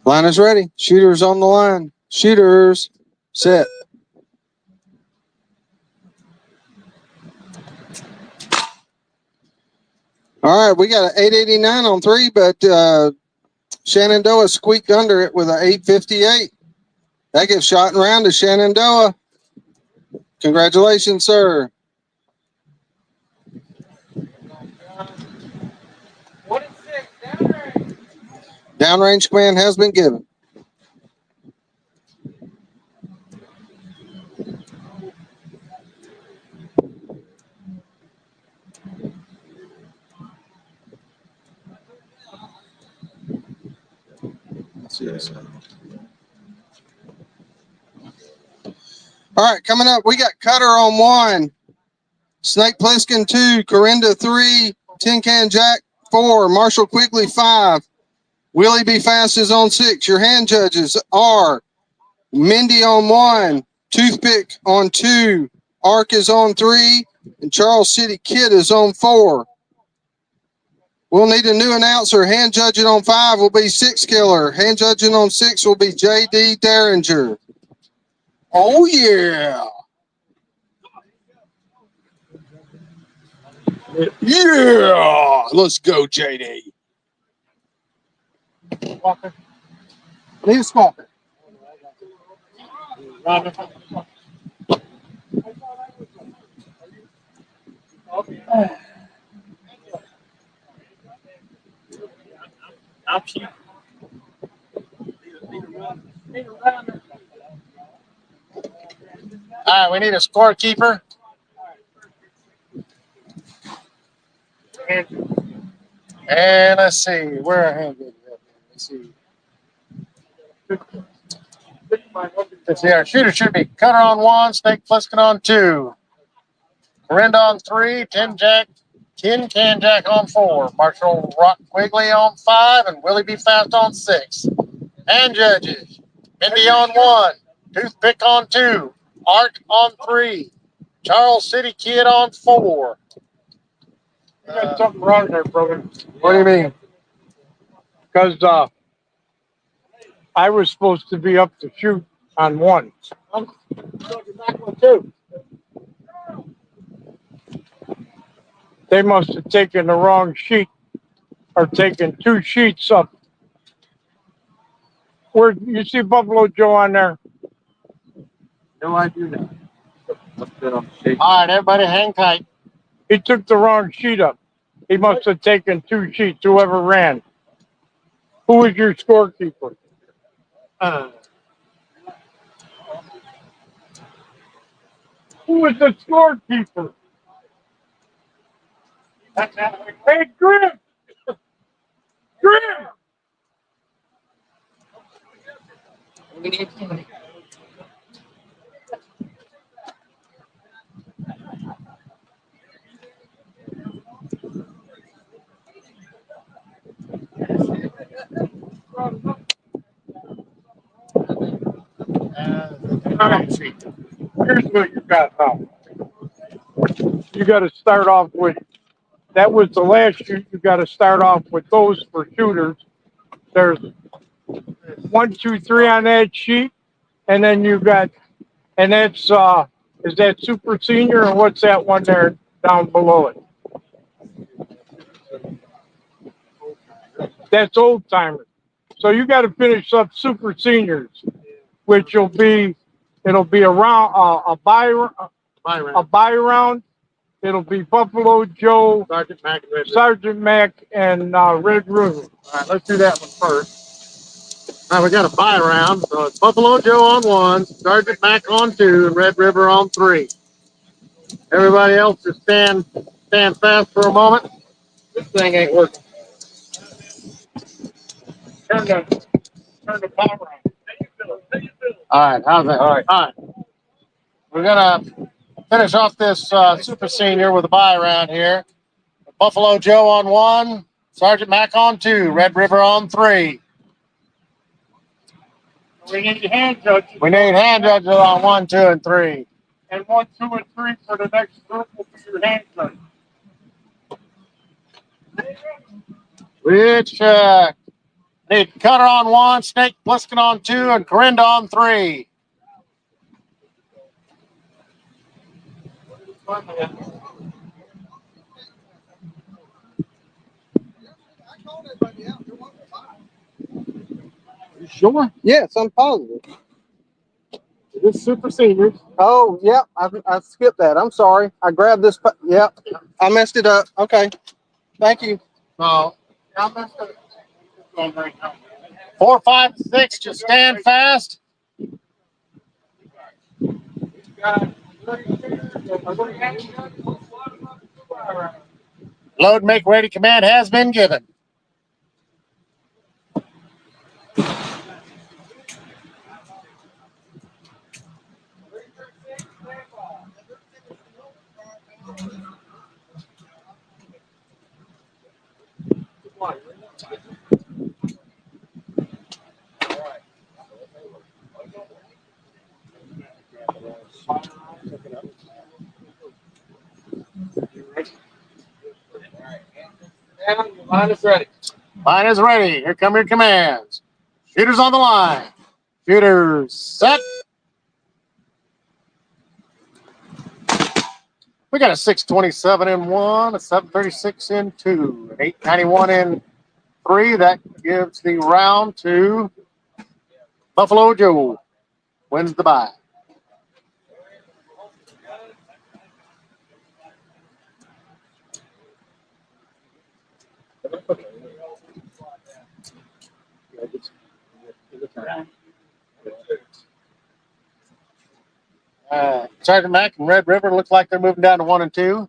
Line is ready. Shooters on the line. Shooters set. All right, we got an 889 on 3, but Shenandoah squeaked under it with an 858. That gives shot and round to Shenandoah. Congratulations, sir. What is 6? Down Downrange command has been given. All right, coming up, we got Cutter on 1, Snake Plissken 2, Corinda 3, Tin Can Jack 4, Marshall Quigley 5, Willie B. Fast is on 6. Your hand judges are Mindy on 1, Toothpick on 2, Ark is on 3, and Charles City Kid is on 4. We'll need a new announcer. Hand judging on 5 will be Six Killer. Hand judging on 6 will be J.D. Derringer. Oh, yeah. Yeah. Let's go, JD. Walker. Need a smoker. All right, we need a scorekeeper. And let's see, where are hand judges at? Let's see. Let's see, our shooter should be Cutter on 1, Snake Plissken on 2, Corinda on 3, Tin Can Jack on 4, Marshall Rock Quigley on 5, and Willie B. Fast on 6. Hand judges, Mindy on 1, Toothpick on 2, Art on 3, Charles City Kid on 4. You got something wrong there, brother. What do you mean? Because I was supposed to be up to shoot on 1. I'm back on 2. They must have taken the wrong sheet or taken 2 sheets up. Where you see Buffalo Joe on there? No, I do not. All right, everybody hang tight. He took the wrong sheet up. He must have taken 2 sheets, whoever ran. Who was your scorekeeper? Who was the scorekeeper? Hey, Grim! Grim! Here's what you got now. You got to start off with, that was the last shoot. You got to start off with those for shooters. There's 1, 2, 3 on that sheet. And then you got, and that's, is that super senior or what's that one there down below it? That's old timers. So you got to finish up super seniors, which will be, it'll be around a buy round. It'll be Buffalo Joe, Sergeant Mac, and Red River. All right, let's do that one first. All right, we got a buy round. So it's Buffalo Joe on 1, Sergeant Mac on 2, and Red River on 3. Everybody else just stand fast for a moment. This thing ain't working. Turn the power on. All right, how's that? All right. We're gonna finish off this super senior with a buy round here. Buffalo Joe on 1, Sergeant Mac on 2, Red River on 3. We need hand judges. We need hand judges on 1, 2, and 3. And 1, 2, and 3 for the next group will be your hand judges. Which need Cutter on 1, Snake Plissken on 2, and Corinda on 3. You sure? Yes, I'm positive. This super seniors. Oh, yep. I skipped that. I'm sorry. I grabbed this. Yep. I messed it up. Okay. Thank you. No. I messed up. Going right now. 4, 5, 6, just stand fast. Load, make ready command has been given. Line is ready. Line is ready. Here come your commands. Shooters on the line. Shooters set. We got a 627 in 1, a 736 in 2, an 891 in 3. That gives the round to Buffalo Joe. Wins the bye. Sergeant Mack and Red River looks like they're moving down to 1 and 2.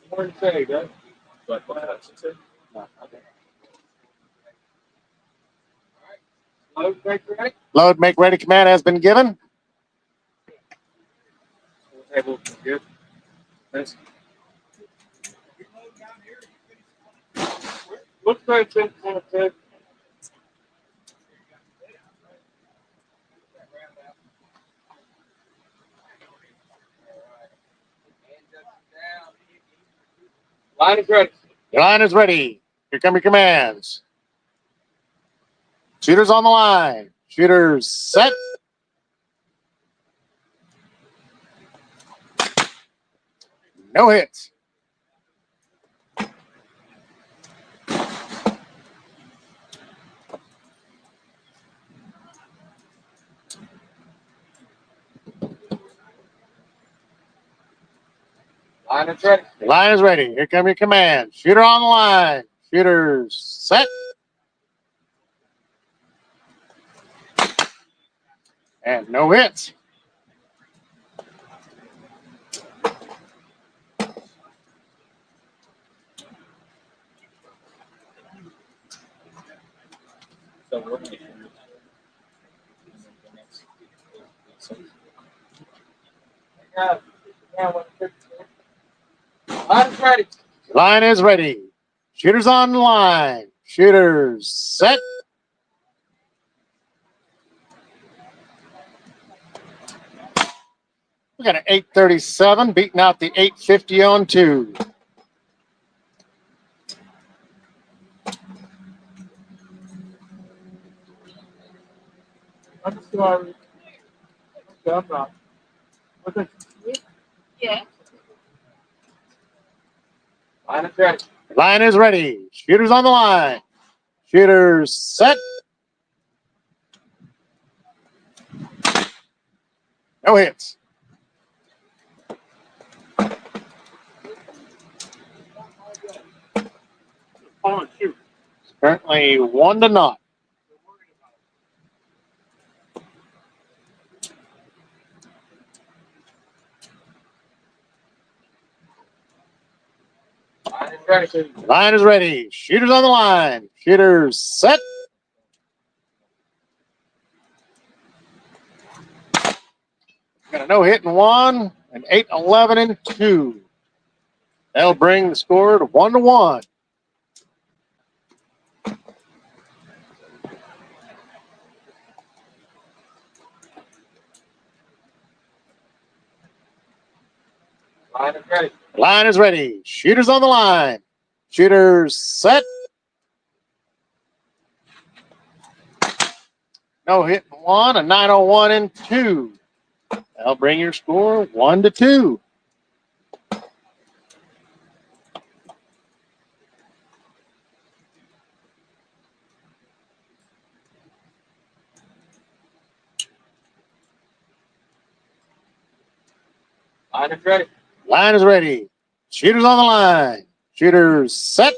What do you say, Doug? Load, make ready. Load, make ready command has been given. Good. Thanks. Looks like it's been kind of good. Line is ready. Your line is ready. Here come your commands. Shooters on the line. Shooters set. No hits. Line is ready. Your line is ready. Here come your commands. Shooter on the line. Shooters set. And no hits. Line is ready. Line is ready. Shooters on the line. Shooters set. We got an 837 beating out the 850 on 2. I'm sorry. I'm not. What's it? Yeah. Line is ready. Line is ready. Shooters on the line. Shooters set. No hits. On shoot. Currently 1-0. Line is ready. Line is ready. Shooters on the line. Shooters set. Got a no hit in 1, an 811 in 2. That'll bring the score to 1-1. Line is ready. Line is ready. Shooters on the line. Shooters set. No hit in 1, a 901 in 2. That'll bring your score 1-2. Line is ready. Line is ready. Shooters on the line. Shooters set.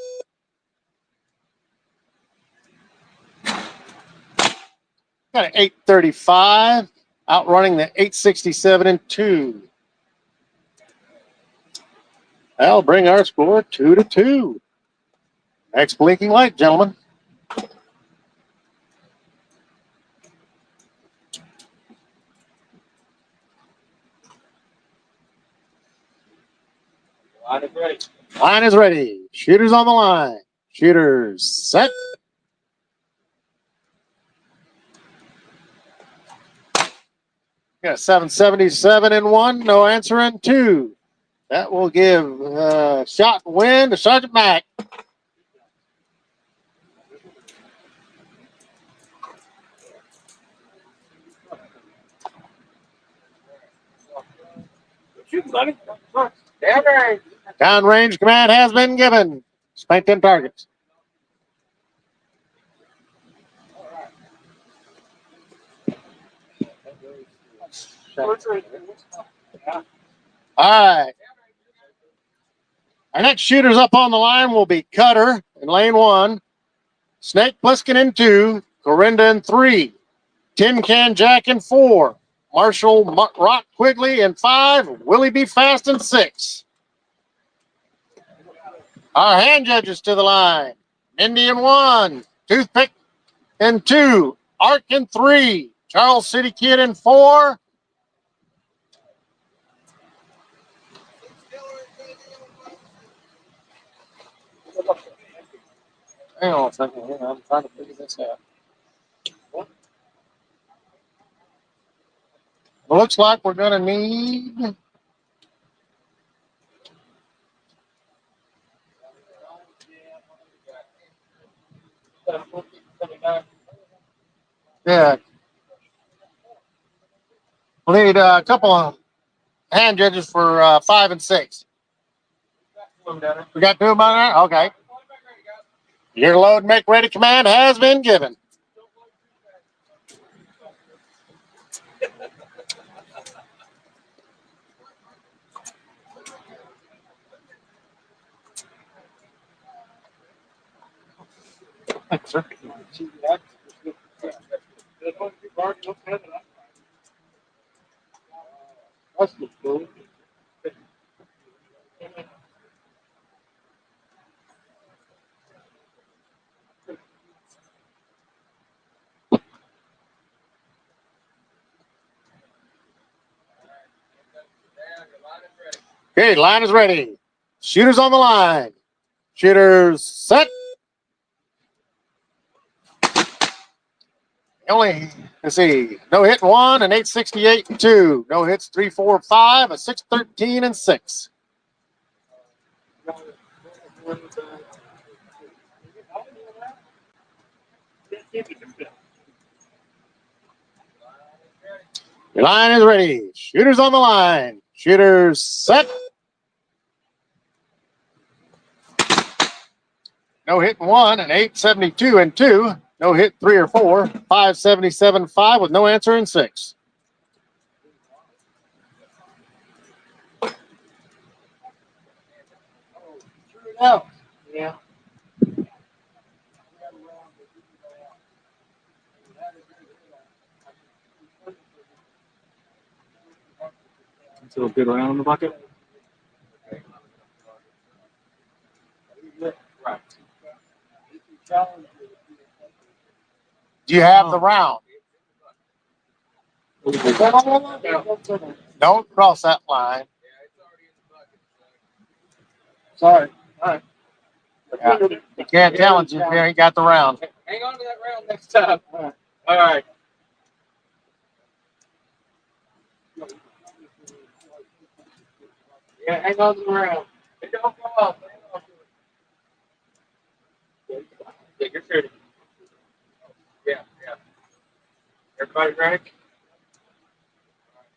Got an 835, outrunning the 867 and 2. That'll bring our score 2-2. Next blinking light, gentlemen. Line is ready. Line is ready. Shooters on the line. Shooters set. Got 777 in 1, no answer in 2. That will give shot and win to Sergeant Mack. Downrange command has been given. Spank 10 targets. All right. Our next shooters up on the line will be Cutter in lane 1, Snake Plissken in 2, Corinda in 3, Tin Can Jack in 4, Marshall Rock Quigley in 5, Willie B. Fast in 6. Our hand judges to the line. Indy in 1, Toothpick in 2, Ark in 3, Charles City Kid in 4. Hang on a second here. I'm trying to figure this out. Well, looks like we're going to need yeah. We'll need a couple of hand judges for 5 and 6. We got 2 of them on there? Okay. Your load and make ready command has been given. Thanks, sir. Okay, line is ready. Shooters on the line. Shooters set. Only, let's see, no hit 1, an 868 and 2. No hits 3, 4, 5, a 613 and 6. Your line is ready. Shooters on the line. Shooters set. No hit 1, an 872 and 2. No hit 3 or 4. 577, 5 with no answer in 6. Yeah. So a good round in the bucket. Right. Do you have the round? Don't cross that line. Sorry. All right. Yeah. You can't challenge you if you ain't got the round. Hang on to that round next time. All right. Yeah, hang on to the round. It don't go up. Yeah, you're ready. Yeah, yeah. Everybody ready?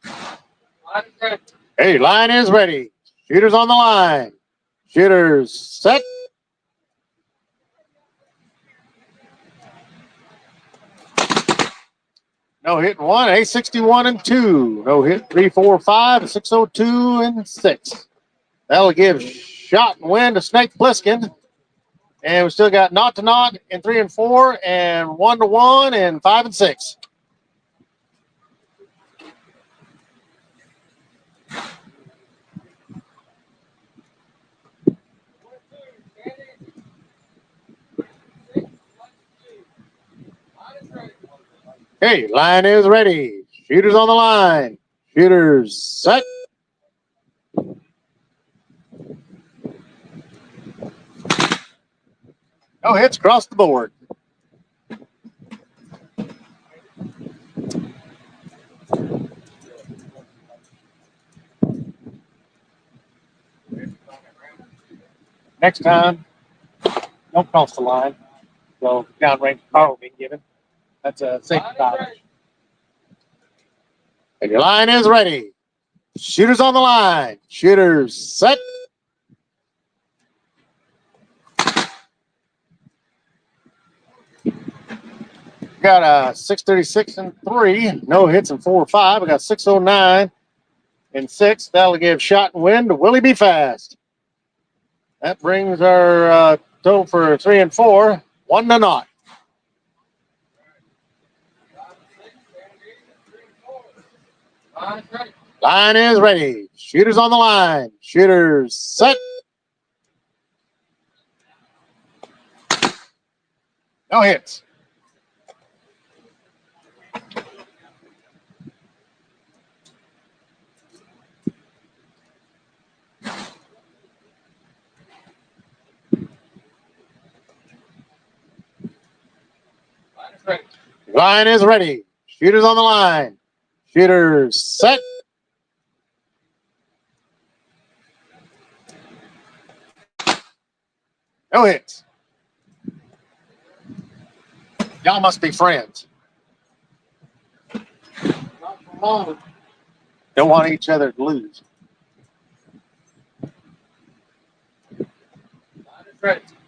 Line is ready. Hey, line is ready. Shooters on the line. Shooters set. No hit 1, 861 and 2. No hit 3, 4, 5, 602 and 6. That'll give shot and win to Snake Plissken. And we still got naught to naught in 3 and 4 and 1 to 1 and 5 and 6. Hey, line is ready. Shooters on the line. Shooters set. No hits across the board. Next time, don't cross the line. So downrange power will be given. That's a safety violation. And your line is ready. Shooters on the line. Shooters set. Got a 636 and 3. No hits in 4 or 5. I got 609 and 6. That'll give shot and win to Willie Be Fast. That brings our total for 3 and 4. 1-0. Line is ready. Shooters on the line. Shooters set. No hits. Line is ready. Shooters on the line. Shooters set. No hits. Y'all must be friends. Don't want each other to lose.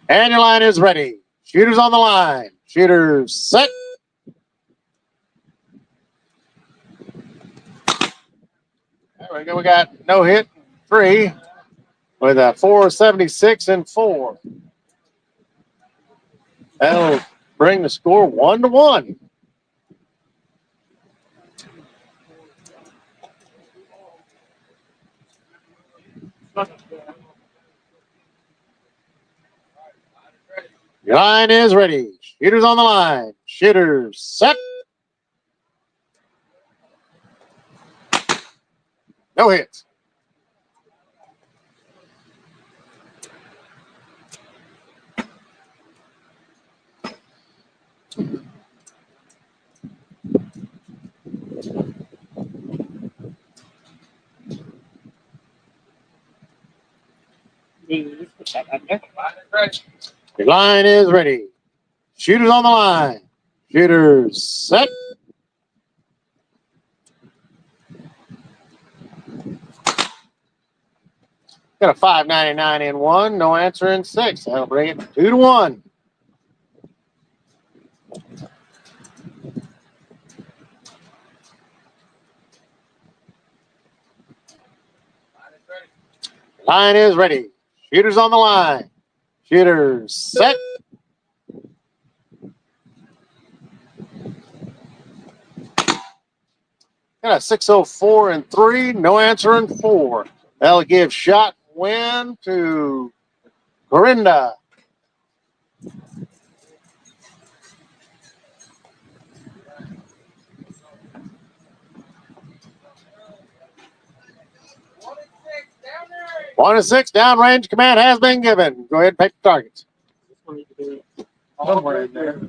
And your line is ready. Shooters on the line. Shooters set. There we go. We got no hit, 3 with a 476 and 4. That'll bring the score 1-1. Your line is ready. Shooters on the line. Shooters set. No hits. Your line is ready. Shooters on the line. Shooters set. Got a 599 in 1, no answer in 6. That'll bring it 2-1. Line is ready. Shooters on the line. Shooters set. Got a 604 and 3, no answer in 4. That'll give shot win to Corinda. One to 6, downrange command has been given. Go ahead and pick the targets. Somewhere in there.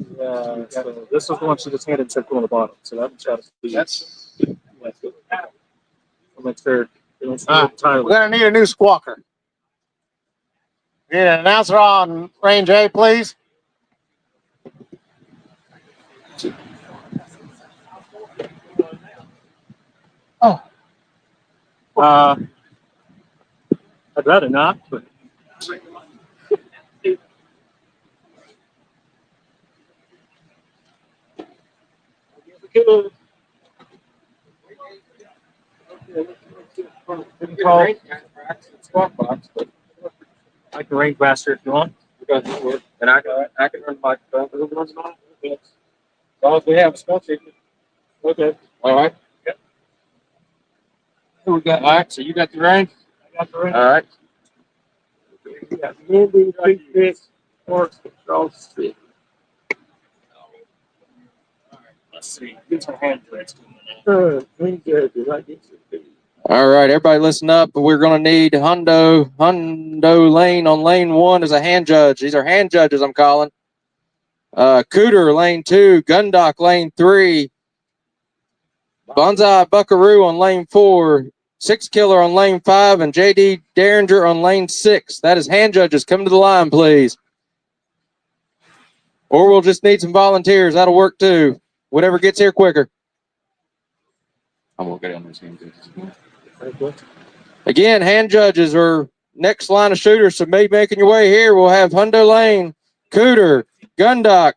So this was the one she just handed and said go on the bottom. So that one's got to be. That's. I'll make sure. We're going to need a new squawker. Need an announcer on range A, please. Oh. I'd rather not, but. I can range master if you want. And I can run my phone. As long as we have a small signal. Okay. All right. Yep. Who we got? All right. So you got the range? I got the range. All right. We got Mindy, Chris, Forks, Charles Street. Let's see. Who's our hand judge? Green judges, I get you. All right, everybody listen up. We're going to need Hundo Lane on lane 1 as a hand judge. These are hand judges I'm calling. Cooter, lane 2. Gundock, lane 3. Bonsai Buckaroo on lane 4. Six Killer on lane 5. And JD Derringer on lane 6. That is hand judges. Come to the line, please. Or we'll just need some volunteers. That'll work too. Whatever gets here quicker. I'm going to get on those hand judges. Again, hand judges are next line of shooters, so be making your way here. We'll have Hundo Lane, Cooter, Gundock,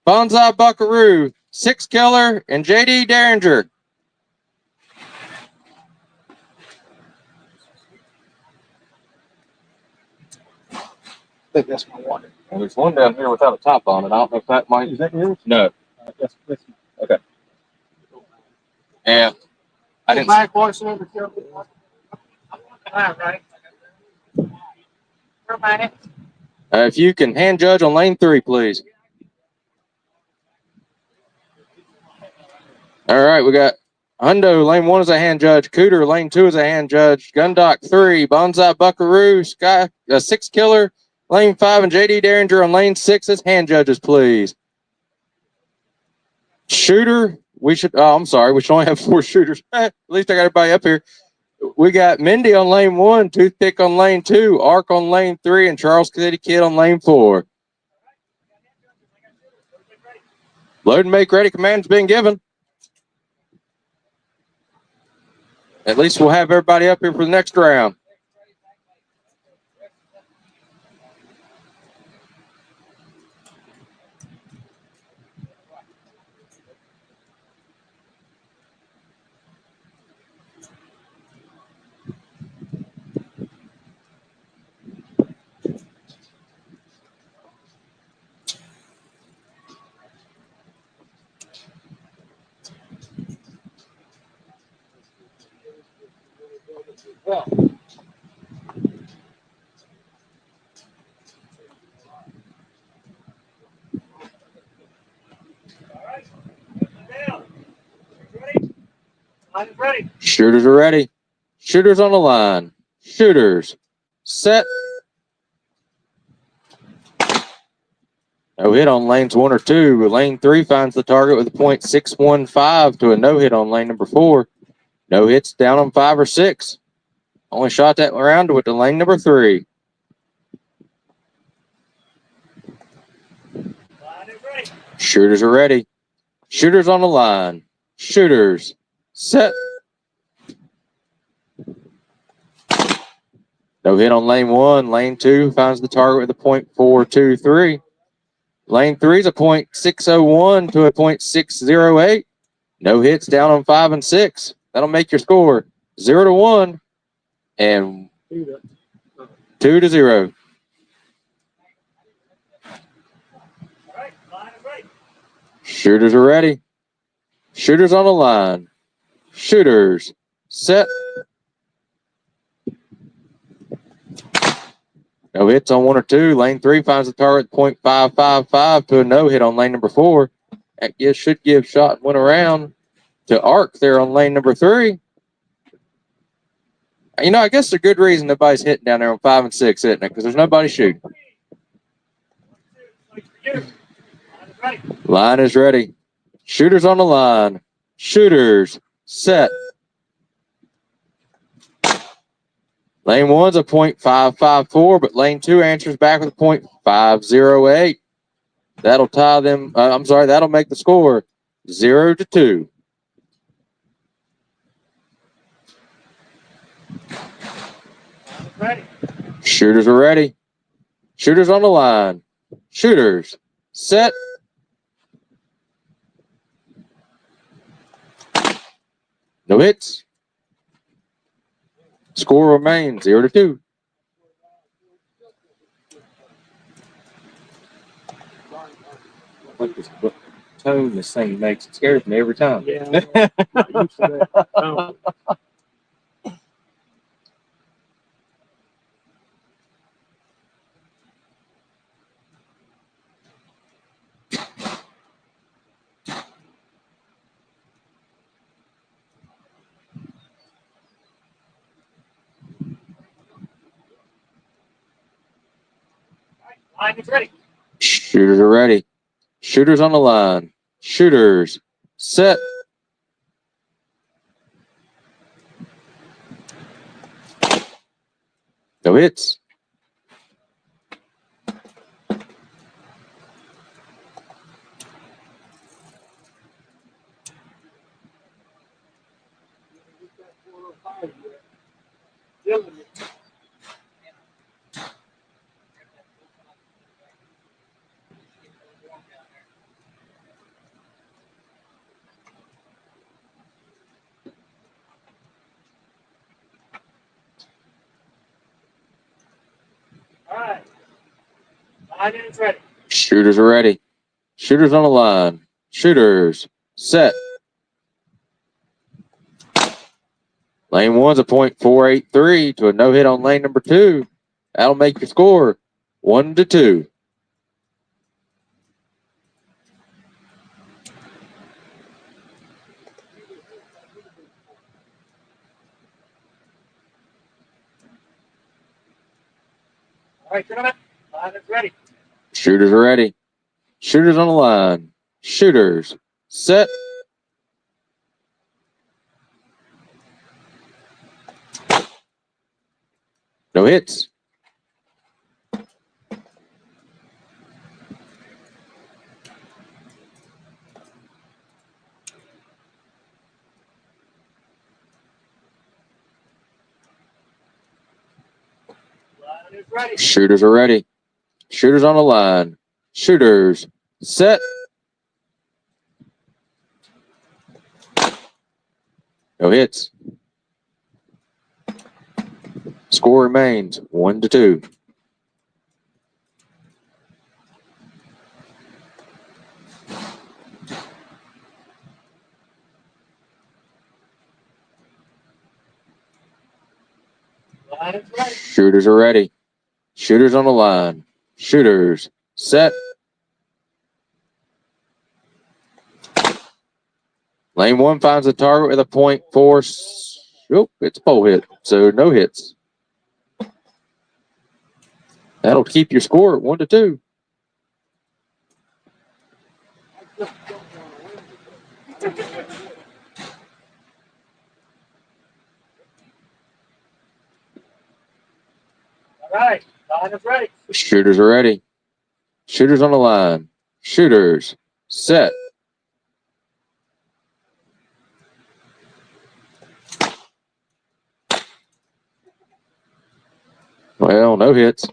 Bonsai Buckaroo, Six Killer, and JD Derringer. I think that's my water. And there's one down here without a top on it. I don't know if that might. Is that yours? No. Okay. Yeah. I didn't. If you can hand judge on lane 3, please. All right, we got Hundo, lane 1 is a hand judge. Cooter, lane 2 is a hand judge. Gundock, 3. Bonsai Buckaroo, Six Killer, lane 5, and JD Derringer on lane 6 as hand judges, please. Shooter, we should only have 4 shooters. At least I got everybody up here. We got Mindy on lane 1, Toothpick on lane 2, Ark on lane 3, and Charles City Kid on lane 4. Load and make ready command's been given. At least we'll have everybody up here for the next round. Ready. Shooters are ready. Shooters on the line. Shooters. Set. No hit on lanes 1 or 2. Lane 3 finds the target with a .615 to a no hit on lane number 4. No hits down on 5 or 6. Only shot that round with the lane number 3. Shooters are ready. Shooters on the line. Shooters. Set. No hit on lane 1. Lane 2 finds the target with a .423. Lane 3 is a .601 to a .608. No hits down on 5 and 6. That'll make your score 0-1 and 2-0. Shooters are ready. Shooters on the line. Shooters. Set. No hits on 1 or 2. Lane 3 finds the target .555 to a no hit on lane number 4. That should give shot and win around to Ark there on lane number 3. You know, I guess there's a good reason nobody's hitting down there on 5 and 6, isn't it? Because there's nobody shooting. Line is ready. Shooters on the line. Shooters. Set. Lane 1's a .554, but lane 2 answers back with a .508. That'll tie them. That'll make the score 0-2. Ready. Shooters are ready. Shooters on the line. Shooters. Set. No hits. Score remains 0-2. Like this tone this thing makes, it scares me every time. Yeah. Not used to that. Oh. Line is ready. Shooters are ready. Shooters on the line. Shooters set. No hits. All right. Line is ready. Shooters are ready. Shooters on the line. Shooters set. Lane one's a .483 to a no hit on lane number 2. That'll make your score 1-2. All right, gentlemen. Line is ready. Shooters are ready. Shooters on the line. Shooters set. No hits. Line is ready. Shooters are ready. Shooters on the line. Shooters set. No hits. Score remains 1-2. Line is ready. Shooters are ready. Shooters on the line. Shooters set. Lane 1 finds the target with a .4. Oh, it's a pole hit, so no hits. That'll keep your score at 1-2. All right. Line is ready. Shooters are ready. Shooters on the line. Shooters set. Well, no hits.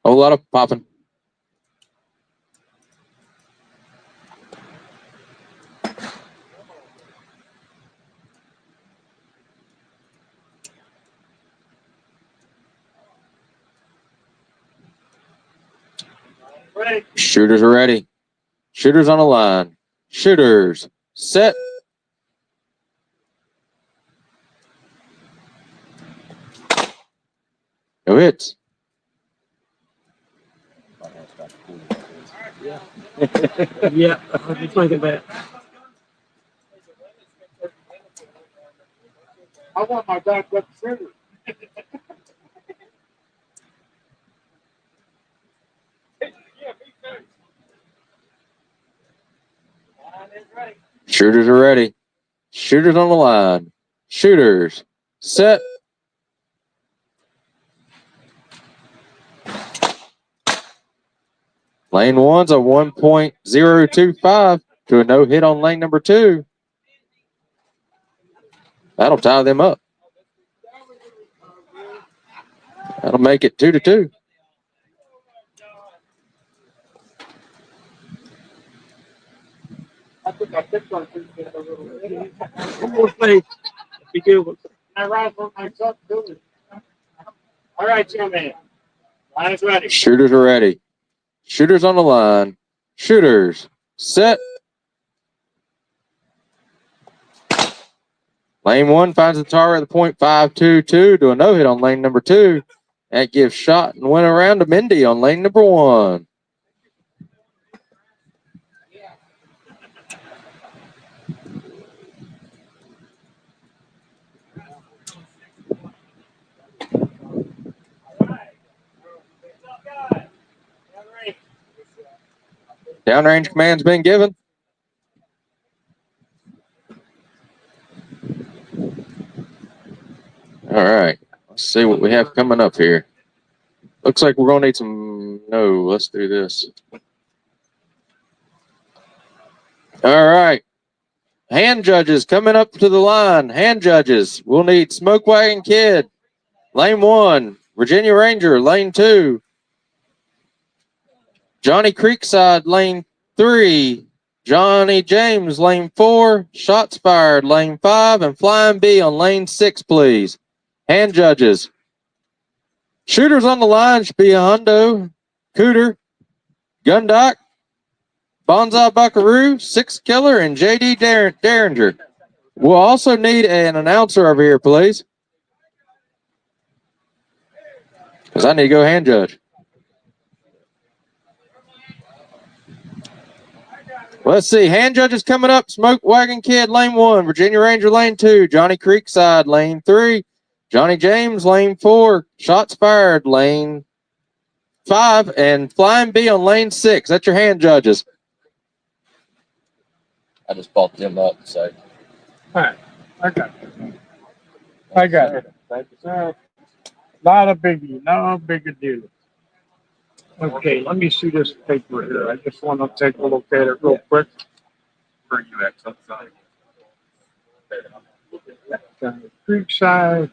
A whole lot of popping. Ready. Shooters are ready. Shooters on the line. Shooters set. No hits. Yeah, I was thinking that. I want my backup shooter. Line is ready. Shooters are ready. Shooters on the line. Shooters set. Lane 1's a 1.025 to a no hit on lane number 2. That'll tie them up. That'll make it 2-2. I think I picked on two a little bit. One more thing. Be good one. I ran for myself doing it. All right, gentlemen. Line is ready. Shooters are ready. Shooters on the line. Shooters set. Lane 1 finds the target at the .522 to a no hit on lane number 2. That gives shot and went around to Mindy on lane number 1. Downrange command's been given. All right. Let's see what we have coming up here. Looks like we're going to need some. No, let's do this. All right. Hand judges coming up to the line. Hand judges. We'll need Smoke Wagon Kid, lane 1. Virginia Ranger, lane 2. Johnny Creekside, lane 3. Johnny James, lane 4. Shots Fired, lane 5. And Flying B on lane 6, please. Hand judges. Shooters on the line should be Hundo, Cooter, Gundock, Bonsai Buckaroo, Six Killer, and JD Derringer. We'll also need an announcer over here, please. Because I need to go hand judge. Let's see. Hand judges coming up. Smoke Wagon Kid, lane 1. Virginia Ranger, lane 2. Johnny Creekside, lane 3. Johnny James, lane 4. Shots Fired, lane 5. And Flying B on lane 6. That's your hand judges. I just bought them up, so. All right, I got it. I got it. Thank you, sir. Not a biggie, no big deal. Okay, let me see this paper here. I just want to take a look at it real quick. Bring you that outside. Creekside.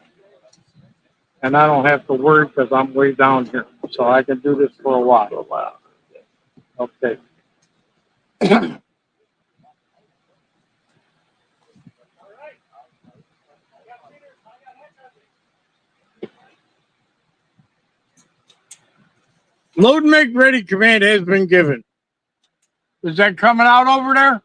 And I don't have to worry because I'm way down here. So I can do this for a while. Okay. Load and make ready command has been given. Is that coming out over there?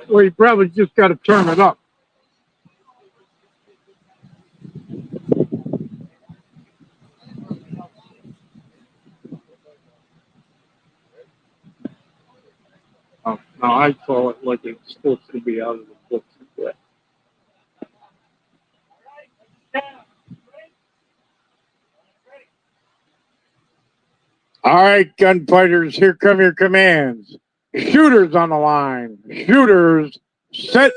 Well, you probably just got to turn it up. Oh, no, I saw it like it's supposed to be out of the book. All right, gunfighters, here come your commands. Shooters on the line. Shooters, set.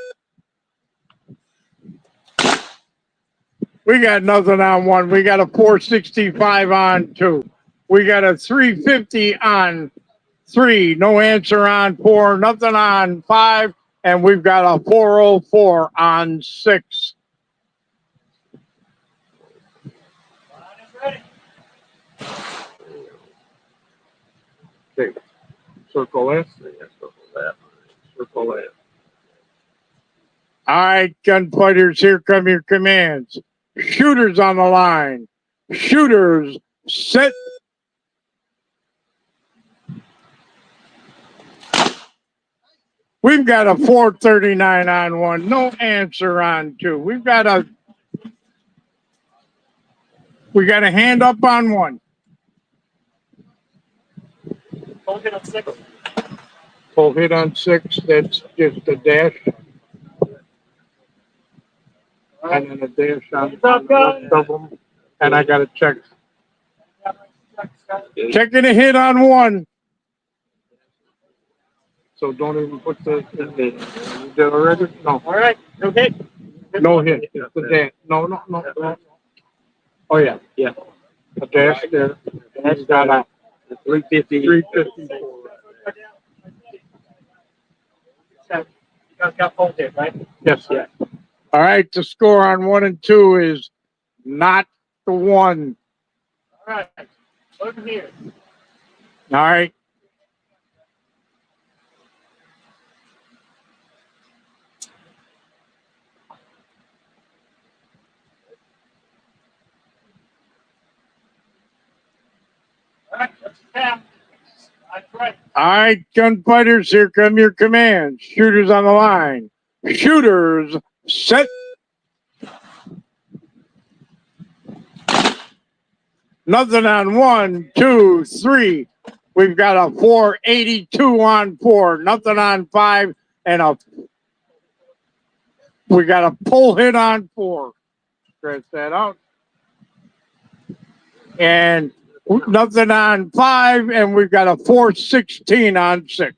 We got nothing on 1. We got a 465 on 2. We got a 350 on 3. No answer on 4. Nothing on 5. And we've got a 404 on 6. Okay. Circle S. Circle S. All right, gunfighters, here come your commands. Shooters on the line. Shooters, set. We've got a 439 on 1. No answer on 2. We got a hand up on 1. Full hit on 6. Full hit on 6. That's just a dash. And then a dash on the rest of them. And I got to check. Checking a hit on 1. So don't even put the you did already? No. All right, no hit. No hit. It's the dash. No. Oh yeah. A dash there. That's got a 350. 354. You guys got full hit, right? Yes. All right. The score on 1 and 2 is not the 1. All right, over here. All right. All right, that's the count. That's right. All right, gunfighters, here come your commands. Shooters on the line. Shooters, set. Nothing on 1, 2, 3. We've got a 482 on 4. Nothing on 5. And we got a pull hit on 4. scratch that out. And nothing on 5, and we've got a 416 on 6.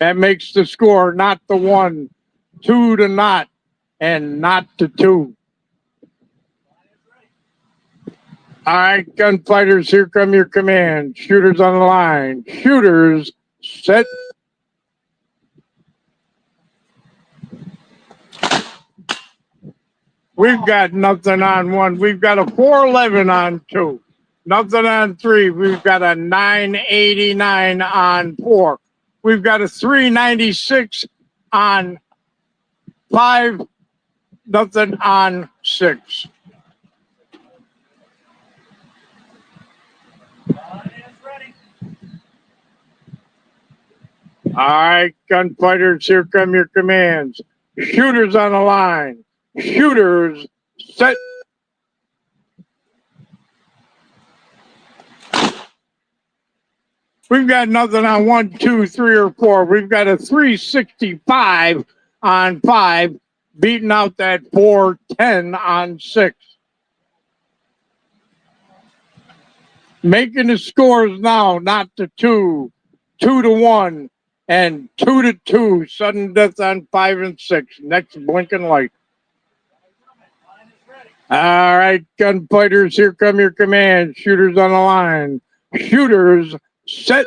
That makes the score not the 1, 2 to not, and not to 2. All right, gunfighters, here come your commands. Shooters on the line. Shooters, set. We've got nothing on 1. We've got a 411 on 2. Nothing on 3. We've got a 989 on 4. We've got a 396 on 5. Nothing on 6. All right, gunfighters, here come your commands. Shooters on the line. Shooters, set. We've got nothing on 1, 2, 3, or 4. We've got a 365 on 5, beating out that 410 on 6. Making the scores now, not to 2, 2 to 1, and 2 to 2. Sudden death on 5 and 6. Next blinking light. All right, gunfighters, here come your commands. Shooters on the line. Shooters, set.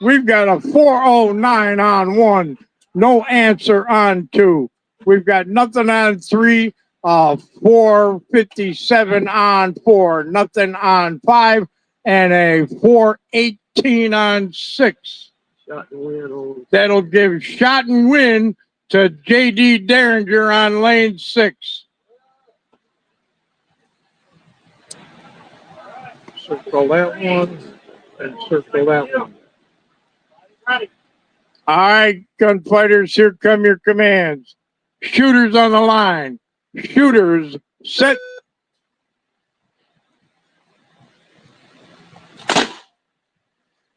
We've got a 409 on 1. No answer on 2. We've got nothing on 3. 457 on 4. Nothing on 5. And a 418 on 6. Shot and win. That'll give shot and win to J.D. Derringer on lane 6. Circle that one and circle that one. All right, gunfighters, here come your commands. Shooters on the line. Shooters, set.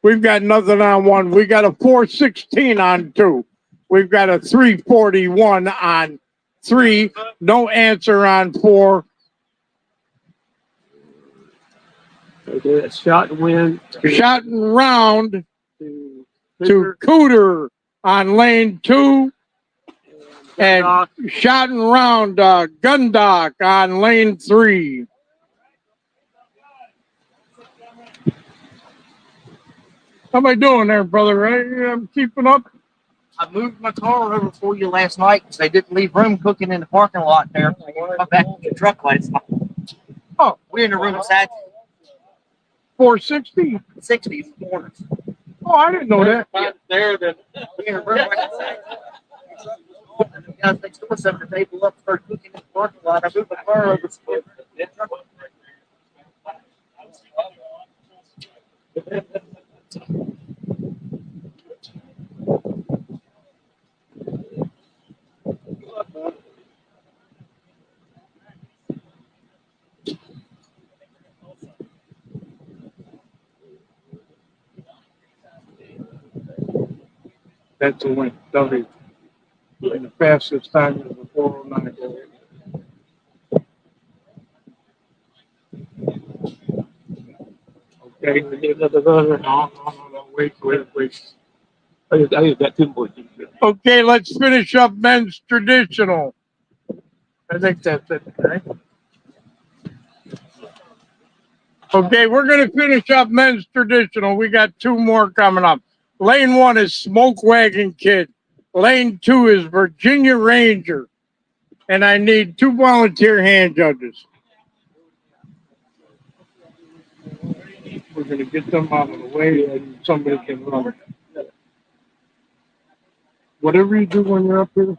We've got nothing on 1. We got a 416 on 2. We've got a 341 on 3. No answer on 4. Okay, that's shot and win. Shot and round to Cooter on lane 2. And shot and round Gundock on lane 3. How am I doing there, brother? I'm keeping up. I moved my car over for you last night because they didn't leave room cooking in the parking lot there. Come back to the truck last night. Oh, we're in the room beside 460? 60 corners. Oh, I didn't know that. There, we're in the room right beside. The guys next door set the table up, started cooking in the parking lot. I moved my car over for the truck. That's a win. W. And the fastest time is the 409. Okay. No. Wait. I just got 2 more things. Okay, let's finish up men's traditional. I think that's it, right? Okay, we're going to finish up men's traditional. We got 2 more coming up. Lane 1 is Smoke Wagon Kid. Lane 2 is Virginia Ranger. And I need 2 volunteer hand judges. We're going to get them out of the way and somebody can run. Whatever you do when you're up here,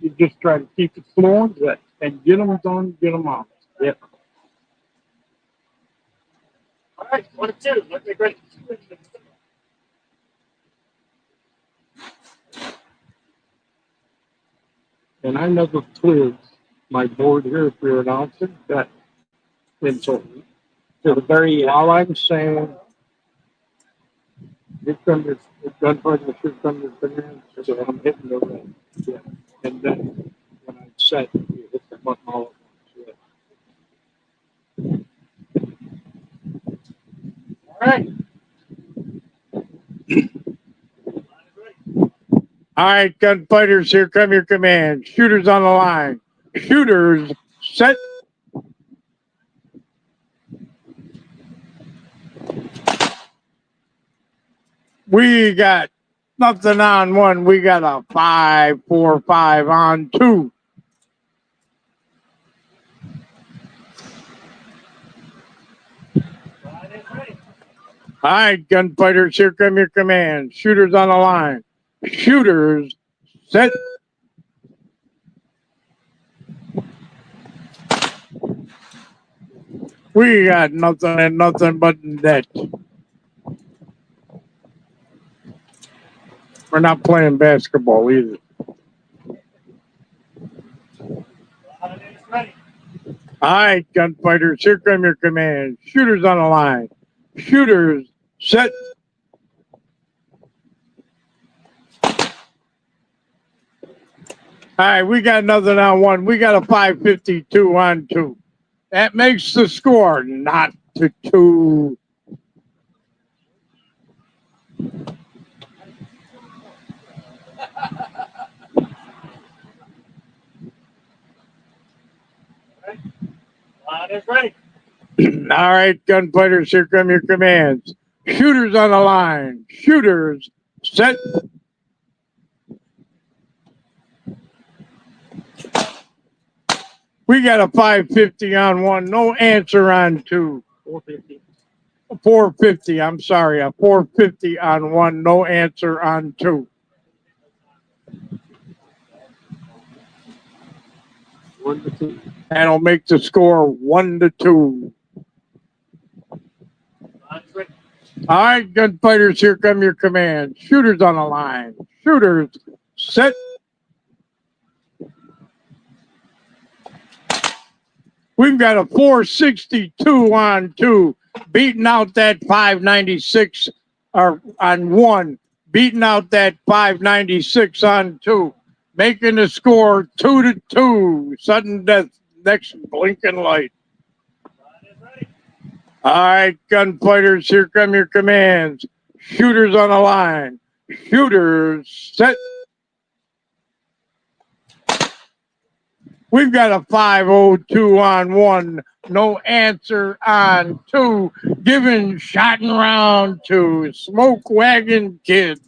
you just try to keep it flowing and get them done, get them out. Yep. All right, 1 and 2. Look, they're great. And I never cleared my board here if you're announcing that insult. To the very while I'm saying Here comes this gunfighter, here comes this banana, so I'm hitting the red. Yeah. And then when I set, you hit the button all at once. Yeah. All right. All right, gunfighters, here come your commands. Shooters on the line. Shooters, set. We got nothing on one. We got a 5-4-5 on two. All right, gunfighters, here come your commands. Shooters on the line. Shooters, set. We got nothing and nothing but net. We're not playing basketball either. All right, gunfighters, here come your commands. Shooters on the line. Shooters, set. All right, we got nothing on one. We got a 552 on two. That makes the score not to two. Line is ready. All right, gunfighters, here come your commands. Shooters on the line. Shooters, set. We got a 550 on one. No answer on two. 450. 450. I'm sorry. A 450 on one. No answer on two. 1-2. That'll make the score 1-2. All right, gunfighters, here come your commands. Shooters on the line. Shooters, set. We've got a 462 on two, beating out that 596 or on one, beating out that 596 on two, making the score 2-2. Sudden death, next blinking light. All right, gunfighters, here come your commands. Shooters on the line. Shooters, set. We've got a 502 on one. No answer on two. Giving shot and round to Smoke Wagon Kid.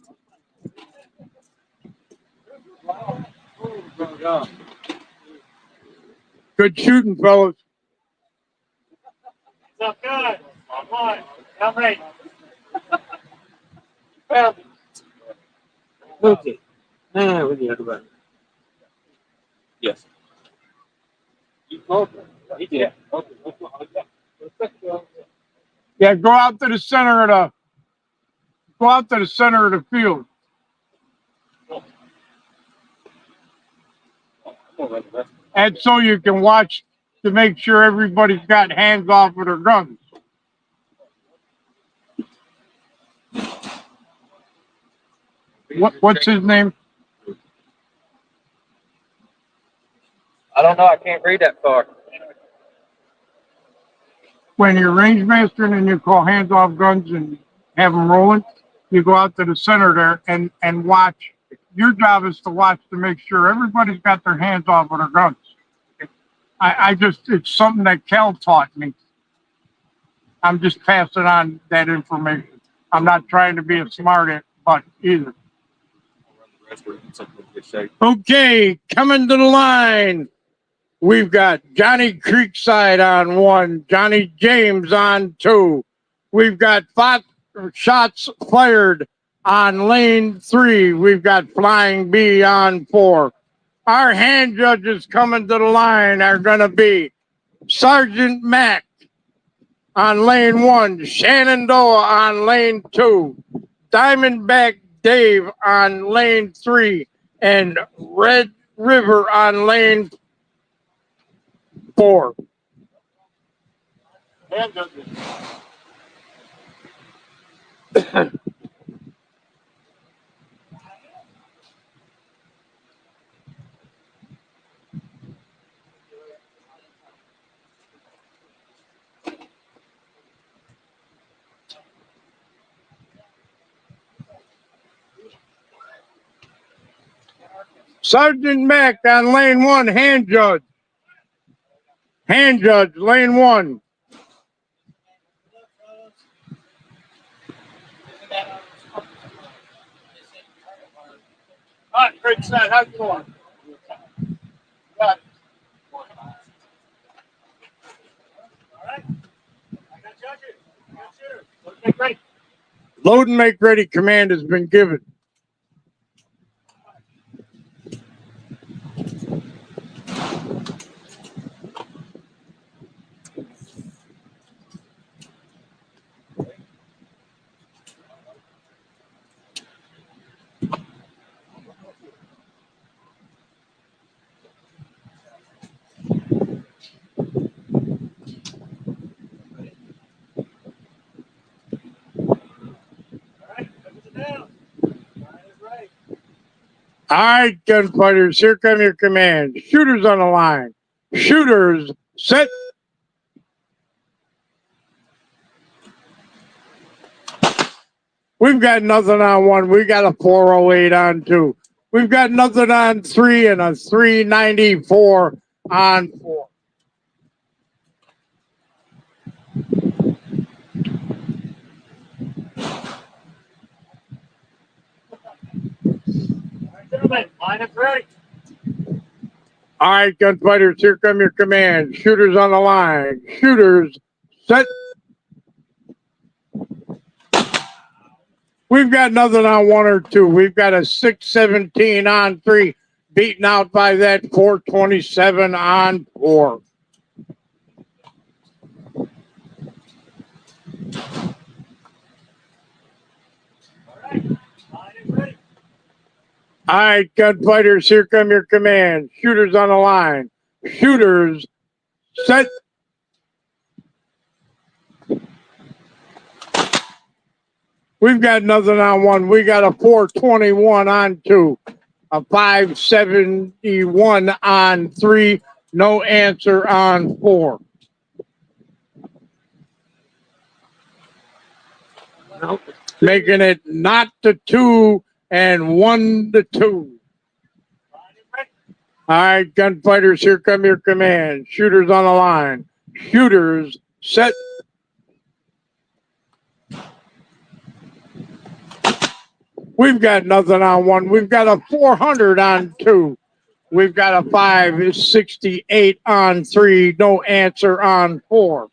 Good shooting, fellas. It's up good. Come on. I'm ready. Okay. Now with the other one. Yes. Yeah. Yeah, go out to the center of the field. And so you can watch to make sure everybody's got hands off of their guns. What's his name? I don't know. I can't read that far. When you're range mastering and you call hands off guns and have them rolling, you go out to the center there and watch. Your job is to watch to make sure everybody's got their hands off of their guns. It's something that Cal taught me. I'm just passing on that information. I'm not trying to be a smart butt either. Okay, coming to the line. We've got Johnny Creekside on one, Johnny James on two. We've got 5 shots fired on lane 3. We've got Flying B on 4. Our hand judges coming to the line are going to be Sergeant Mac on lane 1, Shenandoah on lane 2, Diamondback Dave on lane 3, and Red River on lane 4. Sergeant Mack on lane 1, hand judge. Hand judge, lane 1. All right, great side. How's it going? Got it. Load and make ready command has been given. All right, gunfighters, here come your command. Shooters on the line. Shooters, set. We've got nothing on 1. We got a 408 on 2. We've got nothing on 3 and a 394 on 4. Gentlemen, line up ready. All right, gunfighters, here come your command. Shooters on the line. Shooters, set. We've got nothing on 1 or 2. We've got a 617 on 3, beaten out by that 427 on 4. All right, gunfighters, here come your command. Shooters on the line. Shooters, set. We've got nothing on 1. We got a 421 on 2, a 571 on 3, no answer on 4. Nope. Making it not to 2 and 1 to 2. All right, gunfighters, here come your command. Shooters on the line. Shooters, set. We've got nothing on 1. We've got a 400 on 2. We've got a 568 on 3, no answer on 4.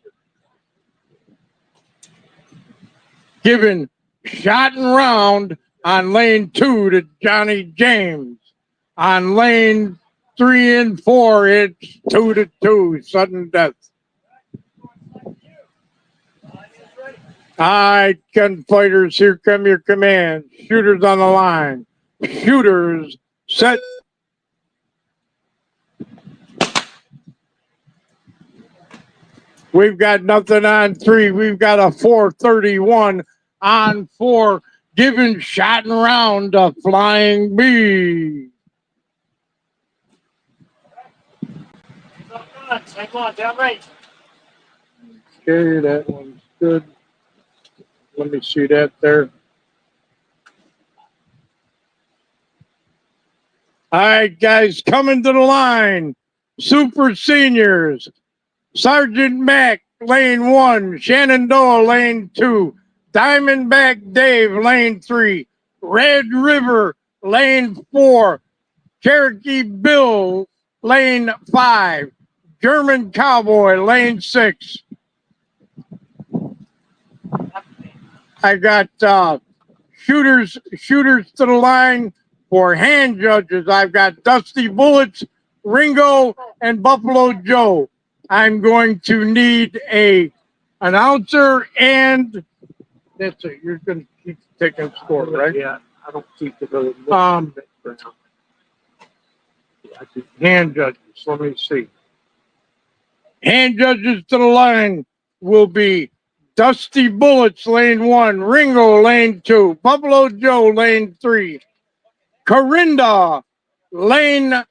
Given shot and round on lane 2 to Johnny James. On lane 3 and 4, it's 2 to 2, sudden death. All right, gunfighters, here come your command. Shooters on the line. Shooters, set. We've got nothing on 3. We've got a 431 on 4. Giving shot and round a flying bee. Same one, down range. Okay, that one's good. Let me see that there. All right, guys, coming to the line. Super seniors. Sergeant Mack, lane 1. Shenandoah, lane 2. Diamondback Dave, lane 3. Red River, lane 4. Cherokee Bill, lane 5. German Cowboy, lane 6. I got shooters to the line for hand judges. I've got Dusty Bullets, Ringo, and Buffalo Joe. I'm going to need a announcer, and that's it. You're going to keep taking score, right? Yeah, I don't keep the vote. Hand judges. Let me see. Hand judges to the line will be Dusty Bullets, lane 1. Ringo, lane 2. Buffalo Joe, lane 3. Corinda, lane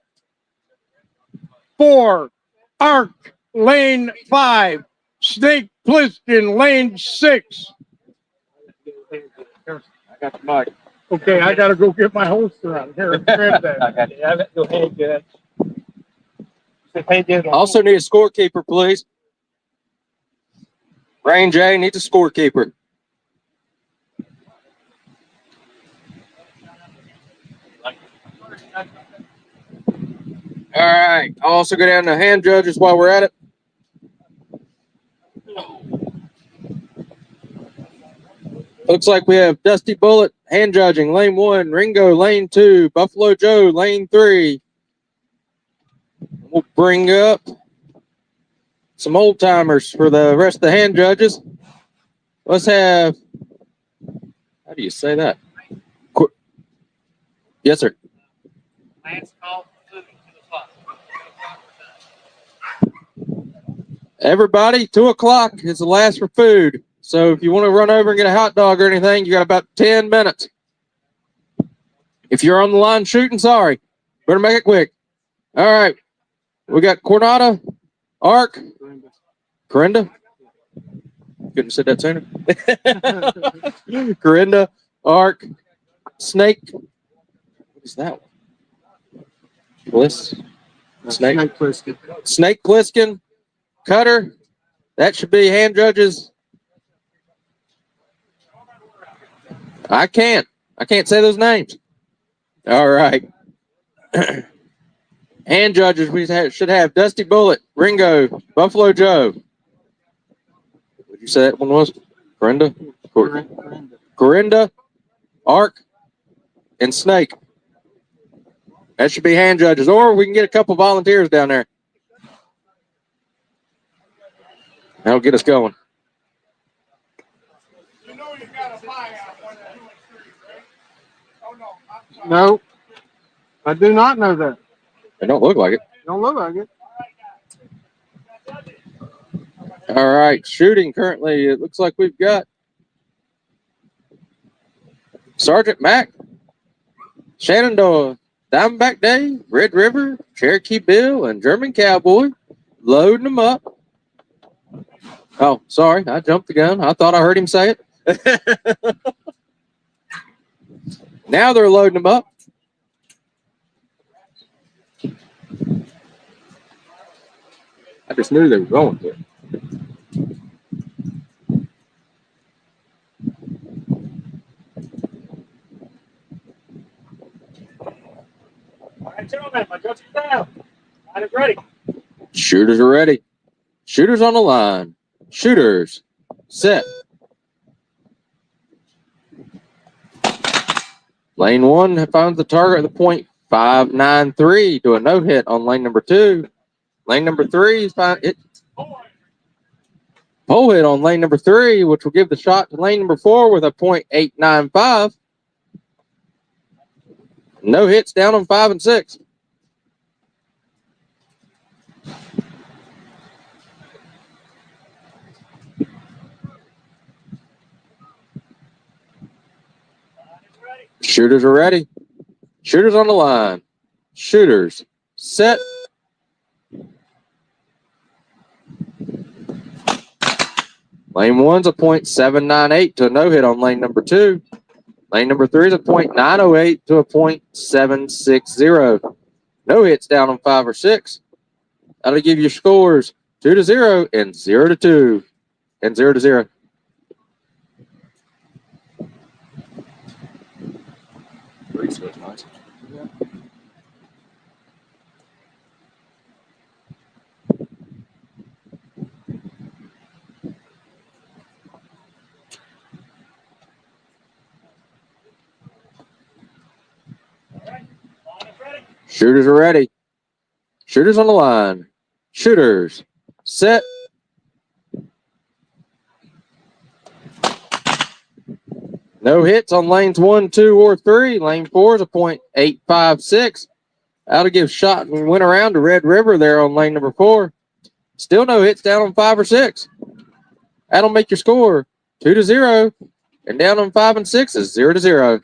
4. Ark, lane 5. Snake Plissken, lane 6. I got the mic. Okay, I gotta go get my holster out here. Grab that. I got you. Have it. Go ahead, good. Also need a scorekeeper, please. Rain J needs a scorekeeper. All right. I'll also go down to hand judges while we're at it. Looks like we have Dusty Bullet hand judging lane 1, Ringo lane 2, Buffalo Joe lane 3. We'll bring up some old timers for the rest of the hand judges. Let's have, how do you say that? Yes, sir. Last call for food to the Everybody, 2 o'clock is the last for food. So if you want to run over and get a hot dog or anything, you got about 10 minutes. If you're on the line shooting, sorry. Better make it quick. All right. We got Coronado, Arc, Corinda. Couldn't have said that sooner. Corinda, Arc, Snake. What is that one? Bliss. Snake Plissken. Snake Plissken. Cutter. That should be hand judges. I can't say those names. All right. Hand judges, we should have Dusty Bullet, Ringo, Buffalo Joe. Would you say that one was? Corinda? Corinda, Arc, and Snake. That should be hand judges. Or we can get a couple volunteers down there. That'll get us going. No, I do not know that. It don't look like it. Don't look like it. All right, shooting currently, it looks like we've got Sergeant Mac, Shenandoah, Diamondback Dave, Red River, Cherokee Bill, and German Cowboy loading them up. Oh, sorry, I jumped the gun. I thought I heard him say it. Now they're loading them up. I just knew they were going to. All right, gentlemen, my judges down. Line is ready. Shooters are ready. Shooters on the line. Shooters set. Lane 1 finds the target at the point 593 to a no hit on lane number 2. Lane number 3 is it. Pole hit on lane number 3, which will give the shot to lane number 4 with a .895. No hits down on 5 and 6. Shooters are ready. Shooters on the line. Shooters set. Lane 1's a .798 to a no hit on lane number 2. Lane number 3 is a .908 to a .760. No hits down on 5 or 6. That'll give you scores 2-0 and 0-2 and 0-0. Shooters are ready. Shooters on the line. Shooters set. No hits on lanes 1, 2, or 3. Lane 4 is a .856. That'll give shot and went around to Red River there on lane number 4. Still no hits down on 5 or 6. That'll make your score 2-0. And down on 5 and 6 is 0-0.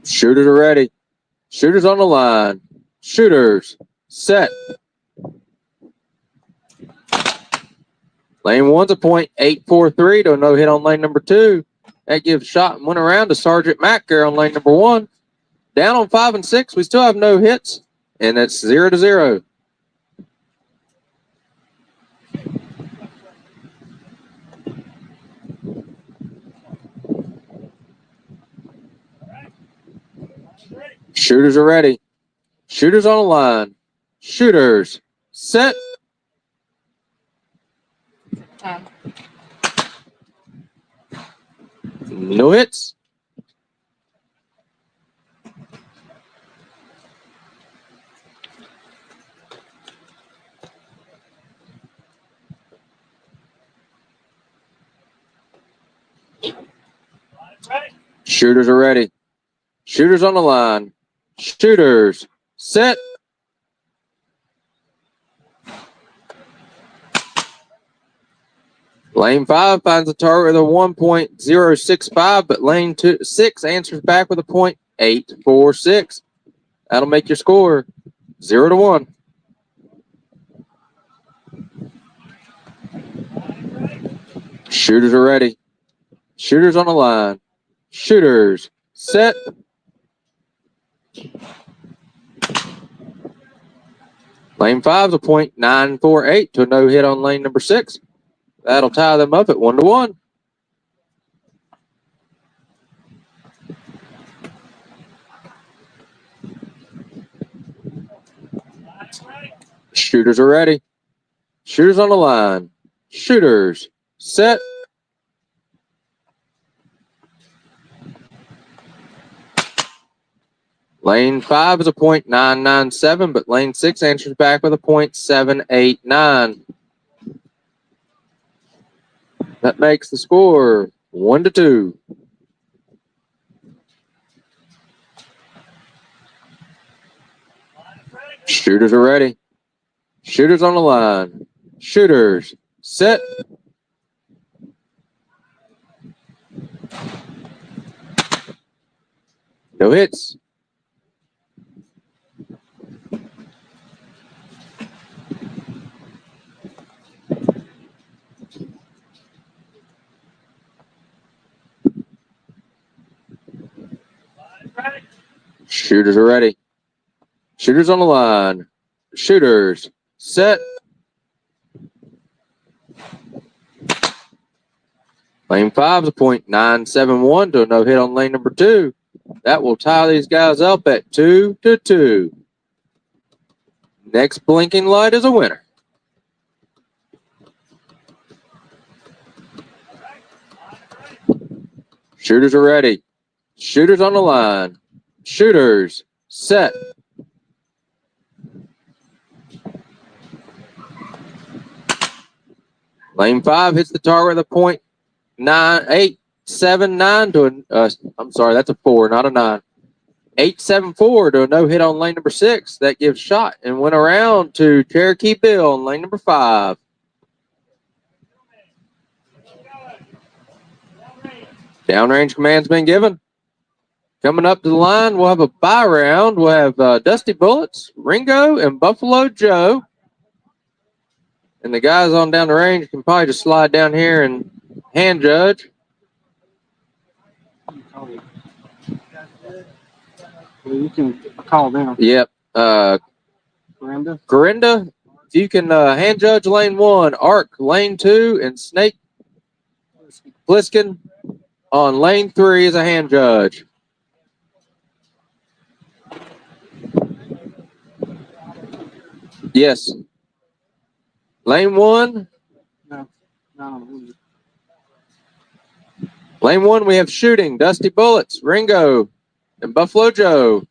Shooters are ready. Shooters on the line. Shooters. Set. Lane one's a .843 to a no hit on lane number 2. That gives shot and went around to Sergeant Macker on lane number 1. Down on 5 and 6, we still have no hits, and it's 0-0. Shooters are ready. Shooters on the line. Shooters. Set. No hits. Shooters are ready. Shooters on the line. Shooters. Set. Lane 5 finds a target with a 1.065, but lane 6 answers back with a .846. That'll make your score 0-1. Shooters are ready. Shooters on the line. Shooters. Set. Lane 5's a .948 to a no hit on lane number 6. That'll tie them up at 1-1. Shooters are ready. Shooters on the line. Shooters. Set. Lane 5 is a .997, but lane 6 answers back with a .789. That makes the score 1-2. Shooters are ready. Shooters on the line. Shooters. Set. No hits. Shooters are ready. Shooters on the line. Shooters. Set. Lane 5 is a .971 to a no hit on lane number 2. That will tie these guys up at 2-2. Next blinking light is a winner. Shooters are ready. Shooters on the line. Shooters. Set. Lane 5 hits the target with a .9879 to a, I'm sorry, that's a 4, not a 9. 874 to a no hit on lane number 6. That gives shot and went around to Cherokee Bill on lane number 5. Downrange command's been given. Coming up to the line, we'll have a bye round. We'll have Dusty Bullets, Ringo, and Buffalo Joe. And the guys on down the range can probably just slide down here and hand judge. You can call them. Yep. Corinda, if you can hand judge lane 1, Arc lane 2, and Snake Pliskin on lane 3 as a hand judge. Yes. Lane 1. No. Lane 1, we have shooting. Dusty Bullets, Ringo, and Buffalo Joe.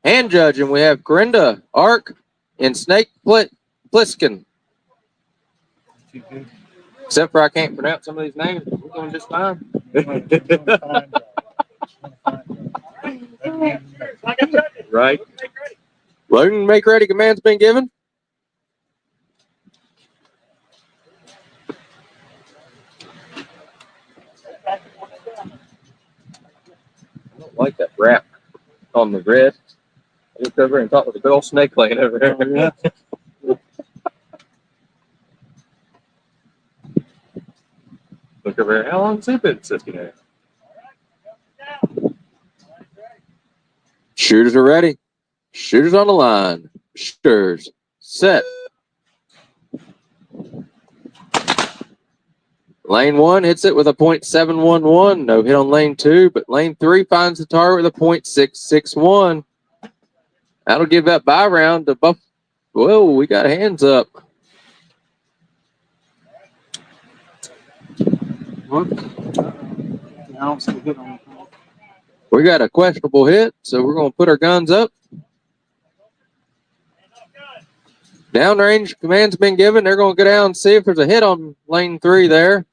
Hand judging, we have Corinda, Arc, and Snake Pliskin. Except for I can't pronounce some of these names. We're going just fine. Right. Load and make ready command's been given. I don't like that wrap on the wrist. Look over and talk with a big old snake laying over there. Look over here. How long has he been sitting there? Shooters are ready. Shooters on the line. Shooters set. Lane 1 hits it with a .711. No hit on lane 2, but lane 3 finds the target with a .661. That'll give that bye round to Buff. Whoa, we got hands up. We got a questionable hit, so we're going to put our guns up. Downrange command's been given. They're going to go down and see if there's a hit on lane 3 there.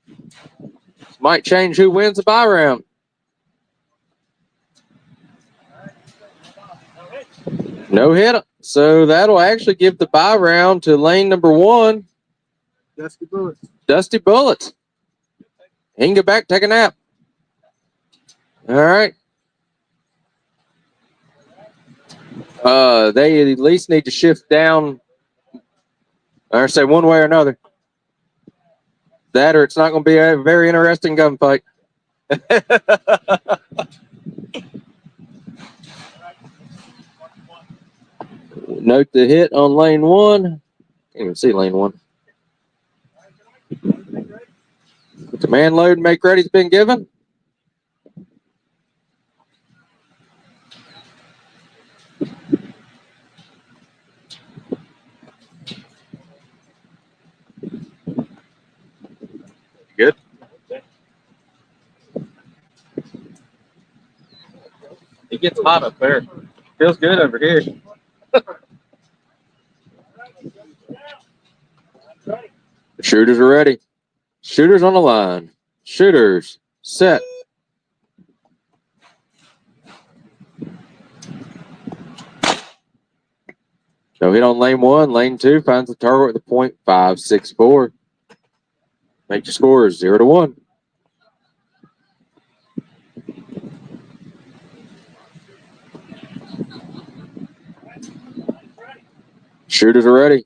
This might change who wins the bye round. No hit. So that'll actually give the bye round to lane number 1. Dusty Bullets. Dusty Bullets. He can go back, take a nap. All right. They at least need to shift down, or say one way or another. That or it's not going to be a very interesting gunfight. Note the hit on lane 1. Can't even see lane 1. The command load make ready's been given. Good. It gets hot up there. Feels good over here. The shooters are ready. Shooters on the line. Shooters set. No hit on lane 1. Lane 2 finds the target with a .564. Make your scores 0-1. Shooters are ready.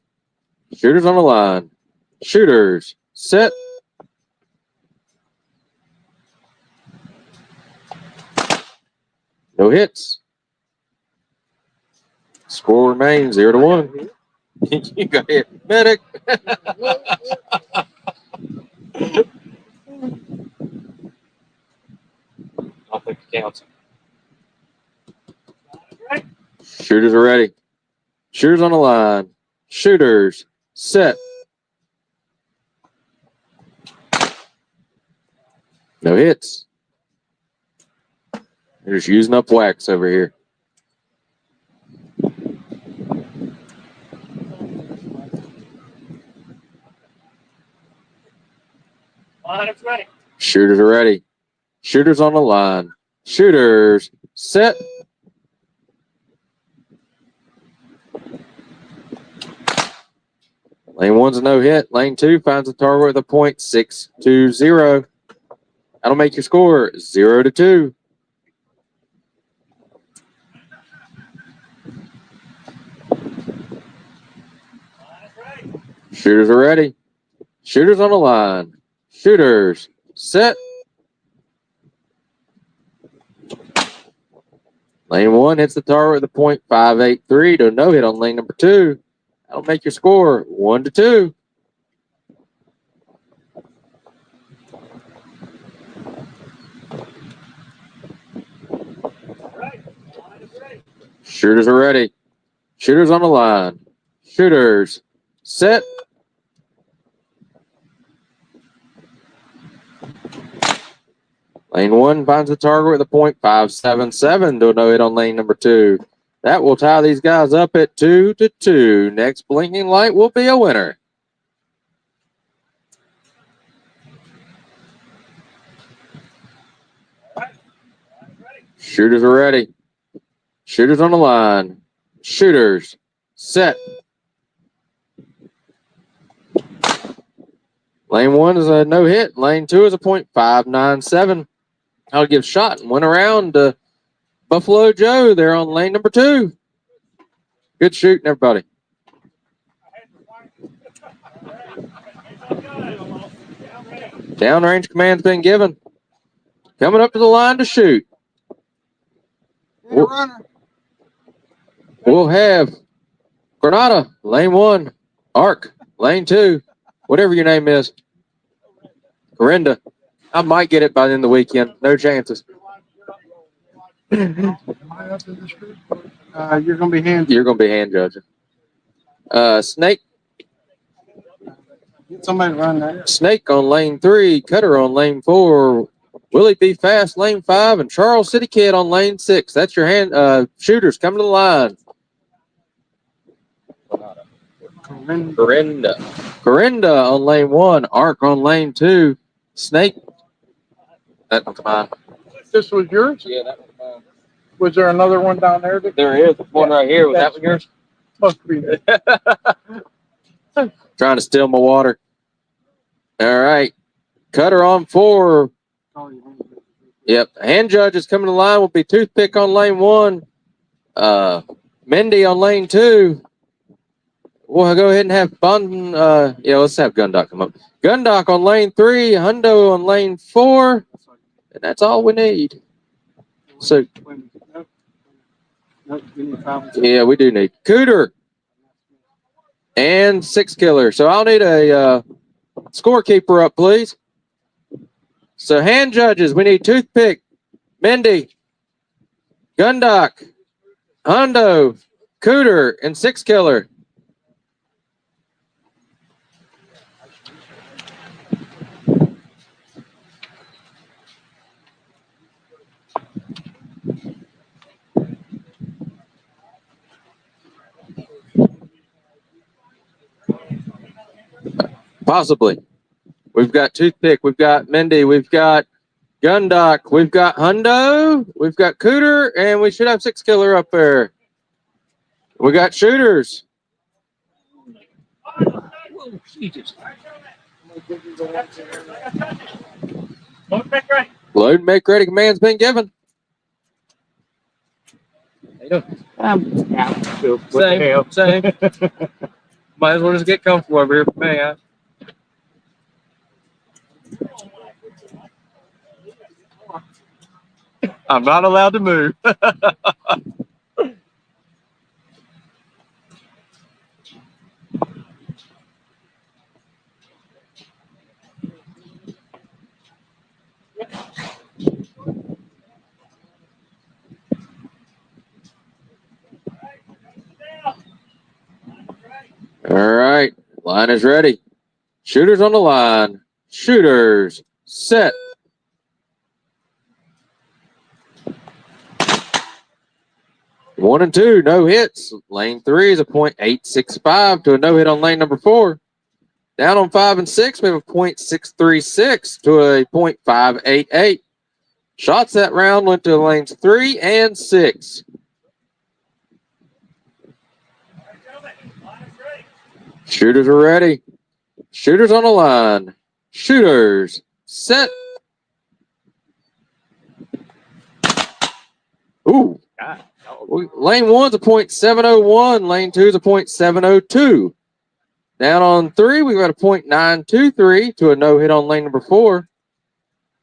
Shooters on the line. Shooters set. No hits. Score remains 0-1. You got hit. Medic. I think it counts. Shooters are ready. Shooters on the line. Shooters set. No hits. They're just using up wax over here. Lineup's ready. Shooters are ready. Shooters on the line. Shooters set. Lane 1's a no hit. Lane 2 finds a target with a .620. That'll make your score 0-2. Shooters are ready. Shooters on the line. Shooters set. Lane 1 hits the target with a .583 to a no hit on lane number 2. That'll make your score 1-2. Shooters are ready. Shooters on the line. Shooters set. Lane 1 finds the target with a .577 to a no hit on lane number 2. That will tie these guys up at 2-2. Next blinking light will be a winner. Shooters are ready. Shooters on the line. Shooters set. Lane 1 is a no hit. Lane 2 is a .597. I'll give shot and went around to Buffalo Joe, they're on lane number 2. Good shooting, everybody. Downrange command's been given. Coming up to the line to shoot. We'll have Granada, lane 1. Arc, lane 2. Whatever your name is. Corinda. I might get it by the end of the weekend. No chances. You're gonna be hand. You're going to be hand judging. Snake. Get somebody to run that. Snake on lane 3. Cutter on lane 4. Willie B. Fast, lane 5. And Charles City Kid on lane 6. That's your hand shooters coming to the line. Corinda on lane 1. Arc on lane 2. Snake. That one's mine. This was yours? Yeah, that one's mine. Was there another one down there? There is. One right here. Was that one yours? Must be. Trying to steal my water. All right. Cutter on 4. Yep. Hand judges coming to the line will be Toothpick on lane 1. Mindy on lane 2. We'll go ahead and have let's have Gundock come up. Gundock on lane 3. Hundo on lane 4. And that's all we need. So, yeah, we do need Cooter and 6 Killer. So I'll need a scorekeeper up, please. So hand judges, we need Toothpick, Mindy, Gundock, Hundo, Cooter, and 6 Killer. Possibly. We've got Toothpick. We've got Mindy. We've got Gundock. We've got Hundo. We've got Cooter. And we should have 6 Killer up there. We got shooters. Load and make ready command's been given. Same. Might as well just get comfortable over here for me. Huh? I'm not allowed to move. All right. Line is ready. Shooters on the line. Shooters. Set. One and 2, no hits. Lane 3 is a .865 to a no hit on lane number 4. Down on 5 and 6, we have a .636 to a .588. Shots that round went to lanes 3 and 6. Shooters are ready. Shooters on the line. Shooters. Set. Ooh. Lane 1's a .701. Lane 2 is a .702. Down on 3, we've got a .923 to a no hit on lane number 4.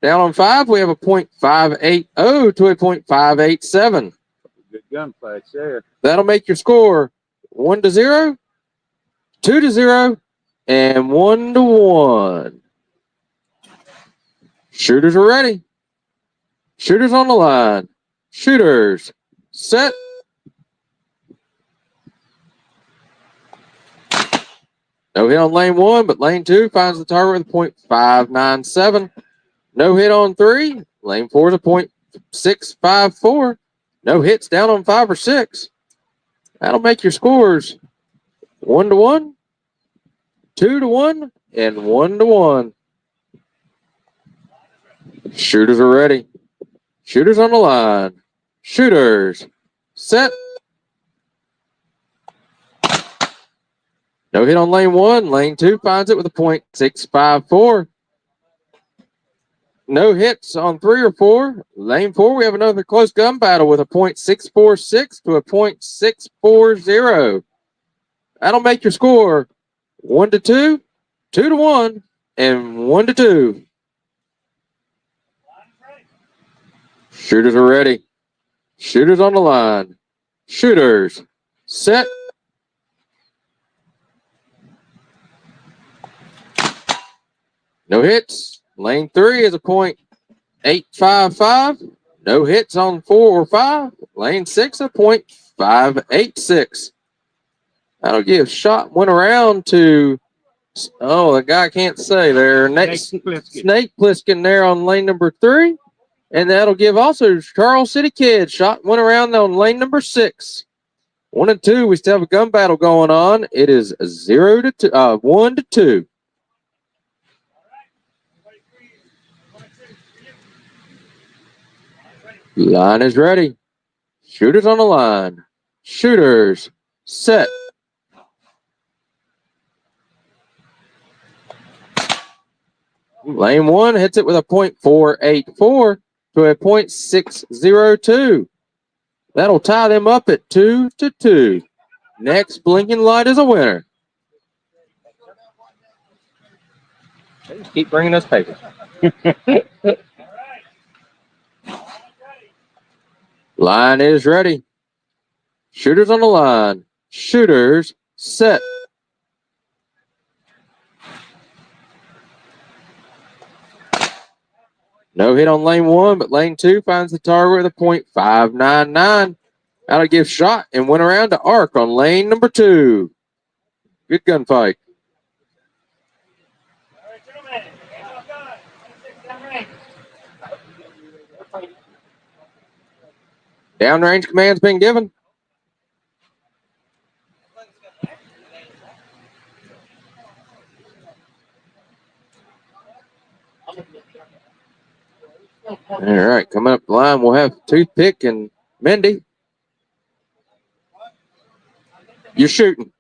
Down on 5, we have a .580 to a .587. Good gunfight there. That'll make your score 1-0, 2-0, and 1-1. Shooters are ready. Shooters on the line. Shooters. Set. No hit on lane 1, but lane 2 finds the target with a .597. No hit on 3. Lane 4 is a .654. No hits down on 5 or 6. That'll make your scores 1-1, 2-1, and 1-1. Shooters are ready. Shooters on the line. Shooters. Set. No hit on lane 1. Lane 2 finds it with a .654. no hits on 3 or 4. Lane 4, we have another close gun battle with a .646 to a .640. That'll make your score 1-2, 2-1, and 1-2. Shooters are ready. Shooters on the line. Shooters set. No hits. Lane 3 is a .855. No hits on 4 or 5. Lane 6 a .586. That'll give shot went around to, oh, the guy can't say there. Next, Snake Plissken there on lane number 3. And that'll give also Charles City Kid. Shot went around on lane number 6. 1 and 2. We still have a gun battle going on. It is 1-2. Line is ready. Shooters on the line. Shooters set. Lane 1 hits it with a .484 to a .602. That'll tie them up at 2-2. Next blinking light is a winner. Keep bringing us paper. Line is ready. Shooters on the line. Shooters set. No hit on lane 1, but lane 2 finds the target with a .599. That'll give shot and went around to arc on lane number 2. Good gunfight. Downrange command's been given. All right, coming up the line, we'll have Toothpick and Mindy. You're shooting.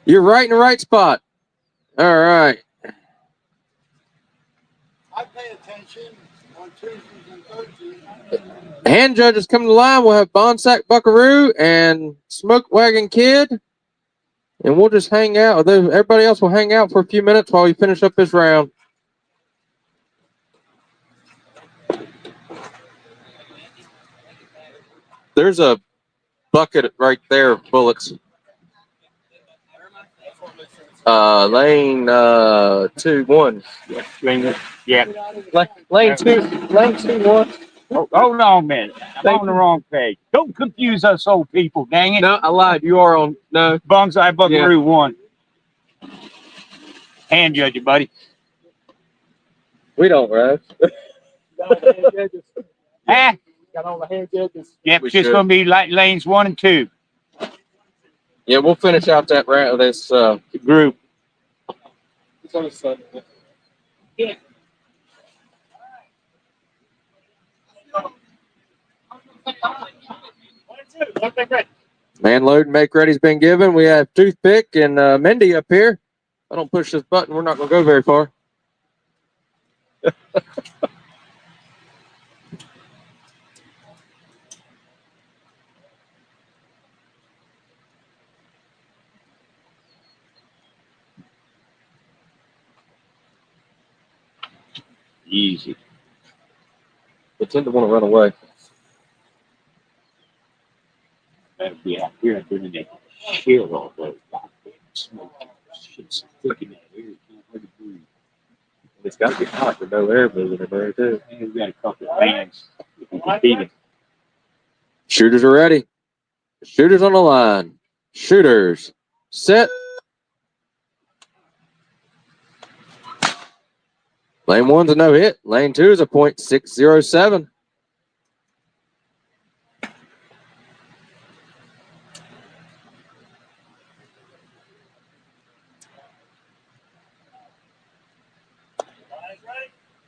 You're right in the right spot. All right. I pay attention on Tuesdays and Thursdays. Hand judges come to the line. We'll have Bonsack Buckaroo and Smoke Wagon Kid. And we'll just hang out. Everybody else will hang out for a few minutes while we finish up this round. There's a bucket right there of bullets. Lane 2-1. Lane 2-1. Oh, hold on a minute. I'm on the wrong page. Don't confuse us old people, dang it. No, I lied. You are on. No. Bonsai Buckaroo 1. Hand judge it, buddy. We don't, right? Ah. Got all the hand judges. Yep, We it's just should. going to be like lanes 1 and 2. Yeah, we'll finish out that round. This Group. It's on the Sunday. Yeah. man load and make ready's been given. We have Toothpick and Mindy up here. If I don't push this button, we're not going to go very far. Easy. They tend to want to run away. That'll be out here doing that shit all those goddamn smoke. Shit's flicking that air. You can't hardly breathe. It's got to be hot with no air moving in there, too. And we've got a couple of fans. If you can beat it. Shooters are ready. Shooters on the line. Shooters set. Lane 1's a no hit. Lane 2 is a .607.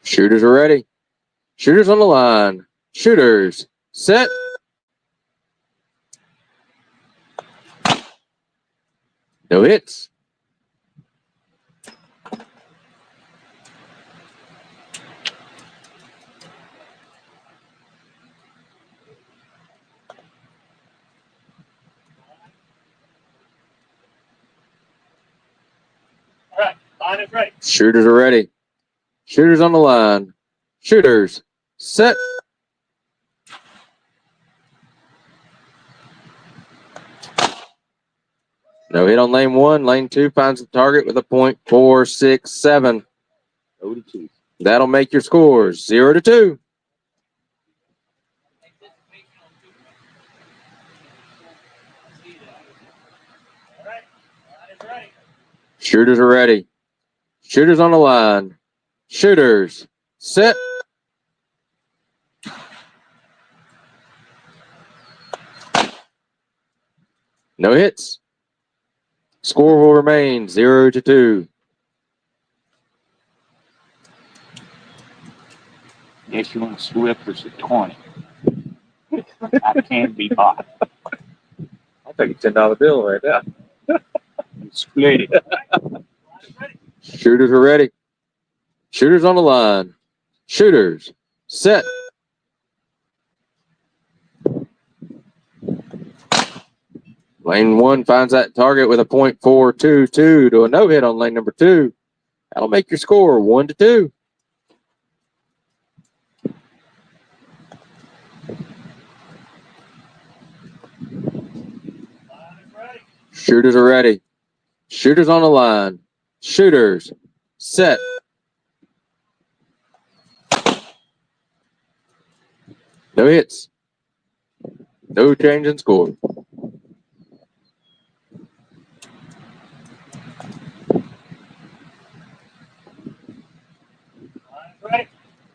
Shooters are ready. Shooters on the line. Shooters set. No hits. Line is ready. Shooters are ready. Shooters on the line. Shooters set. No hit on lane 1. Lane 2 finds the target with a .467. 0-2. That'll make your scores 0-2. Shooters are ready. Shooters on the line. Shooters set. No hits. Score will remain 0-2. Yes, you want to slip us at 20. I can be bought. I'll take a $10 bill right now. Split it. Shooters are ready. Shooters on the line. Shooters set. Lane 1 finds that target with a .422 to a no hit on lane number 2. That'll make your score 1-2. Shooters are ready. Shooters on the line. Shooters set. No hits. No change in score.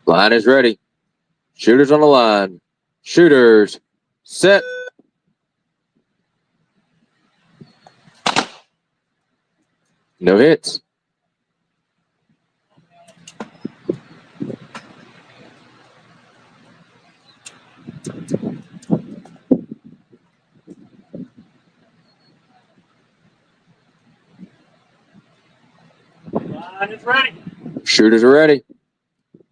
Line is ready. Shooters on the line. Shooters set. No hits. Line is ready. Shooters are ready.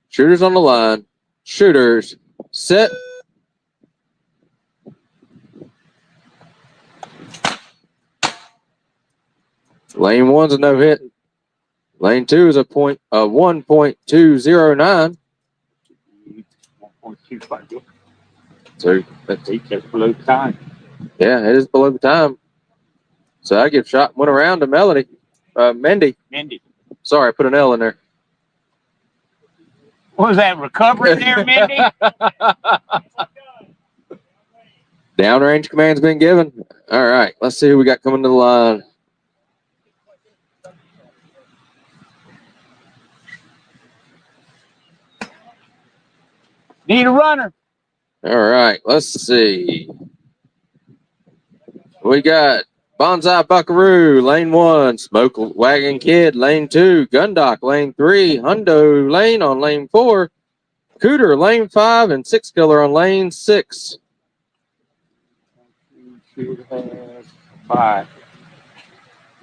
Shooters on the line. Shooters set. Lane 1's a no hit. Lane 2 is a 1.209. 1.25. So that's below time. Yeah, it is below the time. So I give shot one around to Melody. Mindy. Mindy. Sorry, I put an L in there. Was that recovery there, Mindy? Downrange command's been given. All right, let's see who we got coming to the line. Need a runner. All right, let's see. We got Bonsai Buckaroo, lane 1. Smoke Wagon Kid, lane 2. Gundock, lane 3. Hundo Lane on lane 4. Cooter, lane 5. And Six Killer on lane 6. Should have 5.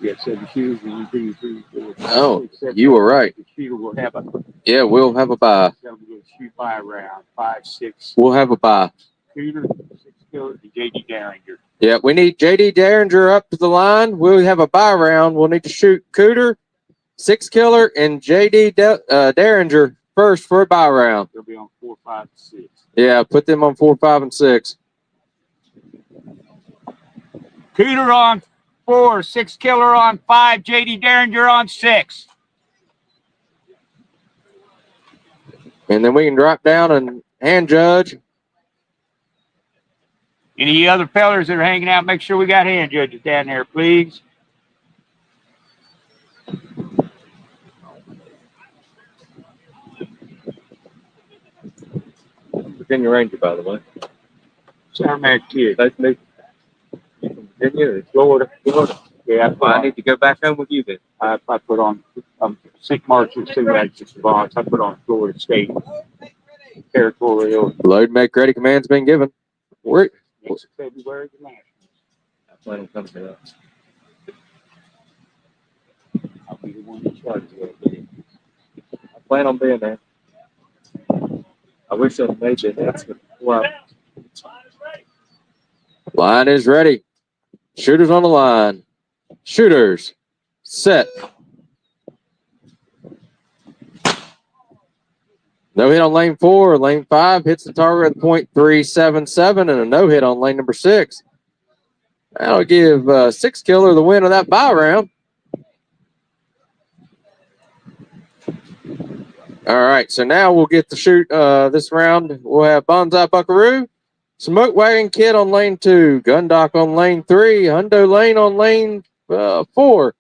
You got 7 shoes, 1, 2, 3, 4. Oh, you were right. The shooter will have a. Yeah, we'll have a bye. We'll shoot by around 5, 6. We'll have a bye. Cooter, 6 Killer, and JD Derringer. Yeah, we need JD Derringer up to the line. We'll have a bye round. We'll need to shoot Cooter, Six Killer, and JD Derringer first for a bye round. They'll be on 4, 5, and 6. Yeah, put them on 4, 5, and 6. Cooter on 4, 6 Killer on 5, JD Derringer on 6. And then we can drop down and hand judge. Any other fellers that are hanging out, make sure we got hand judges down there, please. Virginia Ranger, by the way. Saramac Kid. Nice to meet you. From Virginia or Florida? Florida. Yeah, I need to go back home with you then. I put on St. Martin, St. Agnes, Bonds. I put on Florida State territorial. Load make ready command's been given. We're, Next February, the Nationals. I plan on coming to that. I'll be the one in charge of it. I plan on being there. I wish I'd made the announcement before I. line is ready. Shooters on the line. Shooters set. No hit on lane 4. Lane 5 hits the target with .377 and a no hit on lane number 6. That'll give Six Killer the win of that bye round. All right, so now we'll get to shoot this round. We'll have Bonsai Buckaroo, Smoke Wagon Kid on lane 2, Gundock on lane 3, Hundo Lane on lane 4,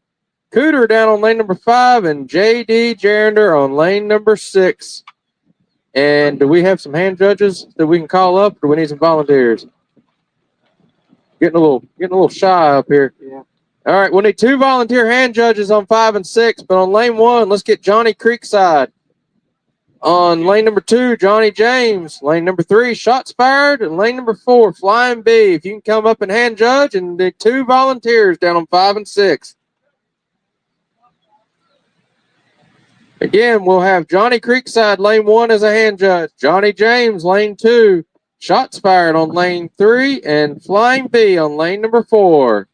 Cooter down on lane number 5, and JD Jarender on lane number 6. And do we have some hand judges that we can call up, or do we need some volunteers? Getting a little shy up here. Yeah. All right, we'll need 2 volunteer hand judges on 5 and 6, but on lane 1, let's get Johnny Creekside. On lane number 2, Johnny James. Lane number 3, Shots Fired. And lane number 4, Flying B. If you can come up and hand judge, and the 2 volunteers down on 5 and 6. Again, we'll have Johnny Creekside, lane 1 as a hand judge. Johnny James, lane 2. Shots Fired on lane 3. And Flying B on lane number 4.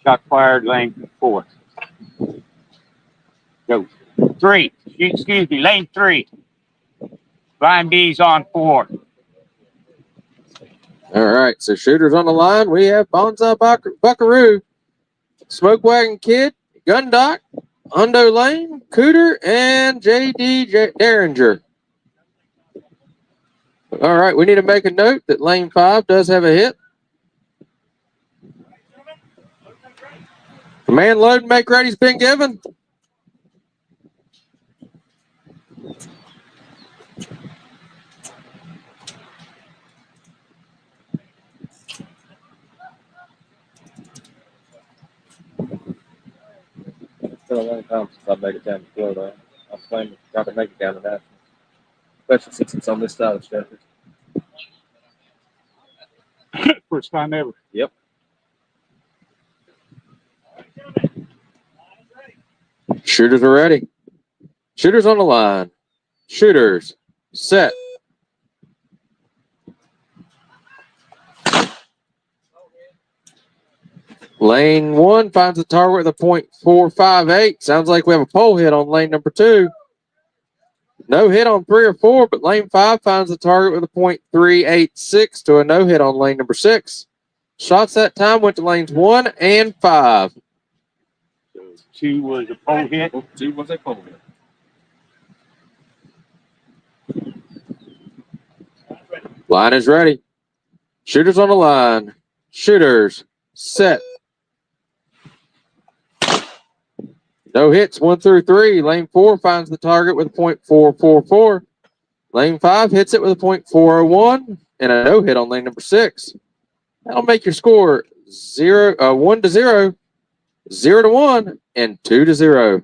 Shot fired, lane 4. Go. 3. Excuse me, lane 3. Flying B's on 4. All right, so shooters on the line. We have Bonsai Buckaroo, Smoke Wagon Kid, Gundock, Hundo Lane, Cooter, and JD Derringer. All right, we need to make a note that lane 5 does have a hit. Command load and make ready's been given. It's been a long time since I've made it down to Florida. I was planning to try to make it down to Nashville, especially since it's on this side of Stratford. First time ever. Yep. Shooters are ready. Shooters on the line. Shooters set. Lane 1 finds the target with a .458. Sounds like we have a pole hit on lane number 2. No hit on 3 or 4, but lane 5 finds the target with a .386 to a no hit on lane number 6. Shots that time went to lanes 1 and 5. 2 was a pole hit. 2 was a pole hit. Line is ready. Shooters on the line. Shooters set. No hits 1 through 3. Lane 4 finds the target with a .444. Lane 5 hits it with a .401 and a no hit on lane number 6. That'll make your score 1 to 0, 0 to 1, and 2 to 0.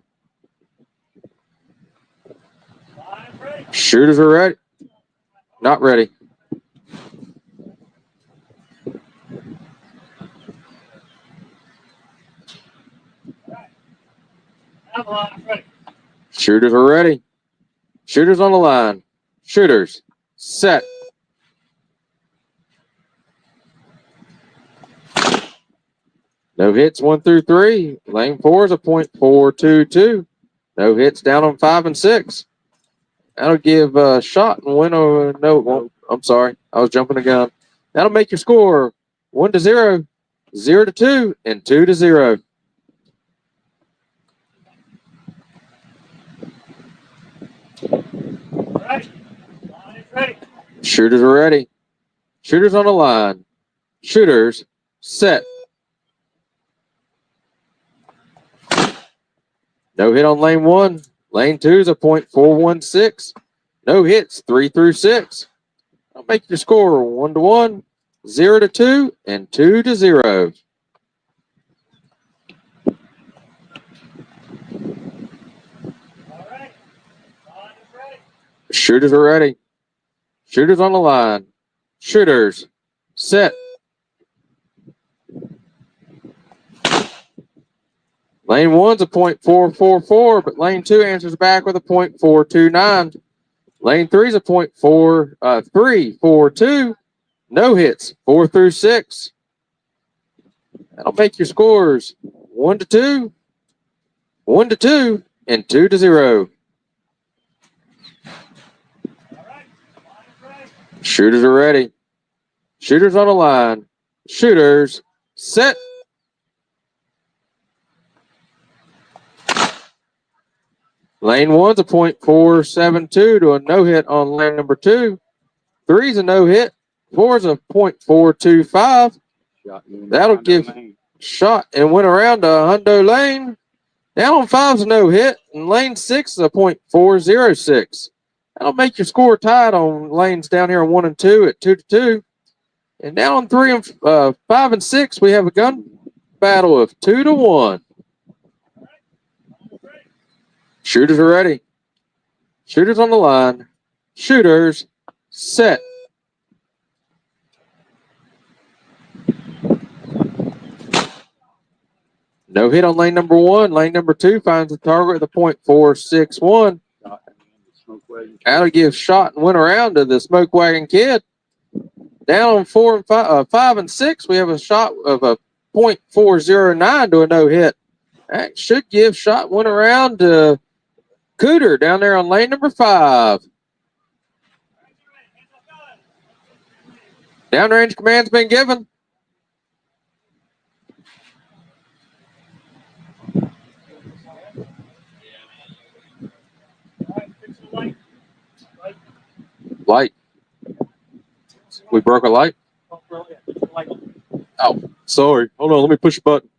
Shooters are ready. Not ready. Shooters are ready. Shooters on the line. Shooters set. No hits 1 through 3. Lane 4 is a .422. No hits down on 5 and 6. That'll give a shot and win over. No, it won't. I'm sorry. I was jumping the gun. That'll make your score 1 to 0, 0 to 2, and 2 to 0. Shooters are ready. Shooters on the line. Shooters set. No hit on lane 1. Lane 2 is a .416. No hits 3 through 6. I'll make your score 1 to 1, 0 to 2, and 2 to 0. Shooters are ready. Shooters on the line. Shooters set. Lane 1's a .444, but lane 2 answers back with a .429. Lane 3's a .342. No hits, 4 through 6. That'll make your scores 1 to 2, 1 to 2, and 2 to 0. Shooters are ready. Shooters on the line. Shooters set. Lane 1's a .472 to a no hit on lane number 2. 3's a no hit. 4's a .425. That'll give shot and went around to Hundo Lane. Down on 5's a no hit, and lane 6 is a .406. That'll make your score tied on lanes down here on 1 and 2 at 2 to 2. And down on 3 and 5 and 6, we have a gun battle of 2 to 1. Shooters are ready. Shooters on the line. Shooters set. No hit on lane number 1. Lane number 2 finds the target at the .461. That'll give shot and went around to the Smoke Wagon Kid. Down on 4 and 5 and 6, we have a shot of a .409 to a no hit. That should give shot went around to Cooter down there on lane number 5. Downrange command's been given. Light. We broke a light? Oh, sorry. Hold on, let me push a button.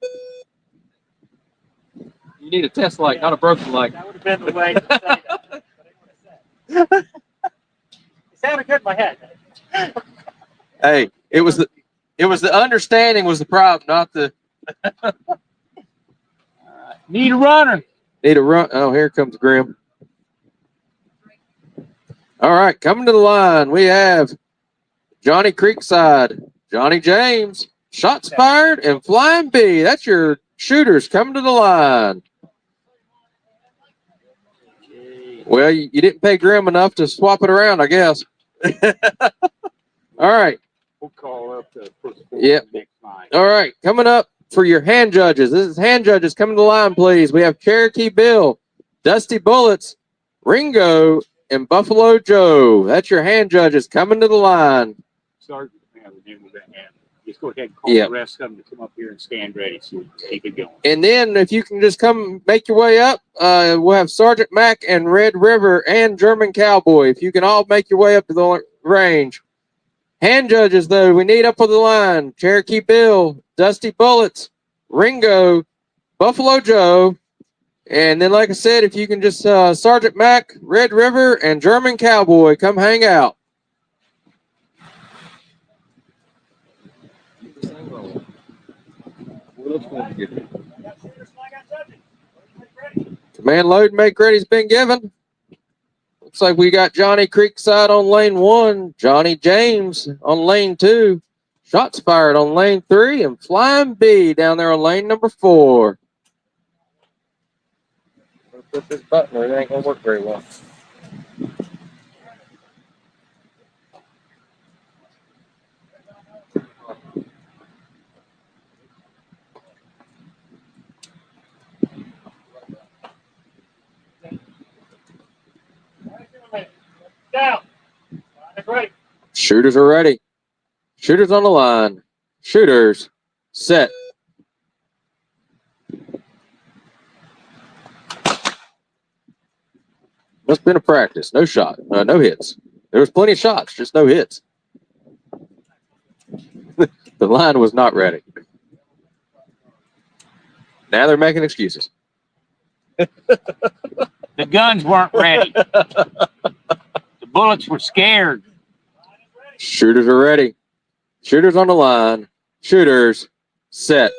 You need a test light, not a broken light. That would have been the way to say that. It sounded good in my head. Hey, it was the understanding was the problem, not the Need a runner. need a run. Oh, here comes Grim. All right, coming to the line, we have Johnny Creekside, Johnny James, shots fired, and Flying B. That's your shooters coming to the line. Well, you didn't pay Grim enough to swap it around, I guess. All right. We'll call up the first. Yep. All right, coming up for your hand judges. This is hand judges. Coming to the line, please. We have Cherokee Bill, Dusty Bullets, Ringo, and Buffalo Joe. That's your hand judges coming to the line. Sergeant, man, the name of that hand. Just go ahead and call Yep. the rest of them to come up here and stand ready so we can keep it going. And then if you can just come make your way up, we'll have Sergeant Mack and Red River and German Cowboy. If you can all make your way up to the range. Hand judges, though, we need up on the line. Cherokee Bill, Dusty Bullets, Ringo, Buffalo Joe. And then, like I said, if you can just Sergeant Mack, Red River, and German Cowboy, come hang out. Command load and make ready's been given. Looks like we got Johnny Creekside on lane 1, Johnny James on lane 2, shots fired on lane 3, and Flying B down there on lane number 4. Put this button or it ain't gonna work very well. Down. Great. Shooters are ready. Shooters on the line. Shooters set. Must have been a practice. No shot. No hits. There was plenty of shots, just no hits. The line was not ready. Now they're making excuses. The guns weren't ready. The bullets were scared. Shooters are ready. Shooters on the line. Shooters set.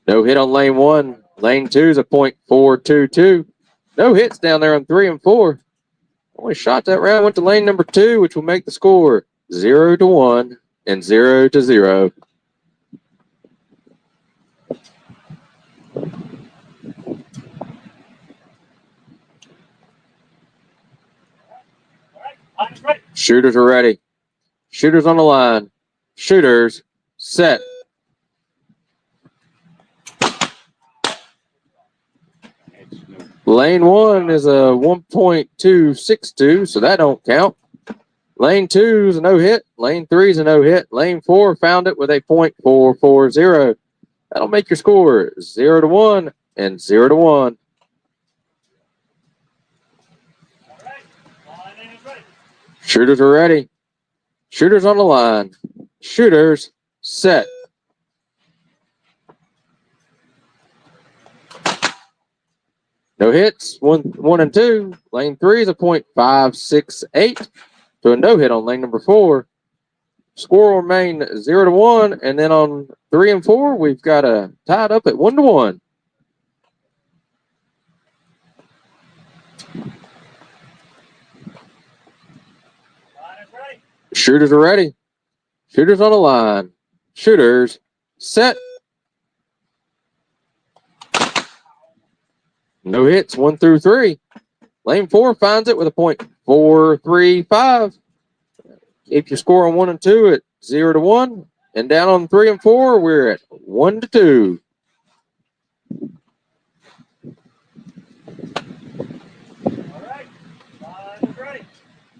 No hit on lane 1. Lane 2 is a .422. No hits down there on 3 and 4. Only shot that round went to lane number 2, which will make the score 0 to 1 and 0 to 0. Shooters are ready. Shooters on the line. Shooters set. Lane 1 is a 1.262, so that don't count. Lane 2 is a no hit. Lane 3 is a no hit. Lane 4 found it with a .440. That'll make your score 0-1 and 0-1. Shooters are ready. Shooters on the line. Shooters set. No hits, one and two. Lane 3 is a .568 to a no hit on lane number 4. Score will remain 0-1, and then on 3 and 4, we've got a tied up at 1-1. Shooters are ready. Shooters on the line. Shooters set. No hits, 1 through 3. Lane 4 finds it with a .435. If you score on 1 and 2 at 0-1, and down on 3 and 4, we're at 1-2.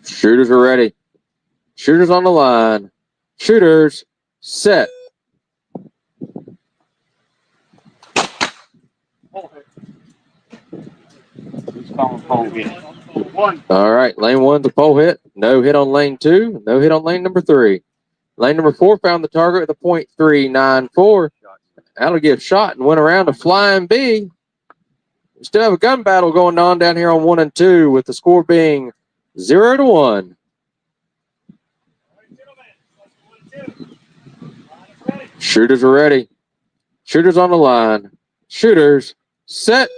Shooters are ready. Shooters on the line. Shooters set. All right, lane 1's a pole hit. No hit on lane 2. No hit on lane number 3. Lane number 4 found the target with a .394. That'll give shot and went around a flying B. We still have a gun battle going on down here on 1 and 2 with the score being 0-1. Shooters are ready. Shooters on the line. Shooters set.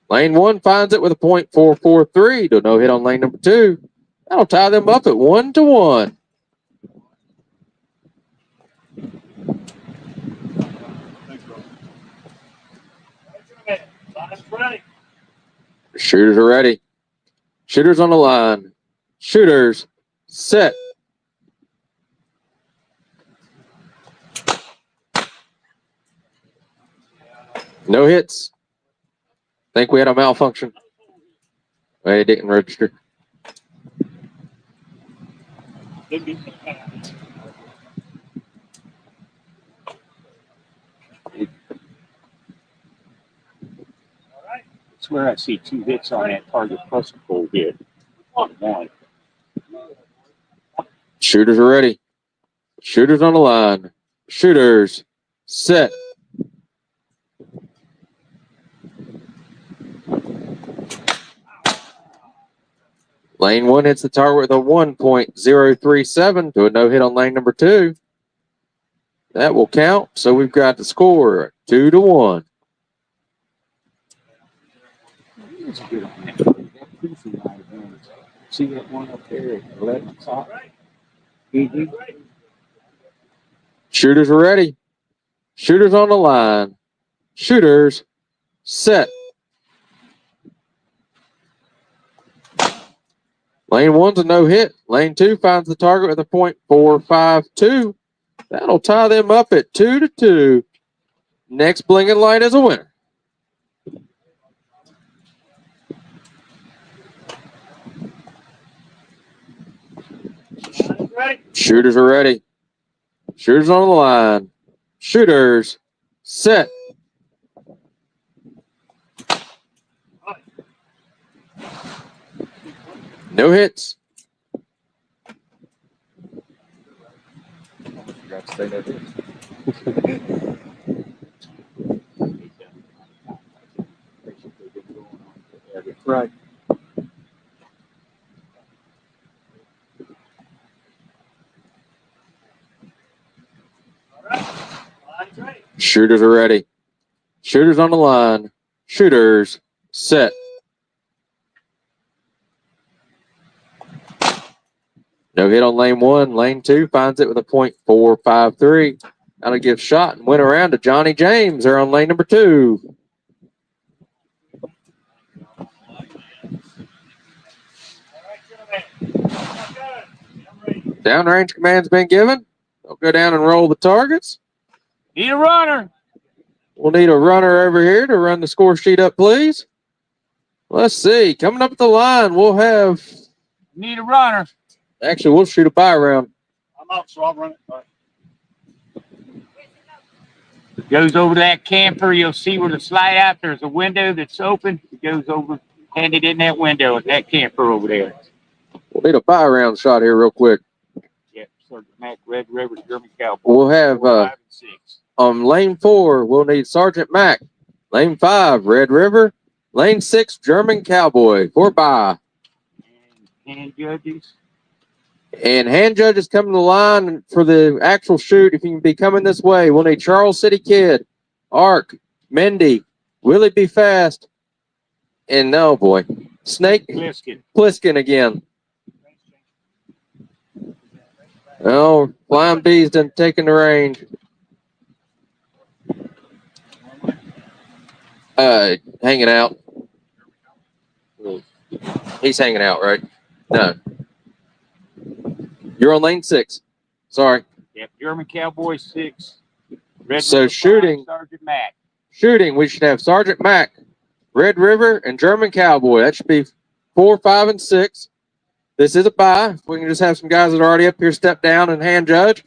Lane 1 finds it with a .443 to no hit on lane number 2. That'll tie them up at 1-1. Shooters are ready. Shooters on the line. Shooters set. No hits. Think we had a malfunction. Well, it didn't register. I swear I see 2 hits on that target plus a full hit. One. Shooters are ready. Shooters on the line. Shooters set. Lane 1 hits the target with a 1.037 to a no hit on lane number 2. That will count. So we've got the score 2-1. See that one up there at 11 o'clock? Shooters are ready. Shooters on the line. Shooters set. Lane 1's a no hit. Lane 2 finds the target with a .452. That'll tie them up at 2-2. Next blinking light is a winner. Shooters are ready. Shooters on the line. Shooters set. No hits. Right. Shooters are ready. Shooters on the line. Shooters set. No hit on lane 1. Lane 2 finds it with a .453. That'll give shot and went around to Johnny James. They're on lane number 2. Downrange command's been given. They'll go down and roll the targets. Need a runner. We'll need a runner over here to run the score sheet up, please. Let's see. Coming up the line, we'll have. Need a runner. Actually, we'll shoot a bye round. I'm out, so I'll run it. It goes over to that camper. You'll see where the slide out. There's a window that's open. It goes over, handed in that window at that camper over there. We'll need a bye round shot here real quick. Yep, Sergeant Mac, Red River, German Cowboy. We'll have 4, 5, and 6. on lane 4, we'll need Sergeant Mac. Lane 5, Red River. Lane 6, German Cowboy. For bye. Hand judges. And hand judges coming to the line for the actual shoot. If you can be coming this way, we'll need Charles City Kid, Ark, Mindy, Willie Be Fast, and oh boy, Snake Pliskin again. Oh, Flying Bees done taking the range. Hanging out. He's hanging out, right? No. You're on lane 6. Sorry. Yep, German Cowboy 6. Red So River 5, shooting. Sergeant Mac. Shooting, we should have Sergeant Mac, Red River, and German Cowboy. That should be 4, 5, and 6. This is a bye. If we can just have some guys that are already up here step down and hand judge.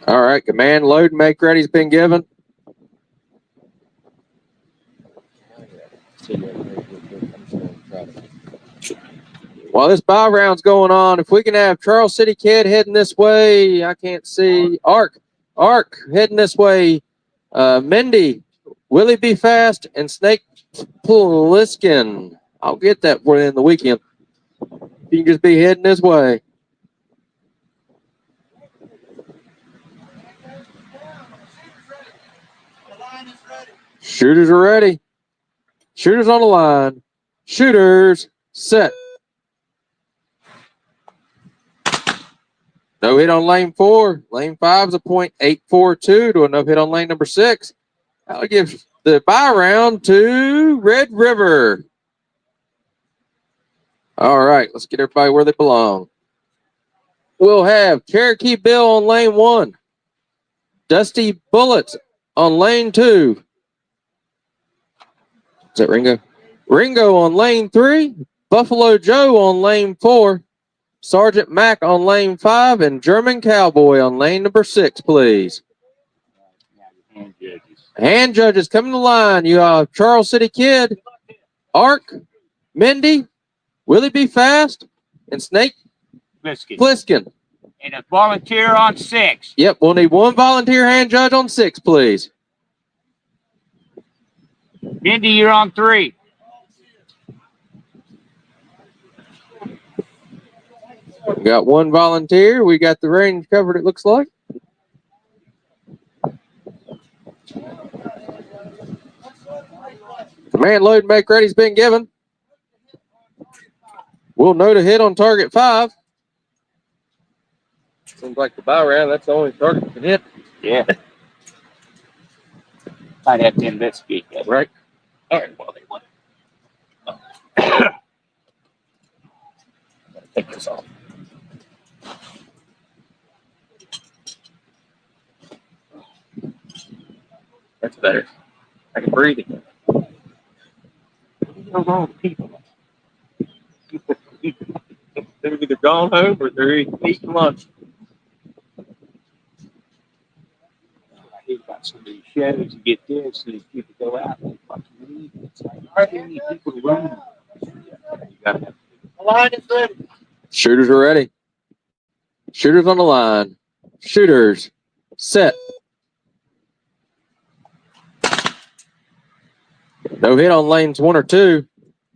All right, command, load, and make ready's been given. While this bye round's going on, if we can have Charles City Kid heading this way, I can't see. Ark heading this way. Mindy, Willie Be Fast, and Snake Pliskin. I'll get that for you in the weekend. You can just be heading this way. Shooters are ready. Shooters on the line. Shooters set. No hit on lane 4. Lane 5 is a .842 to a no hit on lane number 6. I'll give the bye round to Red River. All right, let's get everybody where they belong. We'll have Cherokee Bill on lane 1. Dusty Bullets on lane 2. Is that Ringo? Ringo on lane 3. Buffalo Joe on lane 4. Sergeant Mac on lane 5 and German Cowboy on lane number 6, please. Hand judges. Hand judges coming to the line. You have Charles City Kid, Ark, Mindy, Willie Be Fast, and Snake Pliskin. And a volunteer on 6. Yep, we'll need one volunteer hand judge on 6, please. Mindy, you're on 3. We got one volunteer. We got the range covered, it looks like. Command, load, make ready's been given. We'll note a hit on target 5. Seems like the bye round, that's the only target we can hit. Yeah. Might have to investigate that. Right. All right, well, they want. Take this off. That's better. I can breathe again. What's wrong with people? They're either gone home or they're eating lunch. I hear about some of these shows. You get this, and people go out and fucking leave. It's like, are there any people running? You gotta have. The line is ready. Shooters are ready. Shooters on the line. Shooters set. No hit on lanes 1 or 2.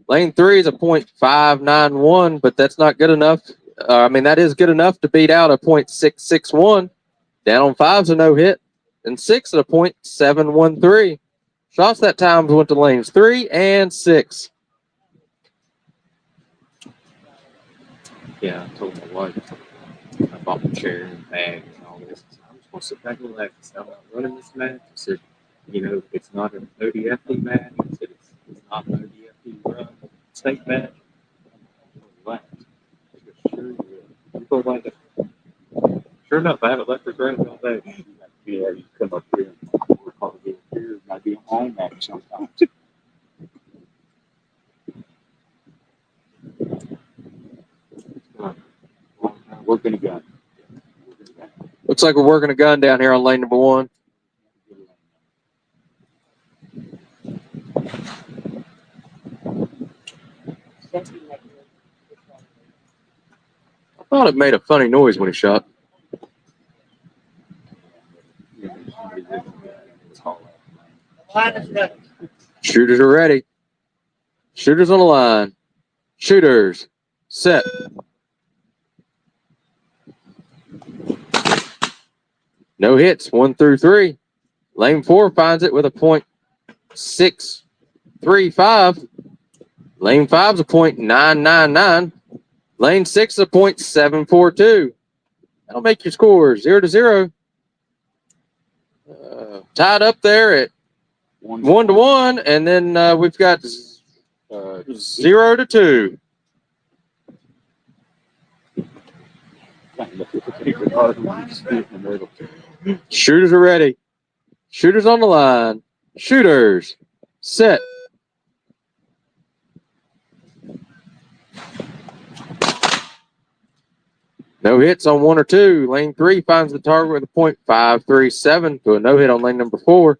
Lane 3 is a .591, but that's not good enough. That is good enough to beat out a .661. Down on 5's a no hit, and 6 at a .713. Shots that time went to lanes 3 and 6. Yeah, I told my wife I bought my chair and bag and all this. I'm just gonna sit back and relax. I'm not running this match. I said, you know, it's not an ODFD match. I said it's not an ODFD run state match. Relax. I said, sure you will. You go like that. Sure enough, I haven't left the ground all day. Yeah, you come up here and work hard to get here. Might be on match sometimes. Working a gun. Looks like we're working a gun down here on lane number 1. I thought it made a funny noise when he shot. Shooters are ready. Shooters on the line. Shooters. Set. No hits. 1 through 3. Lane 4 finds it with a .635. Lane 5's a .999. Lane 6 is a .742. That'll make your score 0-0. Tied up there at 1-1, and then we've got 0-2. Shooters are ready. Shooters on the line. Shooters. Set. No hits on 1 or 2. Lane 3 finds the target with a .537 to a no hit on lane number 4.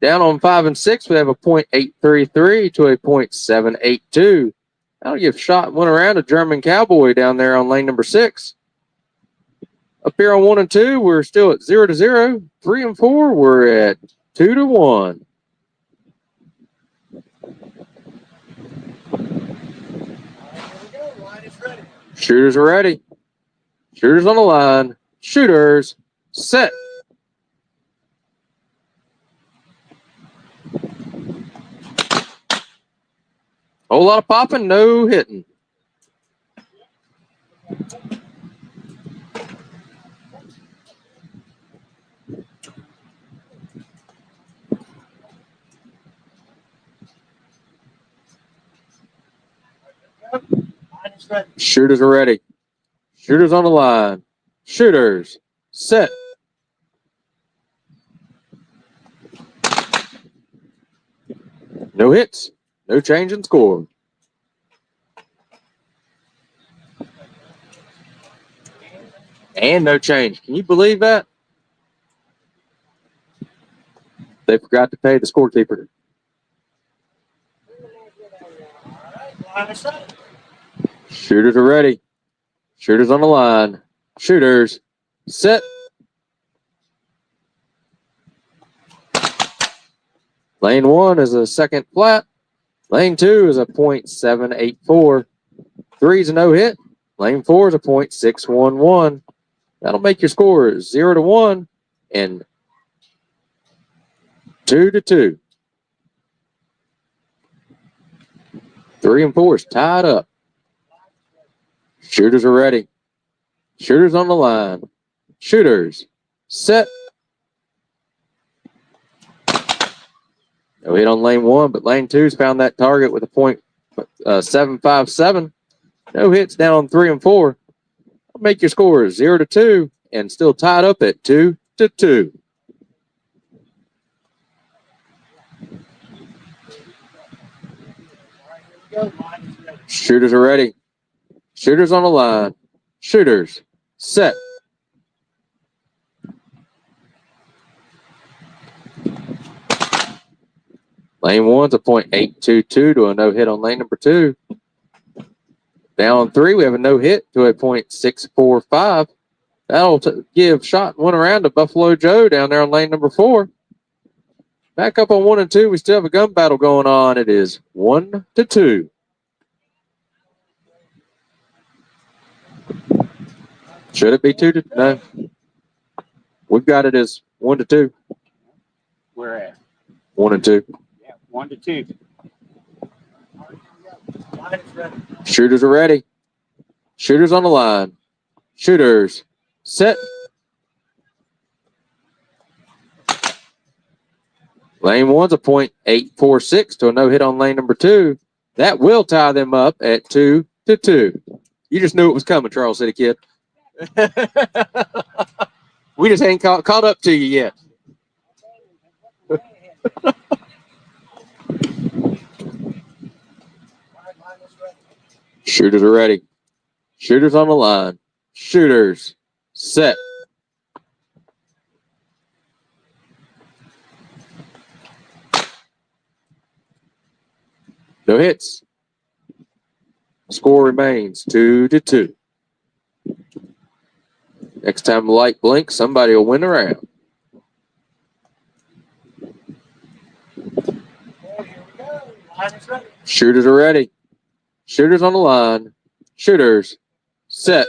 Down on 5 and 6, we have a .833 to a .782. That'll give shot 1 around a German Cowboy down there on lane number 6. Up here on 1 and 2, we're still at 0-0. 3 and 4, we're at 2-1. Shooters are ready. Shooters on the line. Shooters. Set. Whole lot of popping, no hitting. Shooters are ready. Shooters on the line. Shooters. Set. No hits. No change in score. And no change. Can you believe that? They forgot to pay the scorekeeper. Shooters are ready. Shooters on the line. Shooters. Set. Lane 1 is a second flat. Lane 2 is a .784. 3 is a no hit. Lane 4 is a .611. That'll make your score 0-1 and 2-2. 3 and 4 is tied up. Shooters are ready. Shooters on the line. Shooters. Set. No hit on lane 1, but lane 2's found that target with a .757. No hits down on 3 and 4. I'll make your score 0-2 and still tied up at 2-2. Shooters are ready. Shooters on the line. Shooters. Set. Lane 1's a .822 to a no hit on lane number 2. Down on 3, we have a no hit to a .645. That'll give shot 1 around to Buffalo Joe down there on lane number 4. Back up on 1 and 2, we still have a gun battle going on. It is 1-2. Should it be 2-2? No. We've got it as 1-2. We're at 1 and 2. 1-2. Shooters are ready. Shooters on the line. Shooters. Set. Lane one's a .846 to a no hit on lane number 2. That will tie them up at 2-2. You just knew it was coming, Charles City Kid. We just ain't caught up to you yet. Shooters are ready. Shooters on the line. Shooters. Set. No hits. Score remains 2-2. Next time the light blinks, somebody will win the round. Shooters are ready. Shooters on the line. Shooters. Set.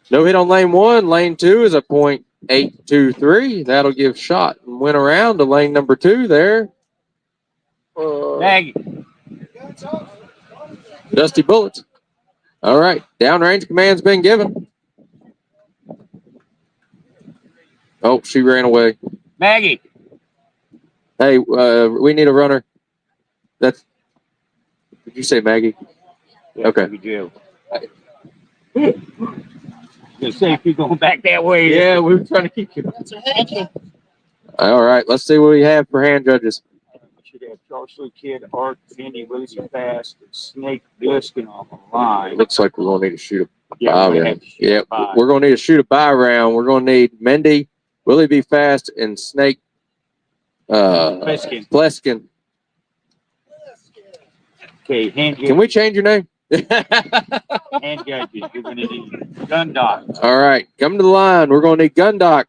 No hit on lane 1. Lane 2 is a .823. That'll give shot and win around to lane number 2 there. Maggie. Dusty Bullets. All right. Downrange command's been given. Oh, she ran away. Maggie. Hey, we need a runner. Did you say Maggie? Okay. Just say if you're going back that way. Yeah, we were trying to keep you. All right. Let's see what we have for hand judges. Should have Charles Lee Kid, Art, Andy, Willie Fast, and Snake Bliskin on the line. Looks like we're going to need to shoot a Yeah, buy we're gonna round. have to shoot Yeah, a buy. we're going to need to shoot a buy round. We're going to need Mendy, Willie B. Fast, and Snake Pleskin. Okay, hand Can we change your name? hand judges. You're going to need gun doc. All right, come to the line. We're going to need Gundock,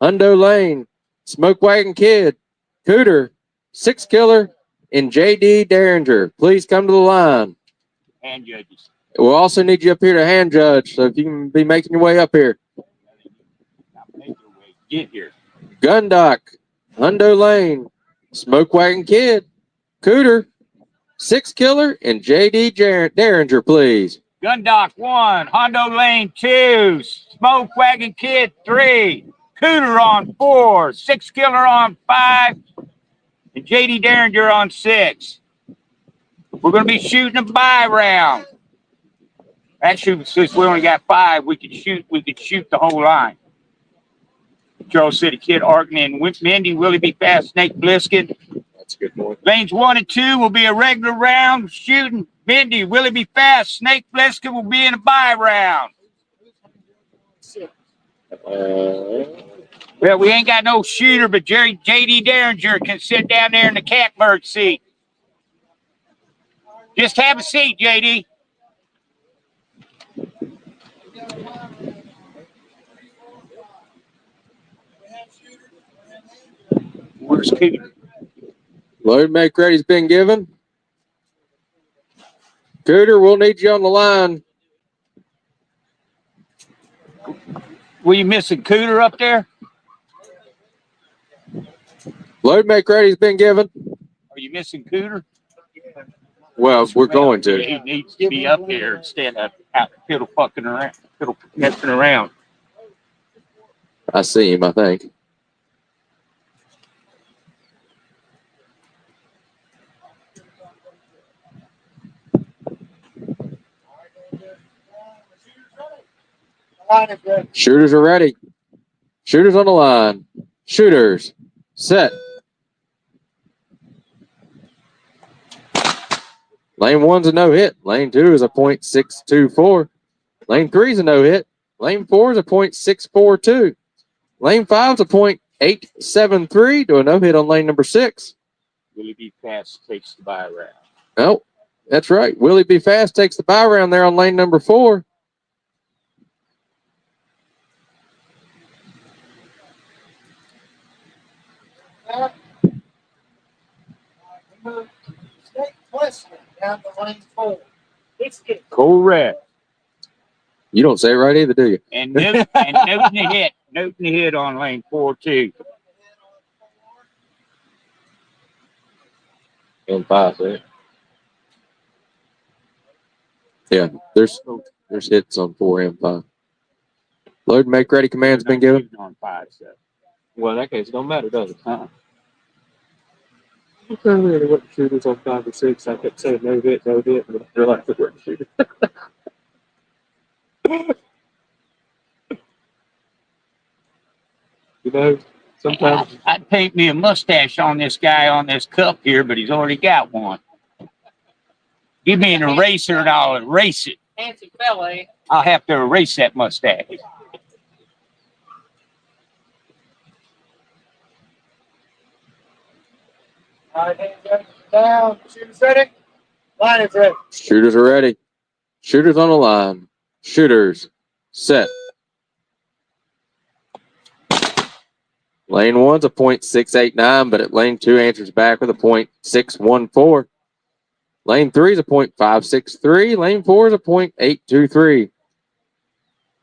Hundo Lane, Smoke Wagon Kid, Cooter, Six Killer, and J.D. Derringer. Please come to the line. Hand judges. We'll also need you up here to hand judge, so if you can be making your way up here. Get here. Gundock, Hundo Lane, Smoke Wagon Kid, Cooter, Six Killer, and J.D. Derringer, please. Gun doc 1, Hondo Lane 2, Smoke Wagon Kid 3, Cooter on 4, Six Killer on 5, and JD Derringer on 6. We're going to be shooting a buy round. Actually, since we only got 5, we could shoot the whole line. Charles City Kid, Arkin, and Mindy, Willie B. Fast, Snake Bliskin. That's a good point. Lanes 1 and 2 will be a regular round shooting. Mindy, Willie B. Fast, Snake Bliskin will be in a buy round. Well, we ain't got no shooter, but J.D. Derringer can sit down there in the catbird seat. Just have a seat, J.D. Where's Cooter? Load make ready's been given. Cooter, we'll need you on the line. Were you missing Cooter up there? Load make ready's been given. Are you missing Cooter? Well, we're going to. He needs to be up there instead of out fiddle fucking around, fiddle messing around. I see him, I think. Shooters are ready. Shooters on the line. Shooters. Set. Lane 1's a no hit. Lane 2 is a .624. Lane 3 is a no hit. Lane 4 is a .642. Lane 5 is a .873 to a no hit on lane number 6. Willie B. Fast takes the buy round. Oh, that's right. Willie B. Fast takes the buy round there on lane number 4. Down to lane 4. Correct. You don't say it right either, do you? And noting the hit. Noting the hit on lane 4 too. And 5 there. Yeah, there's hits on 4 and 5. Load and make ready command's been given. On 5, so. Well, in that case, it don't matter, does it? Uh-uh. Earlier, what shooters on 5 or 6, I kept saying no hit, and I realized it wasn't shooter. You know, sometimes I'd paint me a mustache on this guy on this cup here, but he's already got one. Give me an eraser and I'll erase it. Fancy fella, eh? I'll have to erase that mustache. All right, hand judges down. Shooters ready? Line is ready. Shooters are ready. Shooters on the line. Shooters set. Lane 1's a .689, but at lane 2 answers back with a .614. Lane 3 is a .563. Lane 4 is a .823.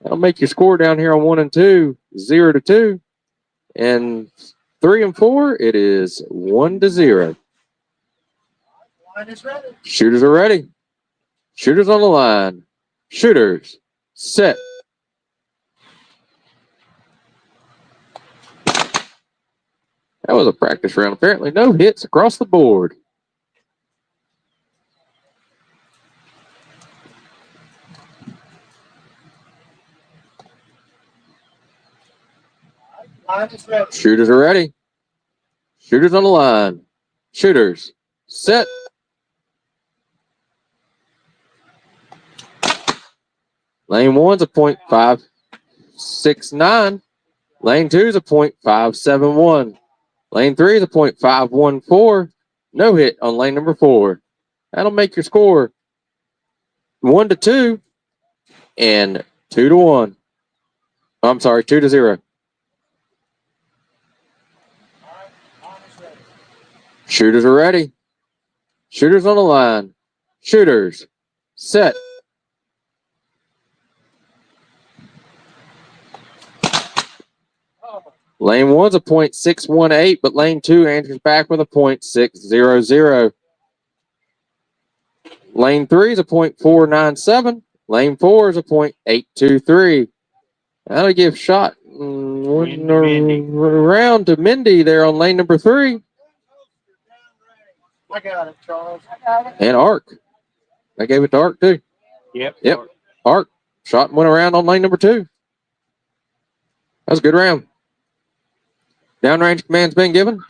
That'll make your score down here on 1 and 2 0-2. And 3 and 4, it is 1-0. Line is ready. Shooters are ready. Shooters on the line. Shooters set. That was a practice round. Apparently, no hits across the board. Line is ready. Shooters are ready. Shooters on the line. Shooters set. Lane 1's a .569. Lane 2 is a .571. Lane 3 is a .514. No hit on lane number 4. That'll make your score 1-2 and 2-1. I'm sorry, 2-0. Shooters are ready. Shooters on the line. Shooters set. Lane 1's a .618, but lane 2 answers back with a .600. Lane 3 is a .497. Lane 4 is a .823. That'll give shot around to Mindy there on lane number 3. I got it, Charles. I got it. And Ark. I gave it to Ark too. Yep. Ark shot and went around on lane number 2. That was a good round. Downrange command's been given.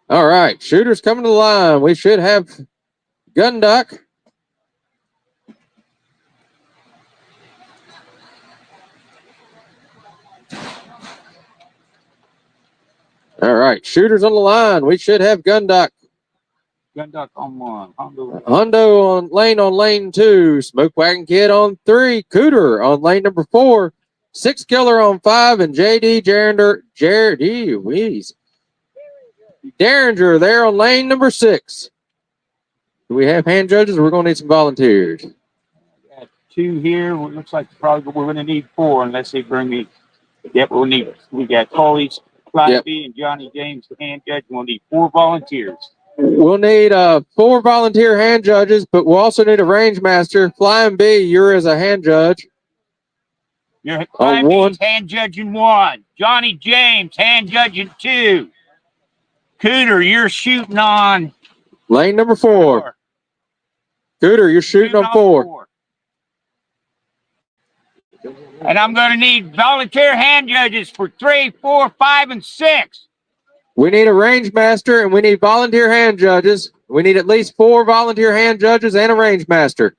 All right, shooters coming to the line. We should have gun duck. All right, shooters on the line. We should have gun duck. Gun duck on 1. Hondo on lane 2. Smoke Wagon Kid on 3. Cooter on lane number 4. 6 Killer on 5. And JD Derringer there on lane number 6. Do we have hand judges or we're going to need some volunteers? Got 2 here. It looks like probably we're going to need 4 unless they bring me. Yep, we got Coley's, Clyde and Johnny James, the hand judge. We'll need 4 volunteers. We'll need 4 volunteer hand judges, but we'll also need a range master. Flying B, you're as a hand judge. You're On 1. hand judging 1. Johnny James, hand judging 2. Cooter, you're shooting on Lane number 4. Cooter, you're shooting on 4. And I'm going to need volunteer hand judges for 3, 4, 5, and 6. We need a range master and we need volunteer hand judges. We need at least 4 volunteer hand judges and a range master.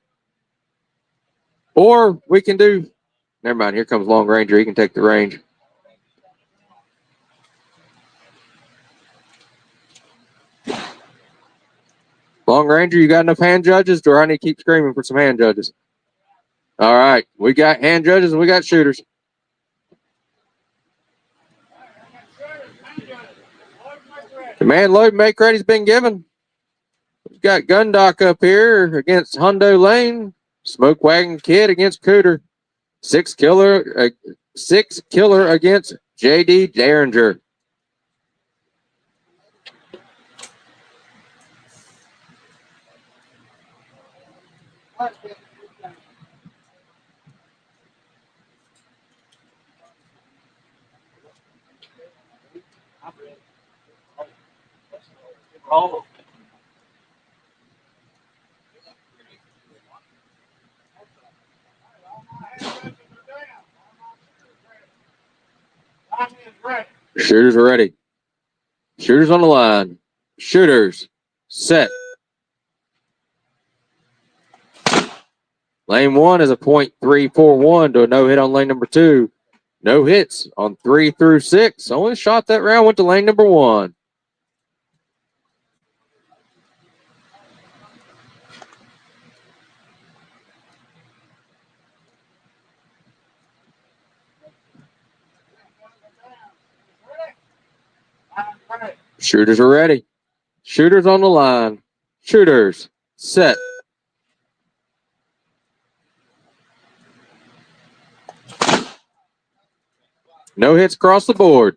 Or we can do, never mind, here comes Long Ranger. He can take the range. Long Ranger, you got enough hand judges? Or I need to keep screaming for some hand judges? All right, we got hand judges and we got shooters. Command load make ready's been given. We've got Gundock up here against Hondo Lane. Smoke Wagon Kid against Cooter. 6 Killer against JD Derringer. Shooters are ready. Shooters on the line. Shooters set. Lane 1 is a .341 to a no hit on lane number 2. No hits on 3 through 6. Only shot that round went to lane number 1. Shooters are ready. Shooters on the line. Shooters set. No hits across the board.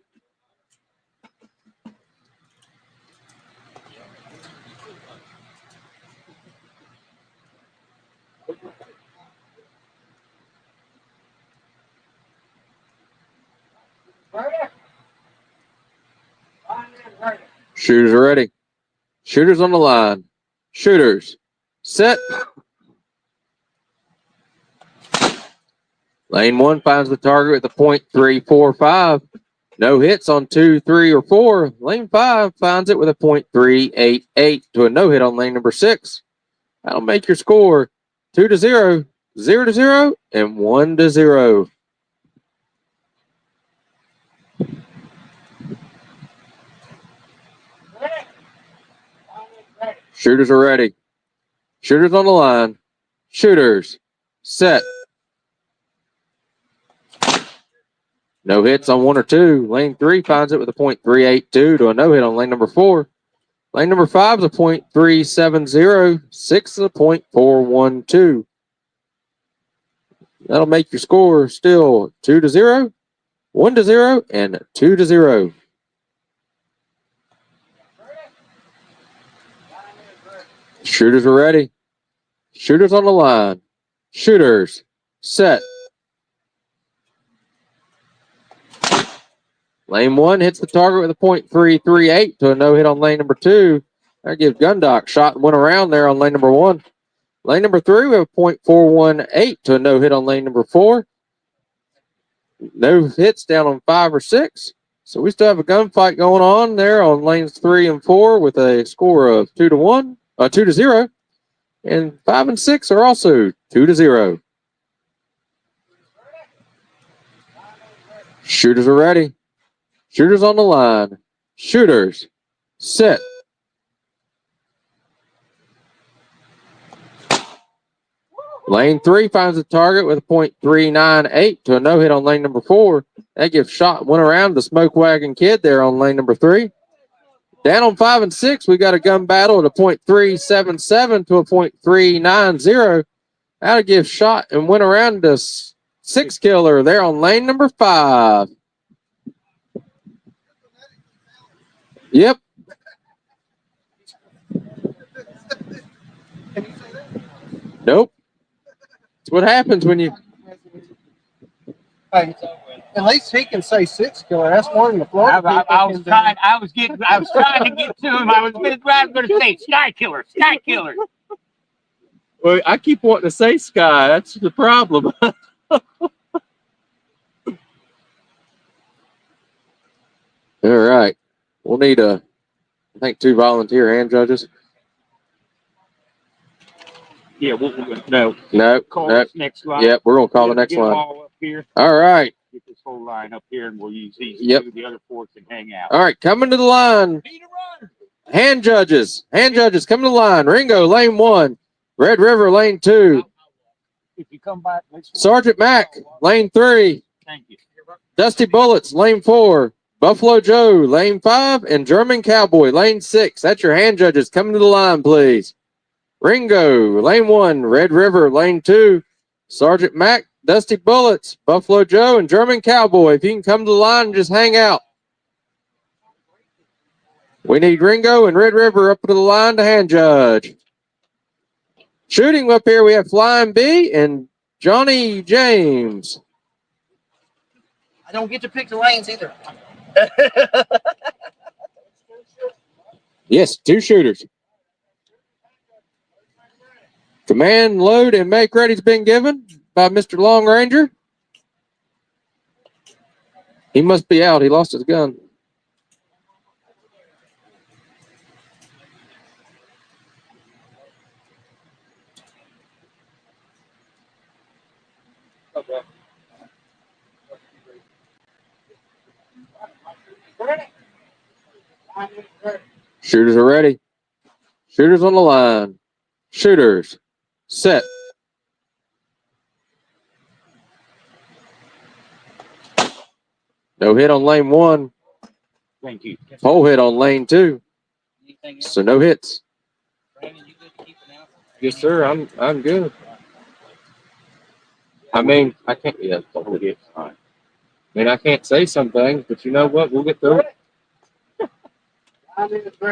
Shooters are ready. Shooters on the line. Shooters set. Lane 1 finds the target with a .345. No hits on 2, 3, or 4. Lane 5 finds it with a .388 to a no hit on lane number 6. That'll make your score 2-0, 0-0, and 1-0. Shooters are ready. Shooters on the line. Shooters set. No hits on 1 or 2. Lane 3 finds it with a .382 to a no hit on lane number 4. Lane number 5 is a .370. 6 is a .412. That'll make your score still 2-0, 1-0, and 2-0. Shooters are ready. Shooters on the line. Shooters set. Lane 1 hits the target with a .338 to a no hit on lane number 2. That gives Gundock shot and went around there on lane number 1. Lane number 3, we have a .418 to a no hit on lane number 4. No hits down on 5 or 6. So we still have a gunfight going on there on lanes 3 and 4 with a score of 2-0. And 5 and 6 are also 2-0. Shooters are ready. Shooters on the line. Shooters set. Lane 3 finds the target with a .398 to a no hit on lane number 4. That gives shot went around the Smoke Wagon Kid there on lane number 3. Down on 5 and 6, we got a gun battle at a .377 to a .390. That'll give shot and went around the 6 killer there on lane number 5. Yep. Nope. That's what happens when you. Hey, at least he can say 6 killer. That's one in the floor. I was trying to get to him. I was going to say Sky Killer, Sky Killer. Well, I keep wanting to say Sky. That's the problem. All right. We'll need I think 2 volunteer hand judges. Yeah, no. Call No. this next line. Yep, we're going to call the Get- next get 'em line. all up here. All right. Get this whole line up here, and we'll use these. Yep. Two. The other 4 can hang out. All right, coming to the line. Hand judges, coming to the line. Ringo, lane 1. Red River, lane 2. If you come back, Sergeant Mack, lane 3. Thank you. Dusty Bullets, lane 4. Buffalo Joe, lane 5. And German Cowboy, lane 6. That's your hand judges. Coming to the line, please. Ringo, lane 1. Red River, lane 2. Sergeant Mack, Dusty Bullets, Buffalo Joe, and German Cowboy. If you can come to the line and just hang out. We need Ringo and Red River up to the line to hand judge. Shooting up here, we have Flying B and Johnny James. I don't get to pick the lanes either. Yes, 2 shooters. Command, load, and make ready's been given by Mr. Long Ranger. He must be out. He lost his gun. Shooters are ready. Shooters on the line. Shooters. Set. No hit on lane 1. Thank you. Pole hit on lane 2. So no hits. Yes, sir. I'm good. I mean, I can't. Yeah, pole hit. All right. I mean, I can't say some things, but you know what? We'll get through it.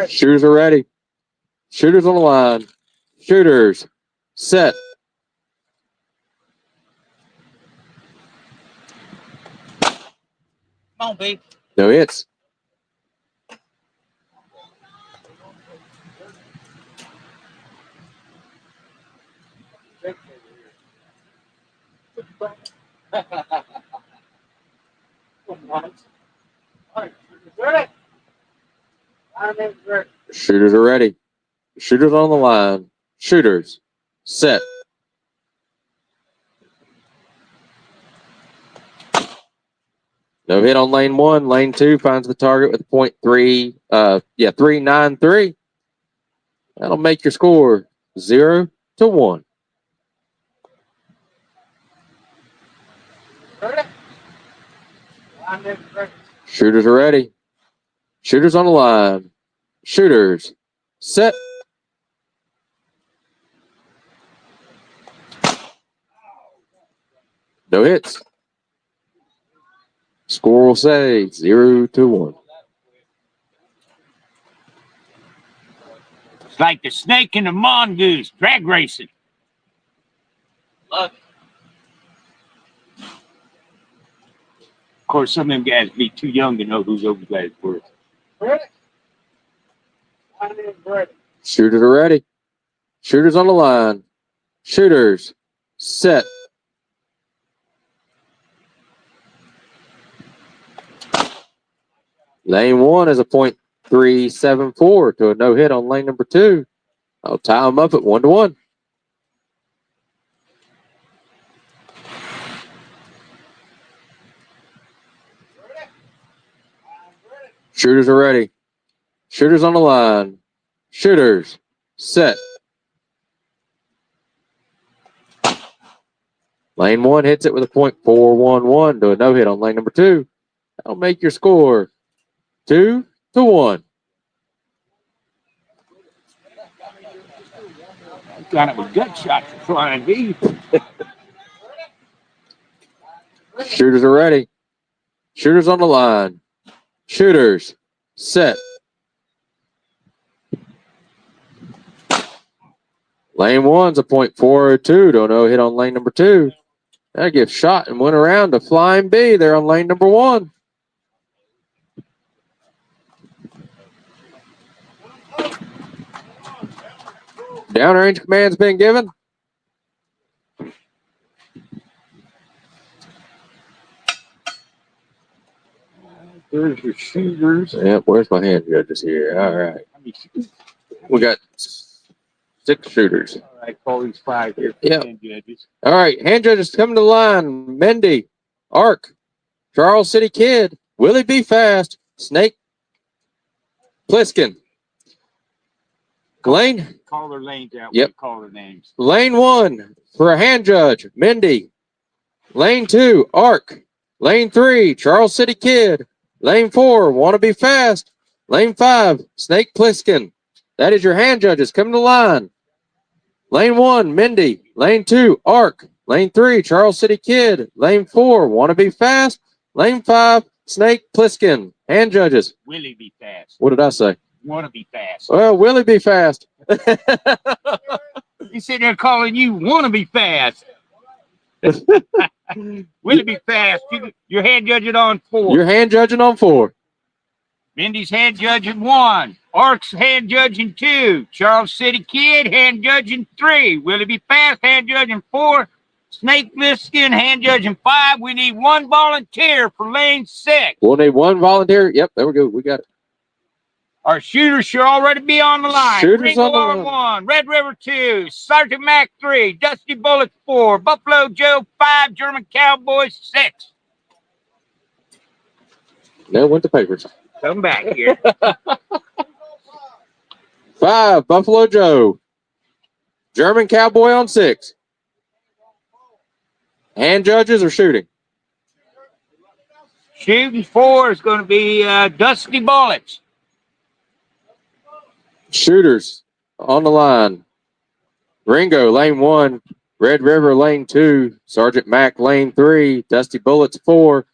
Shooters are ready. Shooters on the line. Shooters. Set. Come on, babe. No hits. Shooters are ready. Shooters on the line. Shooters. Set. No hit on lane 1. Lane 2 finds the target with .3. 393. That'll make your score 0-1. Shooters are ready. Shooters on the line. Shooters. Set. No hits. Score will say 0-1. It's like the snake and the mongoose drag racing. Look. Of course, some of them guys be too young to know who those guys were. Shooters are ready. Shooters on the line. Shooters. Set. Lane 1 is a .374 to a no hit on lane number 2. I'll tie them up at 1-1. Shooters are ready. Shooters on the line. Shooters. Set. Lane 1 hits it with a .411 to a no hit on lane number 2. That'll make your score 2-1. Kind of a good shot for flying V. Shooters are ready. Shooters on the line. Shooters. Set. Lane 1's a .402 to a no hit on lane number 2. That gives shot and went around to Flying B there on lane number 1. Downrange command's been given. There's your shooters. Yep, where's my hand judges here? All right. We got 6 shooters. All right, call these 5 here. Yep. Judges. All right, hand judges coming to the line. Mendy, Ark, Charles City Kid, Willie B. Fast, Snake, Pliskin. Lane. Call their lanes out. Yep. Call their names. Lane 1 for a hand judge, Mendy. Lane 2, Ark. Lane 3, Charles City Kid. Lane 4, Wanna Be Fast. Lane 5, Snake Pliskin. That is your hand judges. Come to the line. Lane 1, Mendy. Lane 2, Ark. Lane 3, Charles City Kid. Lane 4, Wanna Be Fast. Lane 5, Snake Pliskin. Hand judges. Willie be fast. What did I say? Want to be fast. Well, Willie be fast. He's sitting there calling you want to be fast. Willie be fast. You're hand judging on 4. You're hand judging on 4. Mindy's hand judging 1. Ark's hand judging 2. Charles City Kid hand judging 3. Willie be fast hand judging 4. Snake Pliskin hand judging 5. We need 1 volunteer for lane 6. We'll need 1 volunteer. Yep, there we go. We got it. Our shooters should already be on the line. Shooters Ringo on the on line. 1, Red River 2, Sergeant Mac 3, Dusty Bullets 4, Buffalo Joe 5, German Cowboy 6. There went the papers. Come back here. 5, Buffalo Joe. German Cowboy on 6. Hand judges or shooting? Shooting 4 is going to be Dusty Bullets. Shooters on the line. Ringo, lane 1. Red River, lane 2. Sergeant Mac, lane 3. Dusty Bullets, 4.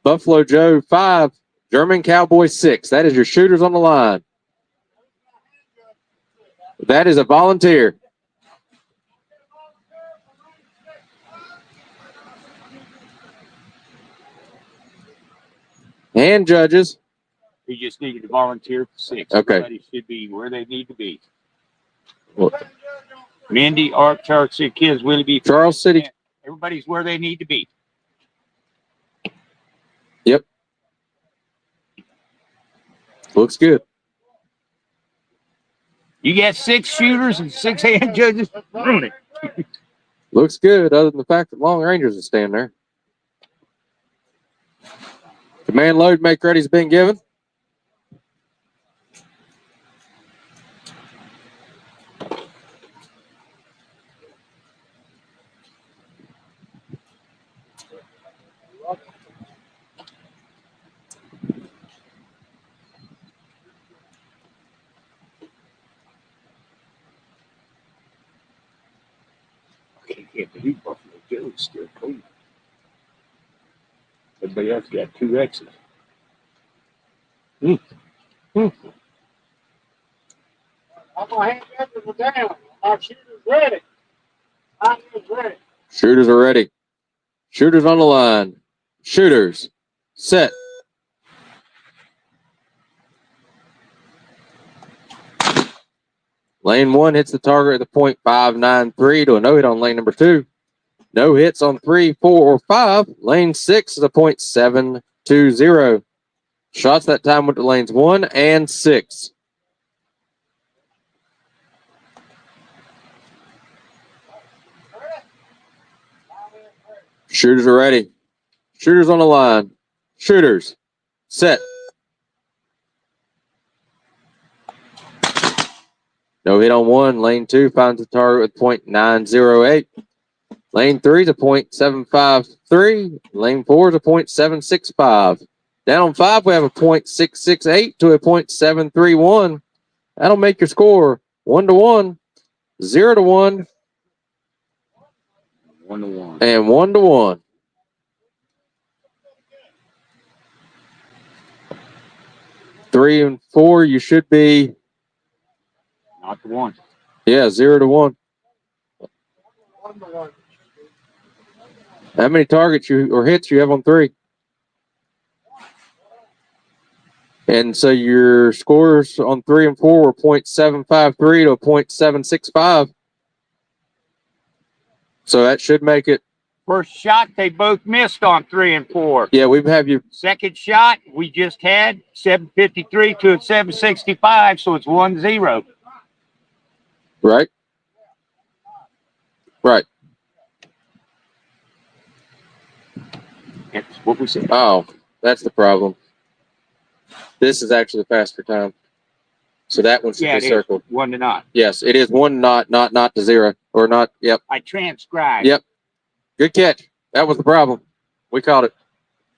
Buffalo Joe, 5. German Cowboy, 6. That is your shooters on the line. That is a volunteer. Hand judges. We just needed to volunteer for 6. Okay. Everybody should be where they need to be. Well, Mindy, Art, Charles City Kids, Willie B. Charles City. Everybody's where they need to be. Yep. Looks good. You got 6 shooters and 6 hand judges. Ruin it. Looks good, other than the fact that Long Rangers is standing there. Command load make ready's been given. I can't believe Buffalo Joe's still clean. Everybody else got 2 X's. I'm gonna hand judges down. Our shooters ready. I'm ready. Shooters are ready. Shooters on the line. Shooters. Set. Lane 1 hits the target at the .593 to a no hit on lane number 2. No hits on 3, 4, or 5. Lane 6 is a .720. Shots that time went to lanes 1 and 6. Shooters are ready. Shooters on the line. Shooters. Set. No hit on 1. Lane 2 finds the target with .908. Lane 3 is a .753. Lane 4 is a .765. Down on 5, we have a .668 to a .731. That'll make your score 1-1, 0-1, 1-1. and 1-1. Three and 4, you should be, Not the 1. yeah, 0-1. How many targets you or hits you have on 3? And so your scores on 3 and 4 were .753 to a .765. So that should make it. First shot, they both missed on 3 and 4. Yeah, we have you. Second shot, we just had 753 to a 765, so it's 1-0. Right? Right. That's what we said. Oh, that's the problem. This is actually the faster time. So that one should Yeah, be it is. circled. 1-0. Yes, it is 1 not to 0. Or not, yep. I transcribed. Yep. Good catch. That was the problem. We caught it.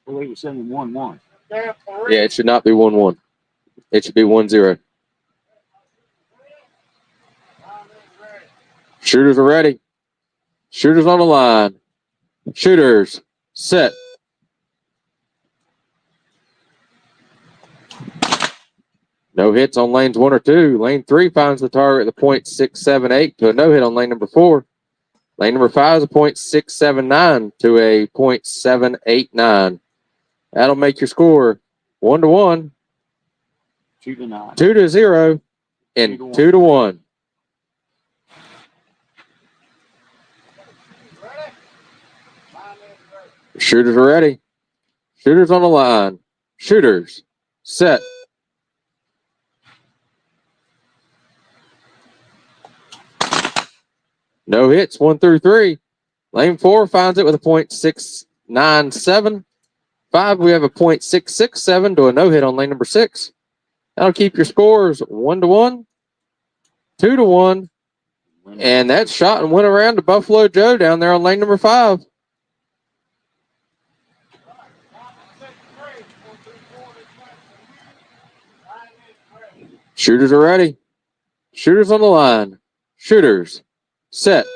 I believe it's only 1-1. Yeah, it should not be 1-1. It should be 1-0. Shooters are ready. Shooters on the line. Shooters. Set. No hits on lanes 1 or 2. Lane 3 finds the target at the .678 to a no hit on lane number 4. Lane number 5 is a .679 to a .789. That'll make your score 1-1, 2-9. 2-0, and 2-1. Shooters are ready. Shooters on the line. Shooters. Set. No hits, 1 through 3. Lane 4 finds it with a .697. 5, we have a .667 to a no hit on lane number 6. That'll keep your scores 1-1, 2-1, and that shot and went around to Buffalo Joe down there on lane number 5. Shooters are ready. Shooters on the line. Shooters, set.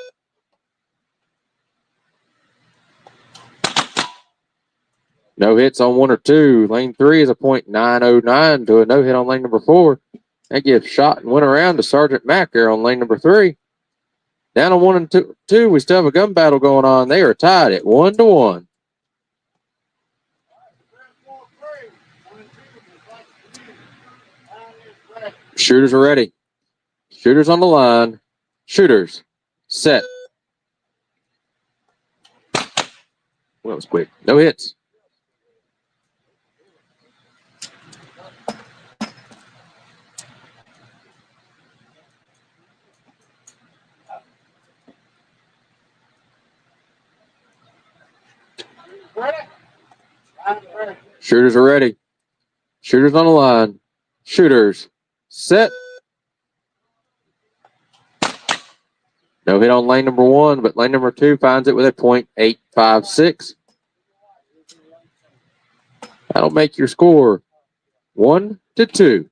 No hits on 1 or 2. Lane 3 is a .909 to a no hit on lane number 4. That gives shot and went around to Sergeant Mack there on lane number 3. Down on 1 and 2, we still have a gun battle going on. They are tied at 1-1. Shooters are ready. Shooters on the line. Shooters, set. Well, that was quick. No hits. Shooters are ready. Shooters on the line. Shooters, set. No hit on lane number 1, but lane number 2 finds it with a .856. That'll make your score 1-2.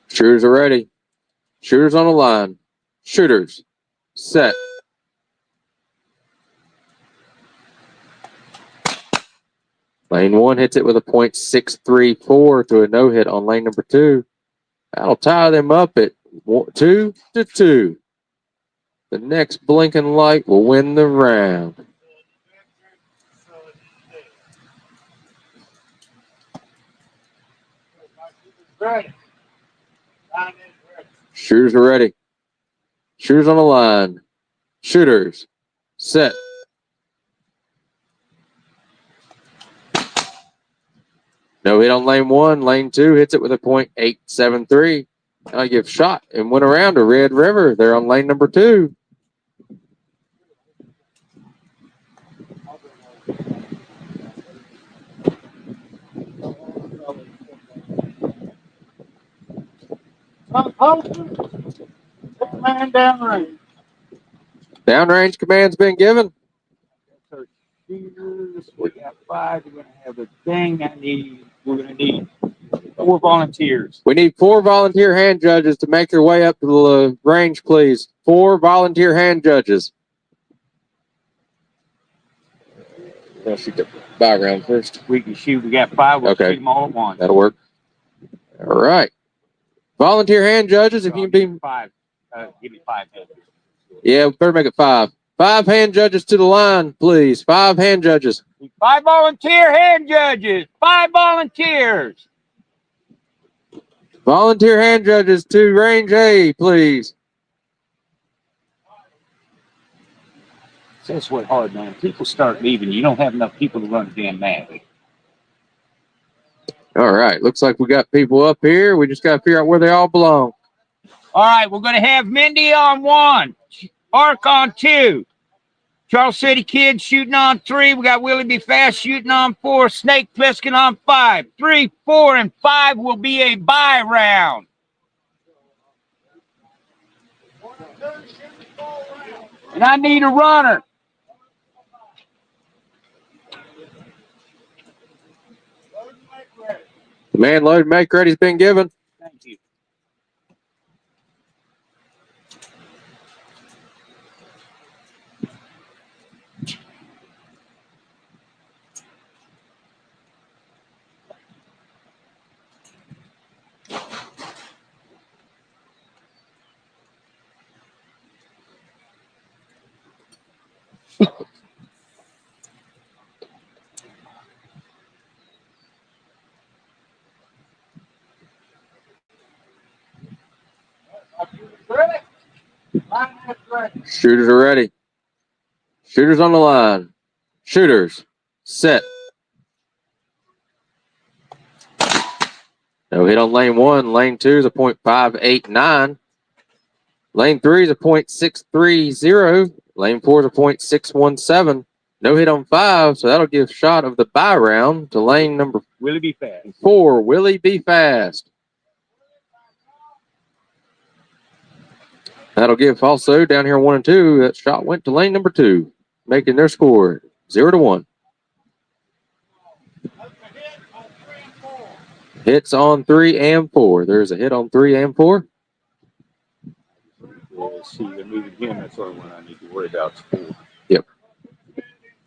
Shooters are ready. Shooters on the line. Shooters, set. Lane 1 hits it with a .634 to a no hit on lane number 2. That'll tie them up at 2-2. The next blinking light will win the round. Shooters are ready. Shooters on the line. Shooters, set. No hit on lane 1. Lane 2 hits it with a .873. I give shot and went around to Red River. They're on lane number 2. Man downrange. Downrange command's been given. Shooters, we got 5. We're going to have a thing I need. We're going to need 4 volunteers. We need 4 volunteer hand judges to make their way up to the range, please. 4 volunteer hand judges. I'll shoot the background first. We can shoot. We got 5. We'll Okay. shoot them all at once. That'll work. All right. Volunteer hand judges, if you can be. 5. Give me 5. Yeah, we better make it 5. 5 hand judges to the line, please. 5 hand judges. 5 volunteer hand judges. 5 volunteers. Volunteer hand judges to range A, please. That's what hard, man. People start leaving. You don't have enough people to run a damn match. All right. Looks like we got people up here. We just got to figure out where they all belong. All right, we're going to have Mindy on 1, Ark on 2, Charles City Kid shooting on 3. We got Willie B. Fast shooting on 4, Snake Plissken on 5. 3, 4, and 5 will be a bye round. And I need a runner. Man, load make ready's been given. Thank you. Shooters are ready. Shooters on the line. Shooters. Set. No hit on lane 1. Lane 2 is a .589. Lane 3 is a .630. Lane 4 is a .617. No hit on 5, so that'll give shot of the bye round to lane number Willie Be Fast. 4, Willie Be Fast. That'll give also down here 1 and 2. That shot went to lane number 2, making their score 0-1. Hits on 3 and 4. There's a hit on 3 and 4. Well, see, they're moving him. That's the only one I need to worry about. Yep.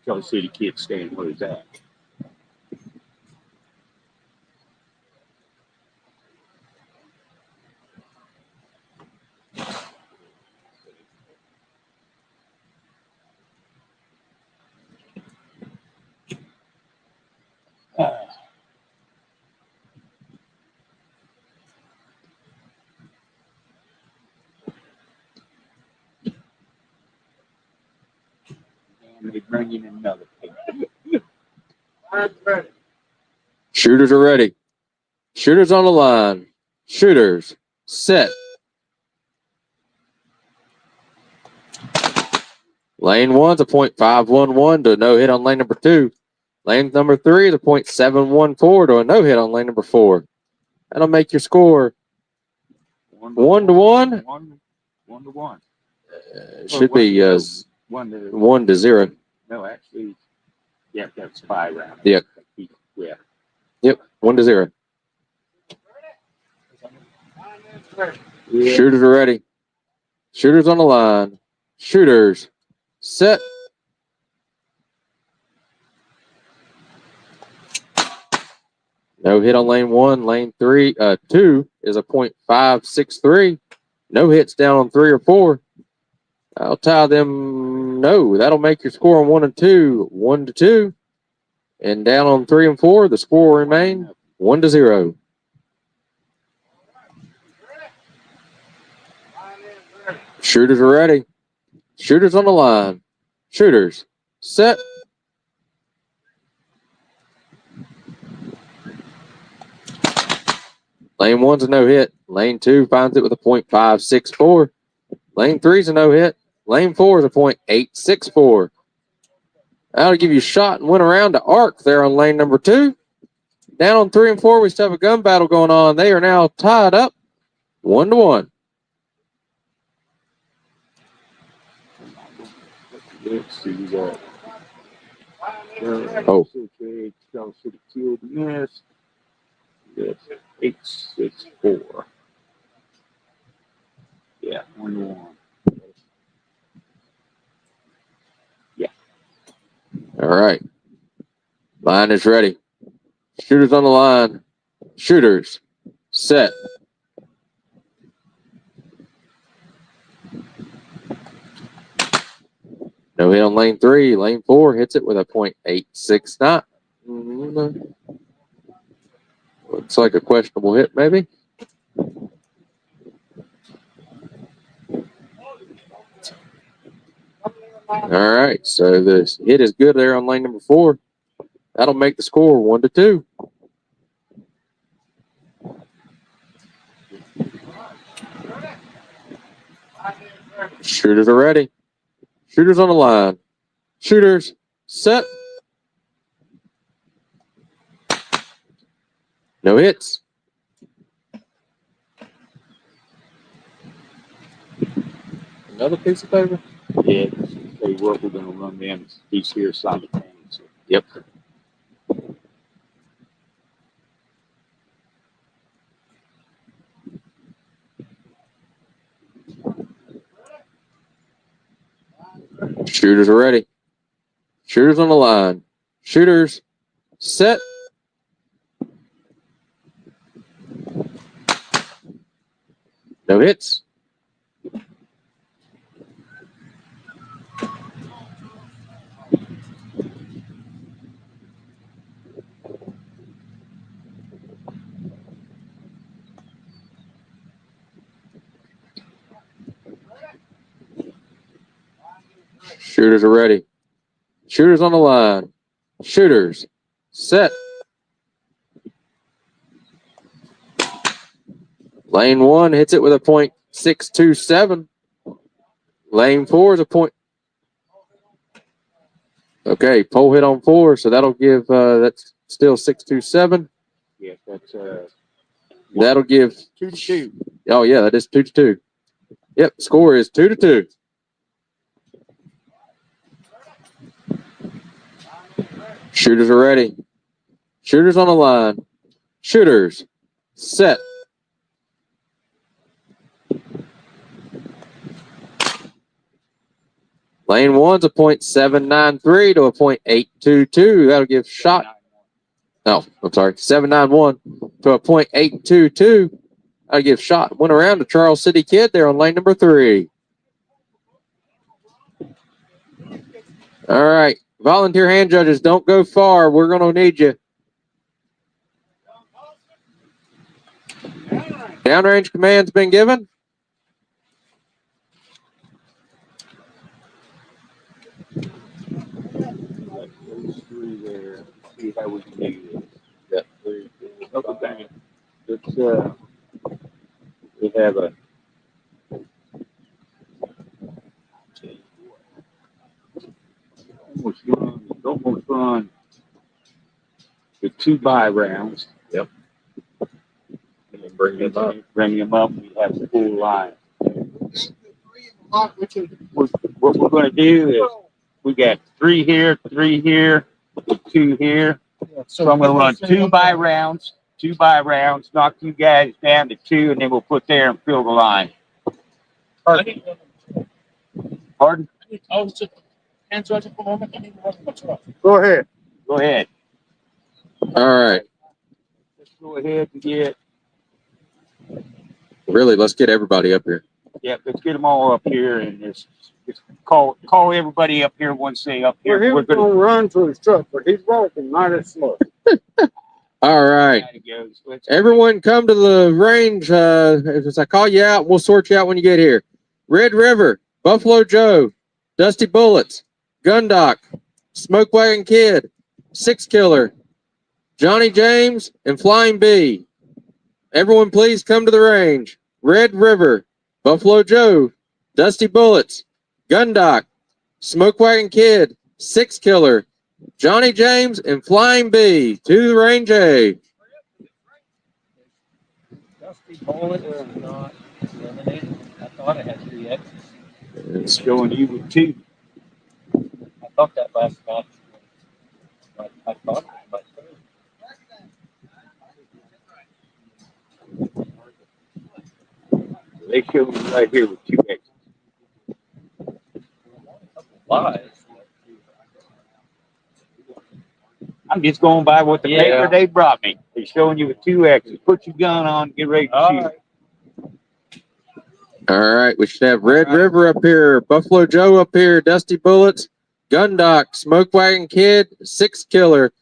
Tell the city kid staying where he's at. And they bring in another pig. Shooters are ready. Shooters on the line. Shooters. Set. Lane 1's a .511 to a no hit on lane number 2. Lane number 3 is a .714 to a no hit on lane number 4. That'll make your score 1-1. 1 to 1. Should be 1 to 0. No, actually, yeah, that's 5 round. Yep. Yeah. Yep. 1 to 0. Yeah. Shooters are ready. Shooters on the line. Shooters. Set. No hit on lane 1. Lane 2 is a .563. No hits down on 3 or 4. I'll tie them. No, that'll make your score on 1 and 2 1 to 2. And down on 3 and 4, the score will remain 1 to 0. Shooters are ready. Shooters on the line. Shooters. Set. Lane 1's a no hit. Lane 2 finds it with a .564. Lane 3's a no hit. Lane 4 is a .864. That'll give you a shot and went around to arc there on lane number 2. Down on 3 and 4, we still have a gun battle going on. They are now tied up 1 to 1. Let's see that. Oh. Okay, Charles City killed and missed. That's 864. Yeah, 1 to 1. Yeah. All right. Line is ready. Shooters on the line. Shooters. Set. No hit on lane 3. Lane 4 hits it with a .869. Looks like a questionable hit, maybe. All right, so this hit is good there on lane number 4. That'll make the score 1 to 2. Shooters are ready. Shooters on the line. Shooters set. No hits. Another piece of paper? Yeah, they what we're gonna run them these here simultaneously. Yep. Shooters are ready. Shooters on the line. Shooters set. No hits. Shooters are ready. Shooters on the line. Shooters. Set. Lane 1 hits it with a .627. Lane 4 is a point. Okay, pole hit on 4, so that'll give, that's still 627. Yes, that's That'll give 2-2. Oh yeah, that is 2-2. Yep, score is 2-2. Shooters are ready. Shooters on the line. Shooters. Set. Lane 1's a .793 to a .822. That'll give shot. Oh, I'm sorry. 791 to a .822. That'll give shot. Went around to Charles City Kid there on lane number 3. All right. Volunteer hand judges, don't go far. We're going to need you. Downrange command's been given. Those 3 there. See how we can do this. Got 3. Okay. Let's we have a almost run with 2 buy rounds. Yep. And then bring them up. Bring them up. We have a full line. What we're going to do is we got 3 here, 2 here. So I'm going to run 2 buy rounds, knock you guys down to 2, and then we'll put there and fill the line. Pardon? Go ahead. Go ahead. All right. Let's go ahead and get, Really, let's get everybody up here. yeah, let's get them all up here and just call everybody up here once they up here. We're We're going to run to his truck, but he's walking mighty slow. All right. Everyone come to the range. As I call you out, we'll sort you out when you get here. Red River, Buffalo Joe, Dusty Bullets, Gundock, Smoke Wagon Kid, Six Killer, Johnny James, and Flying Bee. Everyone please come to the range. Red River, Buffalo Joe, Dusty Bullets, Gundock, Smoke Wagon Kid, Six Killer, Johnny James, and Flying Bee to the range A. Dusty Bullet is not eliminated. I thought it had 3 X's. It's showing you with 2. I thought that last match. I thought it was They show me right here with 2 X's. live. I'm just going by what the Yeah. paper they brought me. They're showing you with 2 X's. Put your gun on, get ready to shoot. All right, we should have Red River up here, Buffalo Joe up here, Dusty Bullets, Gundock, Smoke Wagon Kid, Six Killer,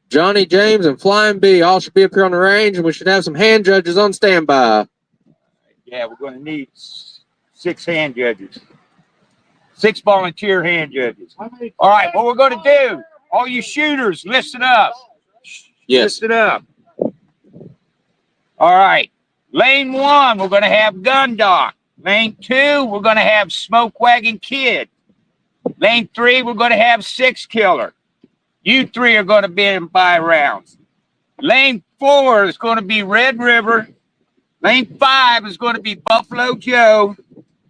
Johnny James, and Flying Bee all should be up here on the range, and we should have some hand judges on standby. Yeah, we're going to need 6 hand judges. 6 volunteer hand judges. All right, what we're going to do, all you shooters, listen up. Yes. Listen up. All right. Lane 1, we're going to have Gundock. Lane 2, we're going to have Smoke Wagon Kid. Lane 3, we're going to have Six Killer. You 3 are going to be in buy rounds. Lane 4 is going to be Red River. Lane 5 is going to be Buffalo Joe.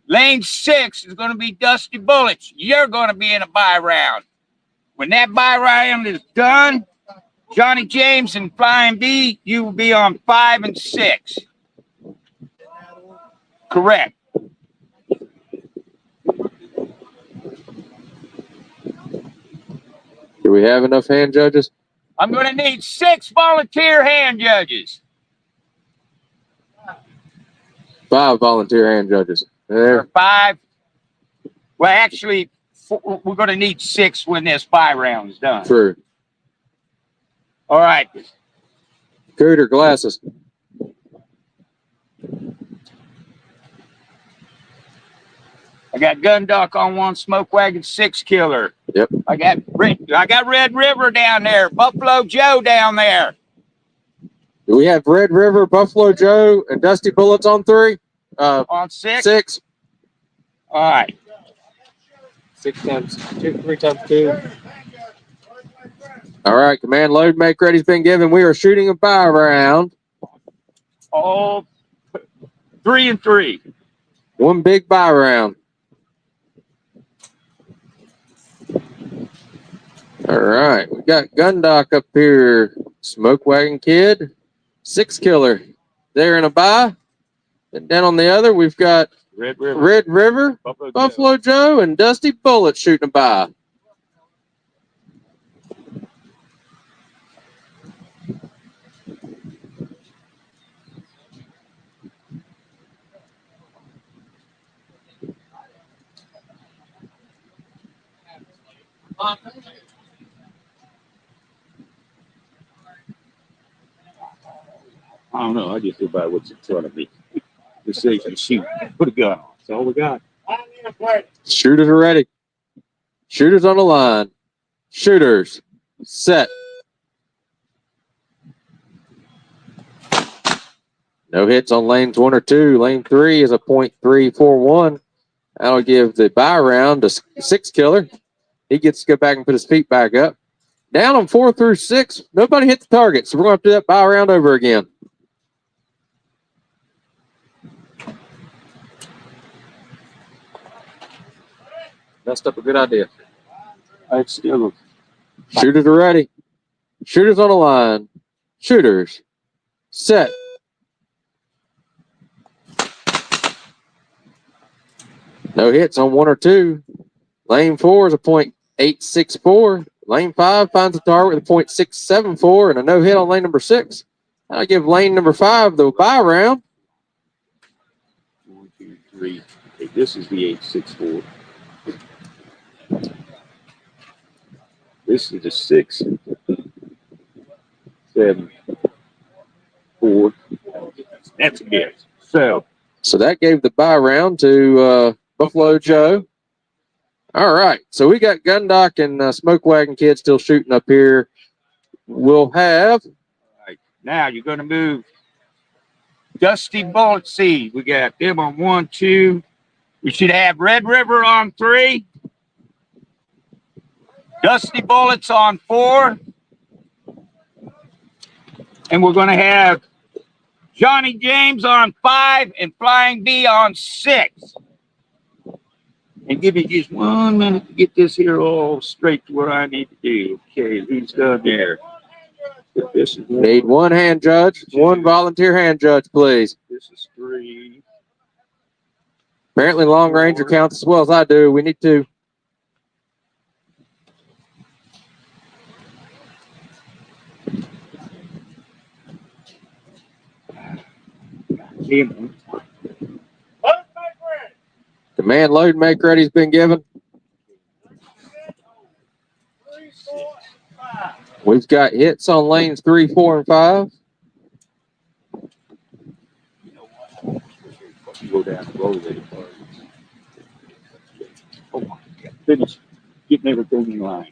Lane 6 is going to be Dusty Bullets. You're going to be in a buy round. When that buy round is done, Johnny James and Flying Bee, you will be on 5 and 6. Correct. Do we have enough hand judges? I'm going to need 6 volunteer hand judges. 5 volunteer hand judges. There. 5. Well, actually, we're going to need 6 when this buy round is done. True. All right. Cooter, glasses. I got Gundock on 1, Smoke Wagon, Six Killer. Yep. I got Red River down there, Buffalo Joe down there. Do we have Red River, Buffalo Joe, and Dusty Bullets on 3? On 6? 6. All right. 6 times 2, 3 times 2. All right, command load, make ready's been given. We are shooting a buy round. All 3 and 3. One big buy round. All right, we got Gundock up here. Smoke Wagon Kid, 6 Killer. There in a buy. And down on the other, we've got Red River, Red River, Buffalo Joe, and Dusty Bullet shooting a buy. I don't know. I just go by what's in front of me. Just say, shoot, put a gun on. That's all we got. Shooters are ready. Shooters on the line. Shooters set. No hits on lanes 1 or 2. Lane 3 is a .341. That'll give the buy round to 6 Killer. He gets to go back and put his feet back up. Down on 4 through 6. Nobody hit the target, so we're going to have to do that buy round over again. Messed up a good idea. It's still Shooters are ready. Shooters on the line. Shooters set. No hits on 1 or 2. Lane 4 is a .864. Lane 5 finds the target with a .674 and a no hit on lane number 6. I'll give lane number 5 the buy round. 1, 2, 3. Okay, this is the 864. This is the 6, 7, 4. That's a guess. So that gave the buy round to Buffalo Joe. All right. So we got Gundock and Smoke Wagon Kid still shooting up here. We'll have. all right, now you're going to move Dusty Bullet Seed. We got them on 1, 2. We should have Red River on 3. Dusty Bullets on 4. And we're going to have Johnny James on 5 and Flying B on 6. And give me just 1 minute to get this here all straight to where I need to do. Okay, who's done there? This is Need 1 hand judge, 1 volunteer hand judge, please. This is 3. Apparently Long Ranger counts as well as I do. We need 2. Command load make ready's been given. We've got hits on lanes 3, 4, and 5. Go down the road there. Oh my God. Finish getting everything in line.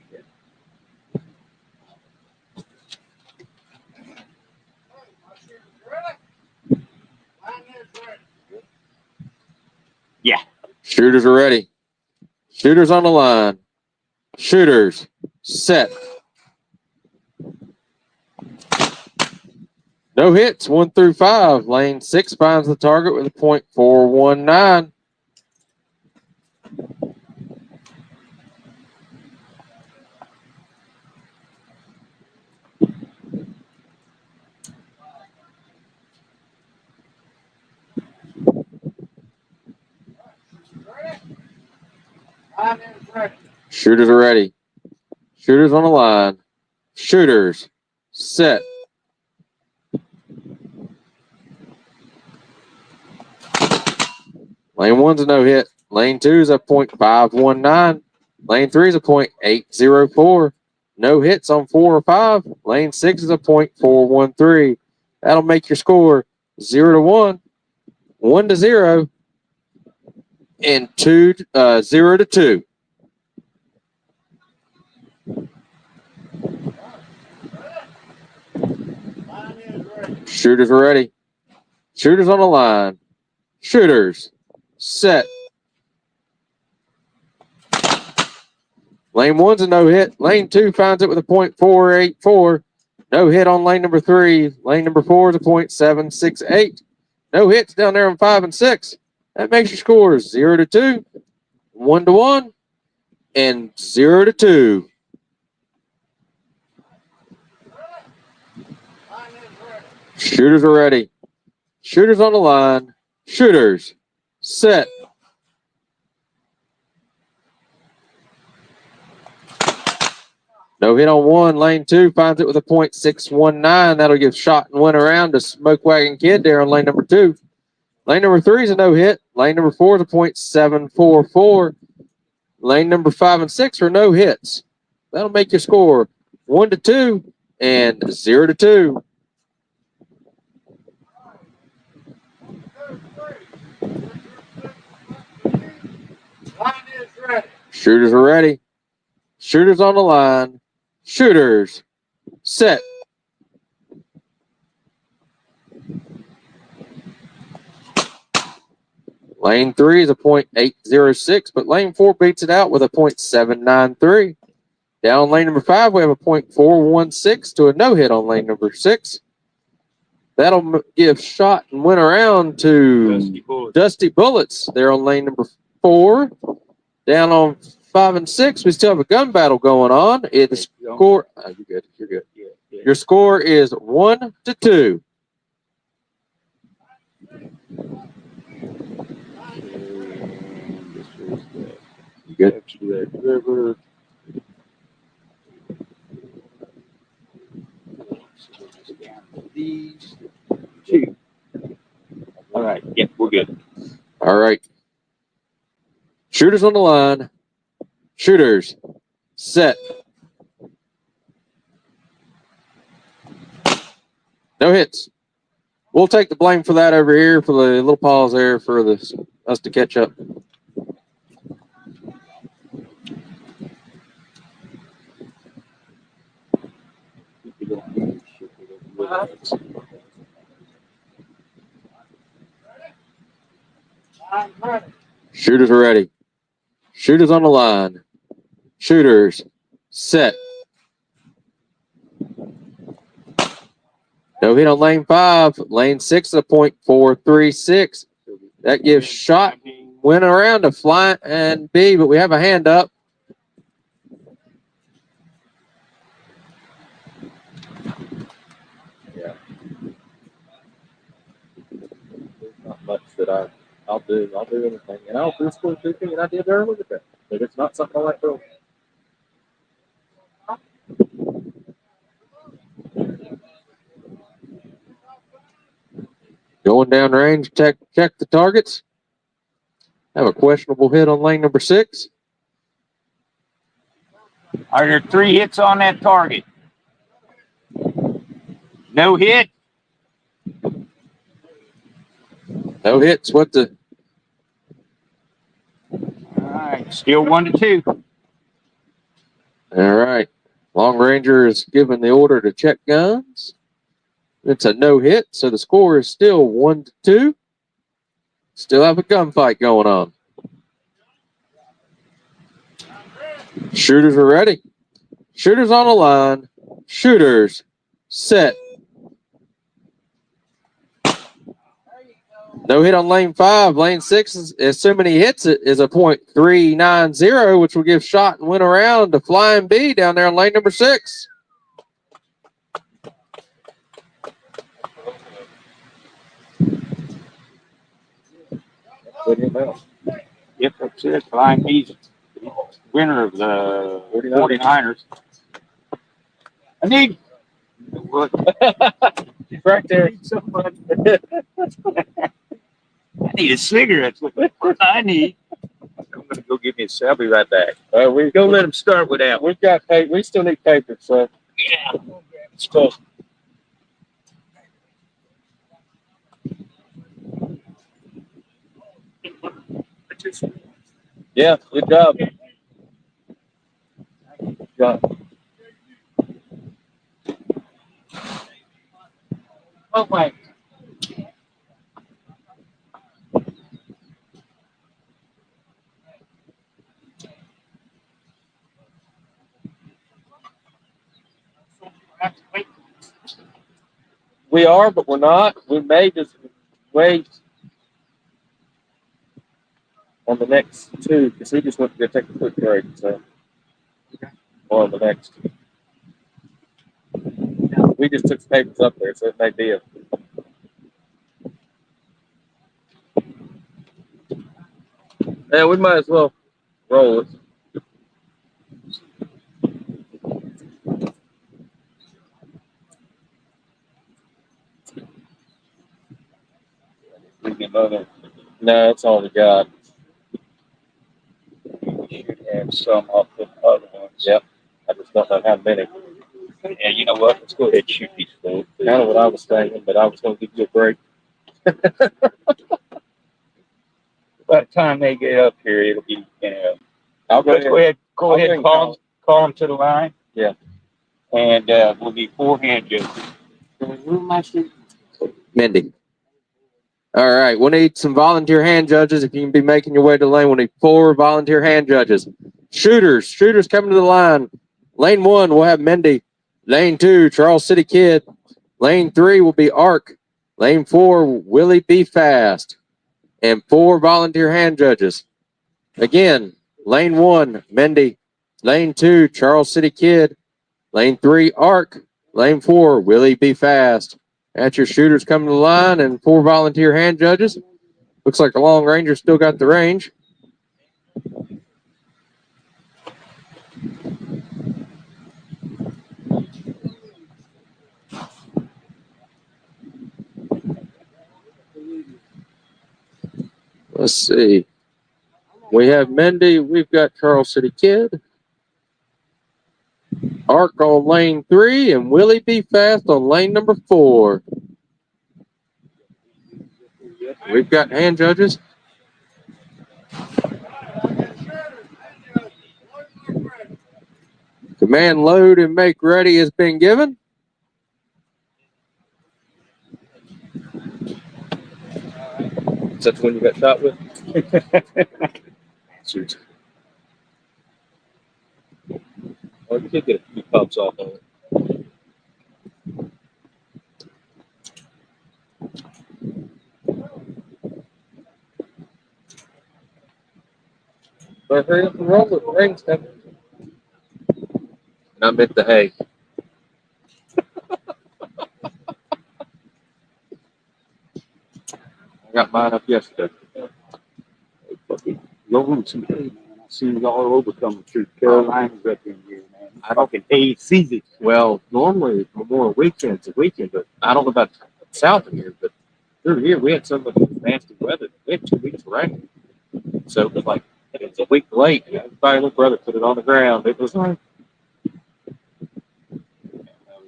Yeah. Shooters are ready. Shooters on the line. Shooters set. No hits, 1 through 5. Lane 6 finds the target with a .419. Shooters are ready. Shooters on the line. Shooters set. Lane 1's a no hit. Lane 2 is a .519. Lane 3 is a .804. No hits on 4 or 5. Lane 6 is a .413. That'll make your score 0-1, 1-0, and 0-2. Shooters are ready. Shooters on the line. Shooters. Set. Lane 1's a no hit. Lane 2 finds it with a .484. No hit on lane number 3. Lane number 4 is a .768. No hits down there on 5 and 6. That makes your scores 0-2, 1-1, and 0-2. Shooters are ready. Shooters on the line. Shooters. Set. No hit on 1. Lane 2 finds it with a .619. That'll give shot and win around to Smoke Wagon Kid there on lane number 2. Lane number 3 is a no hit. Lane number 4 is a .744. Lane number 5 and 6 are no hits. That'll make your score 1-2 and 0-2. Shooters are ready. Shooters on the line. Shooters. Set. Lane 3 is a .806, but lane 4 beats it out with a .793. Down lane number 5, we have a .416 to a no hit on lane number 6. That'll give shot and win around to Dusty Bullets there on lane number 4. Down on 5 and 6, we still have a gun battle going on. It's score. Oh, you're good. You're good. Your score is 1-2. You good? These two. All right. Yep, we're good. All right. Shooters on the line. Shooters. Set. No hits. We'll take the blame for that over here for the little pause there for us to catch up. Shooters are ready. Shooters on the line. Shooters. Set. No hit on lane 5. Lane 6 is a .436. That gives shot. Went around to fly and B, but we have a hand up. Yeah. There's not much that I'll do. I'll do anything. And I'll do school shooting, and I did early with that. But it's not something I like to. Going down range, check the targets. Have a questionable hit on lane number 6. Are there 3 hits on that target? No hit? No hits. What the? All right. Still 1-2. All right. Long Ranger is given the order to check guns. It's a no hit, so the score is still 1-2. Still have a gunfight going on. Shooters are ready. Shooters on the line. Shooters. Set. No hit on lane 5. Lane 6, assuming he hits it, is a .390, which will give shot and win around to Flying B down there on lane number 6. Yep, that's it. Flying B's winner of the 49ers. I need what? Right there. I need a cigarette. That's what I need. I'm gonna go get me a cell. I'll be right back. We Go let him start with that. We've got paper. We still need paper, so. Yeah. So, yeah, good job. Good job. Oh my. We are, but we're not. We may just wait on the next two because he just went to go take a quick break. So, or on the next. We just took the papers up there, so it may be a. Yeah, we might as well roll it. No, that's all we got. We should have some of the other ones. Yep. I just don't know how many. Yeah, you know what? Let's go ahead and shoot these fools. Kind of what I was thinking, but I was going to give you a break. By the time they get up here, it'll be, you know. I'll go Let's ahead. go ahead and call them to the line. Yeah. And we'll need 4 hand judges. Who am I shooting? Mindy. All right, we'll need some volunteer hand judges. If you can be making your way to the lane, we'll need 4 volunteer hand judges. Shooters coming to the line. Lane 1, we'll have Mindy. Lane 2, Charles City Kid. Lane 3 will be Ark. Lane 4, Willie Be Fast. And 4 volunteer hand judges. Again, lane 1, Mindy. Lane 2, Charles City Kid. Lane 3, Ark. Lane 4, Willie Be Fast. That's your shooters coming to the line and 4 volunteer hand judges. Looks like the Long Ranger still got the range. Let's see. We have Mindy. We've got Charles City Kid. Ark on lane 3 and Willie Be Fast on lane number 4. We've got hand judges. Command load and make ready has been given. Is that the one you got shot with? Shoot. Well, you could get a few pumps off of it. But hurry up and roll it. The rain's coming. And I meant the hay. I got mine up yesterday. Rolling some hay, man. I seen it all over coming through. Carolina's up in here, man. I don't Fucking hay season. Well, normally Memorial Weekend's a weekend, but I don't know about south of here, but through here we had some of the nasty weather. We had 2 weeks of rain. So it was like, it was a week late. My little brother put it on the ground. It was like,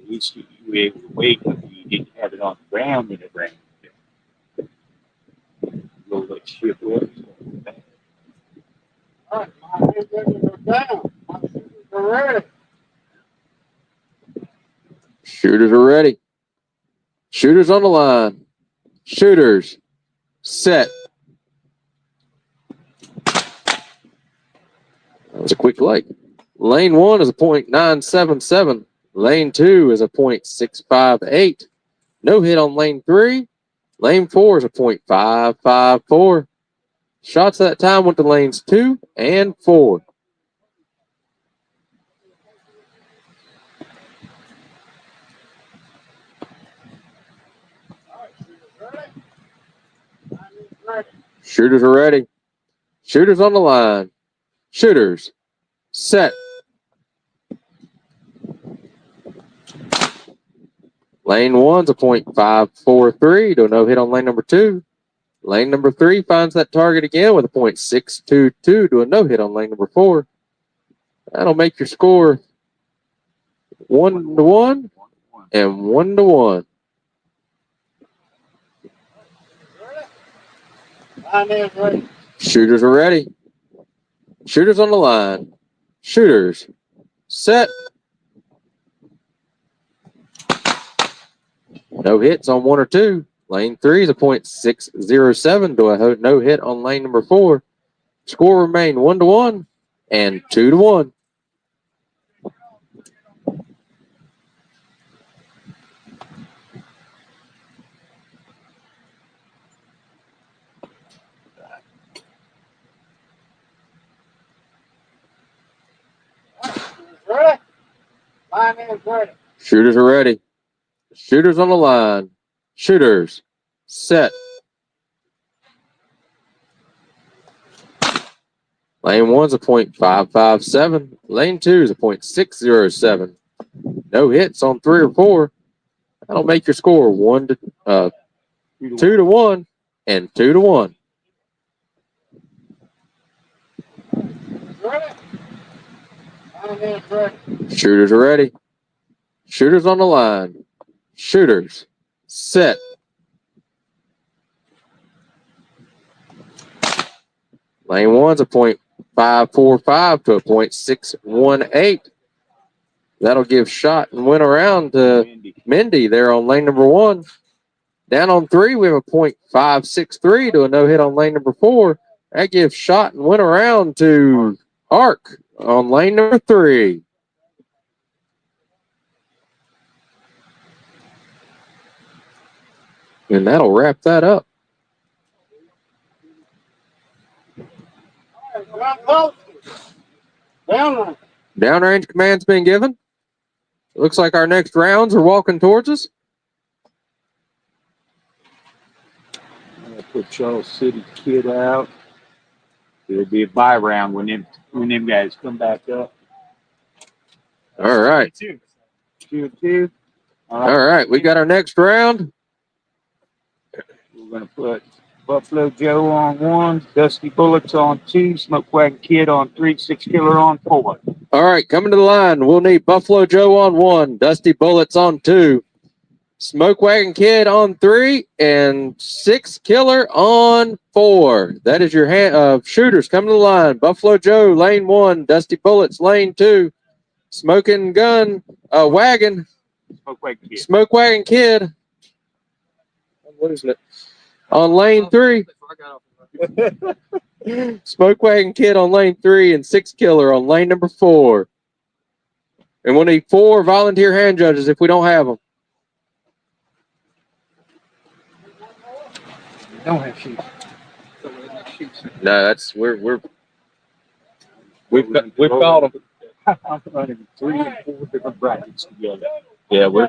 At least you were able to wait if you didn't have it on the ground in it rained. Roll that shit up. All right, my hand judges are down. My shooters are ready. Shooters are ready. Shooters on the line. Shooters set. That was a quick leg. Lane 1 is a .977. Lane 2 is a .658. No hit on lane 3. Lane 4 is a .554. Shots that time went to lanes 2 and 4. Shooters are ready. Shooters on the line. Shooters set. Lane 1's a .543 to a no hit on lane number 2. Lane number 3 finds that target again with a .622 to a no hit on lane number 4. That'll make your score 1-1 and 1-1. My hand's ready. Shooters are ready. Shooters on the line. Shooters set. No hits on 1 or 2. Lane 3 is a .607 to a no hit on lane number 4. Score remained 1-1 and 2-1. Ready? Line is ready. Shooters are ready. Shooters on the line. Shooters set. Lane 1's a .557. Lane 2 is a .607. No hits on 3 or 4. That'll make your score 2-1 and 2-1. Ready? Line is ready. Shooters are ready. Shooters on the line. Shooters set. Lane 1's a .545 to a .618. That'll give shot and win around to Mindy there on lane number 1. Down on 3, we have a .563 to a no hit on lane number 4. That gives shot and win around to Ark on lane number 3. And that'll wrap that up. Downrange command's been given. Looks like our next rounds are walking towards us. I'm gonna put Charles City Kid out. It'll be a bye round when them guys come back up. All right. 2-2. All right. We got our next round. We're gonna put Buffalo Joe on 1, Dusty Bullets on 2, Smoke Wagon Kid on 3, 6 Killer on 4. All right. Coming to the line. We'll need Buffalo Joe on 1, Dusty Bullets on 2, Smoke Wagon Kid on 3, and 6 Killer on 4. That is your shooters coming to the line. Buffalo Joe, lane 1, Dusty Bullets, lane 2, Smoking Gun, Wagon, Smoke Wagon Kid. I'm losing it. On lane 3. Smoke Wagon Kid on lane 3 and 6 Killer on lane number 4. And we'll need 4 volunteer hand judges if we don't have them. Don't have sheets. No, that's we've called them. I'm running 3 and 4 different brackets together. Yeah, we're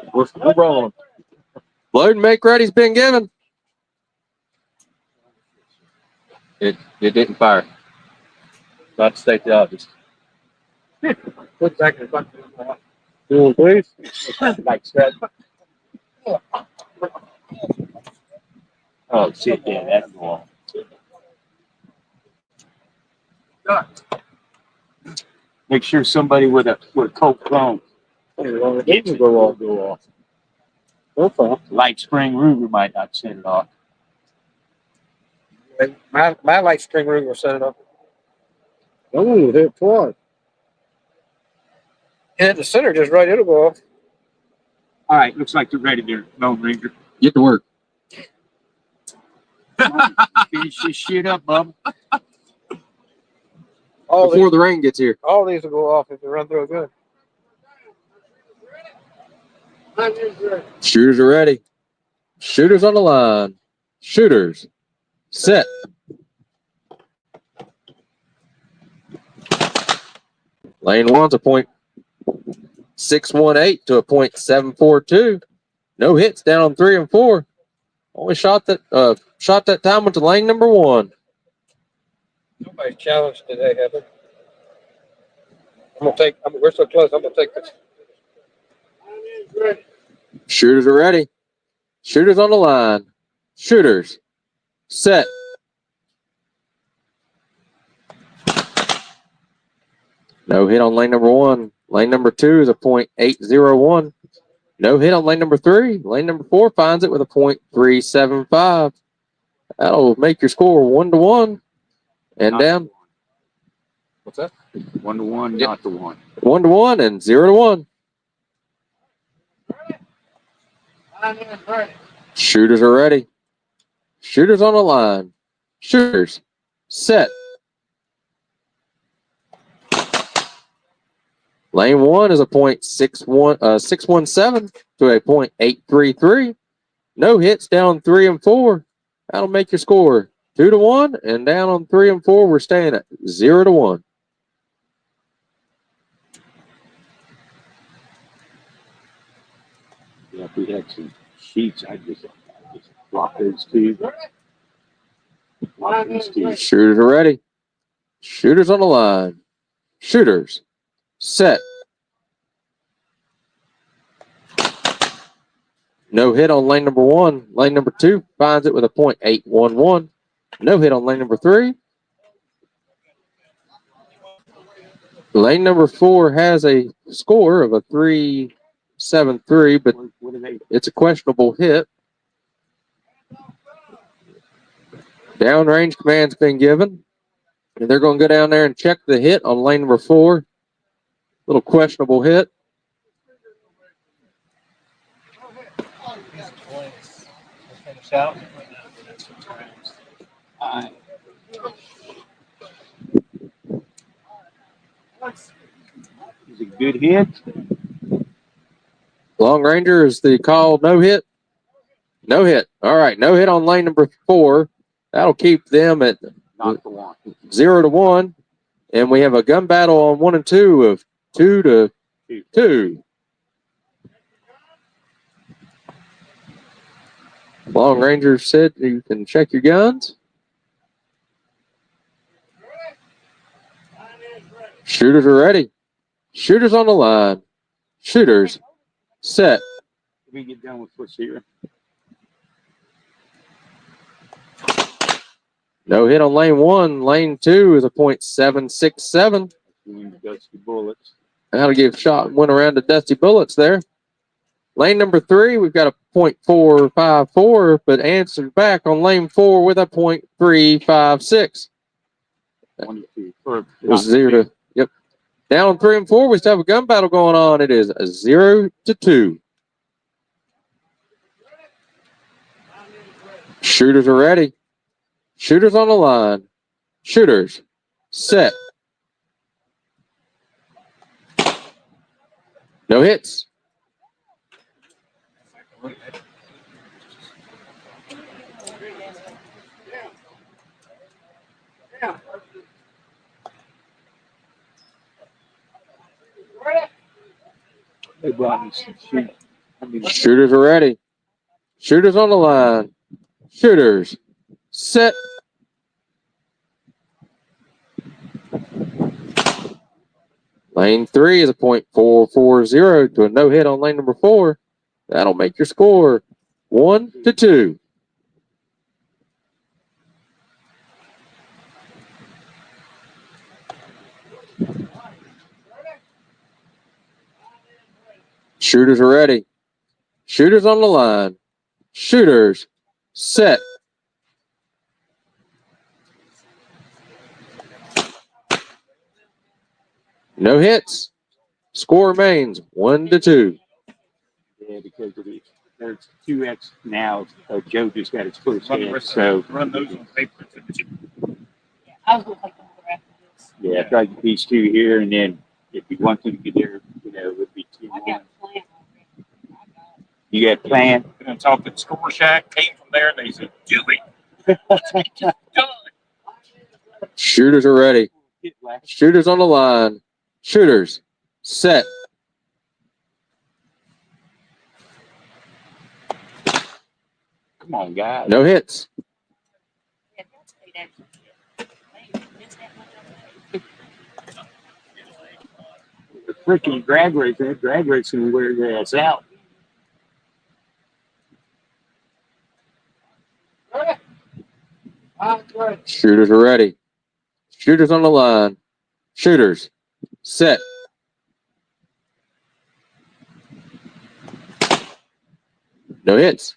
rolling. Load and make ready's been given. It didn't fire. Not to state the obvious. Put back in the bucket. Doing please. Like that. Oh shit! Yeah, that's wrong. Make sure somebody with a coat phone. It will go off. Okay. Light spring Ruger might not set it off. My light string Ruger will set it up. Oh, hit twice. Hit the center just right, it'll go off. All right, looks like you're ready there, Lone Ranger. Get to work. Finish this shit up, bub. Before the rain gets here. All these will go off if they run through a gun. Shooters are ready. Shooters on the line. Shooters set. Lane 1's a .618 to a .742. No hits down on 3 and 4. Only shot that time went to lane number 1. Nobody's challenged today, have they? We're so close, I'm gonna take this. Shooters are ready. Shooters on the line. Shooters set. No hit on lane number 1. Lane number 2 is a .801. No hit on lane number 3. Lane number 4 finds it with a .375. That'll make your score 1-1 and down. What's that? 1-1, not to 1. 1-1 and 0-1. Shooters are ready. Shooters on the line. Shooters set. Lane 1 is a .617 to a .833. No hits down 3 and 4. That'll make your score 2-1, and down on 3 and 4, we're staying at 0-1. Yeah, if we had some sheets, I'd just drop those two. Drop those two. Shooters are ready. Shooters on the line. Shooters set. No hit on lane number 1. Lane number 2 finds it with a .811. No hit on lane number 3. Lane number 4 has a score of a 373, but it's a questionable hit. Downrange command's been given, and they're going to go down there and check the hit on lane number 4. Little questionable hit. Finish out. Is it good hit? Long Ranger is the call. No hit. No hit. All right. No hit on lane number 4. That'll keep them at 0-1. And we have a gun battle on 1 and 2 of 2-2. Long Ranger said you can check your guns. Shooters are ready. Shooters on the line. Shooters set. We get done with what's here. No hit on lane 1. Lane 2 is a .767. Dusty Bullets. That'll give shot went around to Dusty Bullets there. Lane number 3, we've got a .454, but answered back on lane 4 with a .356. It was 0 to, yep. Down on 3 and 4, we still have a gun battle going on. It is a 0-2. Shooters are ready. Shooters on the line. Shooters set. No hits. They brought me some sheets. Shooters are ready. Shooters on the line. Shooters set. Lane 3 is a .440 to a no hit on lane number 4. That'll make your score 1-2. Shooters are ready. Shooters on the line. Shooters set. No hits. Score remains 1-2. Yeah, because of it. There's 2X now. Joe just got his first hit, so Run those on paper. I was gonna take them after this. yeah, try to get these 2 here, and then if you want to get there, it would be 2. I got a plan. You got a plan? And then talked to the score shack, came from there, and they said, do it. Shooters are ready. Shooters on the line. Shooters set. Come on, guys. No hits. The freaking drag race, that drag race can wear your ass out. Shooters are ready. Shooters on the line. Shooters set. No hits.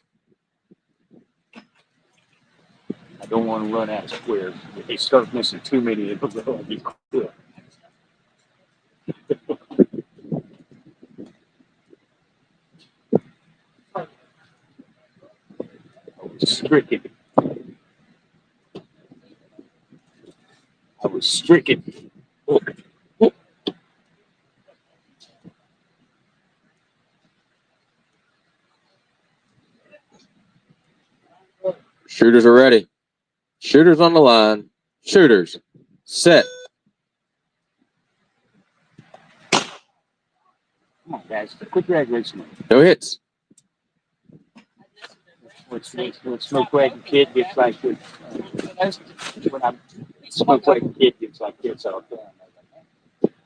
I don't want to run out of squares. If they start missing too many, it'll be cool. stricken. I was stricken. Shooters are ready. Shooters on the line. Shooters. Set. Come on, guys. Quit drag racing. No hits. When Smoke Wagon Kid gets like this, when I'm Smoke Wagon Kid gets like this all the time.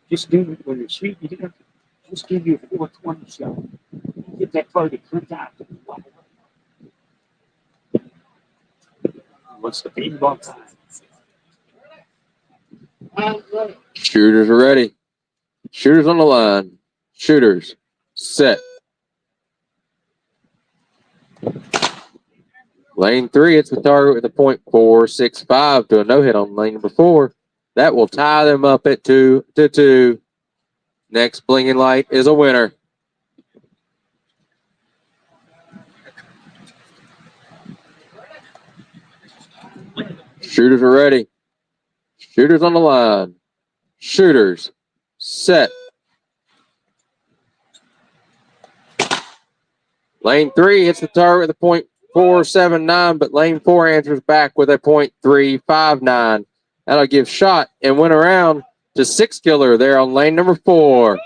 Just do when you're sweet, you don't just give you a 420 shot. Get that photo 3 times. What's the paintball time? Shooters are ready. Shooters on the line. Shooters. Set. Lane 3, it's the target with a .465 to a no-hit on lane number 4. That will tie them up at 2-2. Next blinking light is a winner. Shooters are ready. Shooters on the line. Shooters. Set. Lane 3 hits the target with a .479, but lane 4 answers back with a .359. That'll give shot and win around to 6 Killer there on lane number 4.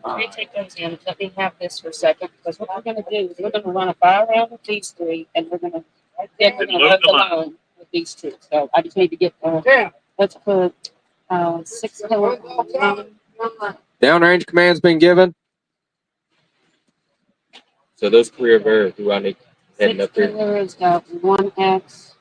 Let me take those in. Let me have this for a second, because what we're gonna do is we're gonna run a fire round with these 3, and we're gonna load the line with these 2. So I just need to get, let's put, 6 Killer on. Downrange command's been given. So those 3 are very, do I need heading 6 up here? Killer has got 1X,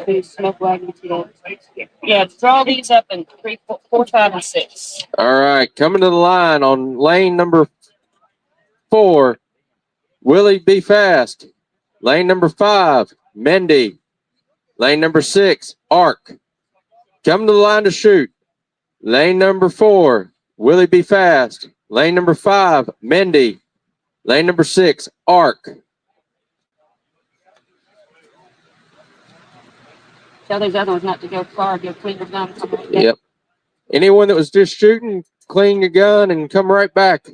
2 Smoke Wagon Kid. Yeah, draw these up in 3, 4, 5, and 6. All right, coming to the line on lane number 4, Willie Be Fast. Lane number 5, Mendy. Lane number 6, Arc. Coming to the line to shoot. Lane number 4, Willie Be Fast. Lane number 5, Mendy. Lane number 6, Arc. Tell those other ones not to go far, go clean your gun. Come right back. Yep. Anyone that was just shooting, clean your gun and come right back.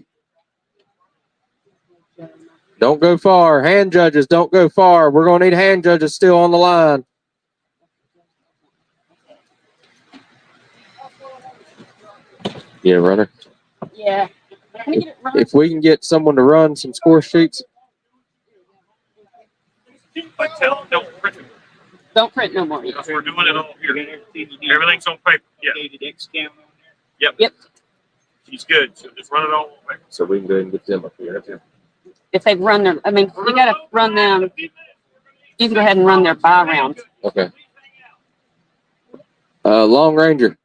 Don't go far. Hand judges, don't go far. We're going to need hand judges still on the line. Yeah, runner. Yeah. Can we get it running? If we can get someone to run some score sheets. But tell them don't print it. Don't print no more. Because we're doing it all here. Everything's on paper. Yeah. Yep. She's good. So just run it all on paper. So we can go ahead and get them up here. If they've run their, I mean, we gotta run them. You can go ahead and run their buy round. Okay. Long Ranger.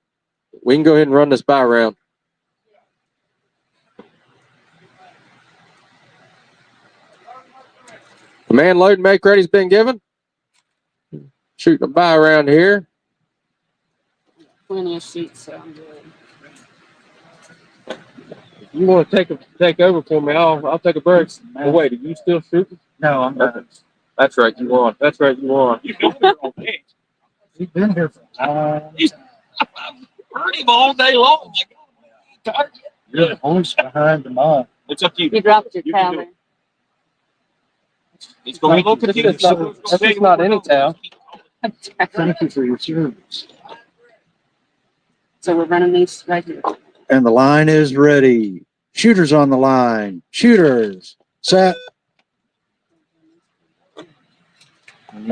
We can go ahead and run this by round. Command load and make ready's been given. Shooting a by around here. Plenty of sheets, so I'm good. You want to take over for me? I'll take a break. Oh, wait, are you still shooting? No, I'm not. That's right, you won. That's right, you won. You've been here all day. You've been here for I've heard him all day long. You're the voice behind the mob. It's up to you. You dropped your You can do towel. it. It's going to look at you. That's just not any towel. Thank you for your service. So we're running these right here. And the line is ready. Shooters on the line. Shooters. Set. We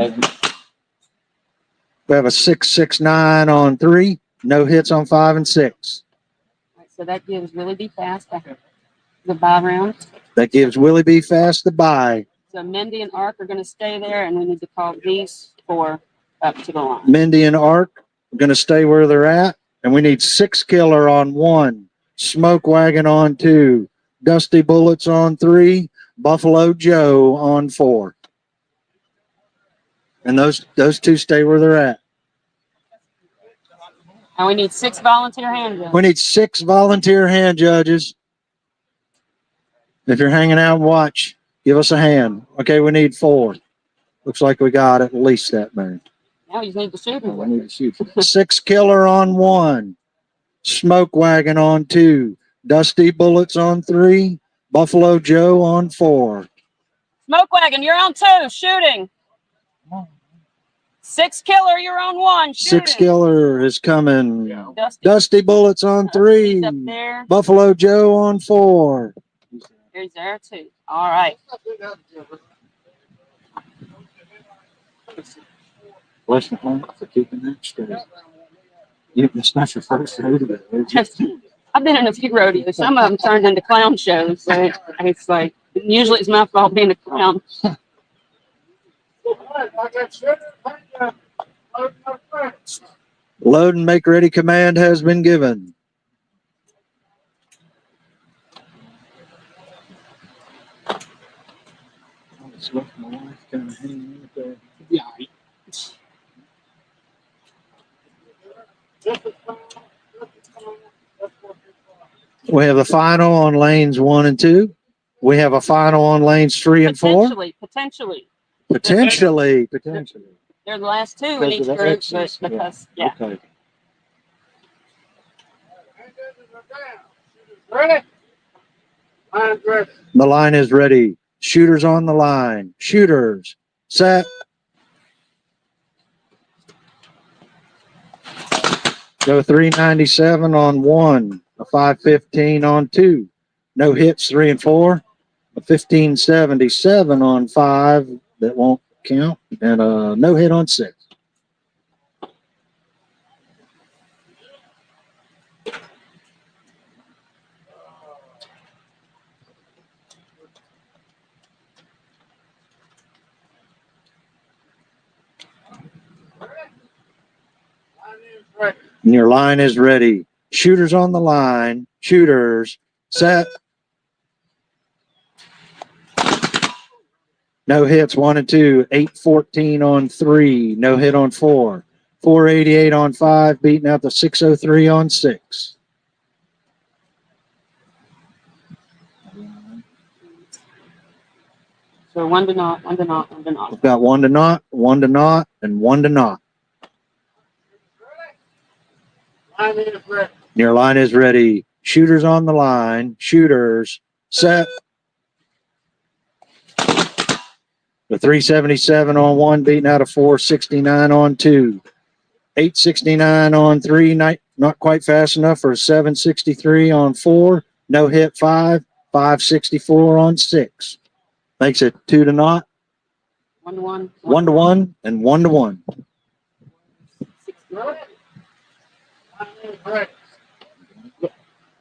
have a 669 on 3. No hits on 5 and 6. All right, so that gives Willie Be Fast the buy round. That gives Willie Be Fast the bye. So Mendy and Ark are going to stay there, and we need to call these 4 up to the line. Mendy and Arc are going to stay where they're at. And we need 6 Killer on 1. Smoke Wagon on 2. Dusty Bullets on 3. Buffalo Joe on 4. And those 2 stay where they're at. And we need 6 volunteer hand judges. We need 6 volunteer hand judges. If you're hanging out and watch, give us a hand. Okay, we need 4. Looks like we got at least that many. Now you just need the shooter. We need to shoot. 6 Killer on 1. Smoke Wagon on 2. Dusty Bullets on 3. Buffalo Joe on 4. Smoke Wagon, you're on 2, shooting. 6 Killer, you're on 1, shooting. 6 Killer is coming. Dusty. Dusty Bullets on 3. Up there. Buffalo Joe on 4. Here's there too. All right. Bless your heart for keeping that straight. It's not your first rodeo. I've been in a few rodeos. Some of them turned into clown shows. So it's like, usually it's my fault being a clown. Load and make ready command has been given. We have a final on lanes 1 and 2. We have a final on lanes 3 and 4. Potentially. Potentially. They're the last 2 in Because each of the group, excess, but because, yeah. Okay. Ready? Line's ready. The line is ready. Shooters on the line. Shooters. Set. Go 397 on 1. A 515 on 2. No hits 3 and 4. A 1577 on 5. That won't count. And a no hit on 6. And your line is ready. Shooters on the line. Shooters. Set. No hits 1 and 2. 814 on 3. No hit on 4. 488 on 5. Beating out the 603 on 6. So 1 to not, 1 to not, 1 to not. We've got 1 to not, 1 to not, and 1 to not. Line is ready. Your line is ready. Shooters on the line. Shooters. Set. The 377 on 1, beating out a 469 on 2. 869 on 3, not quite fast enough for a 763 on 4. No hit 5. 564 on 6. Makes it 2 to not. 1 to 1. 1 to 1 and 1 to 1.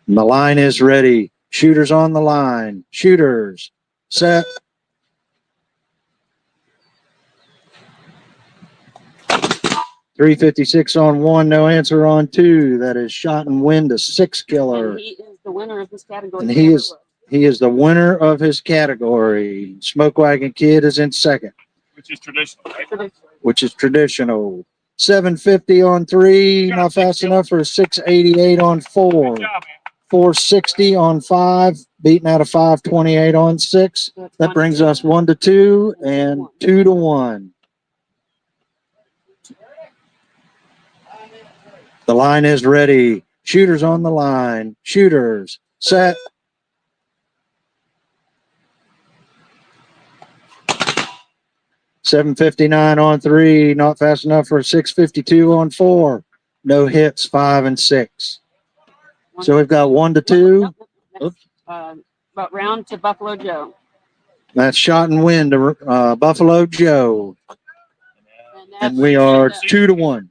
And the line is ready. Shooters on the line. Shooters. Set. .356 on 1, no answer on 2. That is Shot and Win to 6 Killer. And he is the winner of this category. And he is the winner of his category. Smoke Wagon Kid is in second, Which is traditional, right? which is traditional. 750 on 3, not fast enough for a 688 on 4. 460 on 5, beating out a 528 on 6. That brings us 1 to 2 and 2 to 1. The line is ready. Shooters on the line. Shooters. Set. .759 on 3, not fast enough for a 652 on 4. No hits 5 and 6. So we've got 1 to 2. Oops. But round to Buffalo Joe. That's Shot and Win to Buffalo Joe. And we are 2 to 1.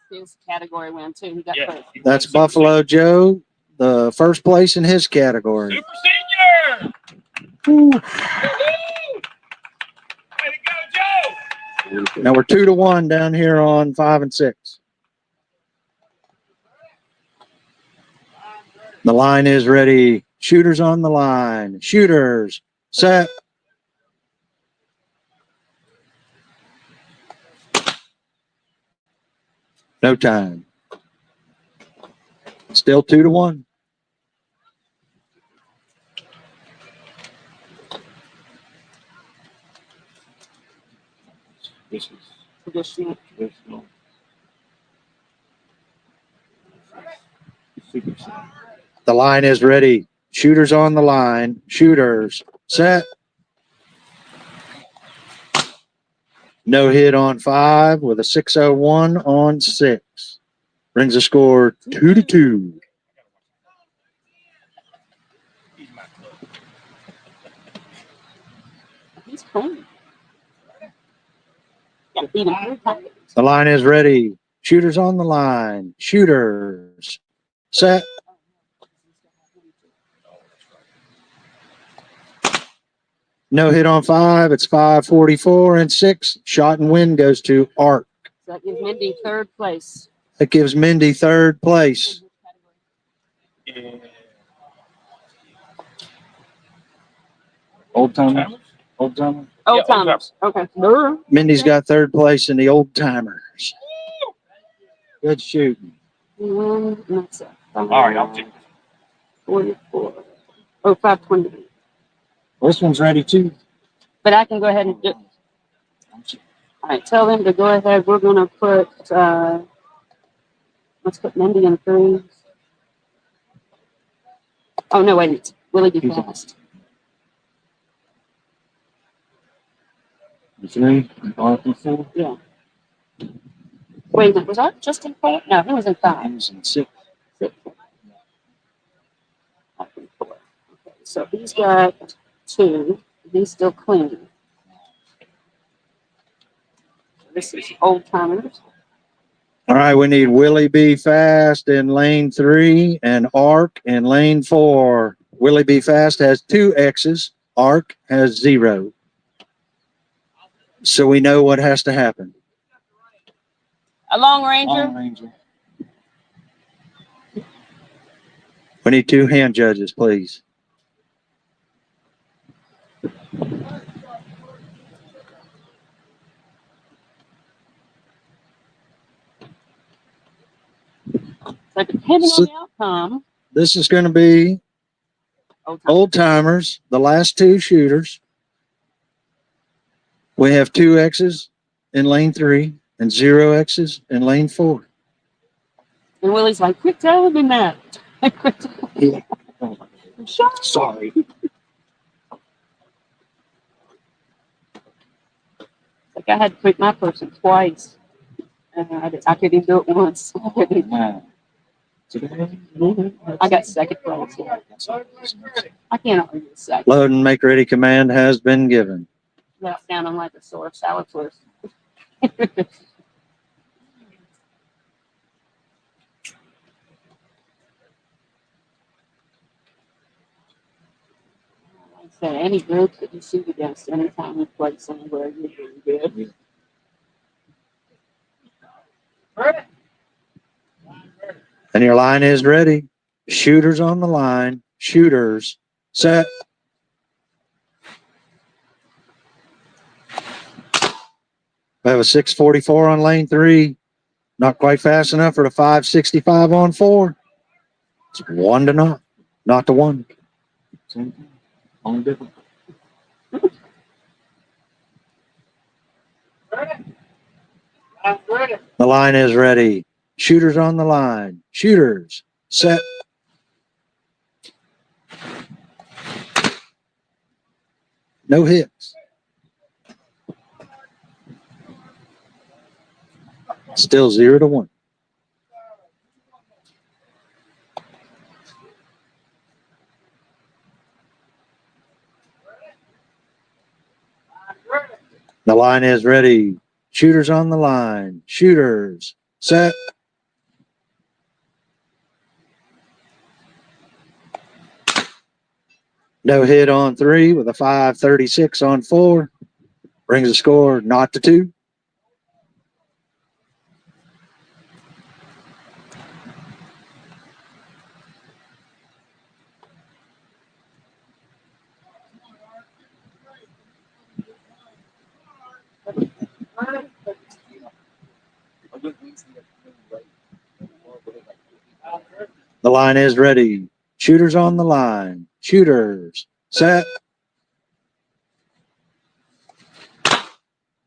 His category win too. He got first. That's Buffalo Joe, the first place in his category. Super senior! Way to go, Joe! Now we're 2 to 1 down here on 5 and 6. The line is ready. Shooters on the line. Shooters. Set. No time. Still 2-1. This is Traditional. traditional. Super simple. The line is ready. Shooters on the line. Shooters set. No hit on 5 with a 601 on 6. Brings the score 2-2. He's clean. Gotta beat him 3 times. The line is ready. Shooters on the line. Shooters set. No hit on 5. It's 544 and 6. Shot and win goes to Art. So that gives Mindy 3rd place. That gives Mindy 3rd place. Old timers. Old timers. Old timers. Okay. Brr. Mindy's got 3rd place in the old timers. Good shooting. That's it. All right, I'll take it. 44. Oh, 520. This one's ready too. But I can go ahead and do. All right, tell them to go ahead. We're gonna put. Let's put Mindy in 3. Oh no, wait. Willie be fast. 3, Art in 4. Yeah. Wait a minute. Was Art just in 4? No, he was in 5. He was in 6. 6. Art in 4. Okay, so he's got 2. He's still clean. This is old timers. All right, we need Willie B. Fast in lane 3 and Ark in lane 4. Willie B. Fast has 2 X's. Ark has 0. So we know what has to happen. A Long Ranger. Long Ranger. We need 2 hand judges, please. So depending on the outcome, This is going to be old timers, the last 2 shooters. We have 2 X's in lane 3 and 0 X's in lane 4. and Willie's like, quit telling me that. Yeah. Sorry. Like I had to quit my person twice. I couldn't do it once. I got 2nd place. I can't argue with 2nd. Load and make ready command has been given. That's sounding like a sore salad first. So any group that you shoot against anytime you play somewhere, you're doing good. And your line is ready. Shooters on the line. Shooters set. We have a 644 on lane 3. Not quite fast enough for the 565 on 4. It's 1-0. Not to 1. Same thing. Only different. The line is ready. Shooters on the line. Shooters set. No hits. Still 0-1. The line is ready. Shooters on the line. Shooters set. No hit on 3 with a 536 on 4. Brings the score not to 2. The The line is ready. Shooters on the line. Shooters. Set.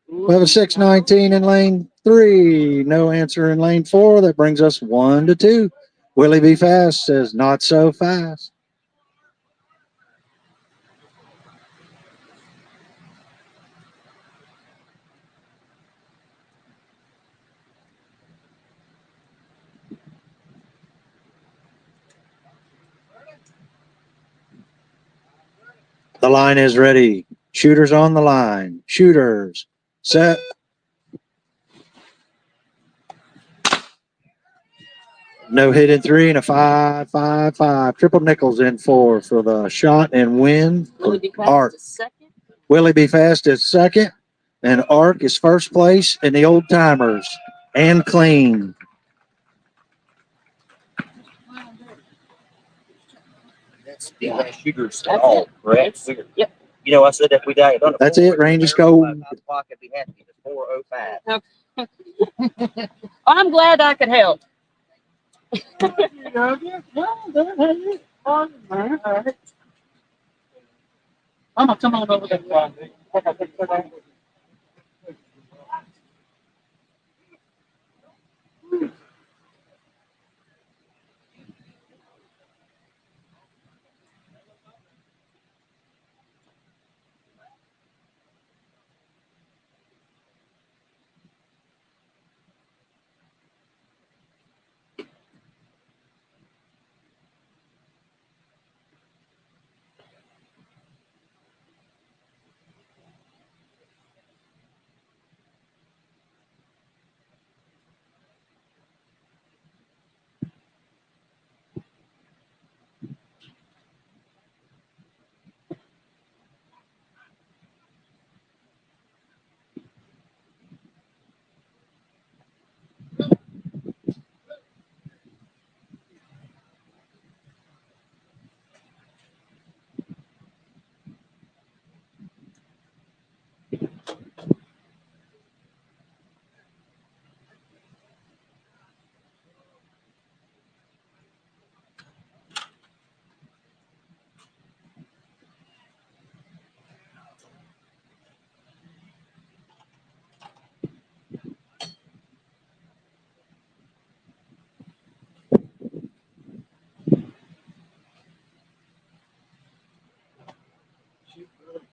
We have a 619 in lane 3. No answer in lane 4. That brings us 1-2. Willie B. Fast says not so fast. The line is ready. Shooters on the line. Shooters. Set. No hit in 3 and a 5-5-5. Triple nickels in 4 for the shot and win. Arc. Willie B. Fast is second. And Arc is first place in the old timers. And clean. That's the last shooters at all, correct? Yep. You know, I said if we died on That's it. Rangers go. Clock, I'd be happy. It's 4:05. I'm glad I could help. Mama, come on over there.